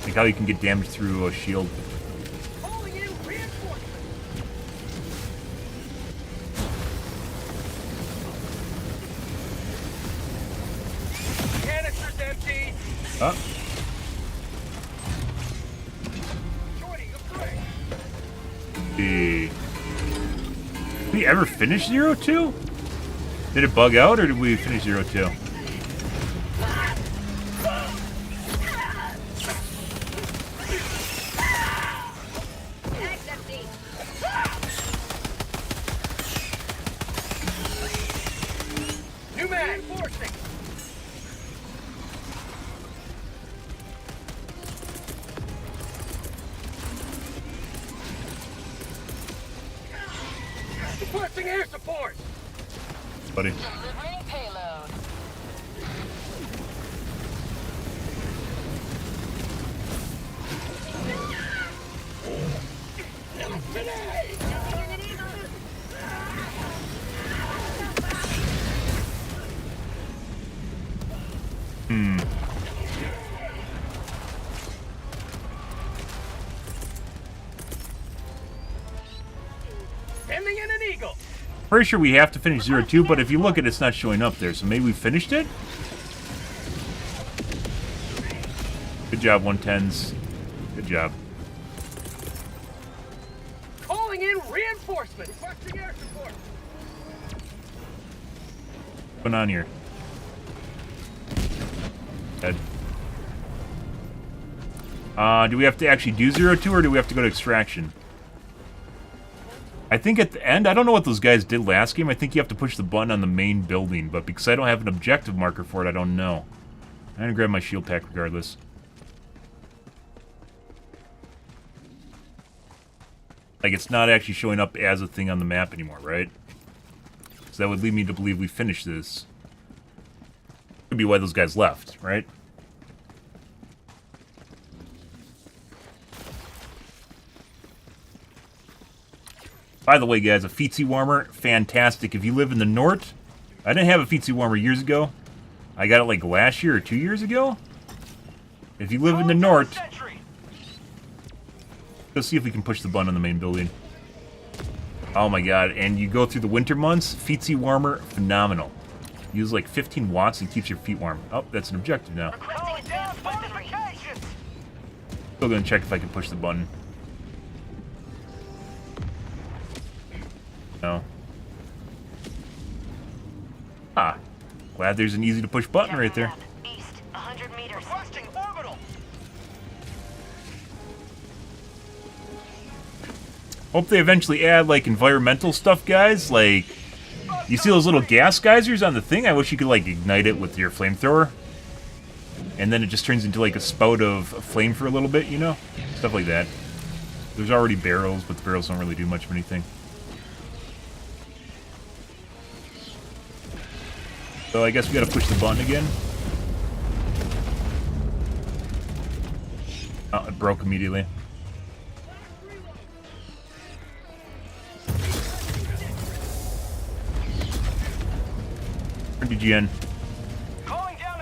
Like how you can get damage through a shield. Calling in reinforcements. Canister's empty. Oh. Joining the fray. Did we ever finish 0-2? Did it bug out, or did we finish 0-2? New mag. Reinforcing. Requesting air support! Buddy. Delivering payload. Sending in an eagle! Pretty sure we have to finish 0-2, but if you look at it, it's not showing up there. So maybe we finished it? Good job, 110s. Good job. Calling in reinforcements! Requesting air support! What's going on here? Dead. Do we have to actually do 0-2, or do we have to go to extraction? I think at the end, I don't know what those guys did last game. I think you have to push the button on the main building, but because I don't have an objective marker for it, I don't know. I'm gonna grab my shield pack regardless. Like, it's not actually showing up as a thing on the map anymore, right? So that would lead me to believe we finished this. Could be why those guys left, right? By the way, guys, a feetsy warmer, fantastic. If you live in the north, I didn't have a feetsy warmer years ago. I got it like last year or 2 years ago. If you live in the north, let's see if we can push the button on the main building. Oh my god, and you go through the winter months, feetsy warmer, phenomenal. Use like 15 watts and keeps your feet warm. Oh, that's an objective now. Still gonna check if I can push the button. No. Ah. Glad there's an easy to push button right there. East, 100 meters. Requesting orbital! Hope they eventually add like environmental stuff, guys. Like, you see those little gas geysers on the thing? I wish you could like ignite it with your flamethrower. And then it just turns into like a spout of flame for a little bit, you know? Stuff like that. There's already barrels, but the barrels don't really do much of anything. So I guess we gotta push the button again. Oh, it broke immediately. RDGN.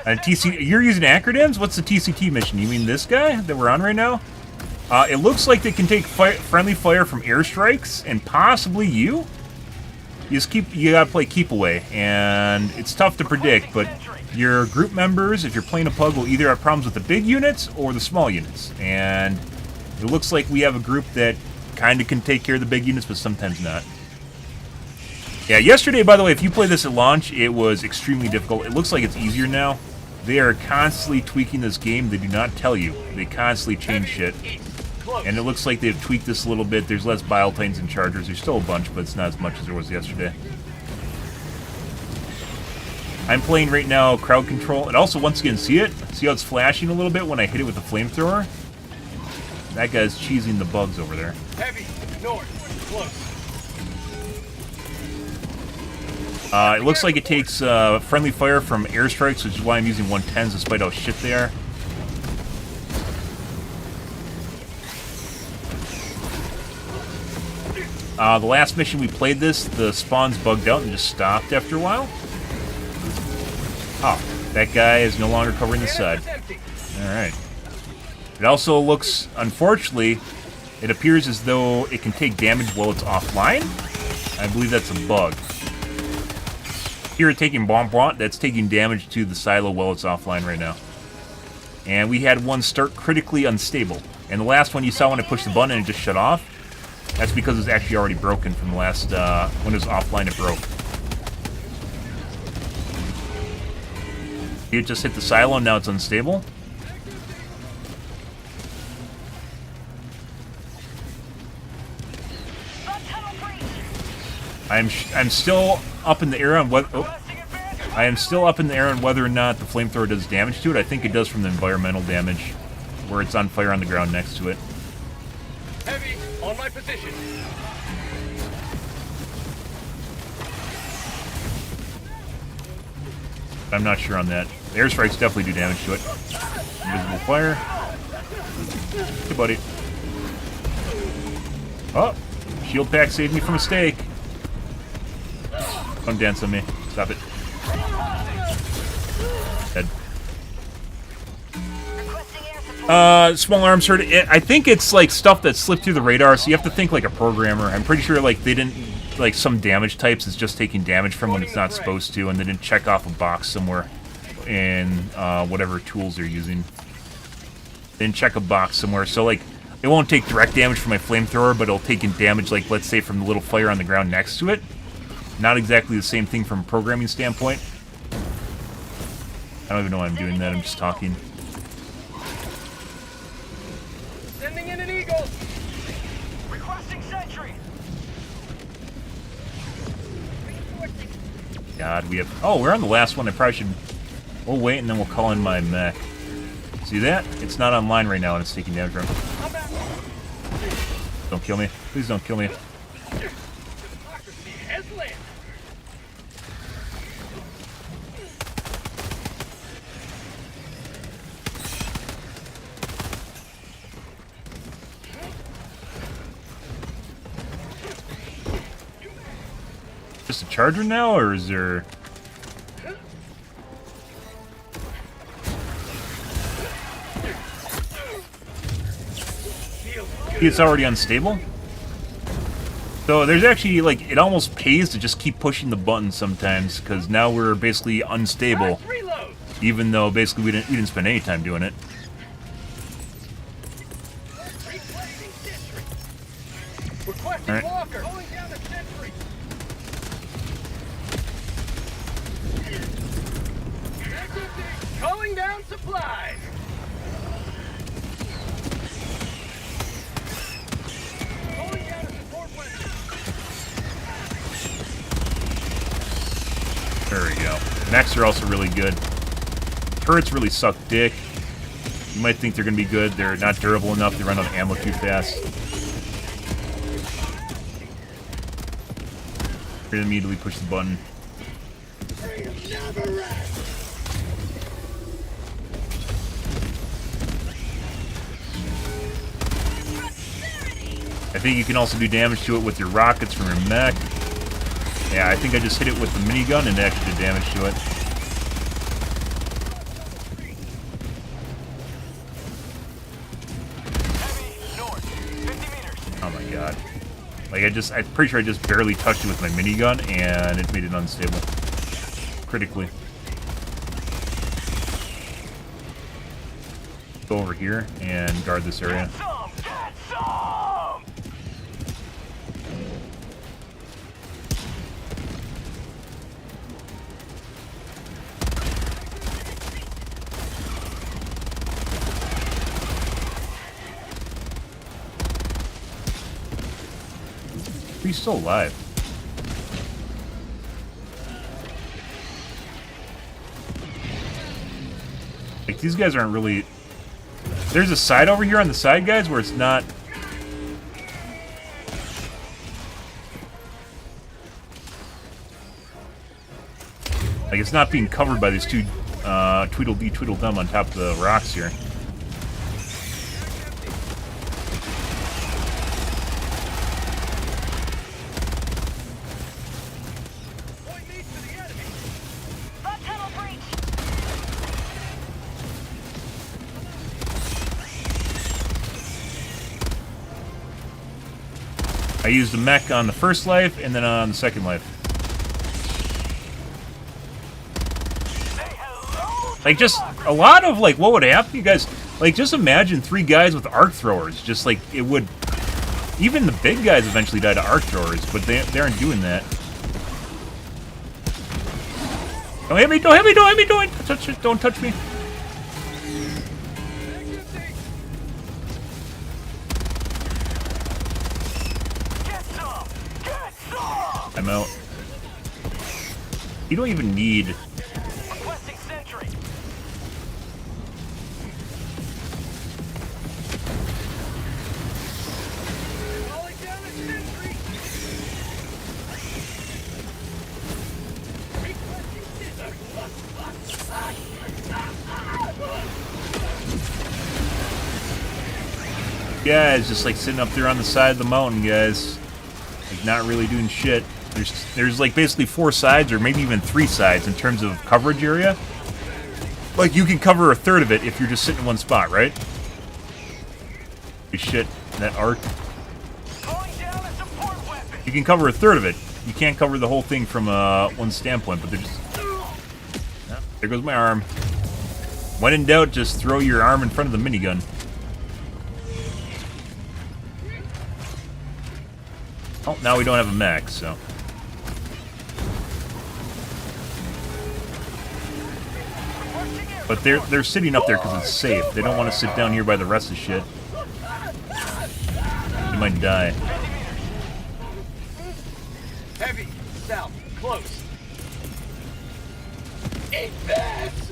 And TC, you're using acronyms? What's the TCT mission? You mean this guy that we're on right now? It looks like they can take friendly fire from airstrikes and possibly you. You gotta play keep away, and it's tough to predict, but your group members, if you're playing a pug, will either have problems with the big units or the small units. And it looks like we have a group that kind of can take care of the big units, but sometimes not. Yeah, yesterday, by the way, if you play this at launch, it was extremely difficult. It looks like it's easier now. They are constantly tweaking this game. They do not tell you. They constantly change shit. And it looks like they've tweaked this a little bit. There's less Bile Titans and Chargers. There's still a bunch, but it's not as much as there was yesterday. I'm playing right now crowd control. And also, once again, see it? See how it's flashing a little bit when I hit it with the flamethrower? That guy's cheesing the bugs over there. Heavy, north, close. It looks like it takes friendly fire from airstrikes, which is why I'm using 110s despite how shit they are. The last mission we played this, the spawns bugged out and just stopped after a while. Oh, that guy is no longer covering the side. Alright. It also looks, unfortunately, it appears as though it can take damage while it's offline. I believe that's a bug. Here at taking bomb, that's taking damage to the silo while it's offline right now. And we had one start critically unstable. And the last one you saw when I pushed the button and it just shut off, that's because it's actually already broken from the last, when it was offline it broke. It just hit the silo and now it's unstable. I'm still up in the air on whether I am still up in the air on whether or not the flamethrower does damage to it. I think it does from the environmental damage, where it's on fire on the ground next to it. Heavy, on my position. I'm not sure on that. The airstrikes definitely do damage to it. Invisible fire. Hey, buddy. Oh! Shield pack saved me from a mistake. Don't dance on me. Stop it. Dead. Small arms hurt. I think it's like stuff that slipped through the radar, so you have to think like a programmer. I'm pretty sure like they didn't, like some damage types is just taking damage from when it's not supposed to, and they didn't check off a box somewhere in whatever tools they're using. They didn't check a box somewhere, so like it won't take direct damage from my flamethrower, but it'll take in damage, like let's say from the little fire on the ground next to it. Not exactly the same thing from a programming standpoint. I don't even know why I'm doing that. I'm just talking. Sending in an eagle. Requesting sentry. God, we have... Oh, we're on the last one. I probably should... We'll wait, and then we'll call in my mech. See that? It's not online right now, and it's taking damage from... Don't kill me. Please don't kill me. Democracy has landed. Just a charger now, or is there... It's already unstable? So there's actually, like, it almost pays to just keep pushing the button sometimes, because now we're basically unstable, even though basically we didn't spend any time doing it. Requesting Alright. walker. Calling down a sentry. Calling down supplies. Calling down a support weapon. There we go. Mechs are also really good. Turrets really suck dick. You might think they're going to be good. They're not durable enough. They run out of ammo too fast. We're going to immediately push the button. I think you can also do damage to it with your rockets from your mech. Yeah, I think I just hit it with the minigun and it actually did damage to it. Oh my god. Like I'm pretty sure I just barely touched it with my minigun and it made it unstable. Critically. Go over here and guard this area. He's still alive. Like, these guys aren't really... There's a side over here on the side, guys, where it's not... Like, it's not being covered by these two Tweedledee Tweedledum on top of the rocks here. I used the mech on the first life, and then on the second life. Like, just a lot of, like, what would happen, you guys? Like, just imagine 3 guys with arc throwers. Just, like, it would... Even the big guys eventually die to arc throwers, but they aren't doing that. Don't hit me, don't hit me, don't hit me, don't touch me. I'm out. You don't even need... Requesting sentry. Calling down a sentry. Requesting scissor. Guys, just like sitting up there on the side of the mountain, guys. Like not really doing shit. There's like basically 4 sides, or maybe even 3 sides in terms of coverage area. Like you can cover a third of it if you're just sitting in one spot, right? Shit, that arc. You can cover a third of it. You can't cover the whole thing from one standpoint, but they're just... Oh, there goes my arm. When in doubt, just throw your arm in front of the minigun. Oh, now we don't have a mech, so... But they're sitting up there because it's safe. They don't want to sit down here by the rest of the shit. You might die. Heavy, south, close. Eat this!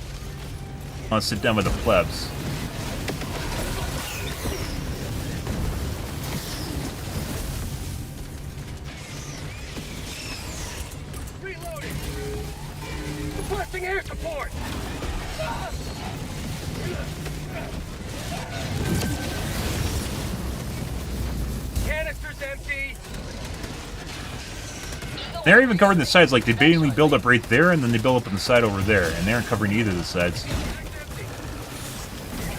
I want to sit down with the plebs. Reloading! Requesting air support! Canister's empty! They're even covering the sides, like they basically build up right there, and then they build up on the side over there, and they aren't covering either of the sides.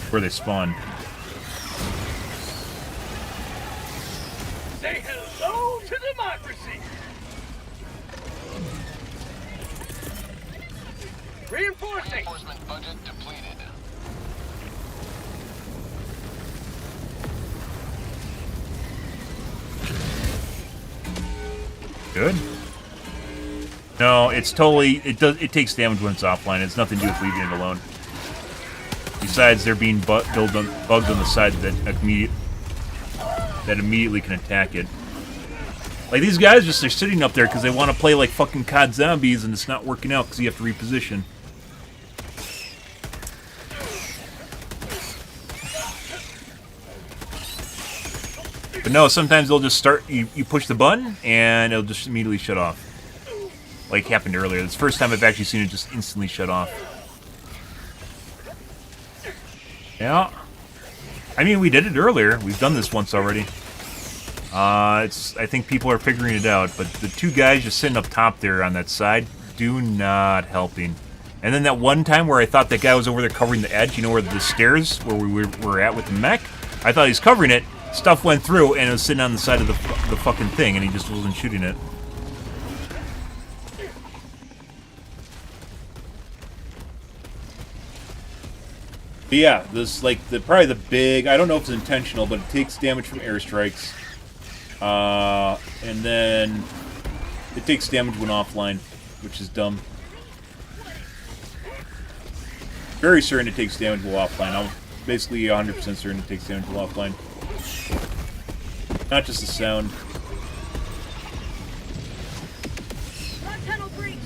Where they spawn. Say hello to democracy! Reinforcing! Reinforcement budget depleted. Good. No, it's totally... It takes damage when it's offline. It's nothing to do with leaving it alone. Besides, they're being bugged on the side that immediately can attack it. Like, these guys just are sitting up there because they want to play like fucking COD Zombies, and it's not working out because you have to reposition. But no, sometimes they'll just start... You push the button, and it'll just immediately shut off. Like happened earlier. It's the first time I've actually seen it just instantly shut off. Yeah. I mean, we did it earlier. We've done this once already. I think people are figuring it out, but the 2 guys just sitting up top there on that side do not helping. And then that one time where I thought that guy was over there covering the edge, you know, where the stairs where we were at with the mech? I thought he's covering it. Stuff went through, and it was sitting on the side of the fucking thing, and he just wasn't shooting it. But yeah, this probably the big. I don't know if it's intentional, but it takes damage from airstrikes, and then it takes damage when offline, which is dumb. Very certain it takes damage while offline. I'm basically 100% certain it takes damage while offline. Not just the sound. Tunnel breach.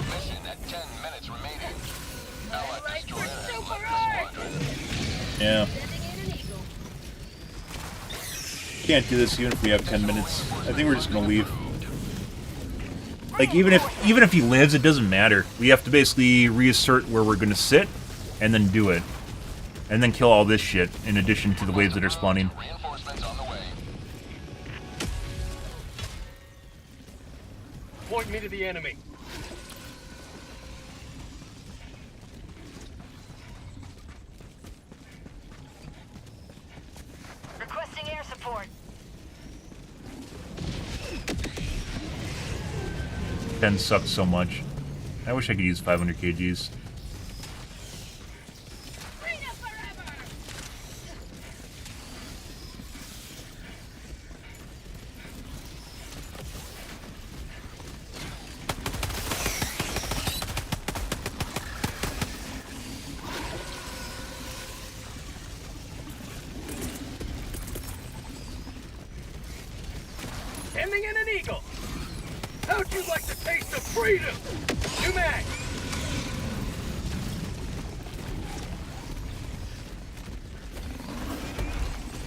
Mission at 10 minutes remaining. Allied Like destroyer for has super left the art. squadron. Yeah. Sending in an eagle. Can't do this even if we have 10 minutes. I think we're just gonna leave. Like, even if he lives, it doesn't matter. We have to basically reassert where we're gonna sit, and then do it. And then kill all this shit, in addition to the waves that are spawning. Reinforcements on the way. Point me to the enemy. Requesting air support. 10 sucks so much. I wish I could use 500 kgs. Freedom forever. Sending in an eagle. How'd you like the taste of freedom? New mag.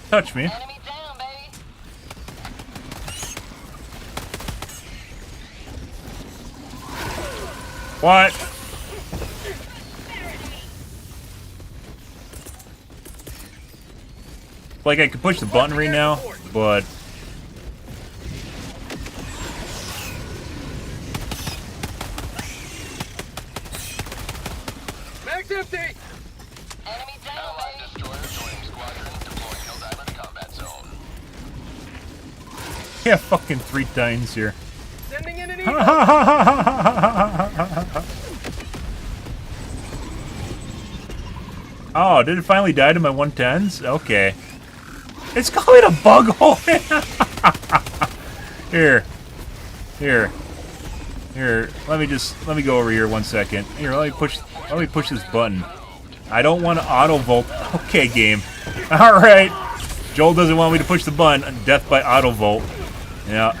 Touch me. Enemy down, baby. What? Like, I could push the button right now, but... Mag's empty! Enemy down. Allied destroyer joining squadron, deploying Helldiver to combat zone. Yeah, fucking 3 Titans here. Sending in an eagle! Oh, did it finally die to my 110s? Okay. It's calling a bug hole. Here. Here. Here. Let me go over here 1 second. Here, let me push this button. I don't want to auto volt. Okay, game. Alright. Joel doesn't want me to push the button. Death by auto volt. Yeah.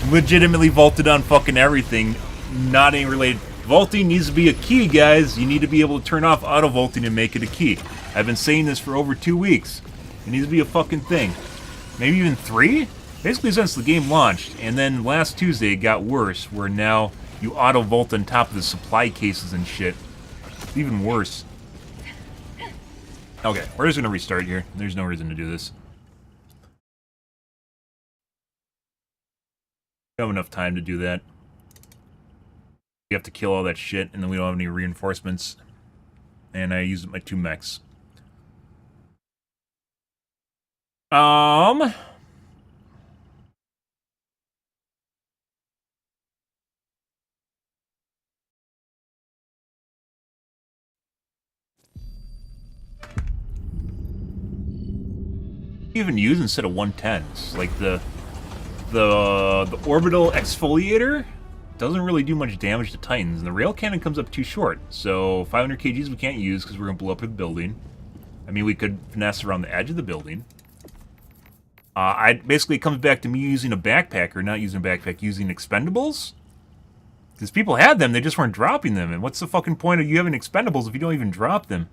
Legitimately vaulted on fucking everything. Not any related. Vaulting needs to be a key, guys. You need to be able to turn off auto vaulting and make it a key. I've been saying this for over 2 weeks. It needs to be a fucking thing. Maybe even 3? Basically since the game launched. And then last Tuesday it got worse, where now you auto vault on top of the supply cases and shit. It's even worse. Okay, we're just gonna restart here. There's no reason to do this. We don't have enough time to do that. We have to kill all that shit, and then we don't have any reinforcements. And I used my 2 mechs. Even use instead of 110s, like the orbital exfoliator doesn't really do much damage to Titans, and the rail cannon comes up too short. So 500 kgs we can't use because we're gonna blow up the building. I mean, we could finesse around the edge of the building. Basically, it comes back to me using a backpack, or not using a backpack, using expendables. Because people had them, they just weren't dropping them. And what's the fucking point of you having expendables if you don't even drop them?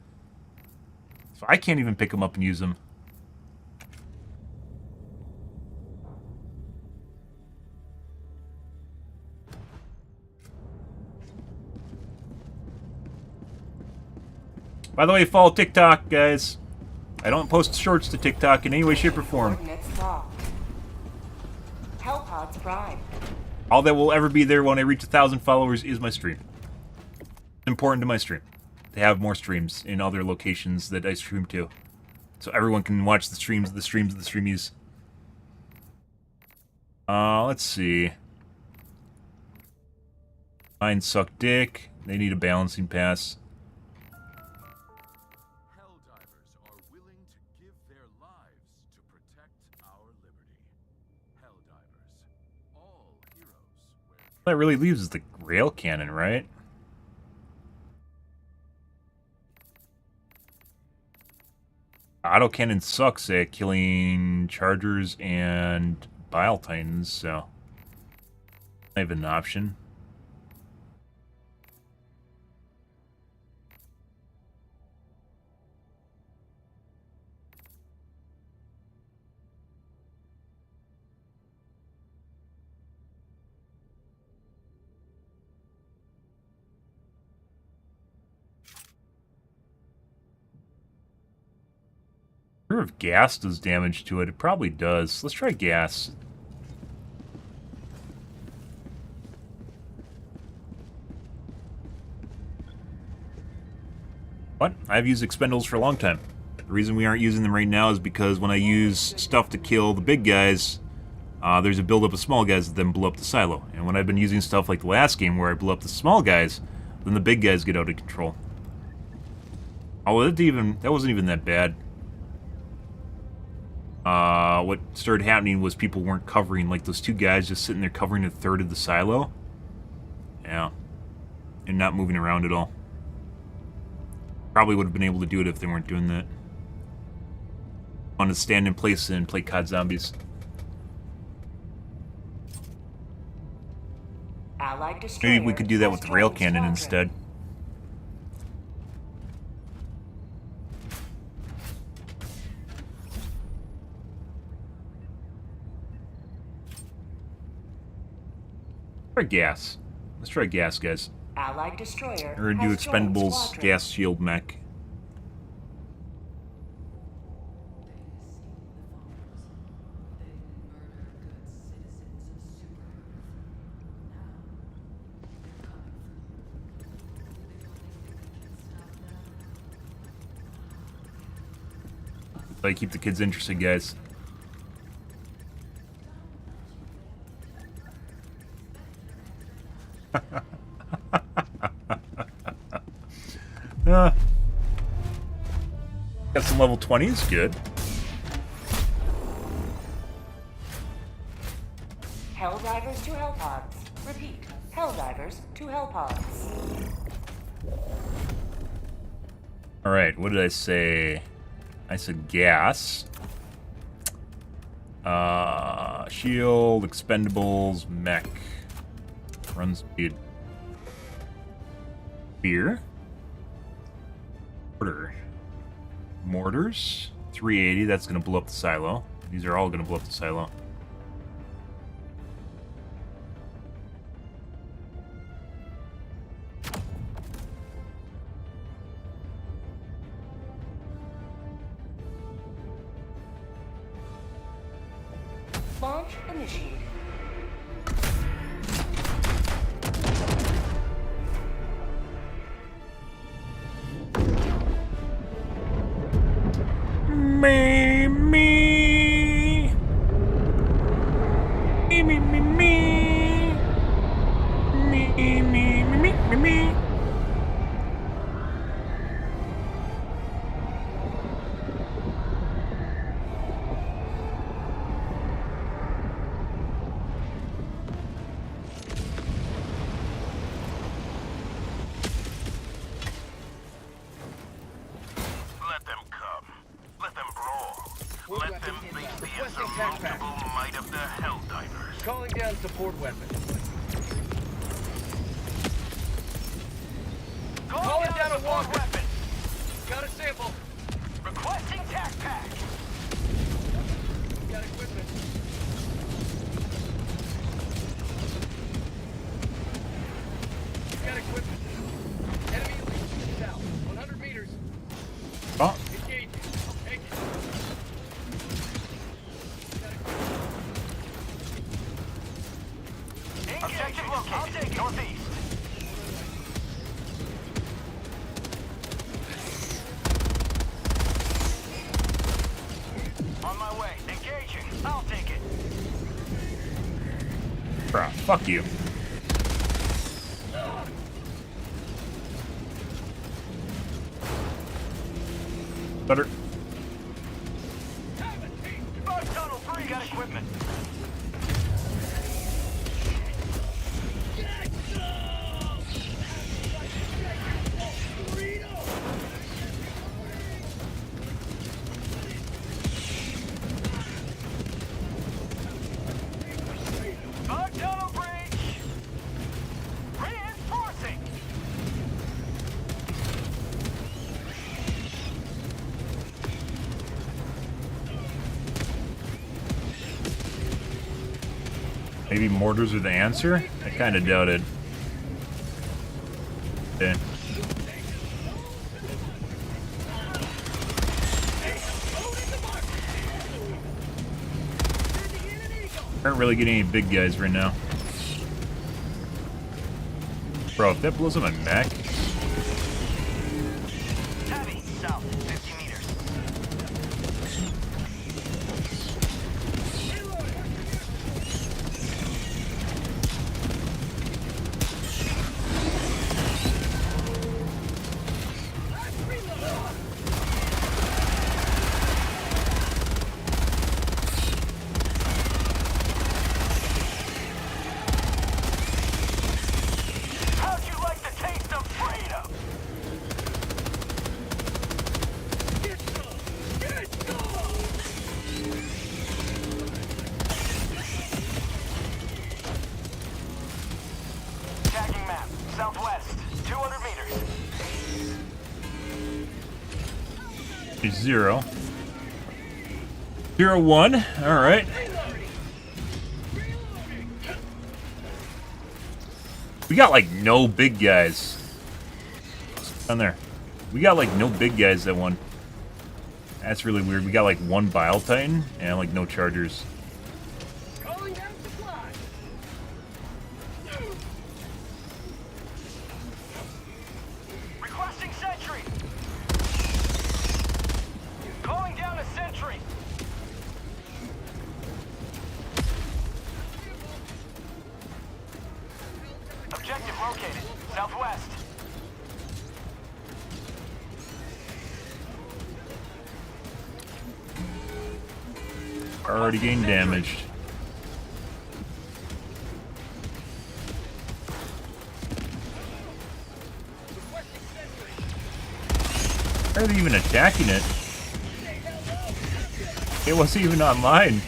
So I can't even pick them up and use them. By the way, follow TikTok, guys. I don't post shorts to TikTok in any way, shape, or form. Coordinates locked. Hellpods prime. All that will ever be there when I reach 1,000 followers is my stream. It's important to my stream to have more streams in other locations that I stream to, so everyone can watch the streams of the streamies. Let's see. Mine suck dick. They need a balancing pass. Helldivers are willing to give their lives to protect our liberty. Helldivers, all heroes wear... All that really leaves is the rail cannon, right? Auto cannon sucks at killing chargers and bile titans, so I have an option. I wonder if gas does damage to it. It probably does. Let's try gas. What? I've used expendables for a long time. The reason we aren't using them right now is because when I use stuff to kill the big guys, there's a buildup of small guys that then blow up the silo. And when I've been using stuff like the last game where I blew up the small guys, then the big guys get out of control. Oh, that wasn't even that bad. What started happening was people weren't covering, like those 2 guys just sitting there covering 1/3 of the silo. Yeah. And not moving around at all. Probably would have been able to do it if they weren't doing that. I want to stand in place and play COD Zombies. Allied destroyer. Maybe we could do that with the rail has cannon joined instead. Try gas. Let's try gas, guys. Allied destroyer Or do has joined expendables squadron. gas shield mech. So I keep the kids interested, guys. Got some level 20s, good. Helldivers to Hellpods. Repeat. Helldivers to Hellpods. Alright, what did I say? I said gas. Shield, expendables, mech. Run speed. Beer. Mortar. Mortars. 380, that's going to blow up the silo. These are all going to blow up the silo. Launch initiated. Me. Me, me, me, me. Me, me, me, me, me. Let them come. Let them brawl. Let them face the Requesting tac pack. insurmountable might of the Helldivers. Calling down support weapon. Calling down a walker. Weapon. Got a sample. Requesting tac pack. Got equipment. Got equipment. Enemy elite south. 100 meters. Oh, Engage. Take it. Objective located. Northeast. On my way. Engaging. I'll take it. bruh, fuck you. Better. Bug tunnel free. Got equipment. Bug tunnel breach. Reinforcing. Maybe mortars are the answer? I kind of doubt it. Okay. Aren't really getting any big guys right now. Bro, if that blows up my mech, Heavy. South. 50 meters. How'd you like the taste of freedom? Tagging map. Southwest. 200 meters. 0. 0-1. Alright. We got like no big guys. Down there. We got like no big guys that won. That's really weird. We got like one Bile Titan and like no Chargers. Calling down supplies. Requesting sentry. Calling down a sentry. Objective located. Southwest. Already getting damaged. Why are they even attacking it? It wasn't even on mine.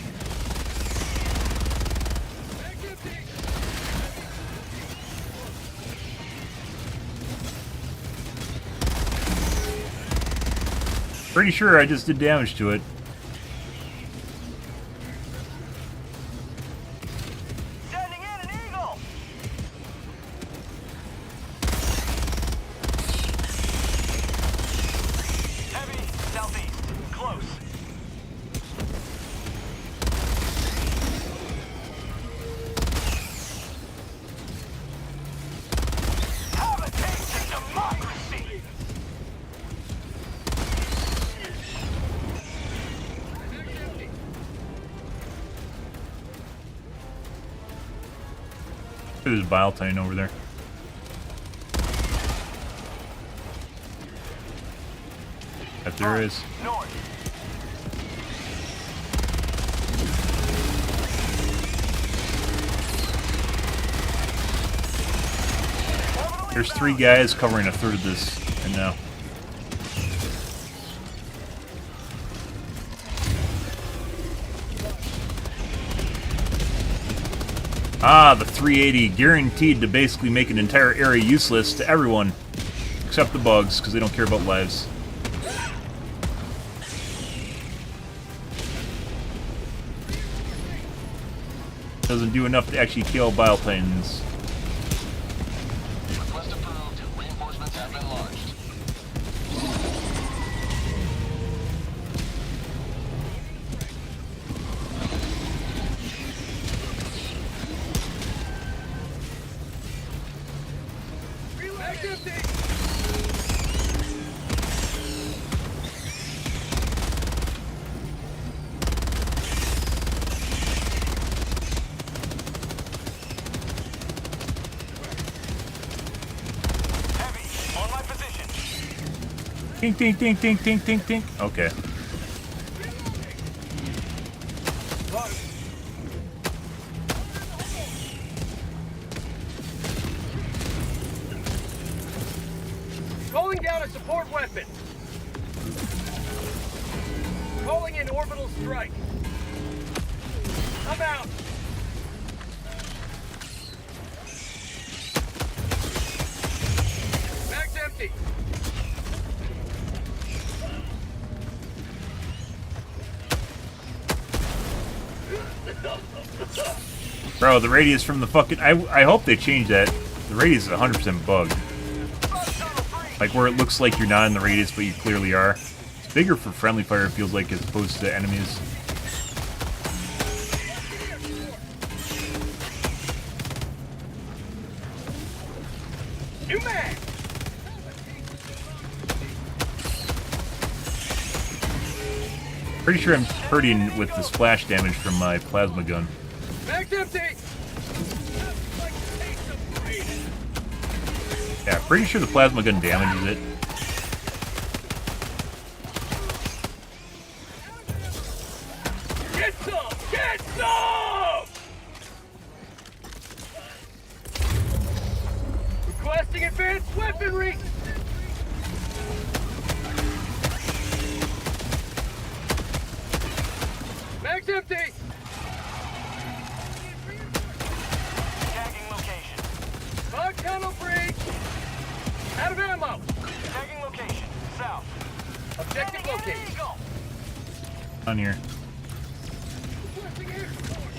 Pretty sure I just did damage to it. Sending in an eagle. Heavy southeast. Close. Have a taste of democracy. There's a Bile Titan over there. If there is. North. There's 3 guys covering a third of this right now. Ah, the 380 guaranteed to basically make an entire area useless to everyone except the bugs because they don't care about lives. Doesn't do enough to actually kill Bile Titans. Request approved. Reinforcements have been launched. Heavy on my position. Tink, tink, tink, tink, tink, tink, tink. Okay. Calling down a support weapon. Calling in orbital strike. I'm out. Mag's empty. Bro, the radius from the fucking... I hope they change that. The radius is 100% bugged. Like where it looks like you're not in the radius, but you clearly are. It's bigger for friendly fire, it feels like, as opposed to enemies. New mag. Pretty sure I'm hurting with the splash damage from my plasma gun. Mag's empty. Yeah, pretty sure the plasma gun damages it. Get some! Get some! Requesting advanced weaponry! Mag's empty! Tagging location. Bug tunnel breach! Out of ammo! Tagging location. South. Objective Sending in an location. eagle. On here. Requesting air support!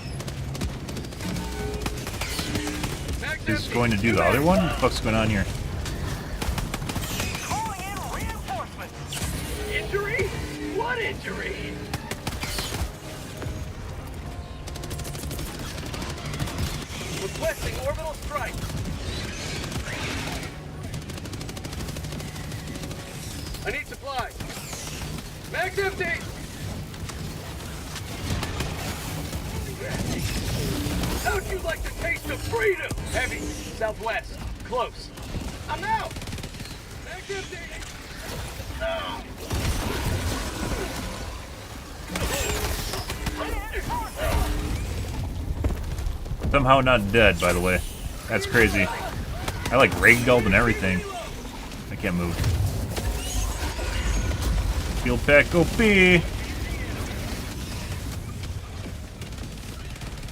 Mag's is going to do the other one? What the fuck's going on here? Calling in reinforcements. Injury? What injury? Requesting orbital strike. I need supplies. Max empty. How'd you like the taste of freedom? Heavy, southwest, close. I'm out. Max empty. Somehow not dead, by the way. That's crazy. I like ragdolled and everything. I can't move. Field pack OP.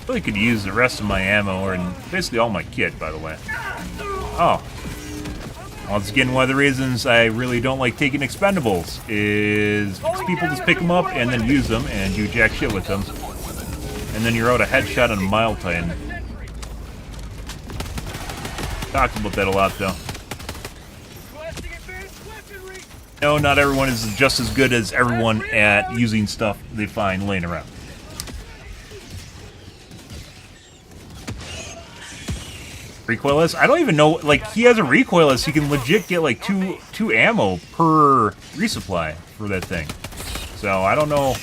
Really could use the rest of my ammo, or basically all my kit, by the way. Oh. Once again, one of the reasons I really don't like taking expendables is because people just pick them up and then use them and do jack shit with them. And then you're out a headshot on a mile time. Talked about that a lot, though. No, not everyone is just as good as everyone at using stuff they find laying around. Recoilless? I don't even know. Like, he has a recoilless. He can legit get like two ammo per resupply for that thing. So I don't know.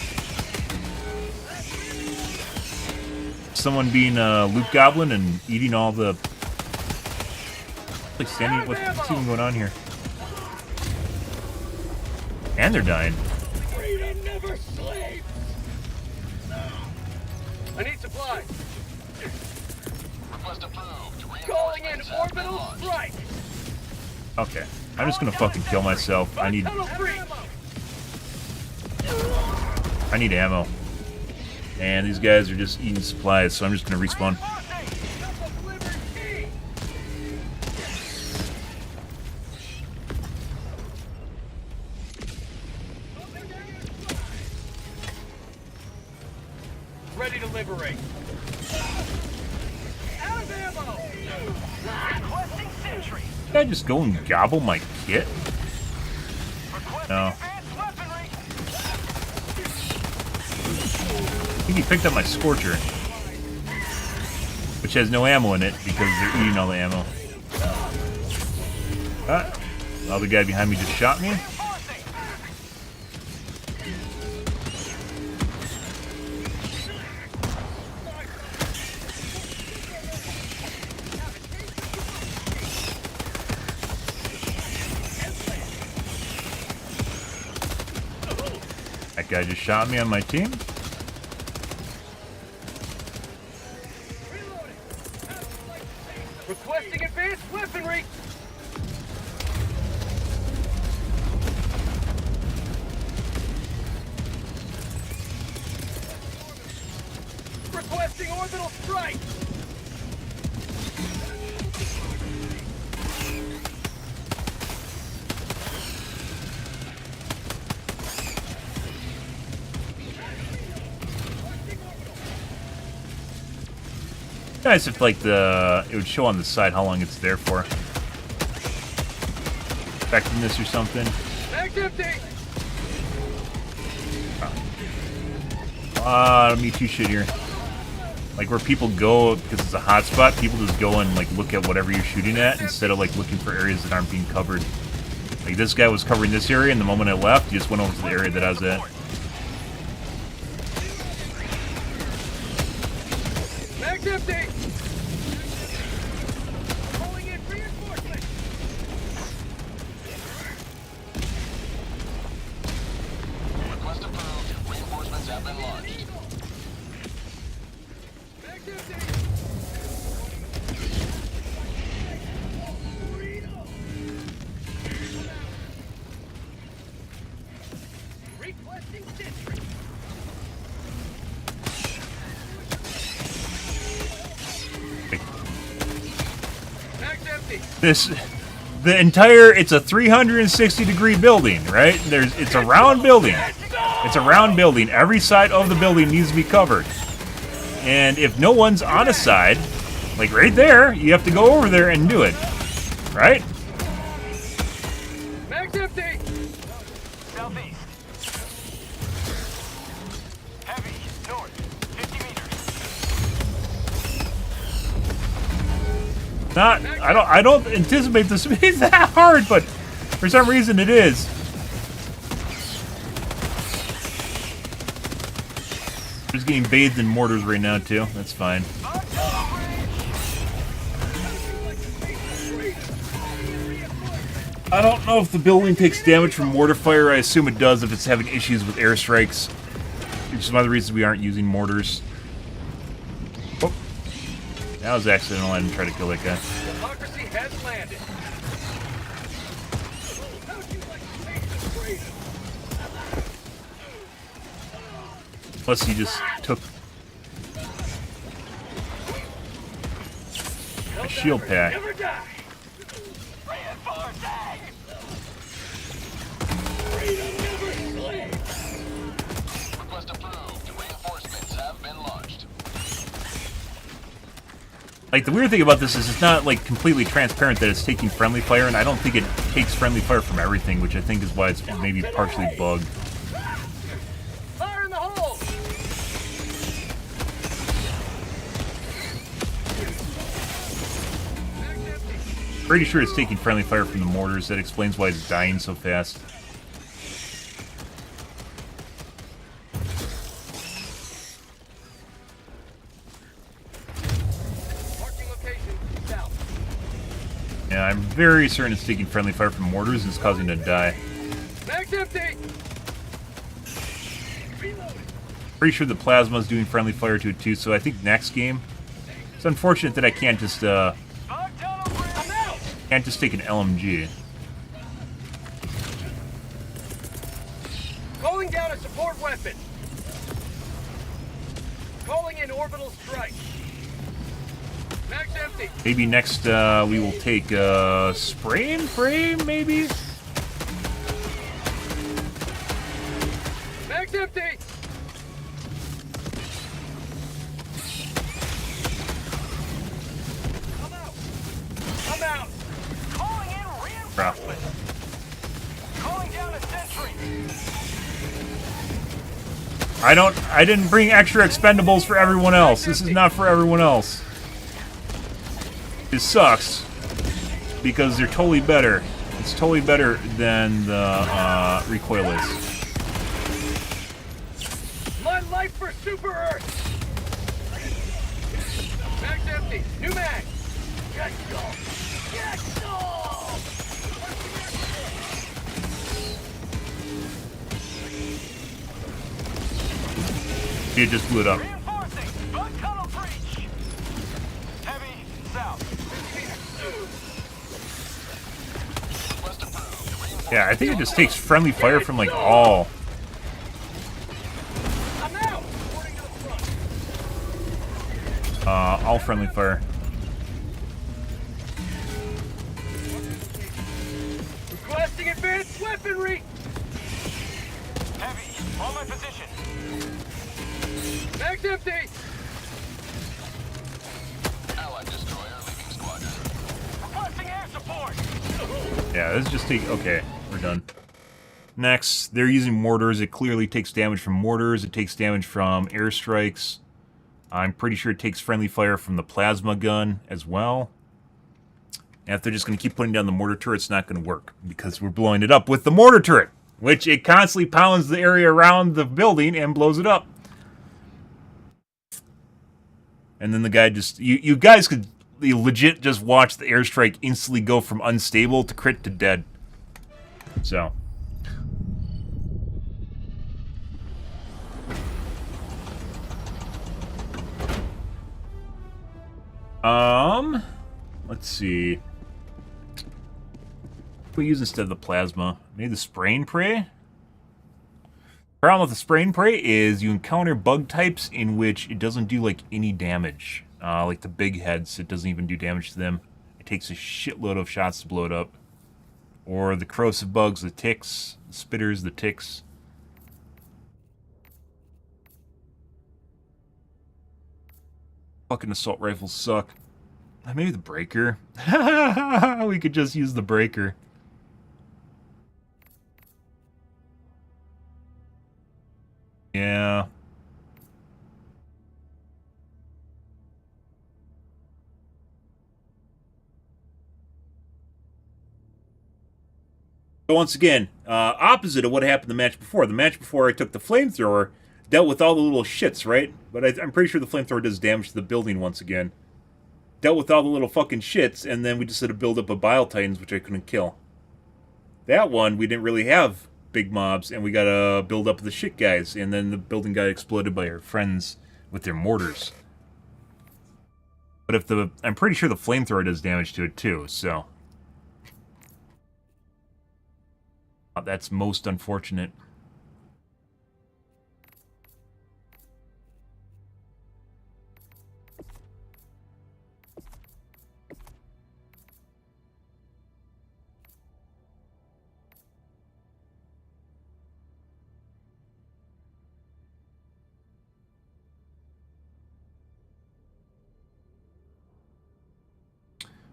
Someone being a loot goblin and eating all the. Like standing. What's even going on here? And they're dying. Freedom never sleeps. I need supplies. Request approved. Calling in orbital strike. Okay, I'm just gonna fucking kill myself. I need ammo. And these guys are just eating supplies, so I'm just gonna respawn. Ready to liberate. Out of ammo. Requesting sentry. Did I just go and gobble my kit? No. Advanced weaponry. I think he picked up my Scorcher, which has no ammo in it because they're eating all the ammo. Ah, the other guy behind me just shot me. That guy just shot me on my team. Requesting advanced weaponry. Requesting orbital strike. Nice if like it would show on the side how long it's there for. Effectiveness or something. Max empty. Me too shit here. Like where people go because it's a hot spot, people just go and like look at whatever you're shooting at instead of like looking for areas that aren't being covered. Like this guy was covering this area, and the moment I left, he just went over to the area that I was at. Max empty. Calling in reinforcements. Request approved. Reinforcements have been launched. Max empty. Requesting sentry. Max empty. It's a 360-degree building, right? It's a round building. It's a round building. Every side of the building needs to be covered. And if no one's on a side, Like, right there, you have to go over there and do it. Right? Mag's empty! Southeast. Heavy, north, 50 meters. I don't anticipate this to be that hard, but for some reason it is. Just getting bathed in mortars right now too. That's fine. I don't know if the building takes damage from mortar fire. I assume it does if it's having issues with airstrikes. Which is one of the reasons we aren't using mortars. Oh. That was accidental. I didn't try to kill that guy. Democracy has landed. How'd you like to taste of freedom? Plus he just took a shield pack. Never die! Freedom never sleeps! Request approved. Reinforcements have been launched. Like, the weird thing about this is it's not, like, completely transparent that it's taking friendly fire, and I don't think it takes friendly fire from everything, which I think is why it's maybe partially bugged. Fire in the hole! Pretty sure it's taking friendly fire from the mortars. That explains why it's dying so fast. Marking location, south. Yeah, I'm very certain it's taking friendly fire from mortars and it's causing it to die. Mag's empty! Pretty sure the plasma's doing friendly fire to it too, so I think next game. It's unfortunate that I can't just take an LMG. Calling down a support weapon. Calling in orbital strike. Mag's empty. Maybe next we will take spray and frame, maybe? Mag's empty. I'm out. Calling in reinforcements. Calling down a sentry. I didn't bring extra expendables for everyone else. This is not for everyone else. It sucks because they're totally better. It's totally better than the recoilless. My life for Super Earth. Mag's empty. New mag. Get go. Get go. It just blew it up. Reinforcing. Bug tunnel breach. Heavy, south. Request approved. Yeah, I think it just takes friendly fire from like all. I'm out. Reporting to the front. All friendly fire. Requesting advanced weaponry. Heavy, on my position. Mag's empty. Allied destroyer leaving squadron. Requesting air support. Yeah, let's just take... Okay, we're done. Next, they're using mortars. It clearly takes damage from mortars. It takes damage from airstrikes. I'm pretty sure it takes friendly fire from the plasma gun as well. And if they're just going to keep putting down the mortar turret, it's not going to work. Because we're blowing it up with the mortar turret. Which it constantly pounds the area around the building and blows it up. And then the guy just... You guys could legit just watch the airstrike instantly go from unstable to crit to dead. So... let's see. What do we use instead of the plasma? Maybe the spray and pray? Problem with the spray and pray is you encounter bug types in which it doesn't do like any damage. Like the big heads, it doesn't even do damage to them. It takes a shitload of shots to blow it up. Or the corrosive bugs, the ticks, the spitters, the ticks. Fucking assault rifles suck. Maybe the breaker. We could just use the breaker. Yeah. But once again, opposite of what happened the match before. The match before, I took the flamethrower, dealt with all the little shits, right? But I'm pretty sure the flamethrower does damage to the building once again. Dealt with all the little fucking shits, and then we just had to build up a Bile Titans, which I couldn't kill. That one, we didn't really have big mobs, and we gotta build up the shit guys, and then the building got exploded by our friends with their mortars. But if I'm pretty sure the flamethrower does damage to it too, so... that's most unfortunate.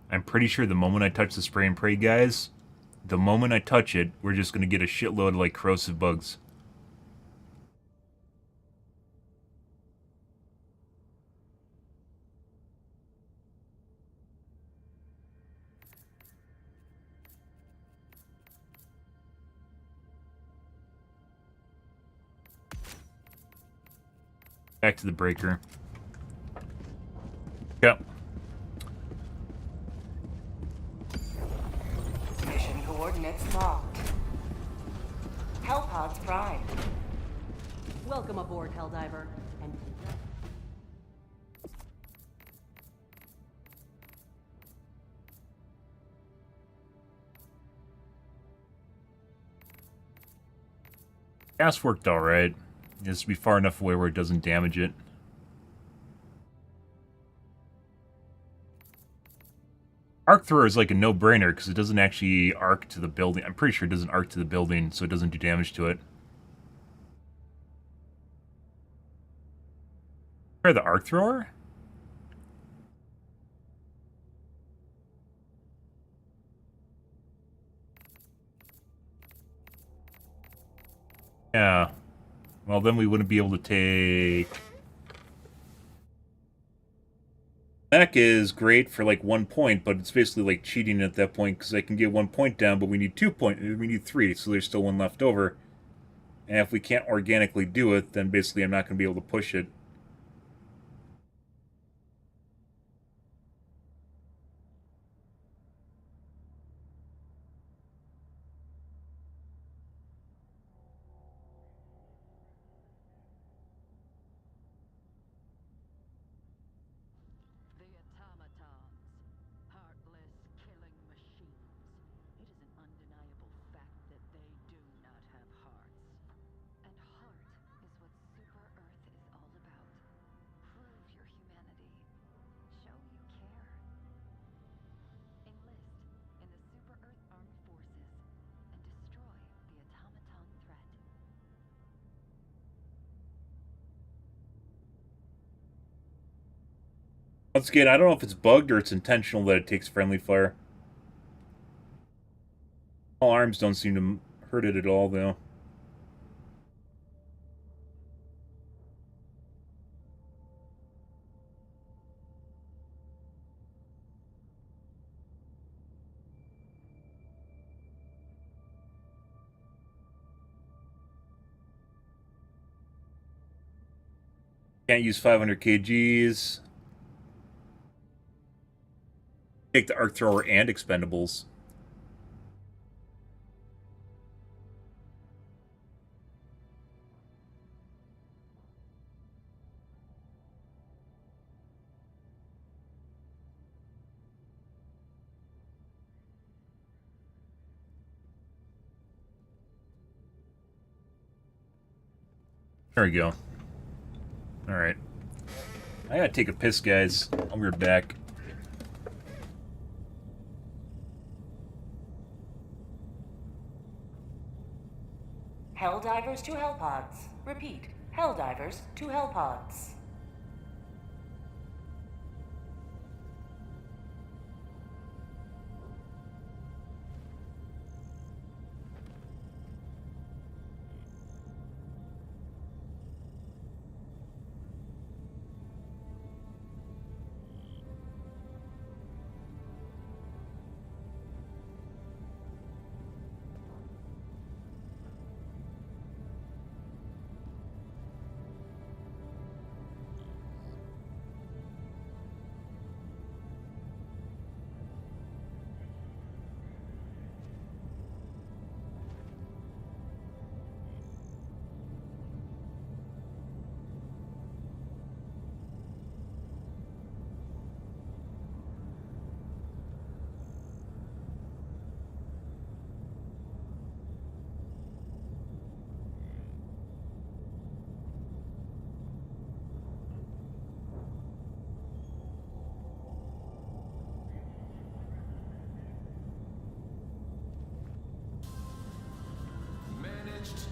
I'm pretty sure the moment I touch the spray and pray, guys, the moment I touch it, we're just going to get a shitload of, like, corrosive bugs. Back to the breaker. Yep. Mission coordinates locked. Hellpods prime. Welcome aboard, Helldiver. And gas worked alright. It has to be far enough away where it doesn't damage it. Arc thrower is like a no-brainer because it doesn't actually arc to the building. I'm pretty sure it doesn't arc to the building, so it doesn't do damage to it. Try the arc thrower? Yeah. Well, then we wouldn't be able to take... Mech is great for like 1 point, but it's basically like cheating at that point because I can get 1 point down, but we need 2 points. We need 3, so there's still 1 left over. And if we can't organically do it, then basically I'm not going to be able to push it. The automatons, heartless killing machines. It is an undeniable fact that they do not have hearts. And heart is what Super Earth is all about. Prove your humanity. Show you care. Enlist in the Super Earth Armed Forces and destroy the automaton threat. Once again, I don't know if it's bugged or it's intentional that it takes friendly fire. All arms don't seem to hurt it at all, though. Can't use 500 kgs. Take the arc thrower and expendables. There we go. Alright. I gotta take a piss, guys. I'll be right back. Helldivers to Hellpods. Repeat. Helldivers to Hellpods.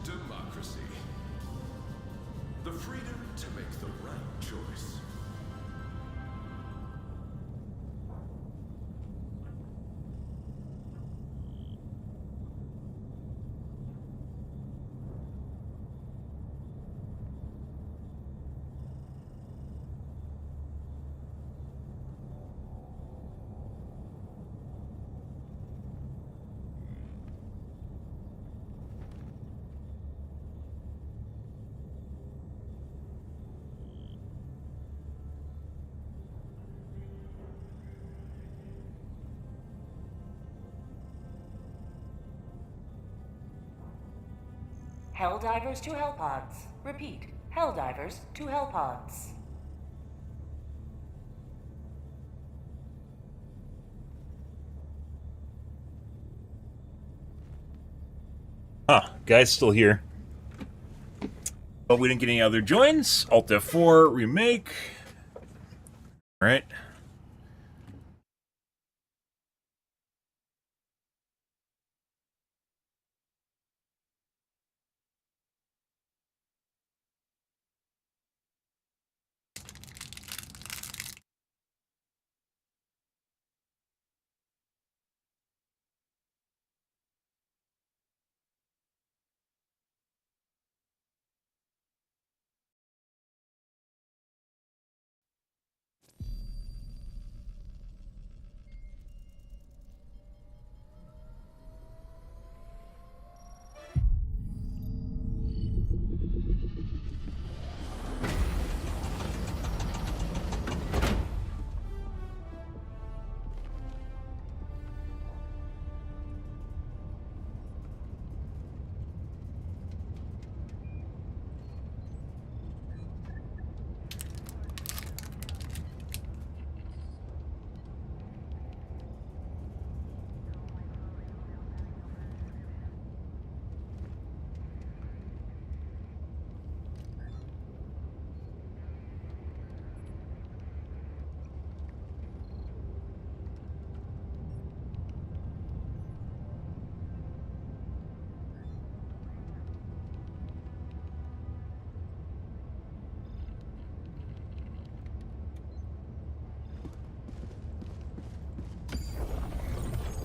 democracy. The freedom to make the right choice. Helldivers to Hellpods. Repeat, Helldivers to Hellpods. Huh, guy's still here. But we didn't get any other joins. Alt F4, remake. Alright.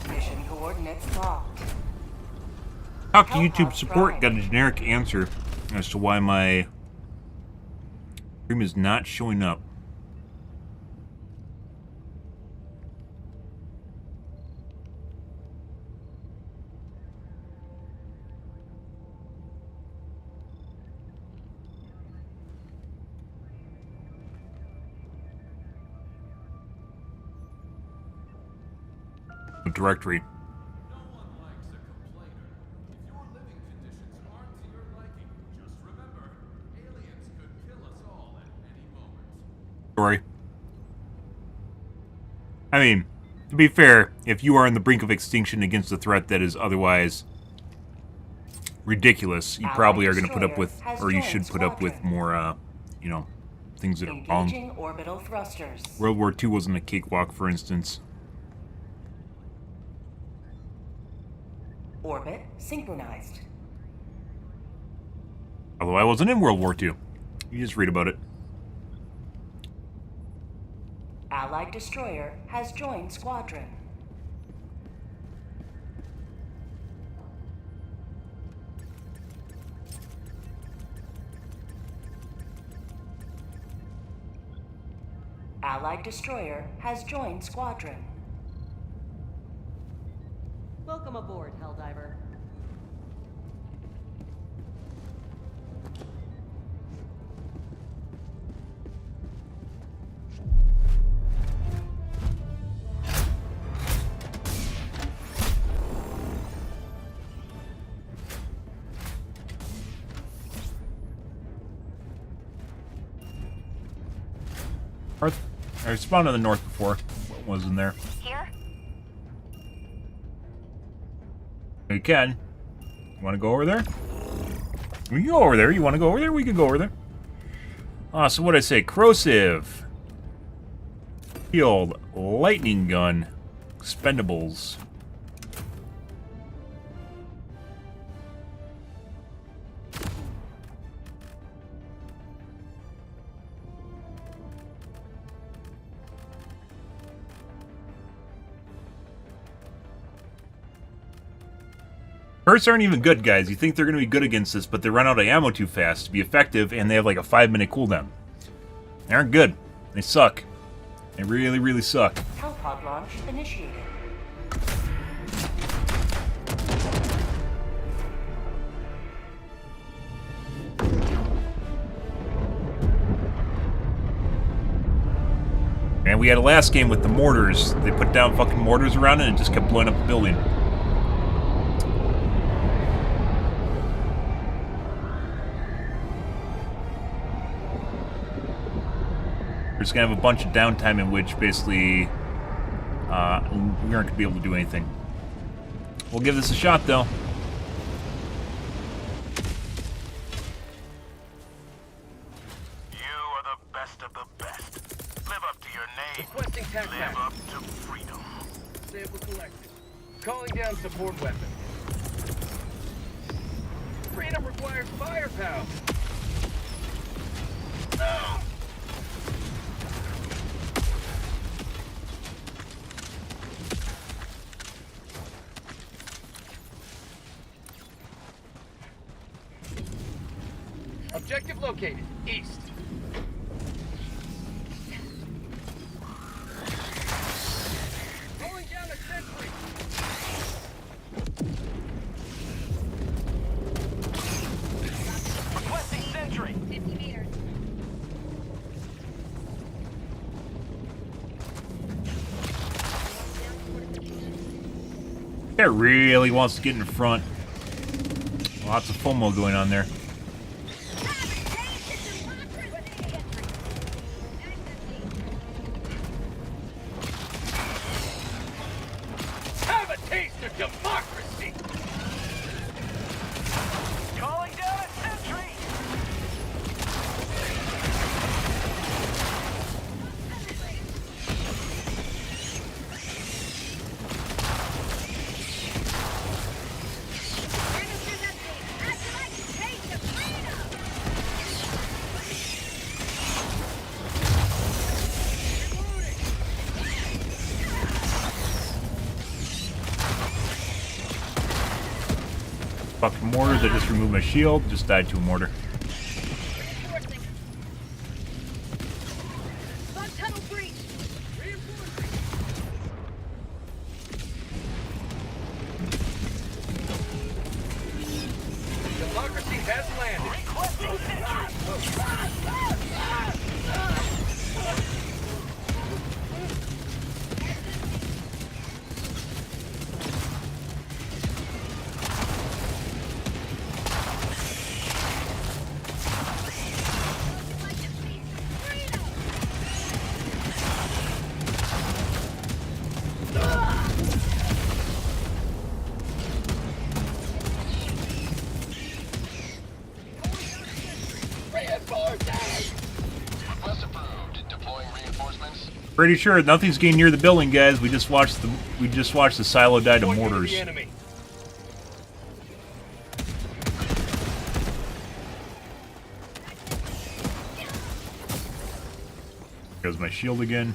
Mission coordinates locked. Talk to YouTube support, got a generic answer as to why my stream is not showing up. The directory. No one likes a complainer. If your living conditions aren't to your liking, just remember, aliens could kill us all at any moment. Sorry. I mean, to be fair, if you are on the brink of extinction against a threat that is otherwise ridiculous, you probably are going to put up with, or you should put up with more, you know, things that are wrong. Engaging orbital thrusters. World War II wasn't a cakewalk, for instance. Orbit synchronized. Although I wasn't in World War II. You just read about it. Allied destroyer has joined squadron. Allied destroyer has joined squadron. Welcome aboard, Helldiver. North. I spawned in the north before. What was in there? Here? You can. You want to go over there? We can go over there. You want to go over there? We can go over there. So what did I say? Corrosive. Field. Lightning gun. Expendables. Perks aren't even good, guys. You think they're going to be good against this, but they run out of ammo too fast to be effective, and they have like a 5-minute cooldown. They aren't good. They suck. They really, really suck. Hellpod launch initiated. And we had a last game with the mortars. They put down fucking mortars around it and it just kept blowing up the building. We're just gonna have a bunch of downtime in which basically we aren't gonna be able to do anything. We'll give this a shot though. You are the best of the best. Live up to your name. Requesting tac Live up to freedom. Sample collected. Calling down support weapon. Freedom requires firepower. No! Objective located. East. Rolling down a sentry. Requesting sentry. 50 meters. That really wants to get in front. Lots of FOMO going on there. Have a taste of democracy. Calling down a sentry. Fucking mortars, I just removed my shield, just died to a mortar. Bug tunnel breach. Democracy has landed. Requesting Pretty sure nothing's getting near the building, guys. We just watched the silo die to mortars. The enemy. Goes my shield again.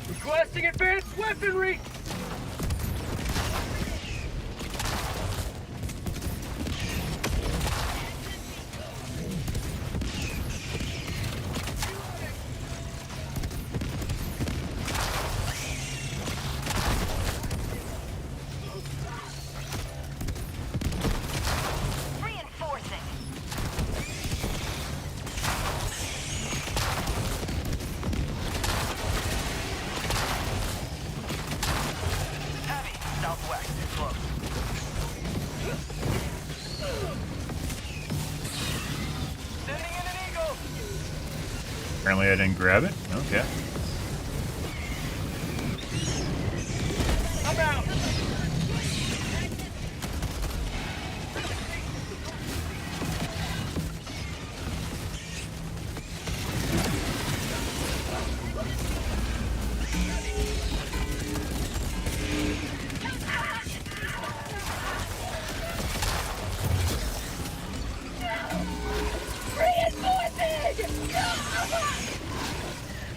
Requesting advanced weaponry. Reinforcing. Heavy. Southwest. Close. Sending in an eagle. Apparently I didn't grab it. Okay. I'm out.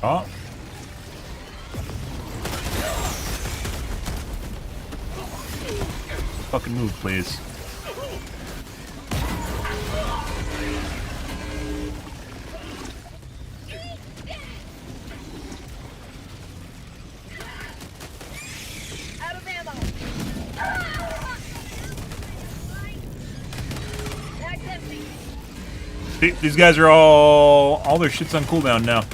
Oh. Fucking move, please. Out of ammo. Mag's empty. These guys are all their shit's on cooldown now.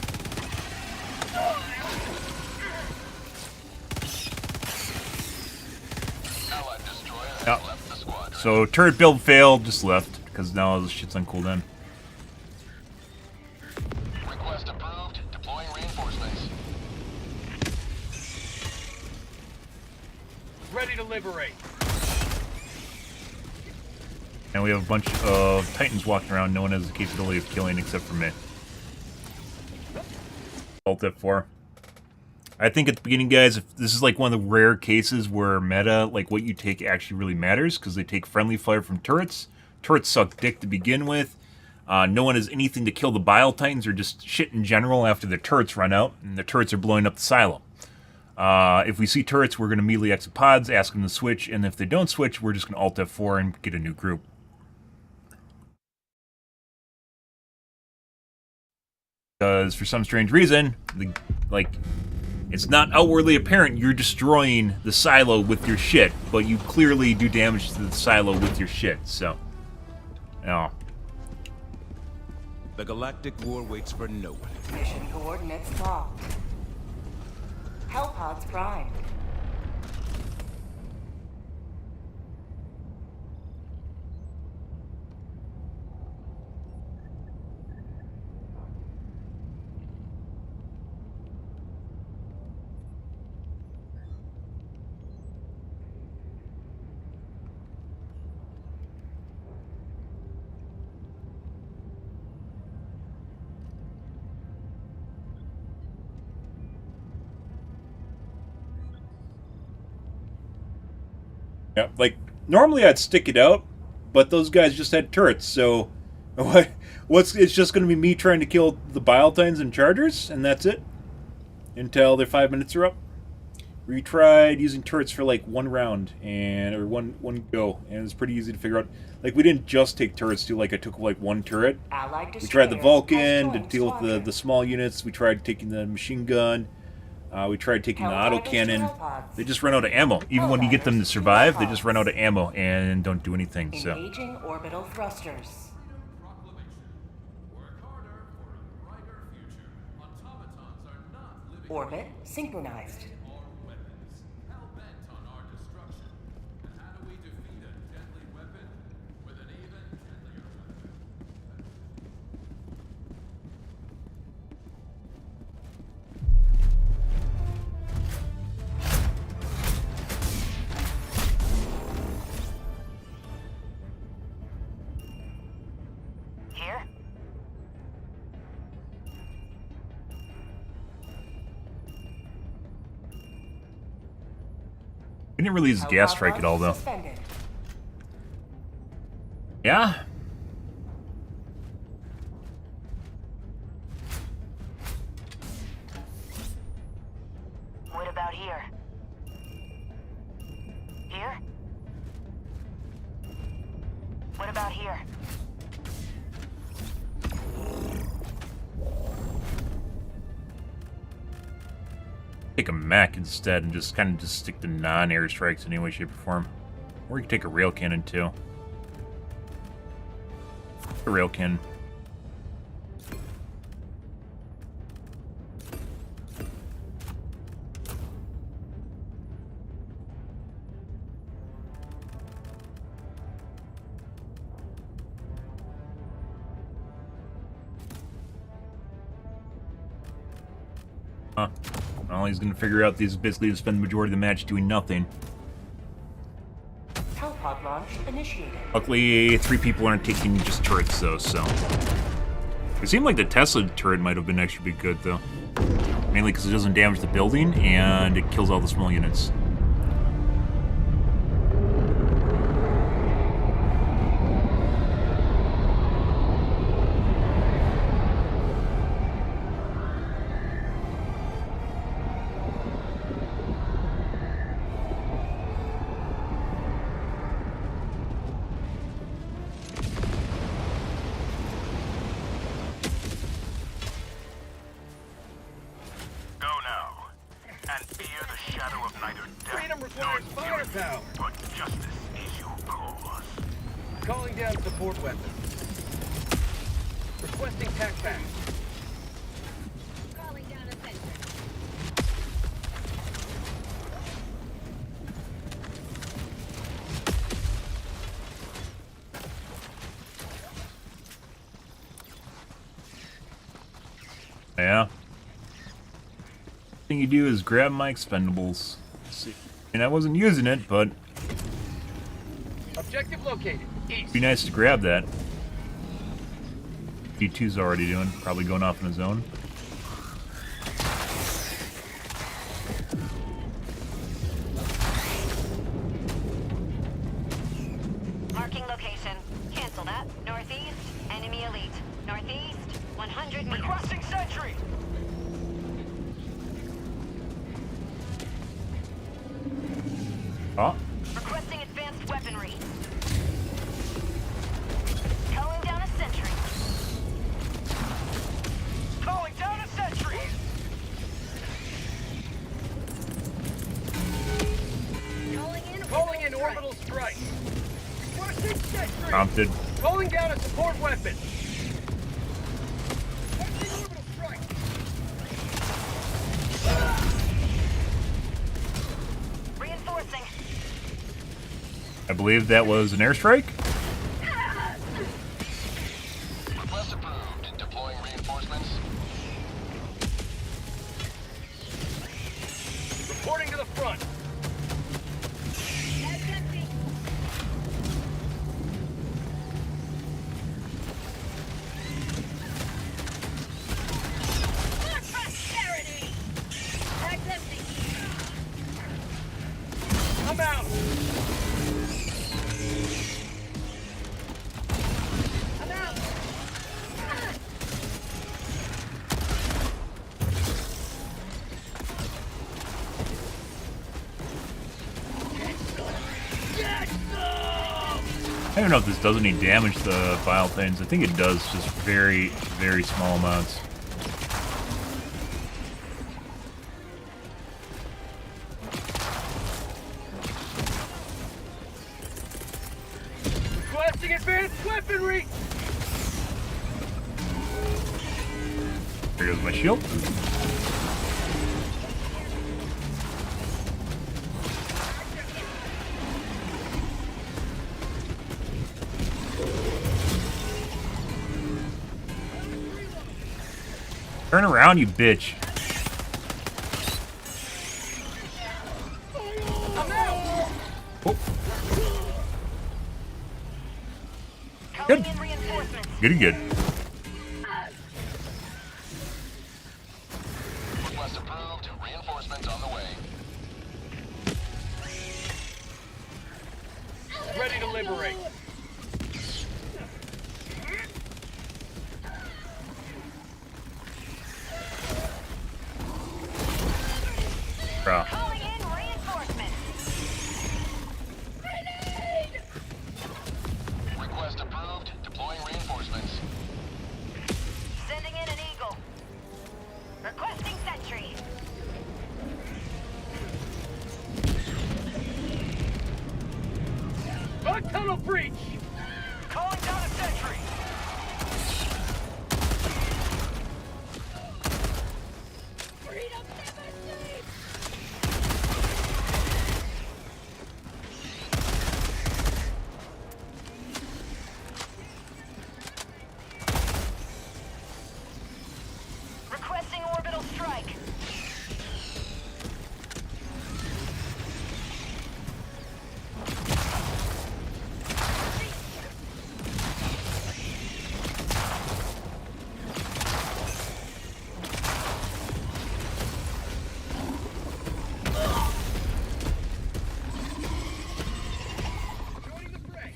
Yeah. So turret build failed, just left because now all the shit's on cooldown. Request approved. Deploying reinforcements. Ready to liberate. And we have a bunch of Titans walking around. No one has the capability of killing except for me. Alt F4. I think at the beginning, guys, if this is like one of the rare cases where meta, like what you take actually really matters, because they take friendly fire from turrets. Turrets suck dick to begin with. No one has anything to kill the Bile Titans or just shit in general after the turrets run out, and the turrets are blowing up the silo. If we see turrets, we're going to immediately exit pods, ask them to switch, and if they don't switch, we're just going to Alt F4 and get a new group. Because for some strange reason, it's not outwardly apparent you're destroying the silo with your shit, but you clearly do damage to the silo with your shit, so. No. The galactic war waits for no one. Mission coordinates locked. Hellpods primed. Yeah, like, normally I'd stick it out, but those guys just had turrets, so it's just going to be me trying to kill the Bile Titans and Chargers, and that's it, until their 5 minutes are up. We tried using turrets for like one round, or one go, and it's pretty easy to figure out. Like, we didn't just take turrets too, like I took like one turret. We tried the Vulcan to deal with the small units, we tried taking the machine gun. We tried taking the autocannon. They just run out of ammo. Even when you get them to survive, they just run out of ammo and don't do anything. So. Engaging orbital thrusters. Work harder for a brighter future. Automatons are not living Orbit synchronized. or weapons, hell-bent on our destruction. And how do we defeat a deadly weapon with an even deadlier weapon? Here? We didn't really use gas strike at all, though. Suspended. Yeah? What about here? Here? What about here? Take a mech instead and just kind of just stick to non-air strikes in any way, shape, or form. Or you can take a rail cannon too. A rail cannon. Huh. Well, he's going to figure out these basically to spend the majority of the match doing nothing. Hellpod launch initiated. Luckily, 3 people aren't taking just turrets, though, so... It seemed like the Tesla turret might have been actually good, though. Mainly because it doesn't damage the building, and it kills all the small units. requires firepower. But justice is your cause. Calling down support weapons. Requesting tac pack. Calling down a sentry. Yeah. Thing you do is grab my expendables. See. And I wasn't using it, but Objective located. East. it'd be nice to grab that. B2's already doing, probably going off in his own. Marking location. Cancel that. Northeast, enemy elite. Northeast, 100 meters. Requesting sentry. Oh, Requesting advanced weaponry. Calling down a sentry. Calling down a sentry. Calling in orbital strike. Requesting sentry. prompted. Calling down a support weapon. Requesting orbital strike. Reinforcing. I believe that was an airstrike. Request approved. Deploying reinforcements. Reporting to the front. That's empty. For prosperity. That's empty. I'm out. I'm out. I don't know if this does any damage to the bile things. I think it does, just very, very small amounts. Requesting advanced weaponry. There goes my shield. Turn around, you bitch. Oh. Calling Good. in reinforcements. Good, good. Request approved. Reinforcements on the way. Ready to liberate. Bro. Calling in reinforcements. Grenade! Request approved. Deploying reinforcements. Sending in an eagle. Requesting sentry. Bug tunnel breach. Calling down a sentry. Freedom never sleeps. Requesting orbital strike. Joining the fray.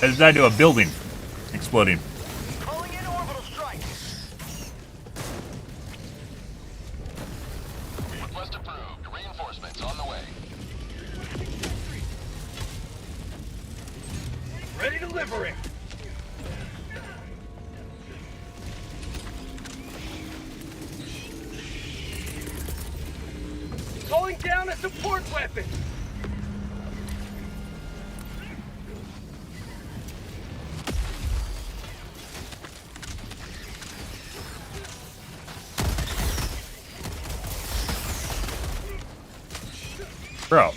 I just died to a building exploding. Calling in orbital strike. Request approved. Reinforcements on the way. Ready to liberate. Calling down down a support weapon. Bro.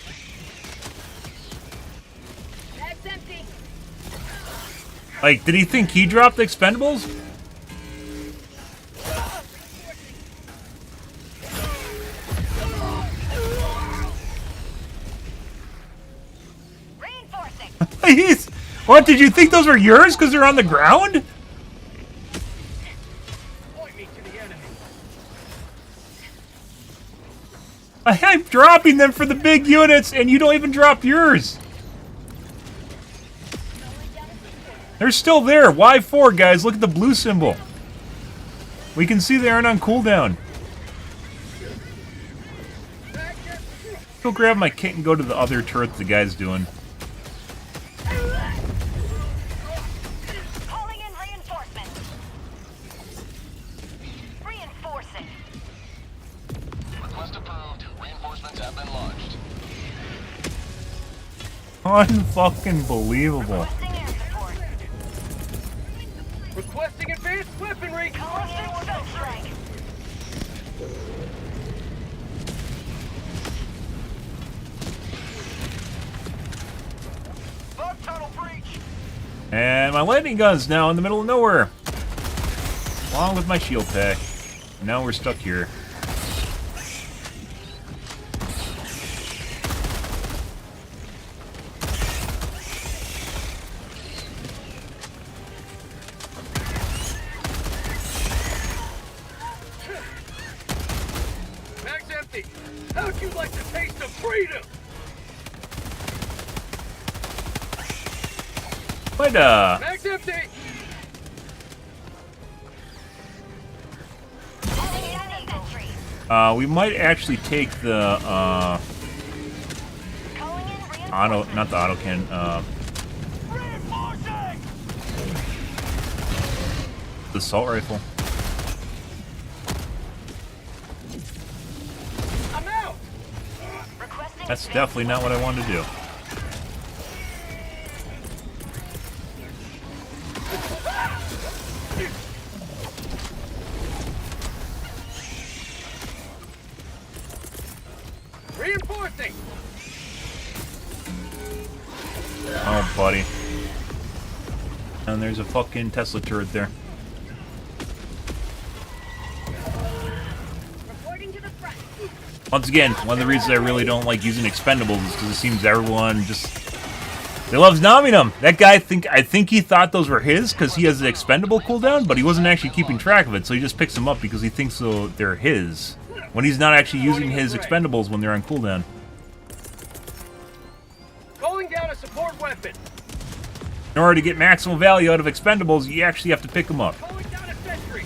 Bag's empty. Like, did he think he dropped the expendables? Reinforcing. What, did you think those were yours because they're on the ground? Point me to the enemy. I'm dropping them for the big units, and you don't even drop yours. They're still there. Y4, guys. Look at the blue symbol. We can see they aren't on cooldown. Go grab my kit and go to the other turret the guy's doing. Calling in reinforcements. Reinforcing. Request approved. Reinforcements have been launched. Unfucking believable. Requesting air support. Requesting advanced weaponry. Calling in orbital strike. Bug tunnel breach. And my lightning gun's now in the middle of nowhere. Along with my shield pack. Now we're stuck here. Bag's empty. How'd you like the taste of freedom? But, Bag's empty. Calling in infantry. we might actually take the, Calling in reinforcements. not the auto cannon, Reinforcing. the assault rifle. I'm out. Requesting That's advanced definitely not what I wanted to do. Reinforcing. Oh, buddy. And there's a fucking Tesla turret there. Reporting to the front. Once again, one of the reasons I really don't like using expendables is because it seems everyone just... They love nomming them. That guy, I think he thought those were his because he has the expendable cooldown, but he wasn't actually keeping track of it, so he just picks them up because he thinks they're his. When he's not actually using his expendables when they're on cooldown. Calling down a support weapon. In order to get maximum value out of expendables, you actually have to pick them up. Calling down a sentry.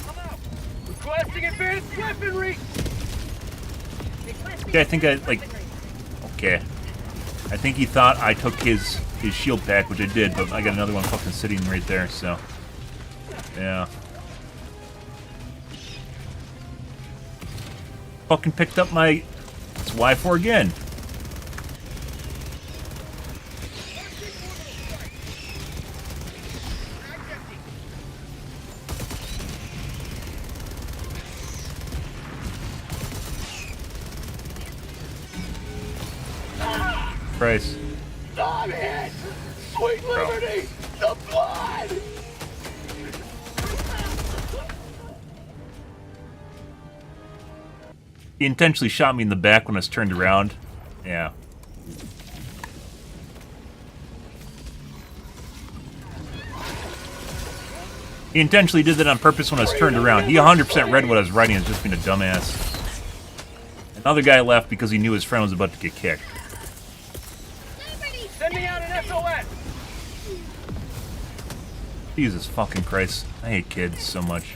I'm out. Requesting advanced weaponry. Okay, I think okay. I think he thought I took his shield pack, which I did, but I got another one fucking sitting right there, so... Yeah. Fucking picked up my... It's Y4 again. Christ. I'm hit. Sweet liberty. The blood. He intentionally shot me in the back when I was turned around. Yeah. He intentionally did that on purpose when I was turned around. He 100% read what I was writing and was just being a dumbass. Another guy left because he knew his friend was about to get kicked. Sending out an SOS. Jesus fucking Christ. I hate kids so much.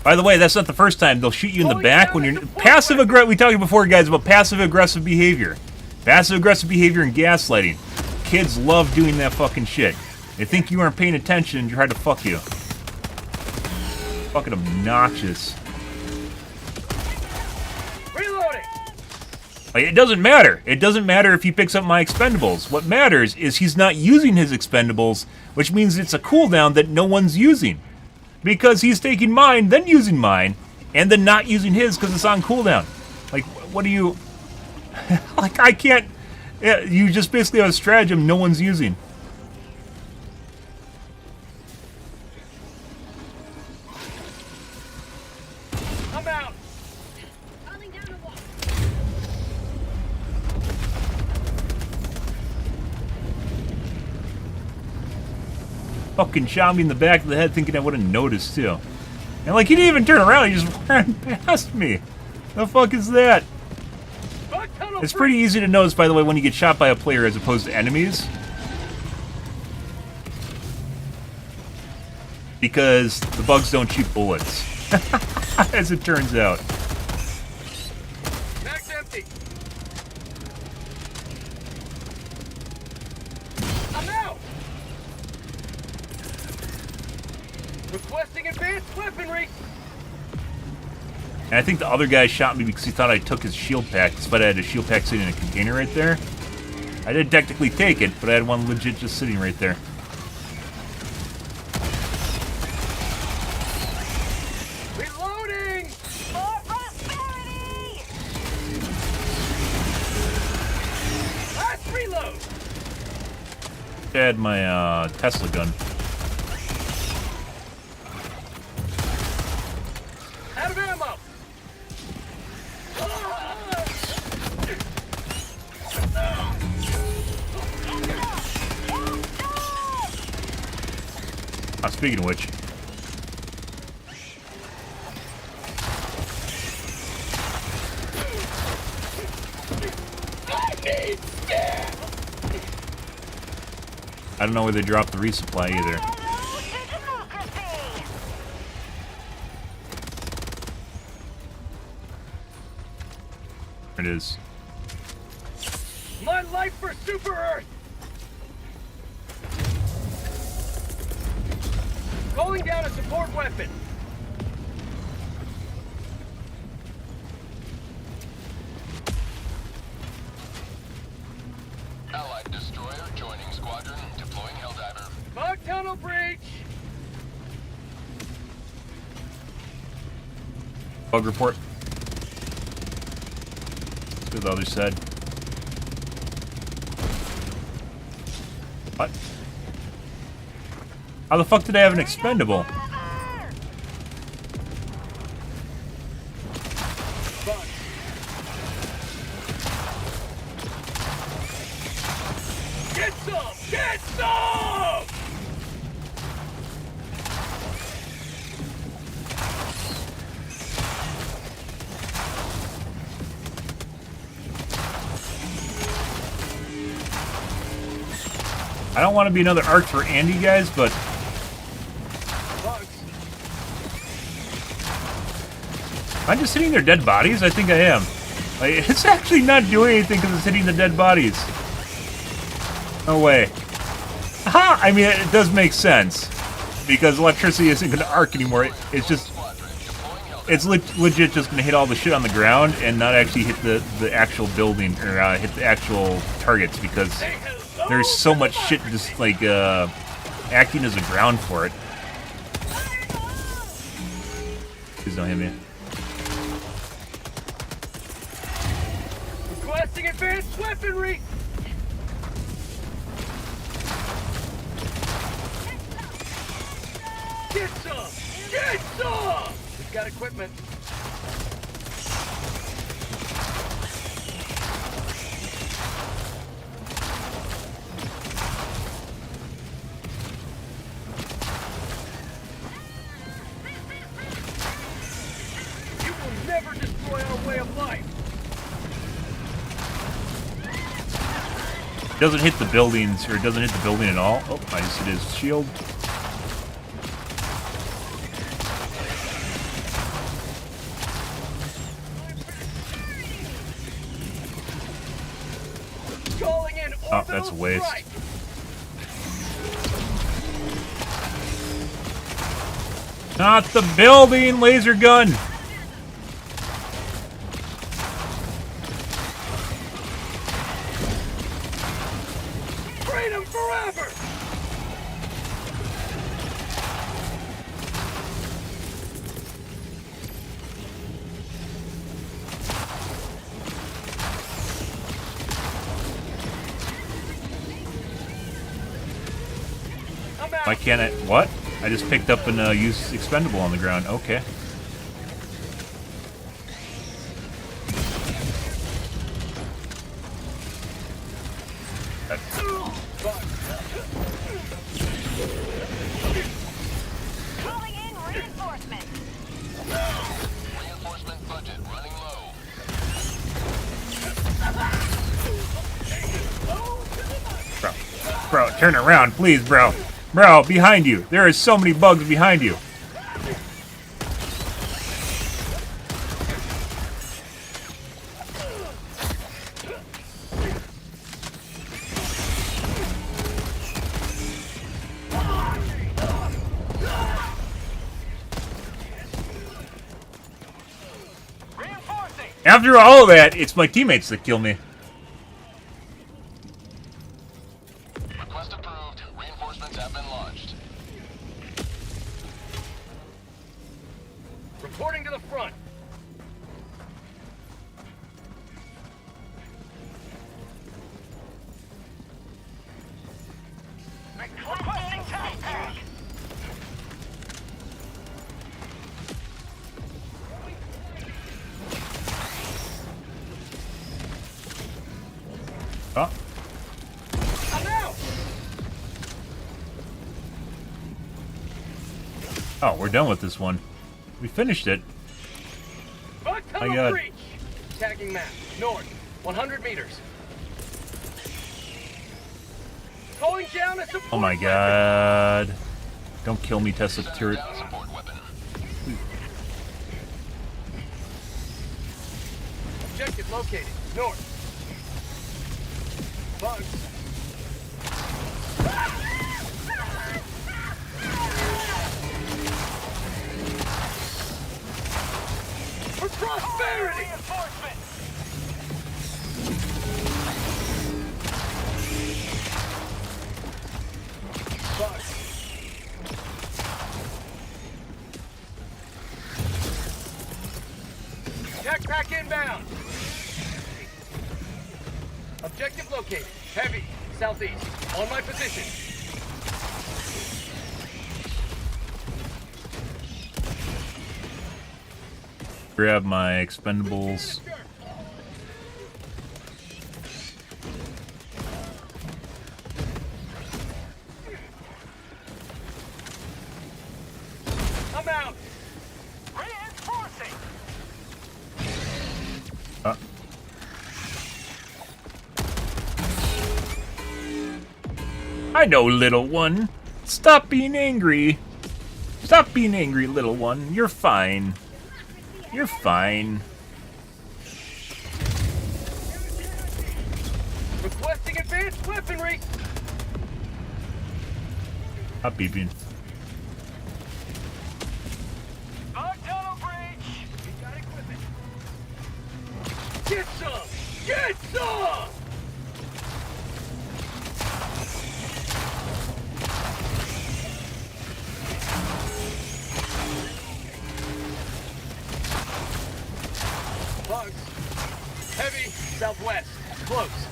By the way, that's not the first time. They'll shoot you in the back when you're... Passive-aggressive... We talked before, guys, about passive-aggressive behavior. Passive-aggressive behavior and gaslighting. Kids love doing that fucking shit. They think you aren't paying attention and try to fuck you. Fucking obnoxious. Reloading! Like, it doesn't matter. It doesn't matter if he picks up my expendables. What matters is he's not using his expendables, which means it's a cooldown that no one's using. Because he's taking mine, then using mine, and then not using his because it's on cooldown. Like, what do you... like, I can't... Yeah, you just basically have a stratagem no one's using. I'm out! Fucking shot me in the back of the head thinking I would have noticed, too. And, like, he didn't even turn around, he just ran past me. The fuck is that? It's pretty easy to notice, by the way, when you get shot by a player as opposed to enemies. Because the bugs don't shoot bullets. As it turns out. Mag's empty! I'm out! Requesting advanced weaponry! And I think the other guy shot me because he thought I took his shield pack, despite I had a shield pack sitting in a container right there. I did technically take it, but I had one legit just sitting right there. Reloading! For prosperity! Last reload! I had my Tesla gun. Out of ammo! Speaking of which, I don't know where they dropped the resupply either. There it is. My life for Super Earth! Calling down a support weapon! Allied destroyer joining squadron, deploying Helldiver. Fog tunnel breach! Bug report. Let's go to the other side. What? How the fuck did I have an expendable? Get some! Get some! I don't want to be another arc for Andy, guys, but am I just hitting their dead bodies? I think I am. Like, it's actually not doing anything because it's hitting the dead bodies. No way. Aha! I mean, it does make sense. Because electricity isn't going to arc anymore. It's just... It's legit just going to hit all the shit on the ground and not actually hit the actual building, or hit the actual targets, because there's so much shit just, like, acting as a ground for it. Please don't hit me. Requesting advanced weaponry! Get some! Get some! We've got equipment. You will never destroy our way of life! It doesn't hit the buildings, or it doesn't hit the building at all. Oh, I just hit his shield. Calling in Oh, that's a waste. strike. Not the building! Laser gun! Freedom forever! Why can't I? What? I just picked up an used expendable on the ground. Okay. Calling in reinforcements. Reinforcement budget running low. Bro, turn around, please, bro. Bro, behind you. There is so many bugs behind you. After all of that, it's my teammates that kill me. Request approved. Reinforcements have been launched. Reporting to the front. Requesting tac. Oh. I'm out! Oh, we're done with this one. We finished it. Bug My tunnel God. breach! Tagging map. North. 100 meters. Going down a support Oh my weapon. god. Don't kill me, Tesla turret. Down support weapon. Objective located. North. Bugs. For prosperity! Bugs. Backpack inbound. Objective located. Heavy. Southeast. On my position. Grab my expendables. I'm out. Reinforcing. I know, little one. Stop being angry. Stop being angry, little one. You're fine. You're fine. Requesting advanced weaponry. Stop beeping. Bug tunnel breach. We got equipment. Get some. Get some. Bugs. Heavy. Southwest. Close.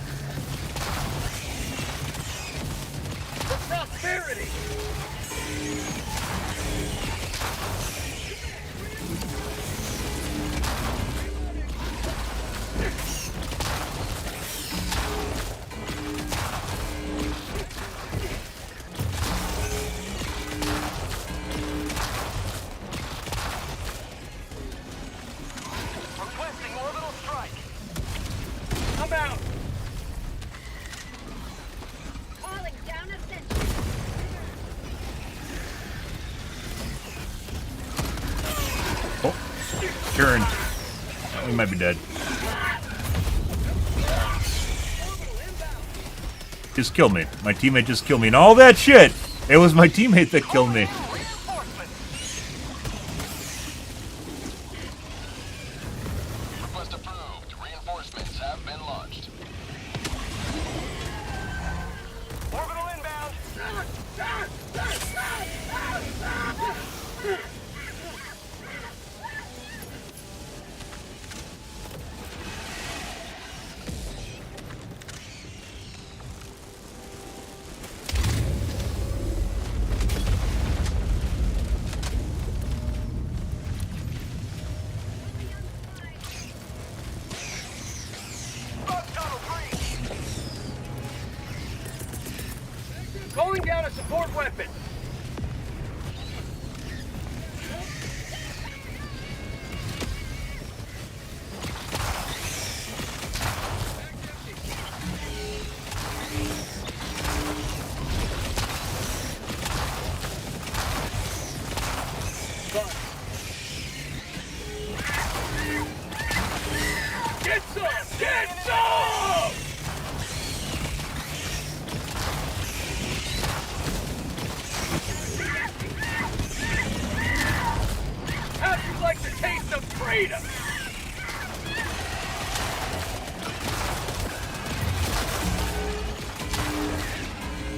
For prosperity. Requesting orbital strike. I'm out. Calling down a sentry. Oh, turn. We might be dead. Just killed me. My teammate just killed me. And all that shit! It was my teammate that killed me. down a support weapon. Get some! Get some! How'd you like the taste of freedom?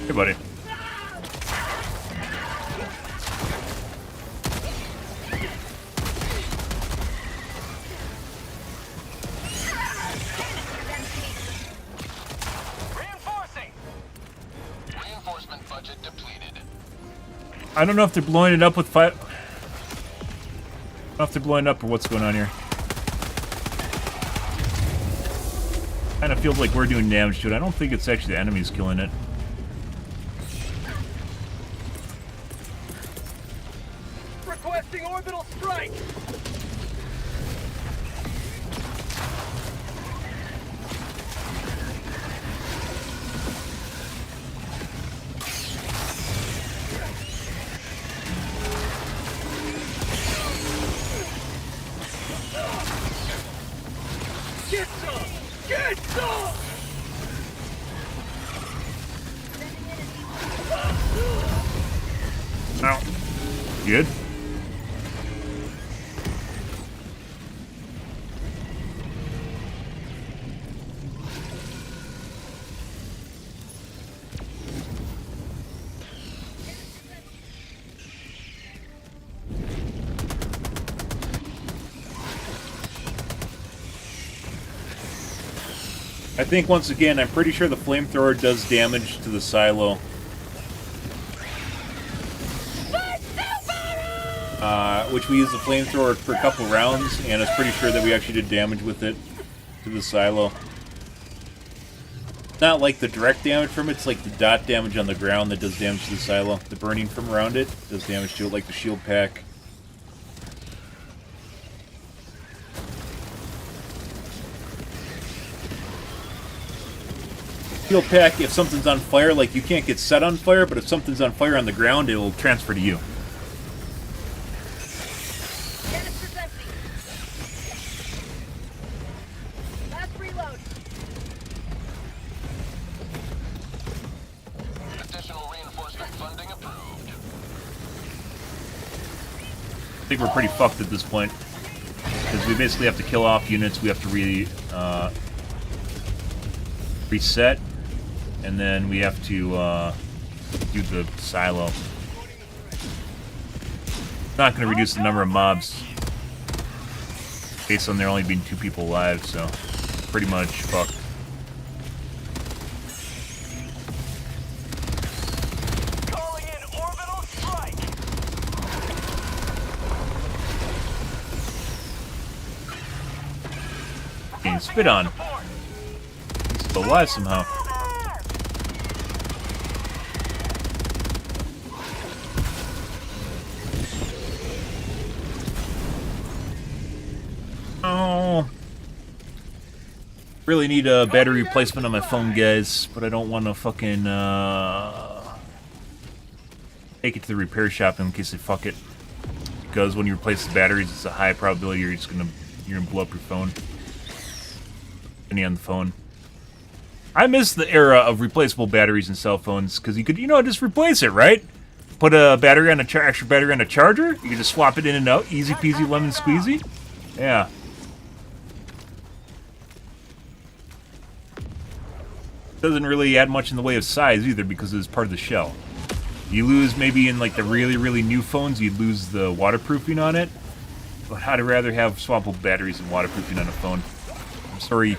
Hey, buddy. Reinforcing. Reinforcement budget depleted. I don't know if they're blowing it up with fire. I don't know if they're blowing up or what's going on here. Kind of feels like we're doing damage to it. I don't think it's actually the enemies killing it. Requesting orbital strike. Get some! Get some! Ow. Good. I think once again, I'm pretty sure the flamethrower does damage to the silo. Which we used the flamethrower for a couple rounds, and it's pretty sure that we actually did damage with it to the silo. Not like the direct damage from it, it's like the dot damage on the ground that does damage to the silo. The burning from around it does damage to it, like the shield pack. Shield pack, if something's on fire, like you can't get set on fire, but if something's on fire on the ground, it will transfer to you. Canister's empty. Last reload. Additional reinforcement funding approved. I think we're pretty fucked at this point. Because we basically have to kill off units, we have to reset, and then we have to do the silo. Not going to reduce the number of mobs based on there only being 2 people alive, so pretty much fucked. Calling in orbital strike. Getting spit on. He's still alive somehow. Oh. Really need a battery replacement on my phone, guys, but I don't want to fucking take it to the repair shop in case they fuck it. Because when you replace the batteries, it's a high probability you're gonna blow up your phone. Any on the phone. I miss the era of replaceable batteries in cell phones because you could, just replace it, right? Put a battery on extra battery on a charger. You can just swap it in and out, easy peasy lemon squeezy. Yeah. Doesn't really add much in the way of size either because it's part of the shell. You lose maybe in like the really, really new phones, you'd lose the waterproofing on it. But I'd rather have swappable batteries than waterproofing on a phone. I'm sorry,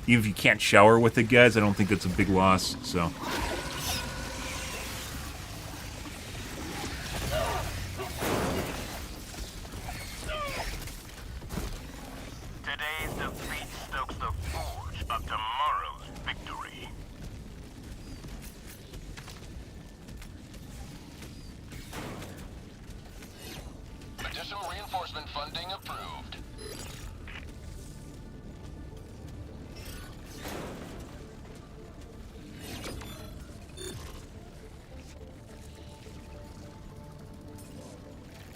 even if you can't shower with it, guys, I don't think that's a big loss, so. Today's defeat stokes the forge of tomorrow's victory.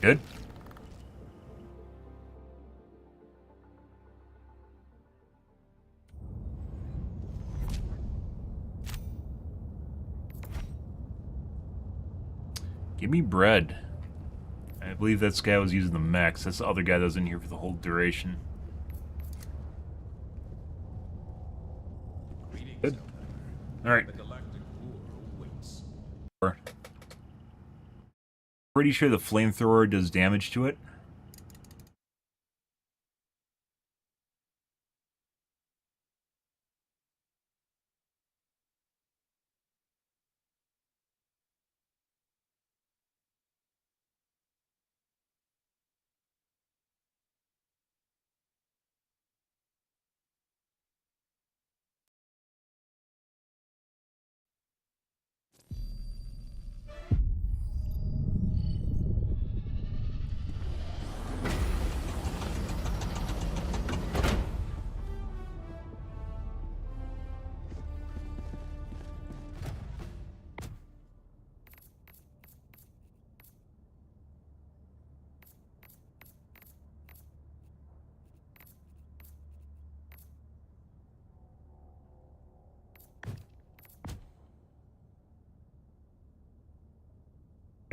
Good. Give me bread. I believe that guy was using the mechs. That's the other guy that was in here for the whole duration. Good. Alright. Pretty sure the flamethrower does damage to it.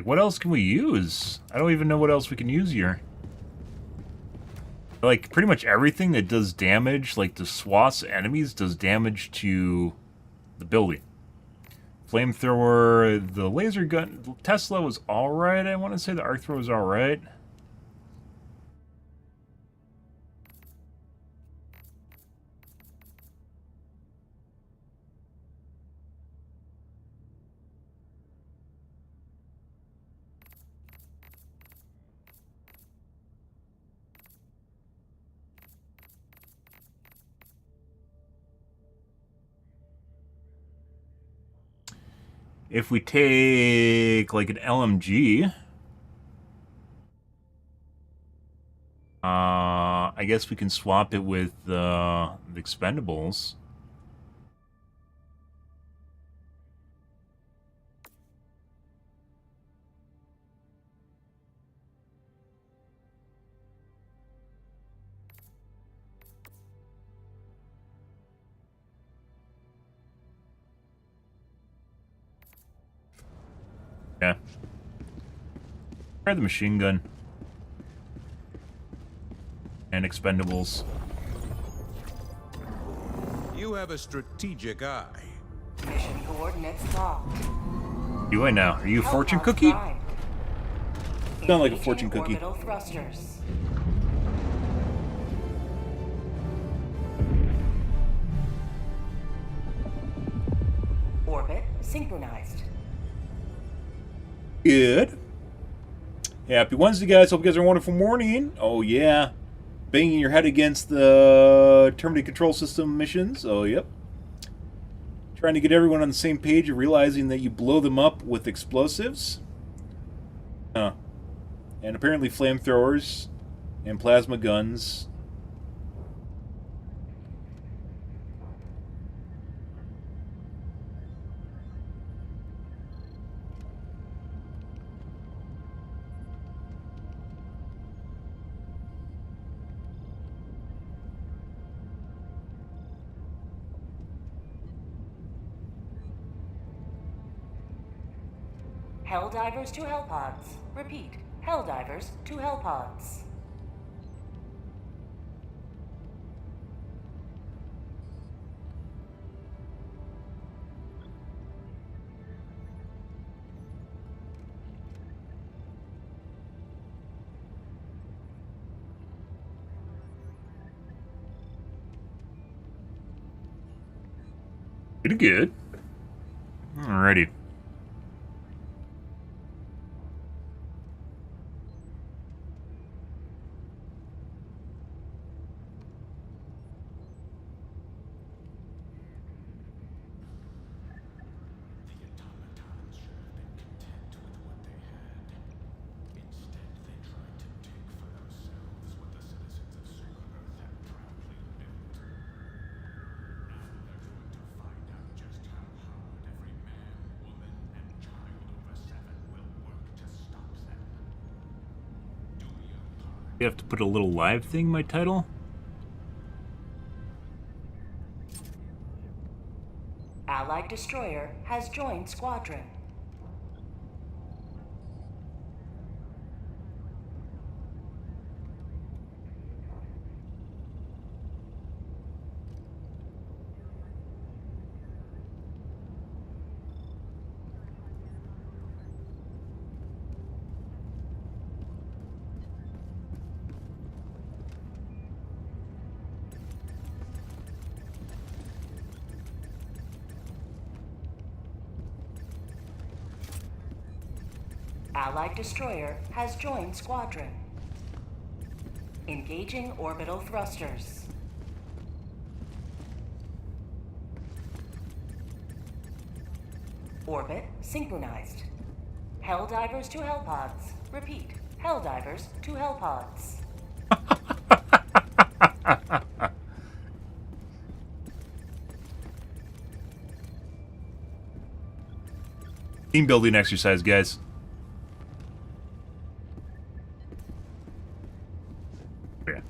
What else can we use? I don't even know what else we can use here. Like, pretty much everything that does damage, like the swaths enemies, does damage to the building. Flamethrower, the laser gun, Tesla was alright. I want to say the arc thrower was alright. If we take, like, an LMG, I guess we can swap it with the expendables. Yeah. Try the machine gun. And expendables. You have a strategic eye. Mission coordinates locked. You right now. Are you a fortune cookie? Sound like a fortune cookie. Orbital thrusters. Orbit synchronized. Good. Happy Wednesday, guys. Hope you guys are having a wonderful morning. Oh, yeah. Banging your head against the terminated control system missions. Oh, yep. Trying to get everyone on the same page and realizing that you blow them up with explosives. Huh. And apparently flamethrowers and plasma guns. Helldivers to Hellpods. Repeat. Helldivers to Hellpods. Pretty good. Alrighty. You have to put a little live thing in my title? Allied destroyer has joined squadron. Allied destroyer has joined squadron. Engaging orbital thrusters. Orbit synchronized. Helldivers to Hellpods. Repeat. Helldivers to Hellpods. Team building exercise, guys. Yeah.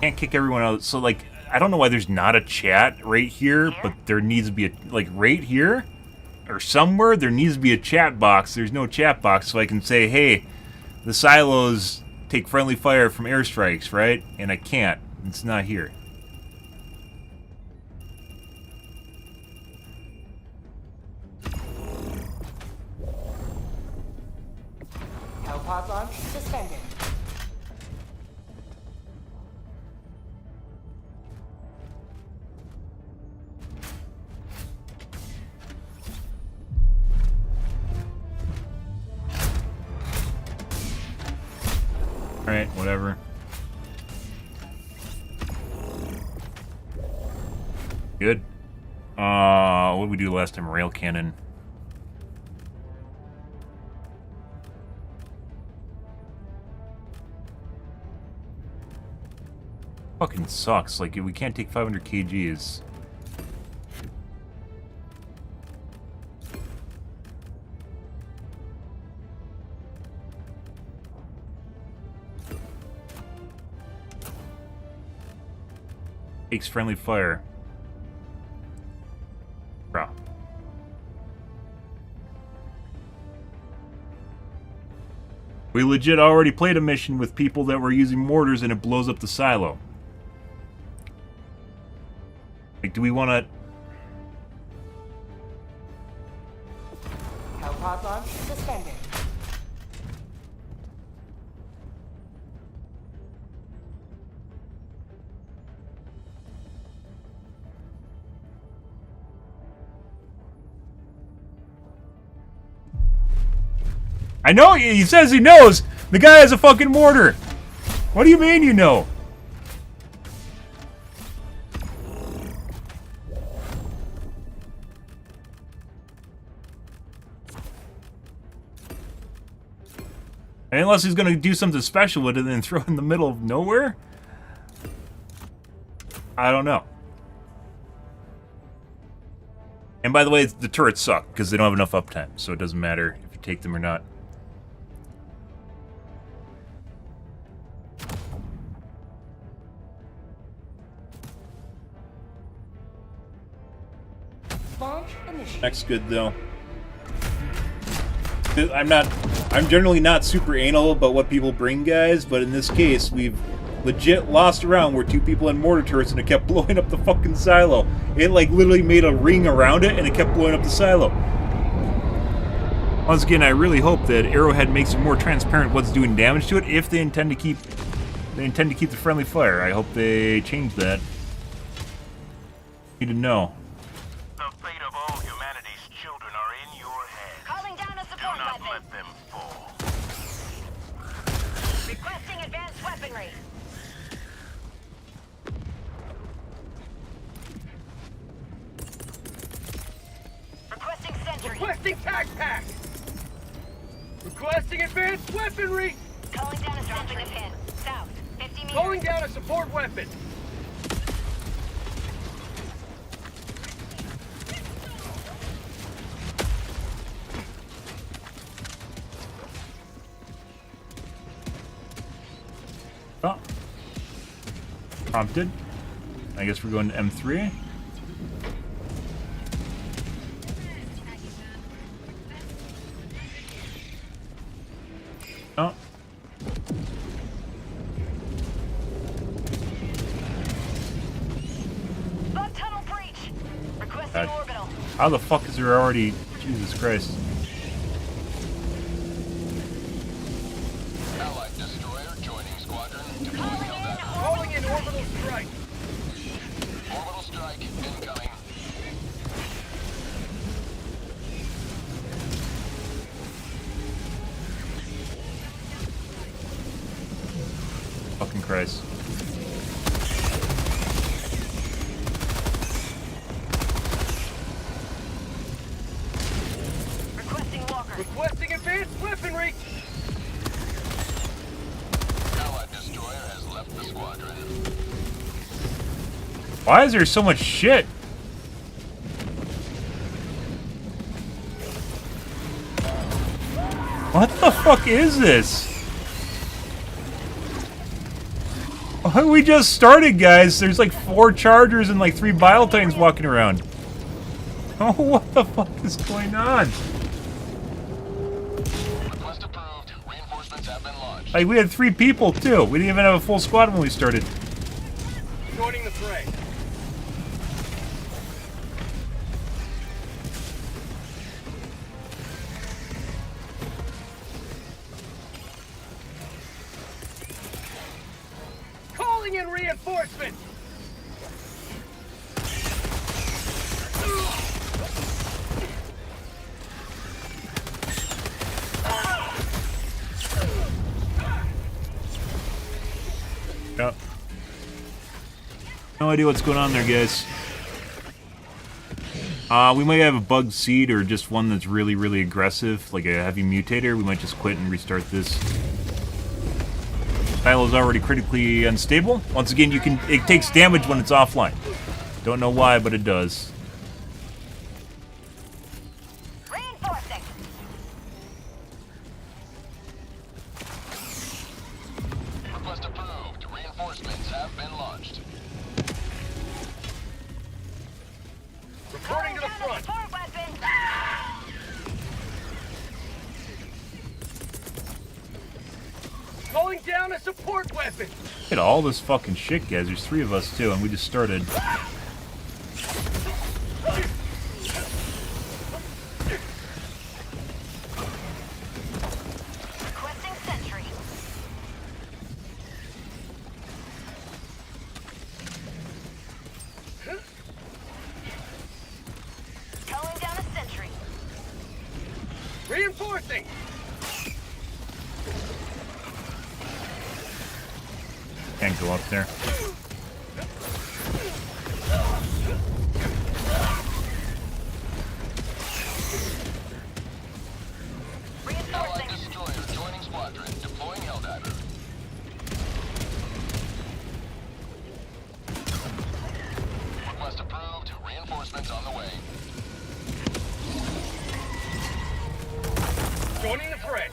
Can't kick everyone out. So, like, I don't know why there's not a chat right here, but there needs to be a, like, right here or somewhere there needs to be a chat box. There's no chat box, so I can say, hey, the silos take friendly fire from airstrikes, right? And I can't. It's not here. Hellpod launch suspended. Alright, whatever. Good. What did we do last time? Rail cannon. Fucking sucks. Like, we can't take 500 kgs. Takes friendly fire. Bro. We legit already played a mission with people that were using mortars and it blows up the silo. Like, do we want to... Hellpod launch suspended. I know, he says he knows! The guy has a fucking mortar! What do you mean you know? Unless he's gonna do something special with it and then throw it in the middle of nowhere? I don't know. And by the way, the turrets suck, because they don't have enough uptime, so it doesn't matter if you take them or not. Launch initiated. Next good, though. I'm generally not super anal about what people bring, guys, but in this case, we've legit lost a round where two people had mortar turrets and it kept blowing up the fucking silo. It, like, literally made a ring around it and it kept blowing up the silo. Once again, I really hope that Arrowhead makes it more transparent what's doing damage to it if they intend to keep the friendly fire. I hope they change that. Need to know. The fate of all humanity's children are in your hands. Calling down a Do support not weapon. let them fall. Requesting advanced weaponry. Requesting sentry. Requesting tag pack! Requesting advanced weaponry! Calling down a dropping a pin. South, 50 meters. Calling down a support weapon! Oh. Prompted. I guess we're going to M3. Oh. Bug tunnel breach. Requesting God. orbital. How the fuck is there already... Jesus Christ. Allied destroyer joining squadron. Deploying Helldiver. Calling in orbital strike! Orbital strike incoming. Fucking Christ. Requesting walker. Requesting advanced weaponry! Allied destroyer has left the squadron. Why is there so much shit? What the fuck is this? Oh, we just started, guys. There's like 4 chargers and like 3 bile titans walking around. Oh, what the fuck is going on? Request approved. Reinforcements have been launched. Like, we had 3 people, too. We didn't even have a full squad when we started. Joining the fray. Calling in reinforcements! Yep. No idea what's going on there, guys. We might have a bug seed or just one that's really, really aggressive, like a heavy mutator. We might just quit and restart this. Silo's already critically unstable. Once again, it takes damage when it's offline. Don't know why, but it does. Reinforcing. Request approved. Reinforcements have been launched. Reporting to the front! Support weapon. Calling down a support weapon! Look at all this fucking shit, guys. There's 3 of us, too, and we just started. Requesting sentry. Calling down a sentry. Reinforcing! Can't go up there. Allied destroyer joining squadron. Deploying Helldiver. Request approved. Reinforcements on the way. Joining the fray!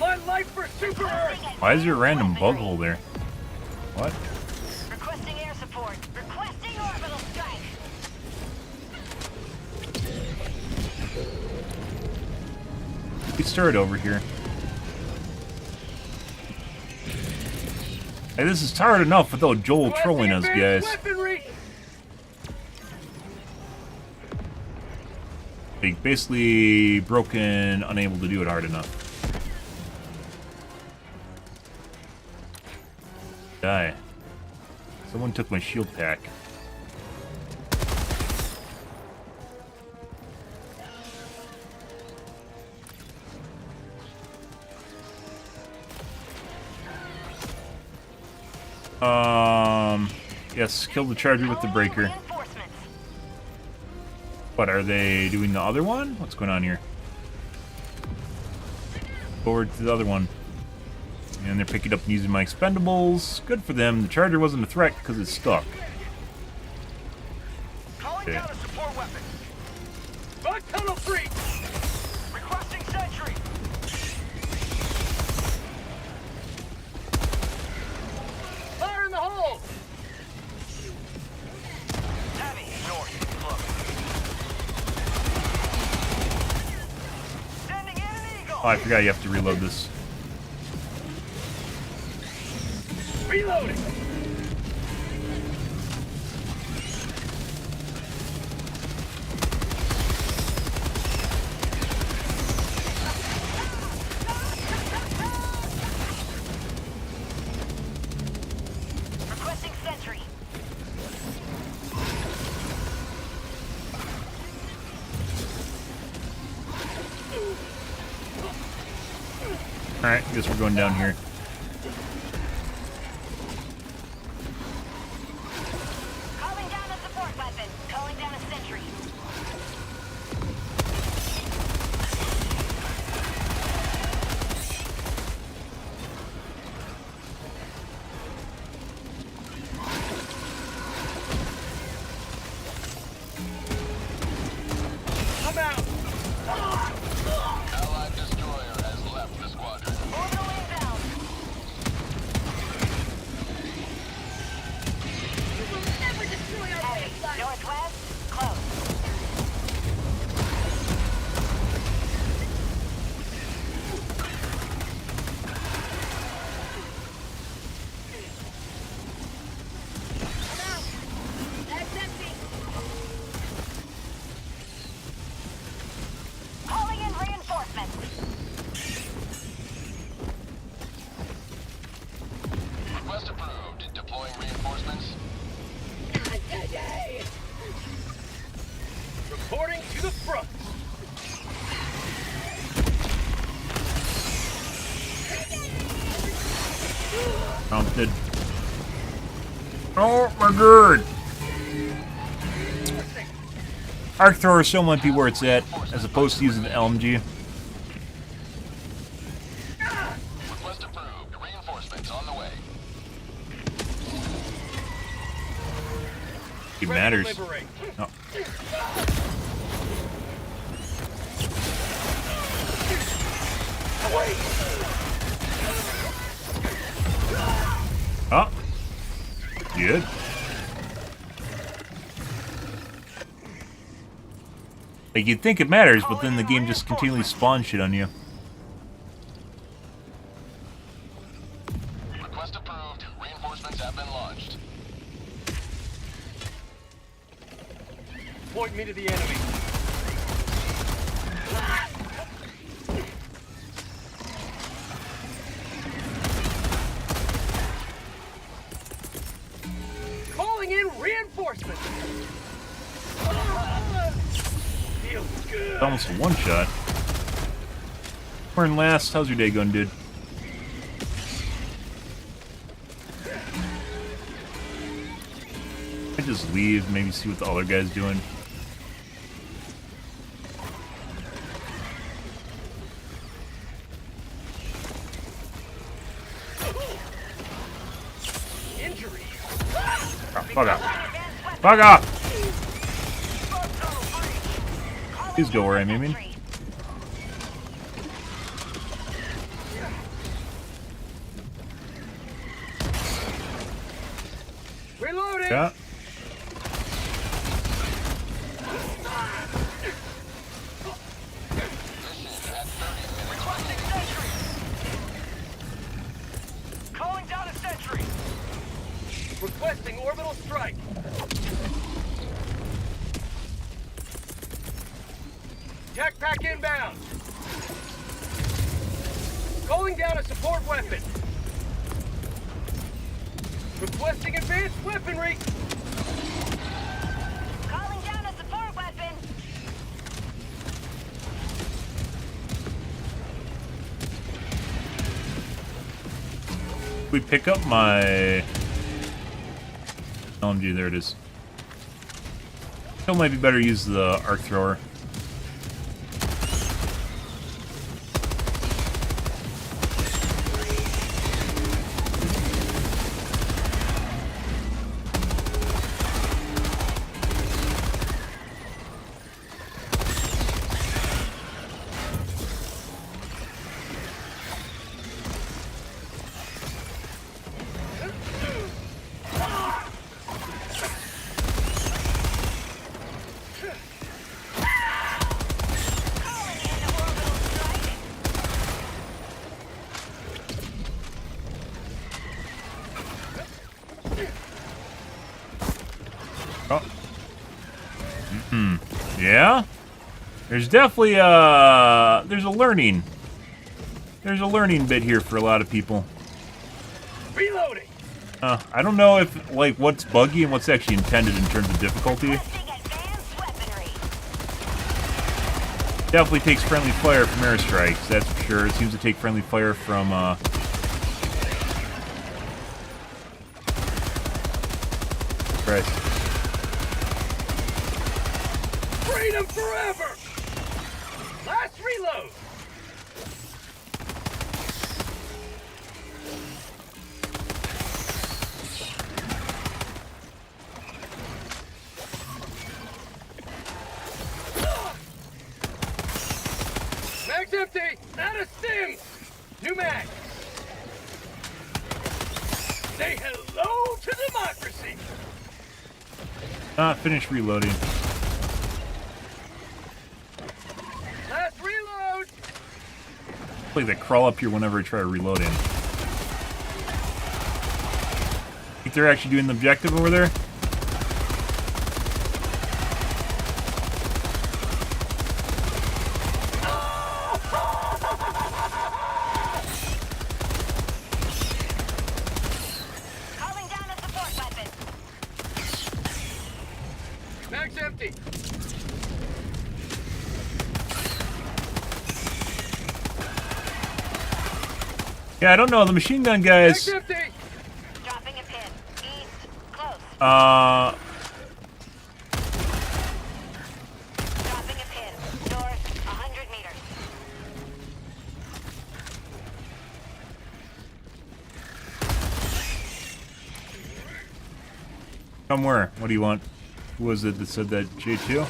My life for Super Earth! Why is there a random bug hole there? What? Requesting air support. Requesting orbital strike. We started over here. Hey, this is hard enough without Joel trolling us, guys. Weaponry! Like, basically broken, unable to do it hard enough. Die. Someone took my shield pack. Yes, kill the charger with the breaker. What, are they doing the other one? What's going on here? Forward to the other one. And they're picking up and using my expendables. Good for them. The charger wasn't a threat because it's stuck. Calling Okay. down a support weapon. Bug tunnel free. Requesting sentry. Fire in the hole. Heavy north. Look. Sending in an eagle. Oh, I forgot you have to reload this. Reloading. Requesting sentry. Alright, I guess we're going down here. Calling down a support weapon. Calling down a sentry. I'm out. Allied destroyer has left the squadron. Orbital inbound. You will never destroy our Heavy. baseline. Northwest. Close. That's empty. Calling in reinforcements. Request approved. Deploying reinforcements. Reporting to the front. Prompted. Oh my god! Arc thrower still might be where it's at, as opposed to using the LMG. Request approved. Reinforcements on the way. It Ready to matters. liberate. No. Oh. Good. Like, you'd think it matters, but then the game just continually spawns shit on you. Request approved. Reinforcements have been launched. Point me to the enemy. Calling in reinforcements. Feels good. It's almost a one-shot. We're in last. How's your day going, dude? I just leave, maybe see what the other guy's doing. Injury. Oh, fuck off. Fuck off! Please go where I'm aiming. Reloading. Yeah. Requesting sentry. Calling down a sentry. Requesting orbital strike. Tech pack inbound. Calling down a support weapon. Requesting advanced weaponry. Calling down a support weapon. We pick up my LMG, there it is. Still might be better to use the arc thrower. Yeah? There's definitely there's a learning bit here for a lot of people. Reloading. I don't know if like what's buggy and what's actually intended in terms of difficulty. Definitely takes friendly fire from airstrikes, that's for sure. It seems to take friendly fire from Christ. Freedom forever! Last reload! Mag's empty! Out of stim! New mag! Say hello to democracy! Not finished reloading. Last reload! Like they crawl up here whenever I try to reload in. Think they're actually doing the objective over there? Calling down a support weapon. Mag's empty! Yeah, I don't know. The machine gun guys. Mag's empty! Dropping a pin. East. Close. Dropping a pin. North. 100 meters. Come where? What do you want? Who was it that said that? J2? I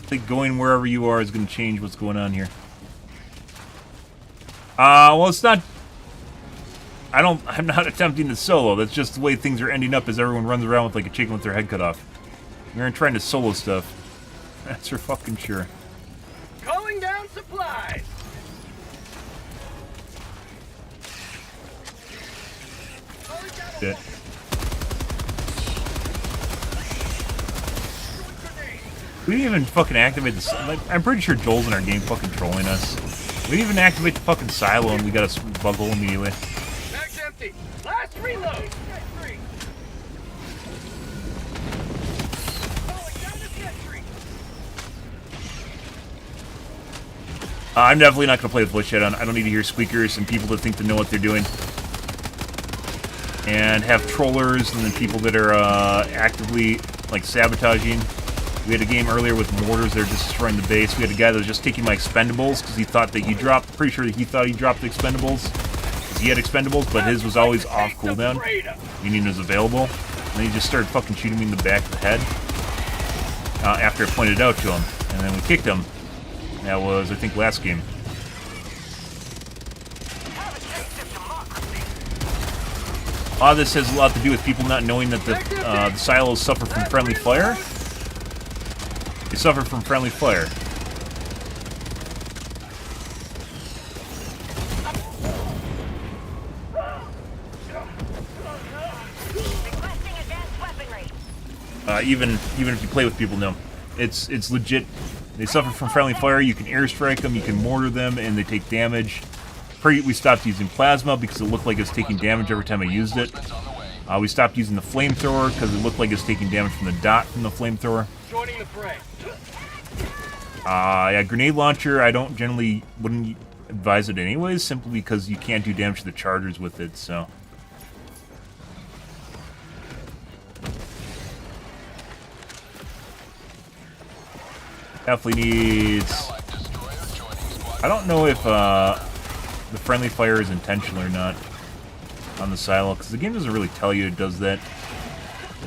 think going wherever you are is going to change what's going on here. Well, it's not... I'm not attempting to solo. That's just the way things are ending up as everyone runs around with like a chicken with their head cut off. We aren't trying to solo stuff. That's for fucking sure. Calling down supplies! Shit. We didn't even fucking activate the... Like, I'm pretty sure Joel's in our game fucking trolling us. We didn't even activate the fucking silo and we got a bug hole immediately. Mag's empty! Last reload! Sentry! Calling down the sentry! I'm definitely not going to play with Bloodshed on. I don't need to hear squeakers and people that think they know what they're doing. And have trollers and then people that are actively like sabotaging. We had a game earlier with mortars that are just destroying the base. We had a guy that was just taking my expendables because he thought that you dropped. Pretty sure that he thought he dropped the expendables because he had expendables, but his was always off cooldown, meaning it was available. And then he just started fucking shooting me in the back of the head after I pointed it out to him, and then we kicked him. That was, I think, last game. A lot of this has a lot to do with people not knowing that the silos suffer from friendly fire. They suffer from friendly fire. Requesting advanced weaponry. Even if you play with people, no, it's legit. They suffer from friendly fire. You can airstrike them, you can mortar them, and they take damage. We stopped using plasma because it looked like it was taking damage every time I used it. We stopped using the flamethrower because it looked like it was taking damage from the dot from the flamethrower. Joining the fray. Yeah, grenade launcher, I wouldn't advise it anyways, simply because you can't do damage to the chargers with it, so. Definitely needs... I don't know if the friendly fire is intentional or not on the silo, because the game doesn't really tell you it does that.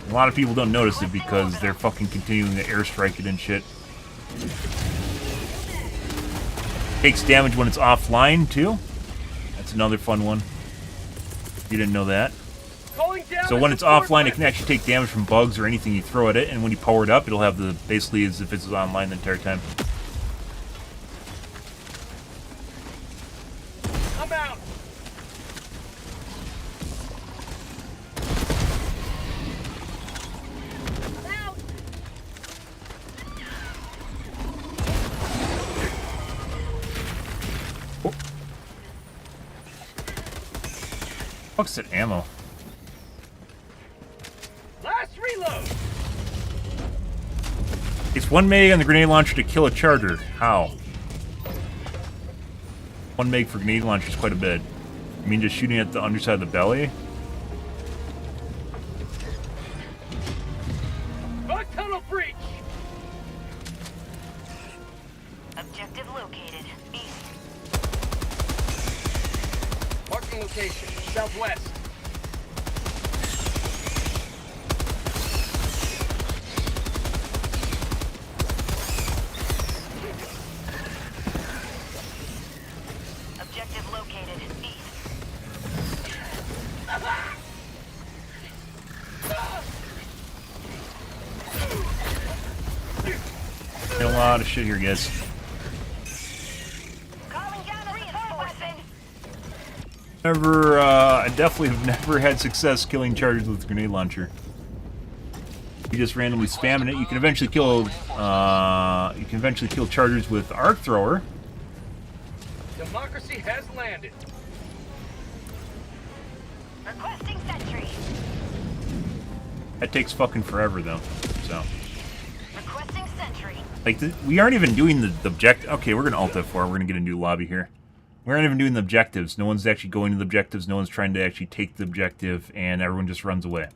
A lot of people don't notice it because they're fucking continuing to airstrike it and shit. Takes damage when it's offline, too. That's another fun one. You didn't know that. So when it's offline, it can actually take damage from bugs or anything you throw at it, and when you power it up, it'll have the basically as if it's online the entire time. I'm out. Oh. Fuck's that ammo? Last reload. It's 1 meg on the grenade launcher to kill a charger. How? 1 meg for grenade launcher is quite a bit. You mean just shooting at the underside of the belly? Bug tunnel breach. Objective located. East. Marking location. Southwest. Objective located. East. Got a lot of shit here, guys. Calling down a reinforcement. I definitely have never had success killing chargers with a grenade launcher. You just randomly spamming it. You can eventually kill. Chargers with arc thrower. Democracy has landed. Requesting sentry. That takes fucking forever, though. So, Requesting sentry. like, we aren't even doing the objective. Okay, we're gonna alt F4. We're gonna get a new lobby here. We aren't even doing the objectives. No one's actually going to the objectives. No one's trying to actually take the objective, and everyone just runs away.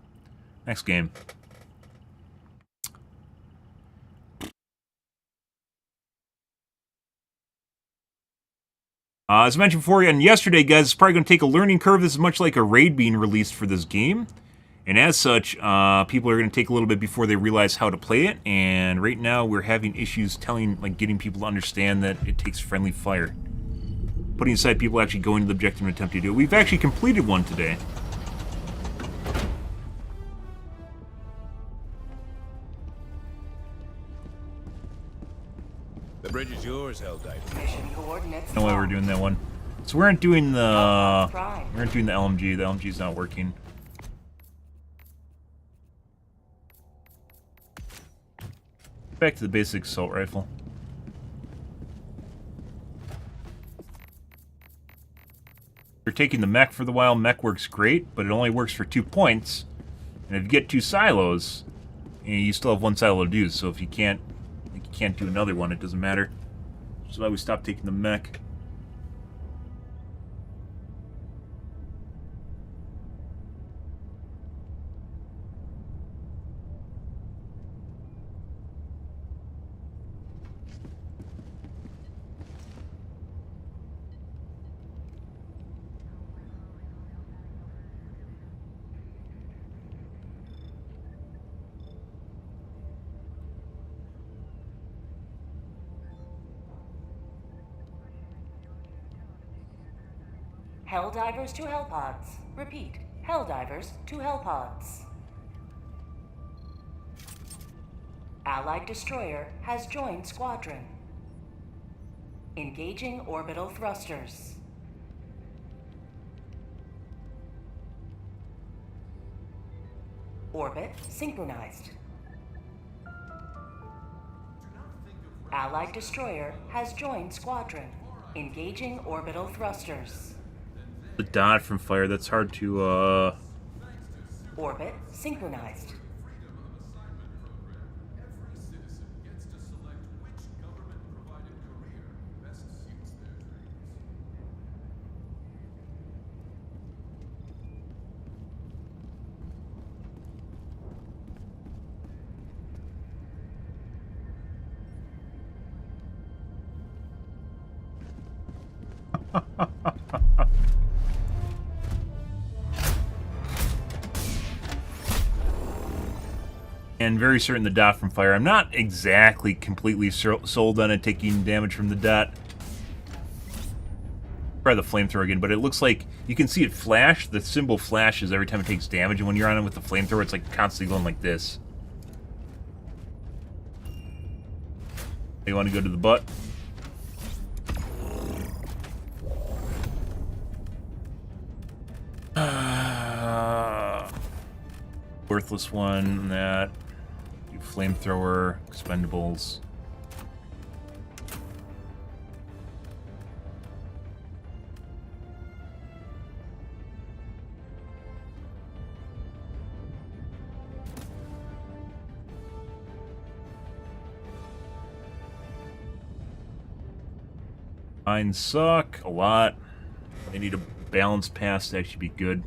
Next game. As I mentioned before, and yesterday, guys, it's probably going to take a learning curve. This is much like a raid being released for this game. And as such, people are going to take a little bit before they realize how to play it. And right now, we're having issues getting people to understand that it takes friendly fire. Putting aside people actually going to the objective and attempting to do it. We've actually completed one today. The bridge is yours, Helldive. Mission coordinates. No way we're doing that one. So we aren't doing the LMG. The LMG is not working. Back to the basic assault rifle. You're taking the mech for the while. Mech works great, but it only works for 2 points. And if you get 2 silos, you still have 1 silo to do. So if you can't do another one, it doesn't matter. That's why we stopped taking the mech. Helldivers to Hellpods. Repeat. Helldivers to Hellpods. Allied destroyer has joined squadron. Engaging orbital thrusters. Orbit synchronized. Allied destroyer has joined squadron. Engaging orbital thrusters. The dot from fire, that's hard to, Orbit synchronized. Every citizen gets to select which government-provided career best suits their dreams. And very certain the dot from fire. I'm not exactly completely sold on it taking damage from the dot. Try the flamethrower again, but it looks like you can see it flash. The symbol flashes every time it takes damage, and when you're on it with the flamethrower, it's like constantly going like this. You want to go to the butt? Worthless one, that. Flamethrower, expendables. Mines suck a lot. They need a balanced pass to actually be good.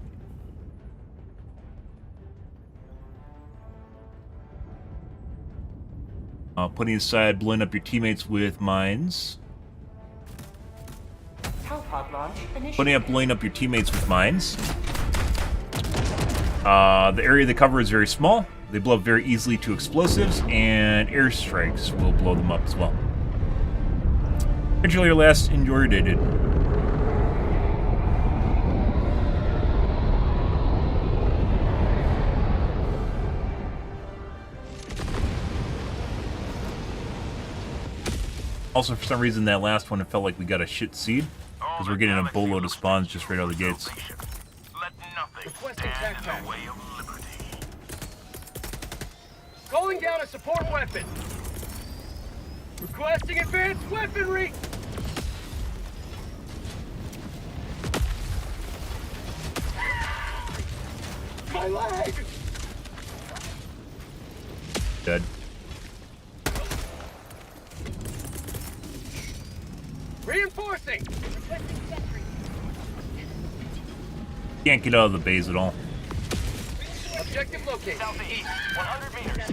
Putting aside blowing up your teammates with mines. Blowing up your teammates with mines. The area they cover is very small. They blow up very easily to explosives, and airstrikes will blow them up as well. Enjoy your last enjoy your day, dude. Also, for some reason, that last one, it felt like we got a shit seed. Because we're getting a boatload of spawns just right out of the gates. Requesting tac pack. Calling down a support weapon. Requesting advanced weaponry. My leg. Dead. Reinforcing. Requesting sentry. Can't get out of the base at all. Objective located. Southeast, 100 meters.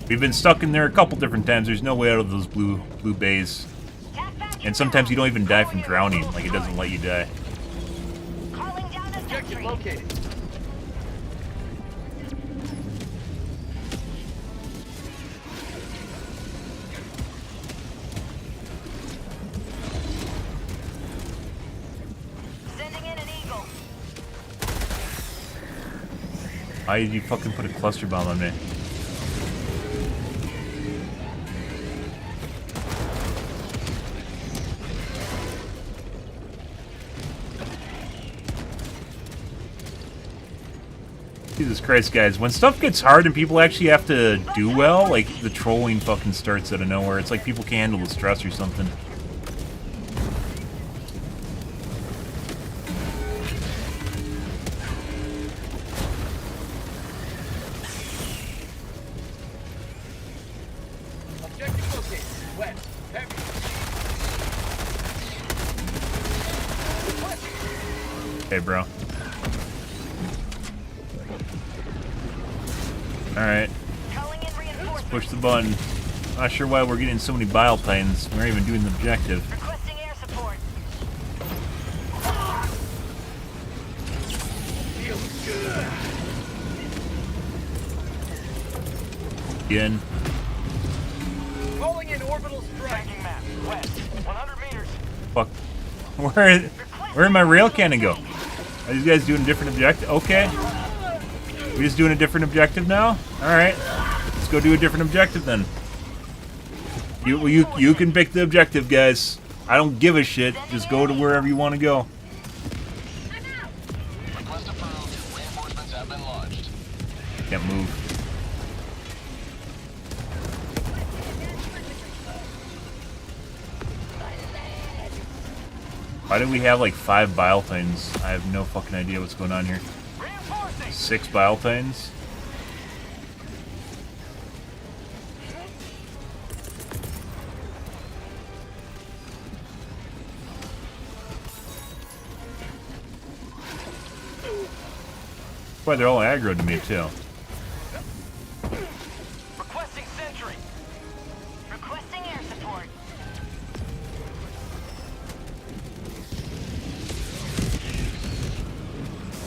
We've been stuck in there a couple different times. There's no way out of those blue bays. And sometimes you don't even die from drowning. Like, it doesn't let you die. Objective located. Why did you fucking put a cluster bomb on me? Jesus Christ, guys. When stuff gets hard and people actually have to do well, like, the trolling fucking starts out of nowhere. It's like people can't handle the stress or something. Objective located. West. Heavy. Hey, bro. Alright. Let's push the button. Not sure why we're getting so many bile titans. We're not even doing the objective. Requesting air support. Feels good. Again. Calling in orbital strike. Map. West. 100 meters. Fuck. Where did my rail cannon go? Are these guys doing a different objective? Okay. We just doing a different objective now? Alright. Let's go do a different objective then. You can pick the objective, guys. I don't give a shit. Just go to wherever you want to go. Request approved. Reinforcements have been launched. Can't move. Why do we have like 5 bile titans? I have no fucking idea what's going on here. 6 bile titans? Boy, they're all aggroed to me too. Requesting sentry. Requesting air support.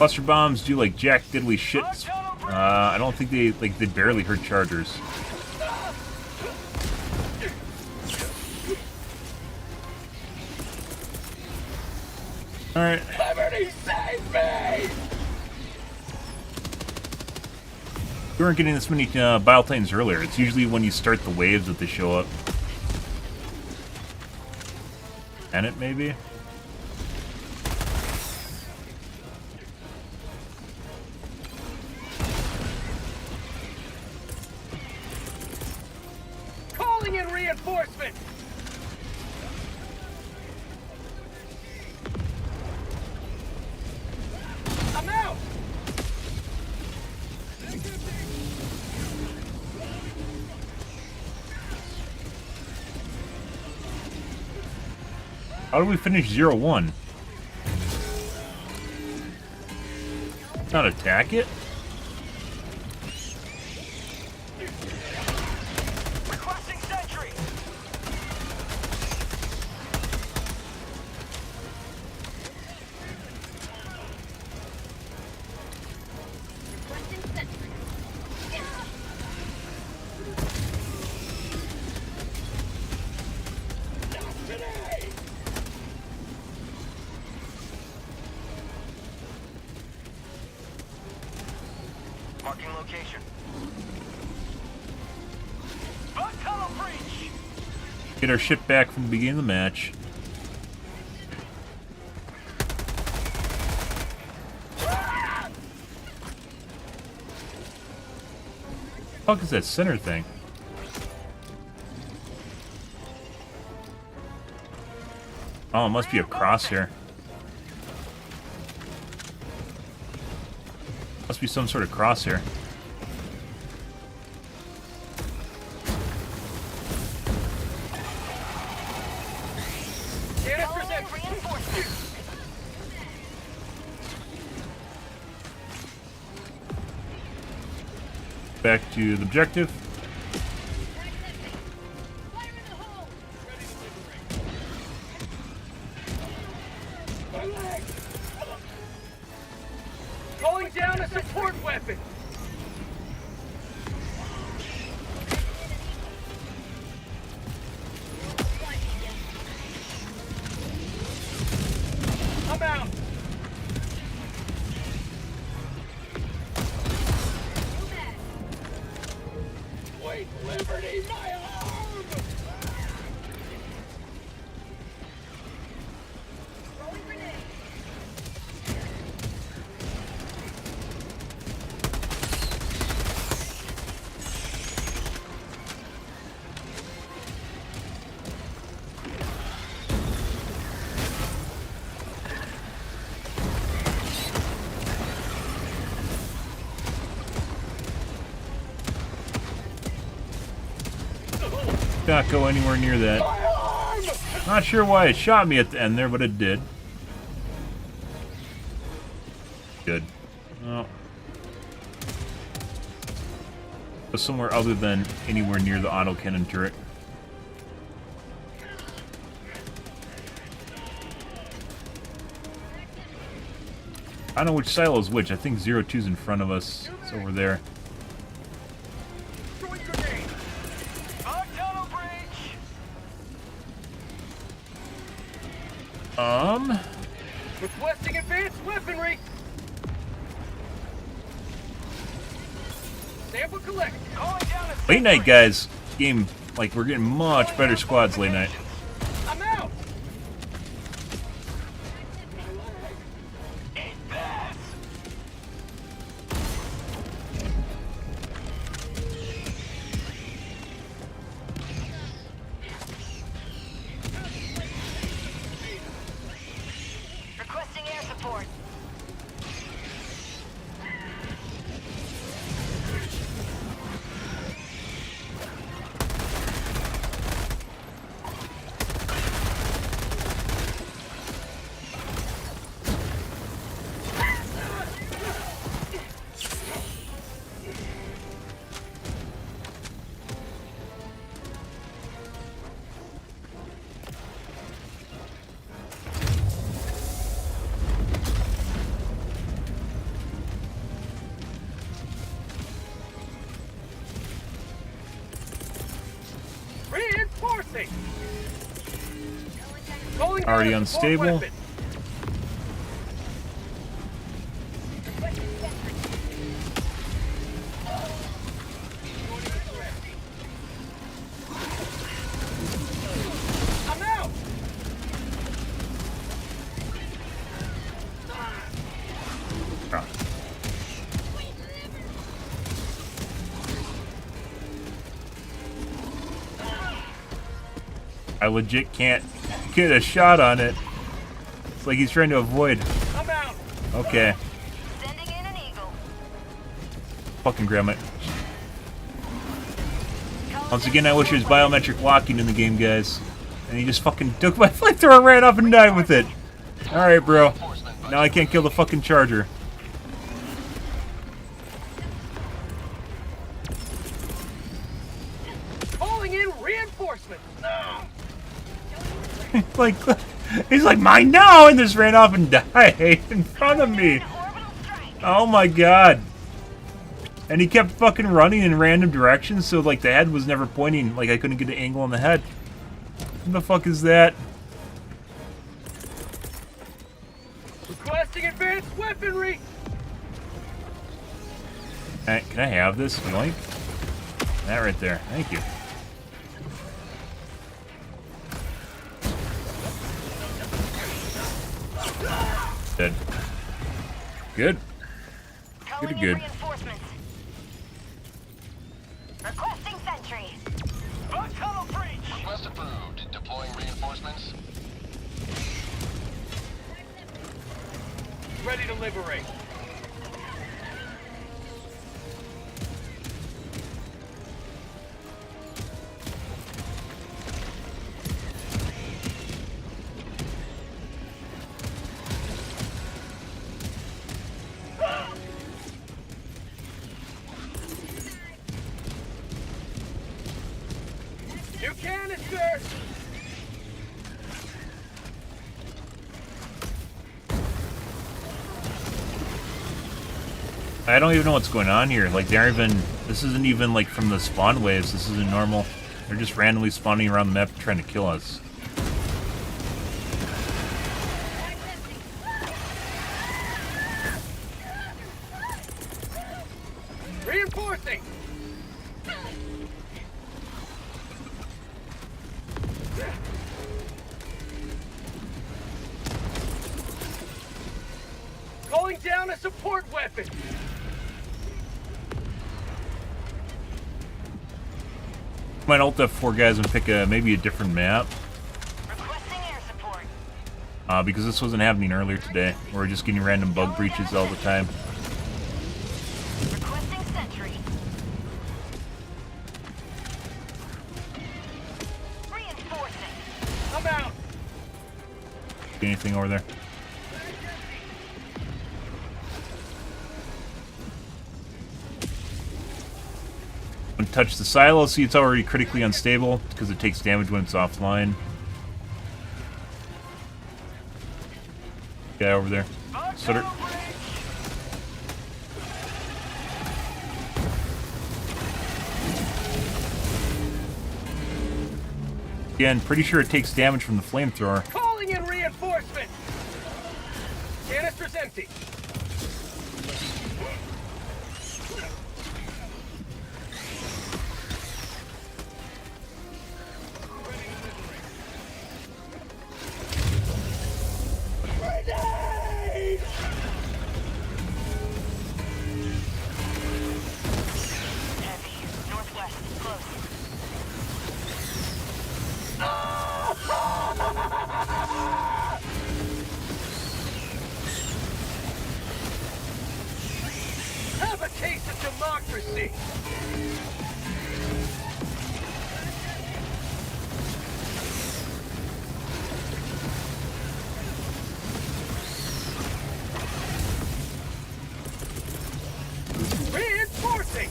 Cluster bombs do like jack diddly shit. I don't think they barely hurt chargers. All right. Liberty, save me! We weren't getting this many Bile Titans earlier. It's usually when you start the waves that they show up. And it maybe. Calling in reinforcements! I'm out! How do we finish 0-1? Not attack it? Requesting sentry! Not today! Marking location. Bug tunnel breach! Get our shit back from the beginning of the match. What the fuck is that center thing? Oh, it must be a crosshair. Must be some sort of crosshair. Back to the objective. Calling down a support weapon! I'm out! Wait, Liberty, my arm! Rolling grenade! Not go anywhere near that. Not sure why it shot me at the end there, but it did. Good. Oh. Go somewhere other than anywhere near the autocannon turret. I don't know which silo is which. I think 02's in front of us. It's over there. Throwing grenade! Bug tunnel breach! Requesting advanced weaponry! Sample collect! Calling down a Late night, guys. Game, like, we're getting much better squads late night. I'm out! Requesting air support. Reinforcing. Calling Already down a support unstable. weapon. I'm out. Ah. I legit can't get a shot on it. It's like he's trying to avoid. I'm out. Okay. Sending in an eagle. Fucking grab it. Once again, I wish there was biometric locking in the game, guys. And he just fucking took my flamethrower and ran up and died with it. Alright, bro. Now I can't kill the fucking charger. Calling in reinforcements. No. Like, he's like, mine now! And just ran off and died in front of me. Oh my god. And he kept fucking running in random directions, so like the head was never pointing, like I couldn't get an angle on the head. What the fuck is that? Requesting advanced weaponry. Alright, can I have this? Yoink. That right there. Thank you. Dead. Good. Calling in Good. reinforcements. Requesting sentry. Tunnel breach! Request approved. Deploying reinforcements. Ready to liberate. New canister! I don't even know what's going on here. Like, they're even... This isn't even, like, from the spawn waves. This isn't normal. They're just randomly spawning around the map trying to kill us. Reinforcing! Calling down a support weapon! Might ult F4 guys and pick maybe a different map. Requesting air support. Because this wasn't happening earlier today. We're just getting random bug breaches all the time. Requesting sentry. Reinforcing. I'm out! See anything over there? Touch the silo, see it's already critically unstable because it takes damage when it's offline. Guy over there. Sutter. Again, pretty sure it takes damage from the flamethrower. Calling in reinforcements! Canister's empty. Have a taste of democracy! Reinforcing!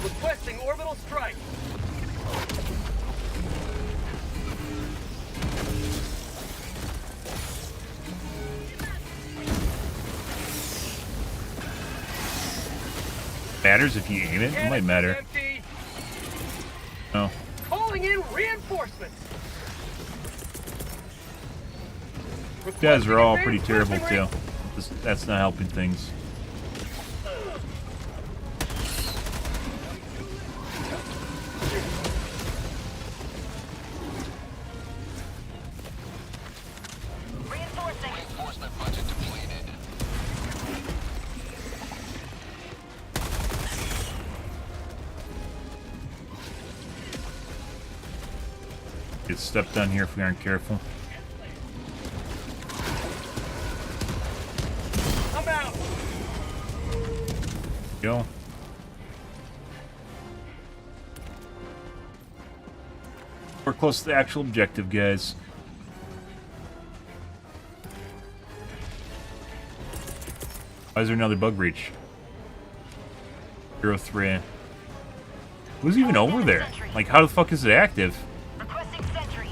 Requesting orbital strike. Matters if you aim it. It might matter. Empty. No. Calling in reinforcements. You guys are all pretty terrible too. That's not helping things. Reinforcement budget depleted. Get stepped on here if we aren't careful. I'm out. Go. We're close to the actual objective, guys. Why is there another bug breach? 03. Who's even over there? Like, how the fuck is it active? Requesting sentry.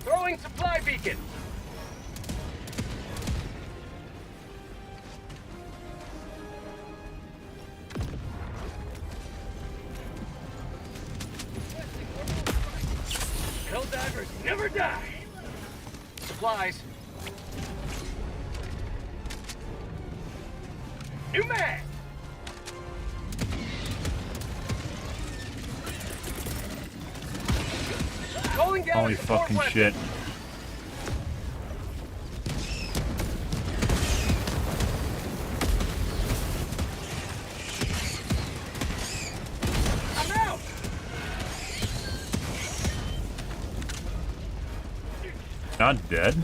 Throwing supply beacon. Helldivers never die. Supplies. New mag. Calling down Holy a support fucking weapon. shit. I'm out. Not dead.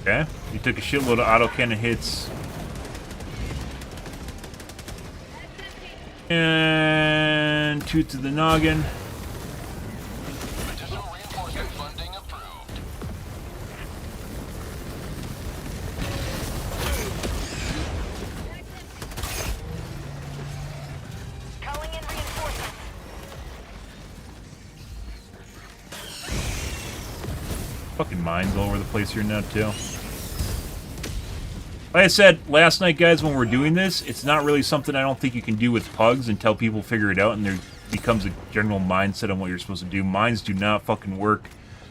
Okay. You took a shitload of autocannon hits. And 2 to the noggin. Additional reinforcement funding approved. Calling in reinforcements. Fucking mines all over the place here now, too. Like I said last night, guys, when we're doing this, it's not really something I don't think you can do with pugs until people figure it out and there becomes a general mindset on what you're supposed to do. Mines do not fucking work.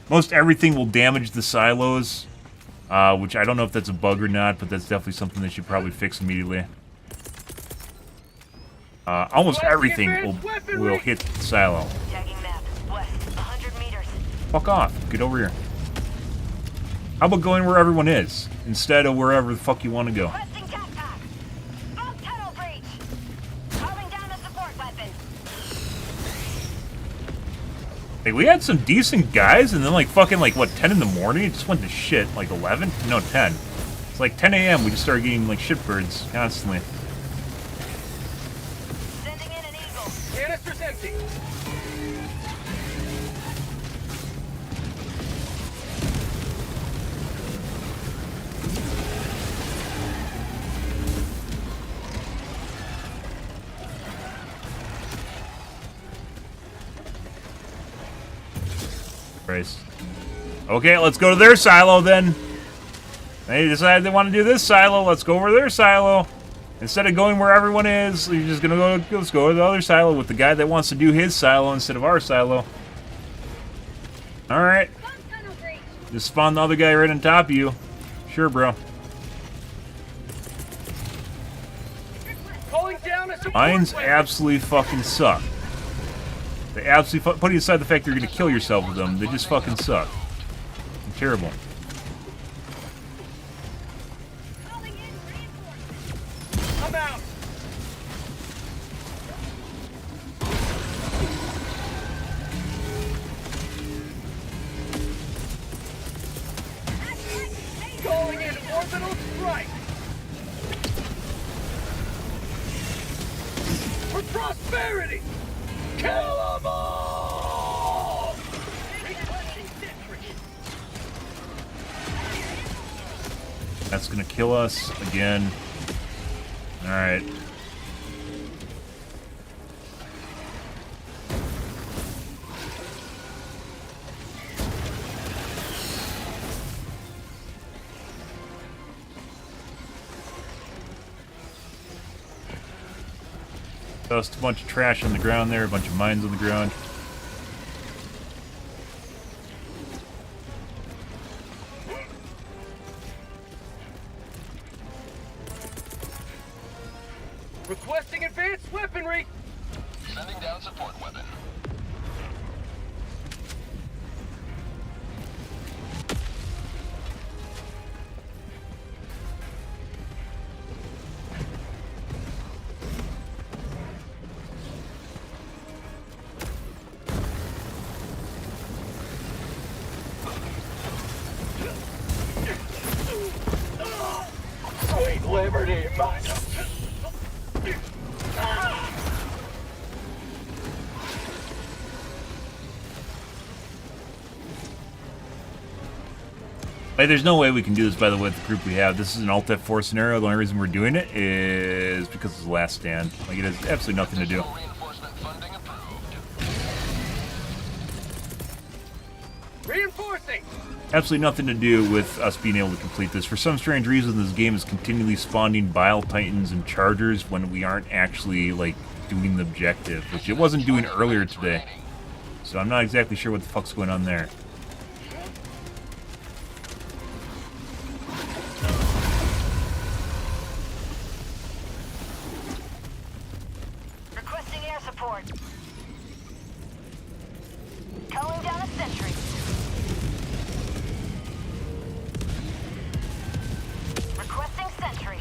Most everything will damage the silos, which I don't know if that's a bug or not, but that's definitely something they should probably fix immediately. Almost everything will hit the silo. Tagging map. West, 100 meters. Fuck off. Get over here. How about going where everyone is, instead of wherever the fuck you want to go? Requesting cat pack. Bomb tunnel breach. Calling down a support weapon. Like, we had some decent guys, and then, like, fucking, like, what, 10 in the morning? It just went to shit. Like, 11? No, 10. It's like 10 a.m. We just started getting, like, shitbirds constantly. Sending in an eagle. Canister's empty. Christ. Okay, let's go to their silo, then. They decided they want to do this silo. Let's go over their silo. Instead of going where everyone is, you're just gonna go. Let's go to the other silo with the guy that wants to do his silo instead of our silo. All right. Just spawn the other guy right on top of you. Sure, bro. Calling down a support Mines weapon. absolutely fucking suck. They absolutely putting aside the fact you're gonna kill yourself with them, they just fucking suck. They're terrible. I'm out. Calling in orbital strike. For prosperity. Kill 'em all. Requesting sentry. That's gonna kill us again. Alright. Just a bunch of trash on the ground there, a bunch of mines on the ground. Requesting advanced weaponry! Sending down support weapon. Sweet liberty, my... Like, there's no way we can do this, by the way, with the group we have. This is an Alt F4 scenario. The only reason we're doing it is because it's the last stand. Like, it has absolutely nothing to do. Reinforcing! Absolutely nothing to do with us being able to complete this. For some strange reason, this game is continually spawning Bile Titans and Chargers when we aren't actually, like, doing the objective, which it wasn't doing earlier today. So I'm not exactly sure what the fuck's going on there. Requesting air support. Calling down a sentry. Requesting sentry.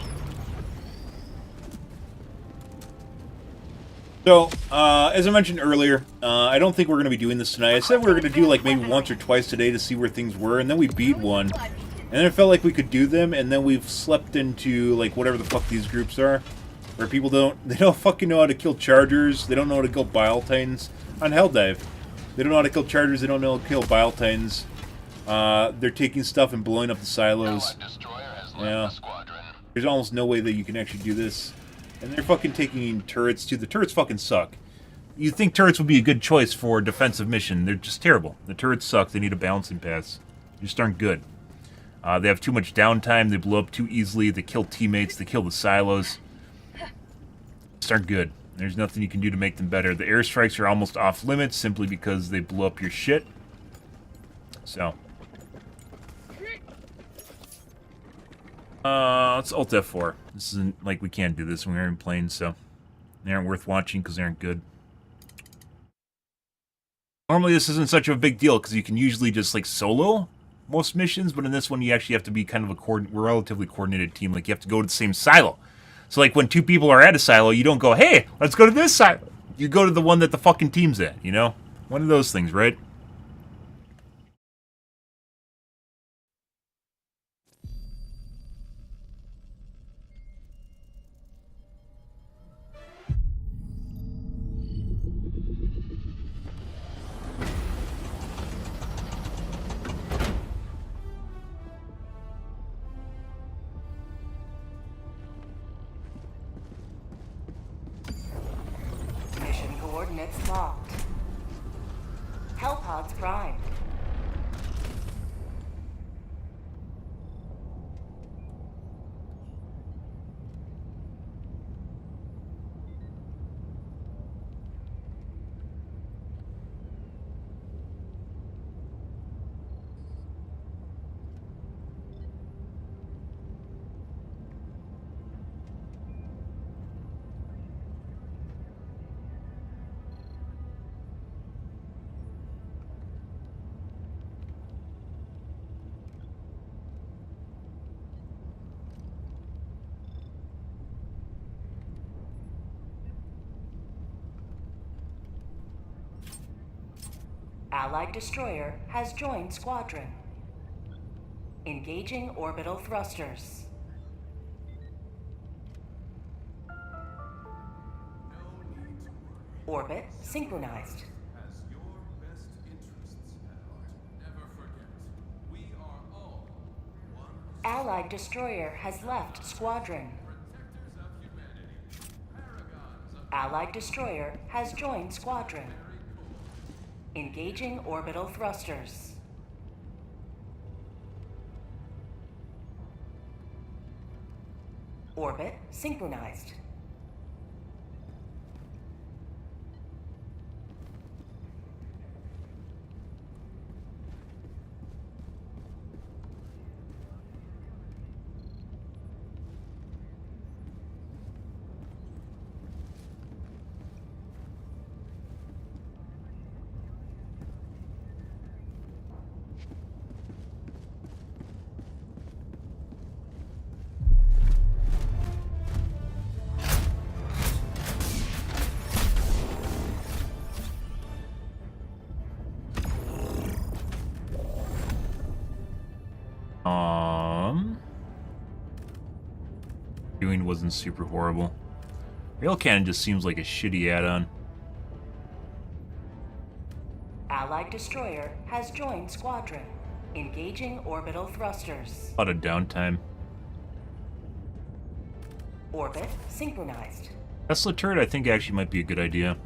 So, as I mentioned earlier, I don't think we're going to be doing this tonight. I said we were going to do, like, maybe once or twice today to see where things were, and then we beat one. And then it felt like we could do them, and then we've slept into, like, whatever the fuck these groups are. Where people don't fucking know how to kill Chargers, they don't know how to kill Bile Titans. On Helldive, they don't know how to kill Chargers, they don't know how to kill Bile Titans. They're taking stuff and blowing up the silos. Yeah. There's almost no way that you can actually do this. And they're fucking taking turrets, too. The turrets fucking suck. You'd think turrets would be a good choice for a defensive mission. They're just terrible. The turrets suck. They need a balancing pass. They just aren't good. They have too much downtime. They blow up too easily. They kill teammates. They kill the silos. Just aren't good. There's nothing you can do to make them better. The airstrikes are almost off limits simply because they blow up your shit. So. Let's Alt F4. This isn't, like, we can't do this when we're in planes, so they aren't worth watching because they aren't good. Normally this isn't such a big deal because you can usually just, like, solo most missions, but in this one you actually have to be kind of a relatively coordinated team. Like, you have to go to the same silo. So, like, when two people are at a silo, you don't go, hey, let's go to this silo. You go to the one that the fucking team's at, you know? One of those things, right? Mission coordinates locked. Hellpods primed. Allied destroyer has joined squadron. Engaging orbital thrusters. Orbit synchronized. Has your best interests at heart. Never forget, we are all one. Allied destroyer has left squadron. Protectors of humanity. Paragons of Allied destroyer has joined squadron. Engaging orbital thrusters. Orbit synchronized. Doing wasn't super horrible. Rail cannon just seems like a shitty add-on. Allied destroyer has joined squadron. Engaging orbital thrusters. A lot of downtime. Orbit synchronized. Tesla turret I think actually might be a good idea.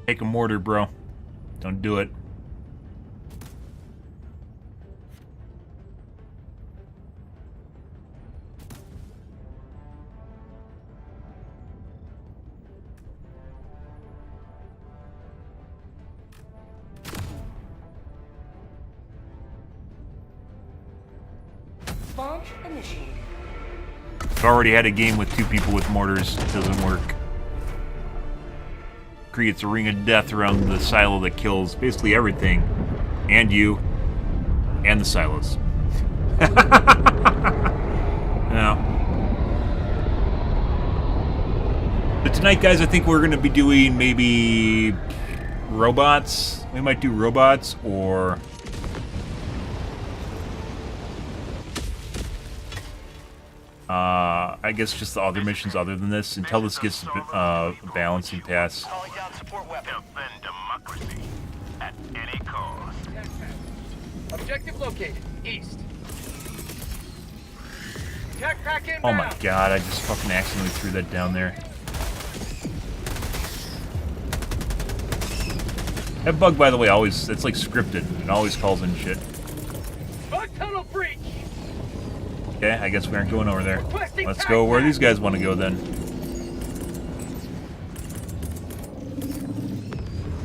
Take a mortar, bro. Don't do it. Launch initiated. I've already had a game with 2 people with mortars. It doesn't work. Creates a ring of death around the silo that kills basically everything. And you. And the silos. Now. But tonight, guys, I think we're going to be doing maybe robots. We might do robots or... I guess just the other missions other than this until this gets a balancing pass. Defend democracy at any cost. Objective located. East. Tech pack inbound. Oh my god, I just fucking accidentally threw that down there. That bug, by the way, always, it's like scripted. It always calls in shit. Bug tunnel breach. Okay, I guess we aren't going over there. Let's go where these guys want to go then.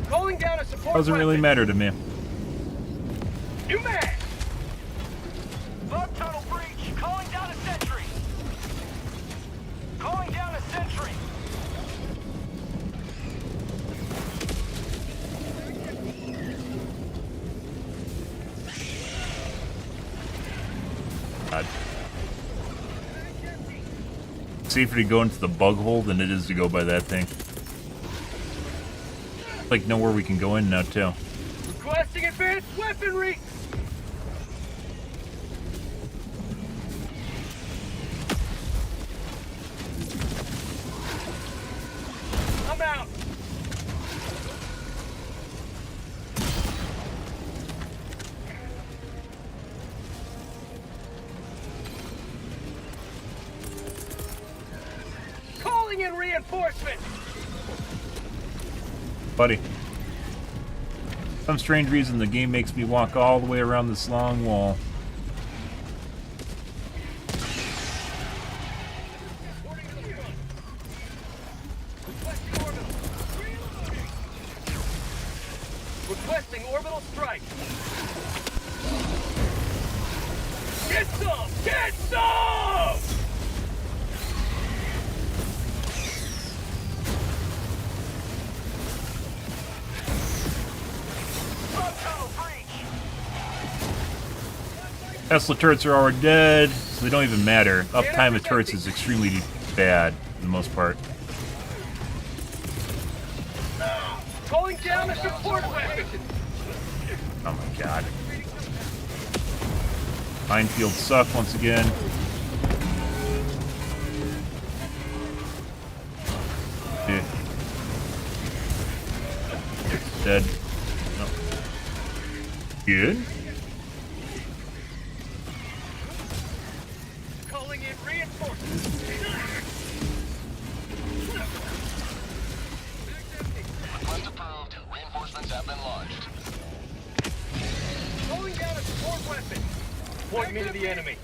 Calling down a support Doesn't really weapon. matter to me. New man. Bug tunnel breach. Calling down a sentry. Calling down a sentry. God. Safer to go into the bug hole than it is to go by that thing. Like, know where we can go in now, too. Requesting advanced weaponry. I'm out. Calling in reinforcements. Buddy. Some strange reason the game makes me walk all the way around this long wall. Requesting orbital strike. Get some! Get some! Tesla turrets are already dead, so they don't even matter. Uptime of turrets is extremely bad, for the most part. Calling down a support weapon. Oh my god. Minefields suck once again. Yeah. Dead. No. Good. Calling in reinforcements. Request approved. Reinforcements have been launched. Calling down a support weapon. Point me to the enemy.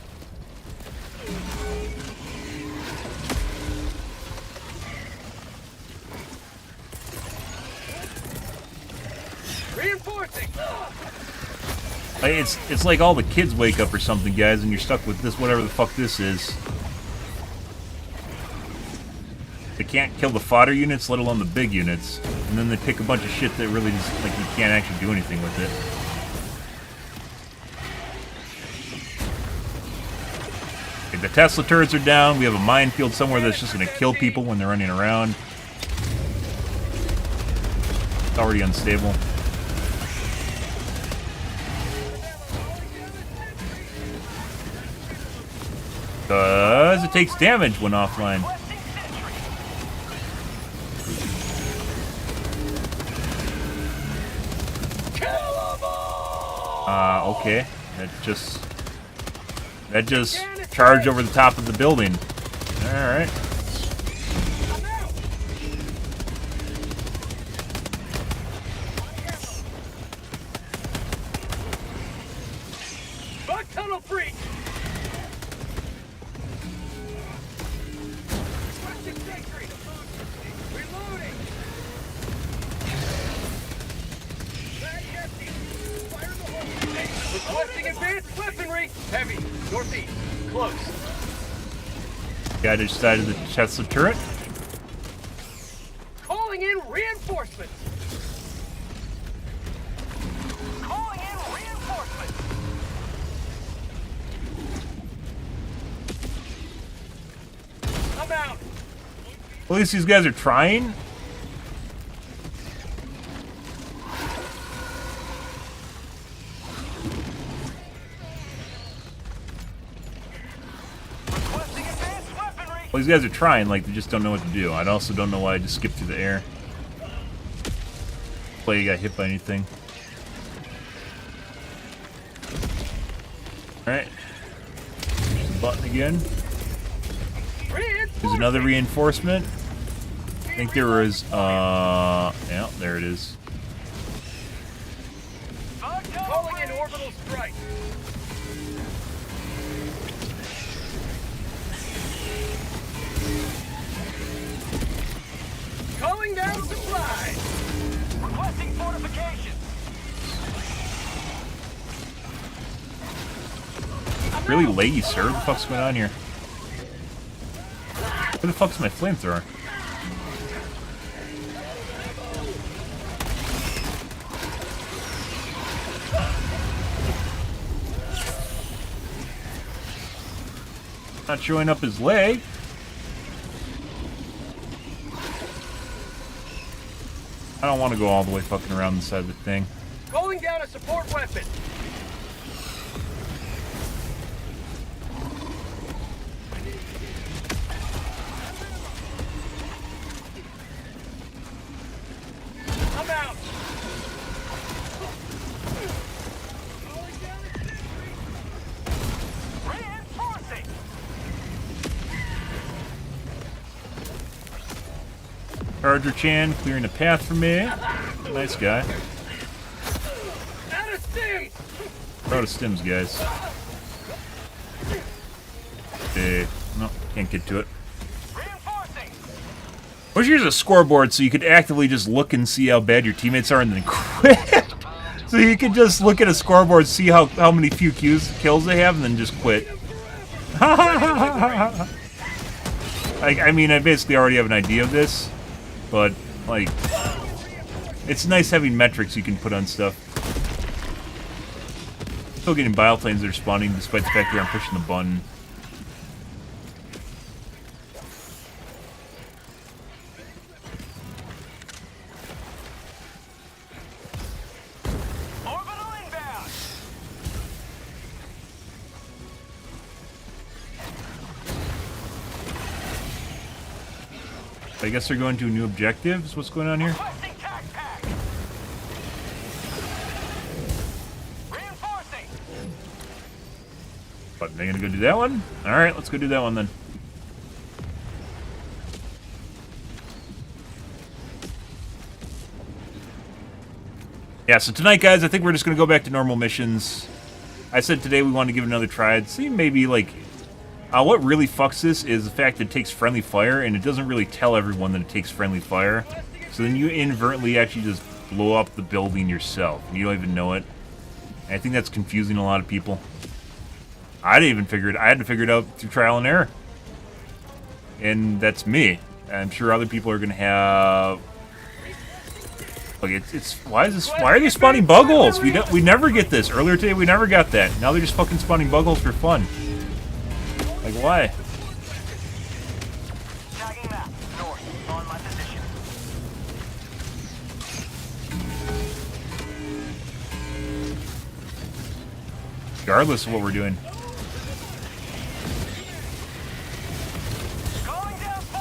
Reinforcing. It's like all the kids wake up or something, guys, and you're stuck with this, whatever the fuck this is. They can't kill the fodder units, let alone the big units. And then they pick a bunch of shit that really just, like, you can't actually do anything with it. Okay, the Tesla turrets are down. We have a minefield somewhere that's just going to kill people when they're running around. It's already unstable. Because it takes damage when offline. Okay. That just charged over the top of the building. Alright. Bug tunnel freak! Requesting sentry! Reloading! Bag empty! Fire in the hole! Requesting advanced weaponry! Heavy! Northeast! Close! Got each side of the Tesla turret. Calling in reinforcements! Calling in reinforcements. I'm out! At least these guys are trying. Requesting advanced weaponry. Well, these guys are trying, like, they just don't know what to do. I also don't know why I just skipped through the air. Play you got hit by anything. Alright. Button again. There's another reinforcement. I think there was, yeah, there it is. Calling in orbital strike! Calling down supplies! Requesting fortifications. Really laggy, sir. What the fuck's going on here? Where the fuck's my flamethrower? Not showing up his leg. I don't want to go all the way fucking around the side of the thing. Calling down a support weapon! I'm out! Calling down a sentry! Reinforcing. Charger Chan clearing a path for me. Nice guy. Out of steam! Proud of stims, guys. Okay. No, can't get to it. Reinforcing. Wish here's a scoreboard so you could actively just look and see how bad your teammates are and then quit. So you could just look at a scoreboard, see how many few kills they have, and then just quit. I mean, I basically already have an idea of this, but, like, it's nice having metrics you can put on stuff. Still getting bioplanes that are spawning despite the fact that I'm pushing the button. Orbital inbound. I guess they're going to new objectives. What's going on here? Requesting tac pack. Reinforcing. But they're gonna go do that one? Alright, let's go do that one then. Yeah, so tonight, guys, I think we're just gonna go back to normal missions. I said today we wanted to give it another try. I'd see maybe, like... what really fucks this is the fact that it takes friendly fire, and it doesn't really tell everyone that it takes friendly fire. So then you inadvertently actually just blow up the building yourself. You don't even know it. And I think that's confusing a lot of people. I didn't even figure it. I had to figure it out through trial and error. And that's me. I'm sure other people are going to have Look, it's why is this? Why are they spawning bug holes? We never get this. Earlier today we never got that. Now they're just fucking spawning bug holes for fun. Like why? Tagging map. North. On my position. Regardless of what we're doing.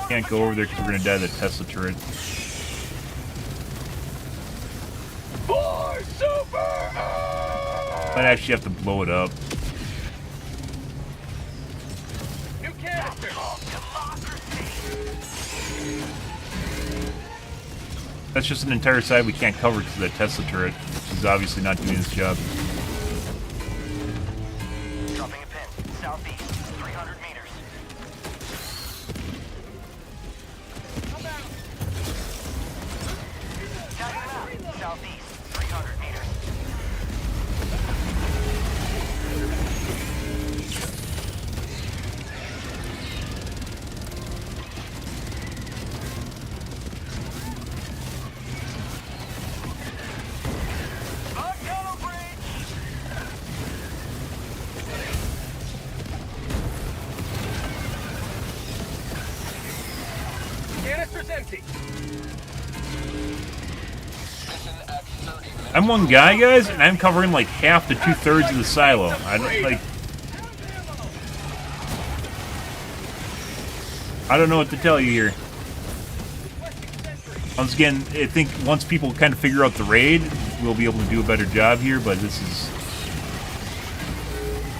Can't go over there because we're gonna die to the Tesla turret. Might actually have to blow it up. New canister. That's just an entire side we can't cover because of that Tesla turret, which is obviously not doing its job. Dropping a pin. Southeast. 300 meters. Tagging map. Southeast. 300 meters. Canister's empty. I'm one guy, guys, and I'm covering like half to 2/3 of the silo. I don't know what to tell you here. Once again, I think once people kind of figure out the raid, we'll be able to do a better job here. But this is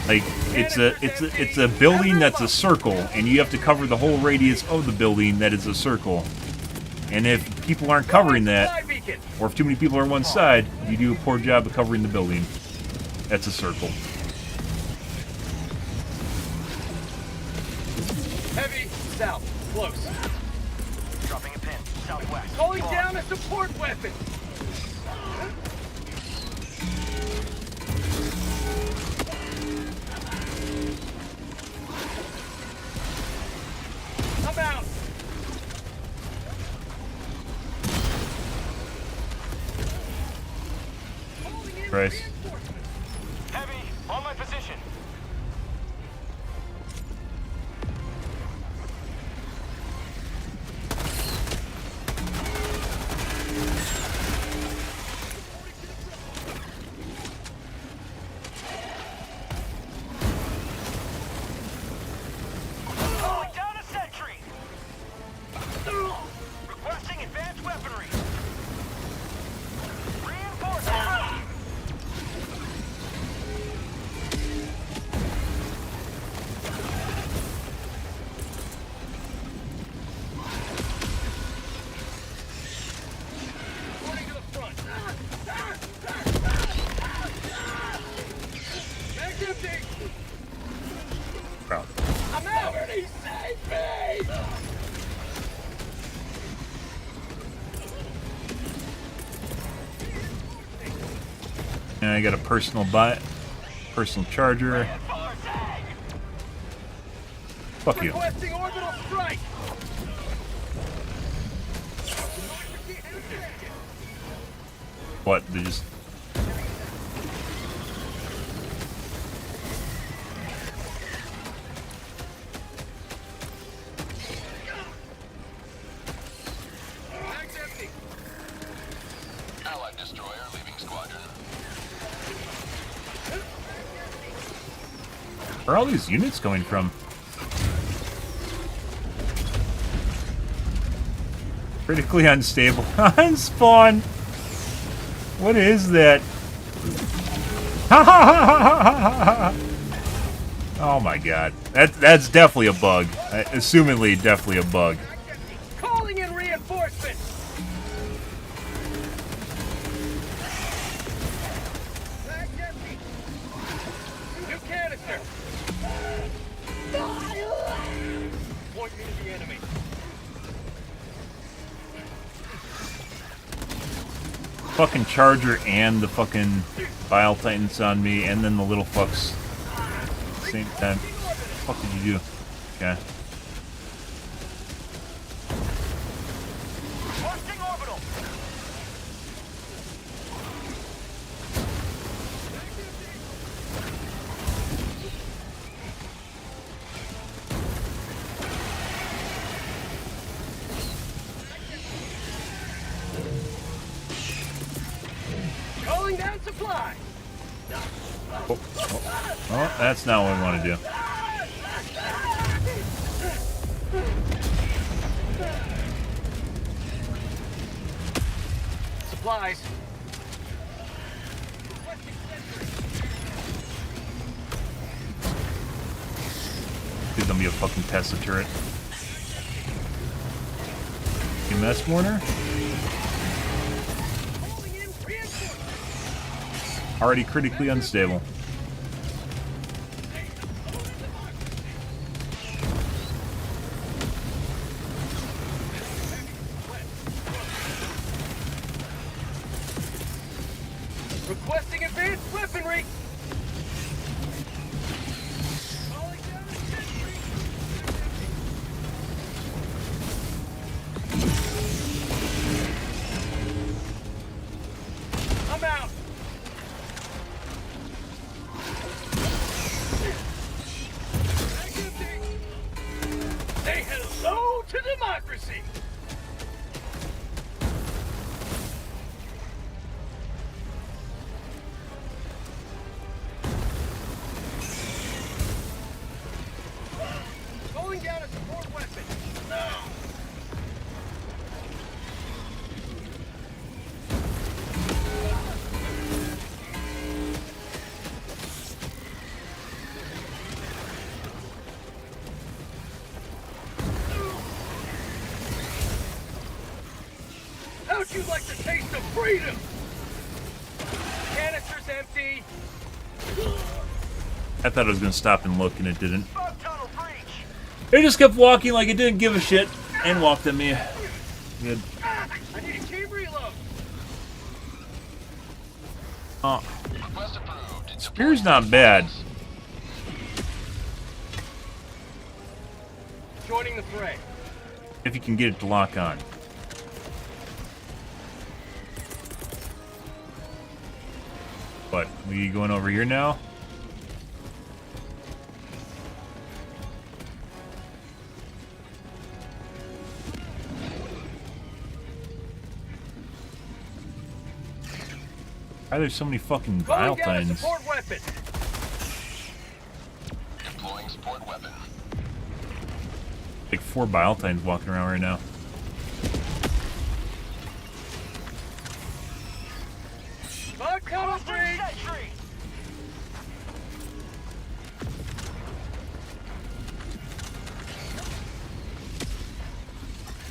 like it's a building that's a circle, and you have to cover the whole radius of the building that is a circle. And if people aren't covering that, or if too many people are on one side, you do a poor job of covering the building. That's a circle. Heavy south. Close. Dropping a pin. Southwest. Calling down a support weapon. I'm out. Christ. Heavy. On my position. Calling down a sentry. Requesting advanced weaponry. Reinforcements. Running to the front. Mag's empty. Proud. I'm out. Save me. And I got a personal charger. Fuck you. Requesting orbital strike. What? They just. Mag's empty. Allied destroyer leaving squadron. Where are all these units coming from? Critically unstable. Unspawn! What is that? Oh my god. That's definitely a bug. Assumedly definitely a bug. Calling in reinforcements. Mag's empty. New canister. Point me to the enemy. Fucking charger and the fucking Bile Titans on me, and then the little fucks. Same time. What the fuck did you do? Okay. Requesting orbital. Calling down supply. Oh, that's not what we want to do. Supplies. He's gonna be a fucking Tesla turret. EMS Warner? Already critically unstable. Requesting advanced weaponry. Calling down infantry. I'm out. Say hello to democracy. Calling down a support weapon. Now. How'd you like the taste of freedom? Canister's empty. I thought it was gonna stop and look, and it didn't. It just kept walking like it didn't give a shit, and walked at me. Good. I need a team reload. Spear's not bad. Joining the fray. If you can get it to lock on. But we going over here now? Why are there so many fucking Calling down a Biotines? support weapon. Deploying support weapon. Like 4 Biotines walking around right now. Bug tunnel breach.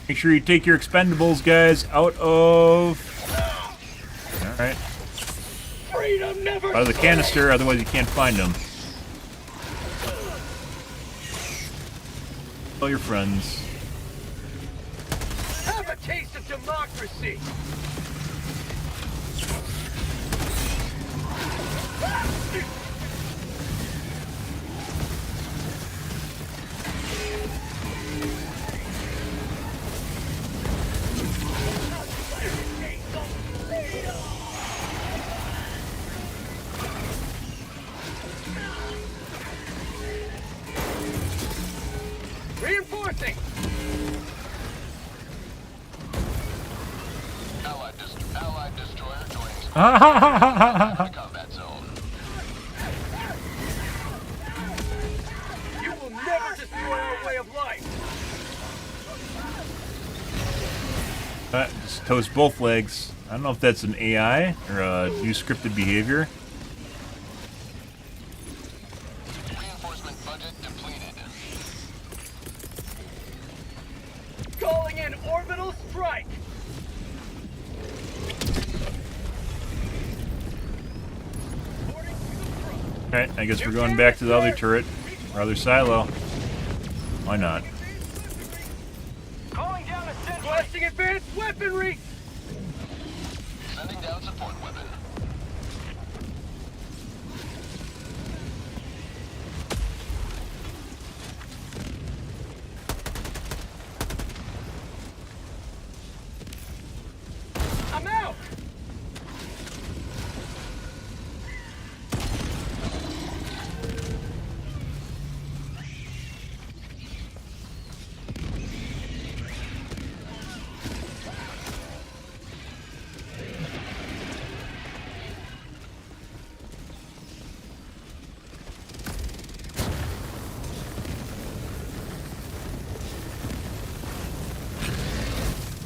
Make sure you take your expendables, guys, out of... Alright. Freedom never. Out of the canister, otherwise you can't find them. Tell your friends. Have a taste of democracy. Reinforcing. Allied destroyer joining combat zone. You will never destroy our way of life. Just toast both legs. I don't know if that's an AI or a new scripted behavior. Reinforcement budget depleted. Calling in orbital strike. Alright, I guess we're going back to the other turret, or other silo. Why not? Calling down a sentry. Requesting advanced weaponry. Sending down support weapon. I'm out.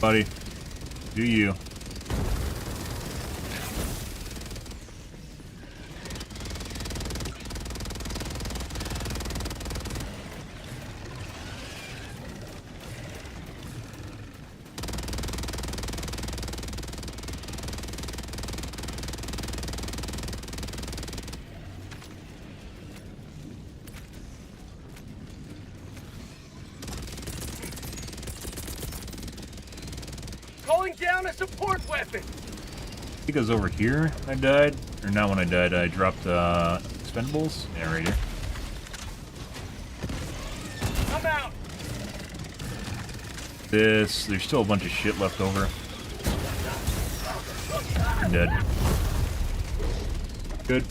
Buddy, do you? Calling down a support weapon. I think it was over here I died. Or not when I died, I dropped expendables. Yeah, right here. I'm out. There's still a bunch of shit left over. I'm dead. Good.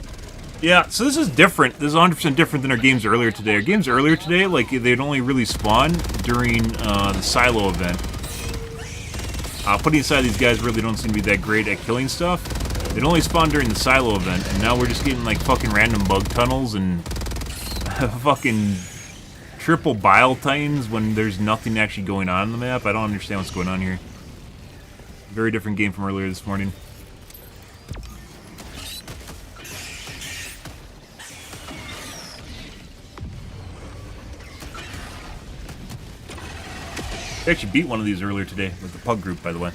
Yeah, so this is different. This is 100% different than our games earlier today. Our games earlier today, like, they'd only really spawn during the silo event. Putting aside these guys really don't seem to be that great at killing stuff. They'd only spawn during the silo event, and now we're just getting, like, fucking random bug tunnels and fucking triple bile titans when there's nothing actually going on in the map. I don't understand what's going on here. Very different game from earlier this morning. I actually beat one of these earlier today with the pug group, by the way.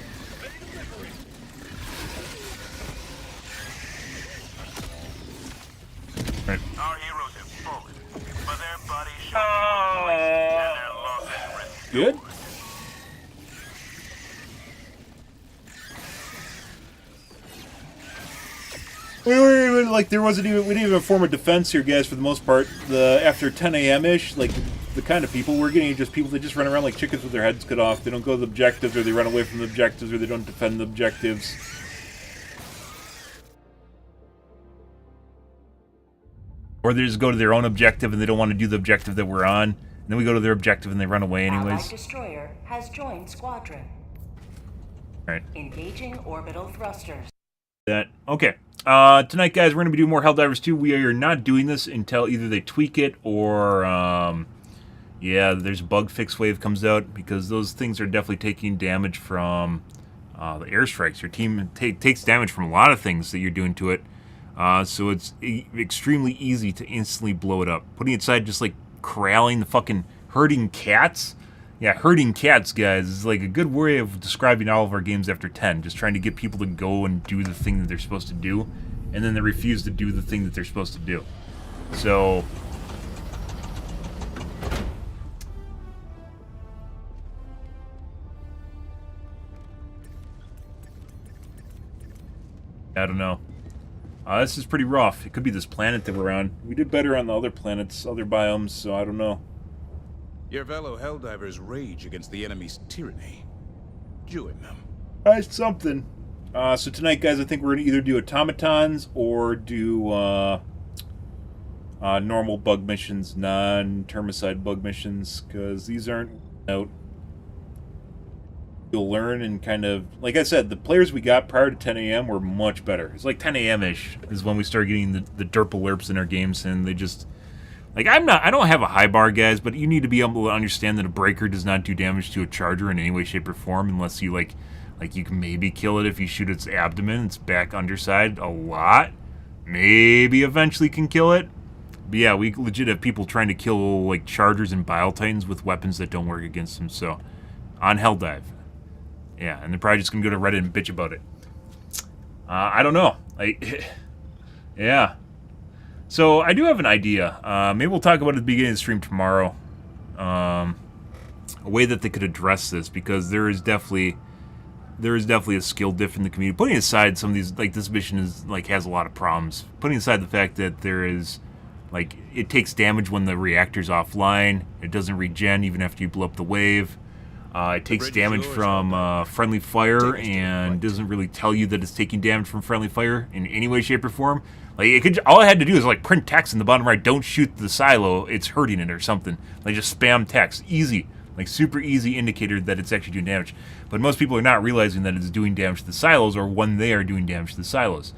Right. Our heroes have fallen, but their bodies shall be replaced and their losses restored. Good. We didn't even form a defense here, guys. For the most part, after 10 a.m. ish, like the kind of people we're getting are just people that just run around like chickens with their heads cut off. They don't go to the objectives, or they run away from the objectives, or they don't defend the objectives. Or they just go to their own objective and they don't want to do the objective that we're on. And then we go to their objective and they run away anyways. Allied destroyer has joined squadron. Alright. Engaging orbital thrusters. Okay. Tonight, guys, we're going to be doing more Helldivers 2. We are not doing this until either they tweak it or, yeah, there's a bug fix wave comes out, because those things are definitely taking damage from the airstrikes. Your team takes damage from a lot of things that you're doing to it, so it's extremely easy to instantly blow it up. Putting aside just, like, corralling the fucking herding cats. Yeah, herding cats, guys, is like a good way of describing all of our games after 10. Just trying to get people to go and do the thing that they're supposed to do, and then they refuse to do the thing that they're supposed to do. So, I don't know. This is pretty rough. It could be this planet that we're on. We did better on the other planets, other biomes, so I don't know. Your fellow Helldivers rage against the enemy's tyranny. Join them. That's something. So tonight, guys, I think we're going to either do automatons or do normal bug missions, non-termicide bug missions, because these aren't out. You'll learn and kind of, like I said, the players we got prior to 10 a.m. were much better. It's like 10 a.m.-ish is when we start getting the derp alerts in our games, and they just... Like, I don't have a high bar, guys, but you need to be able to understand that a breaker does not do damage to a charger in any way, shape, or form, unless you, like you can maybe kill it if you shoot its abdomen, its back underside, a lot. Maybe eventually can kill it. But yeah, we legit have people trying to kill, like, chargers and bile titans with weapons that don't work against them, so... On Helldive. Yeah, and they're probably just gonna go to Reddit and bitch about it. I don't know. Like, yeah. So, I do have an idea. Maybe we'll talk about it at the beginning of the stream tomorrow. A way that they could address this, because there is definitely a skill diff in the community. Putting aside some of these, like, this mission is, like, has a lot of problems. Putting aside the fact that there is, like, it takes damage when the reactor's offline. It doesn't regen even after you blow up the wave. It takes damage from friendly fire and doesn't really tell you that it's taking damage from friendly fire in any way, shape, or form. Like, all I had to do is, like, print text in the bottom right, don't shoot the silo, it's hurting it or something. Like, just spam text. Easy. Like, super easy indicator that it's actually doing damage. But most people are not realizing that it's doing damage to the silos, or when they are doing damage to the silos.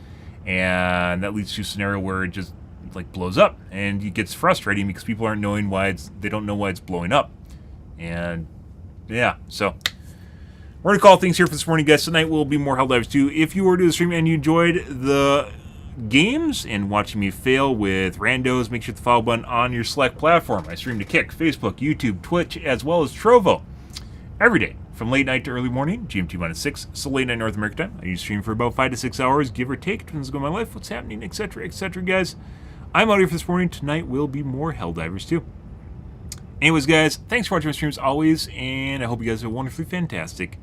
And that leads to a scenario where it just, like, blows up. And it gets frustrating because people aren't knowing why they don't know why it's blowing up. And, yeah, so... We're going to call things here for this morning, guys. Tonight will be more Helldivers 2. If you were to the stream and you enjoyed the games and watching me fail with randos, make sure to follow button on your select platform. I stream to Kick, Facebook, YouTube, Twitch, as well as Trovo every day from late night to early morning, GMT-6, so late night North American time. I usually stream for about 5 to 6 hours, give or take. Depends on my life, what's happening, etc., etc., guys. I'm out here for this morning. Tonight will be more Helldivers 2. Anyways, guys, thanks for watching my streams always, and I hope you guys have a wonderfully fantastic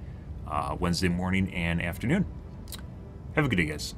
Wednesday morning and afternoon. Have a good day, guys.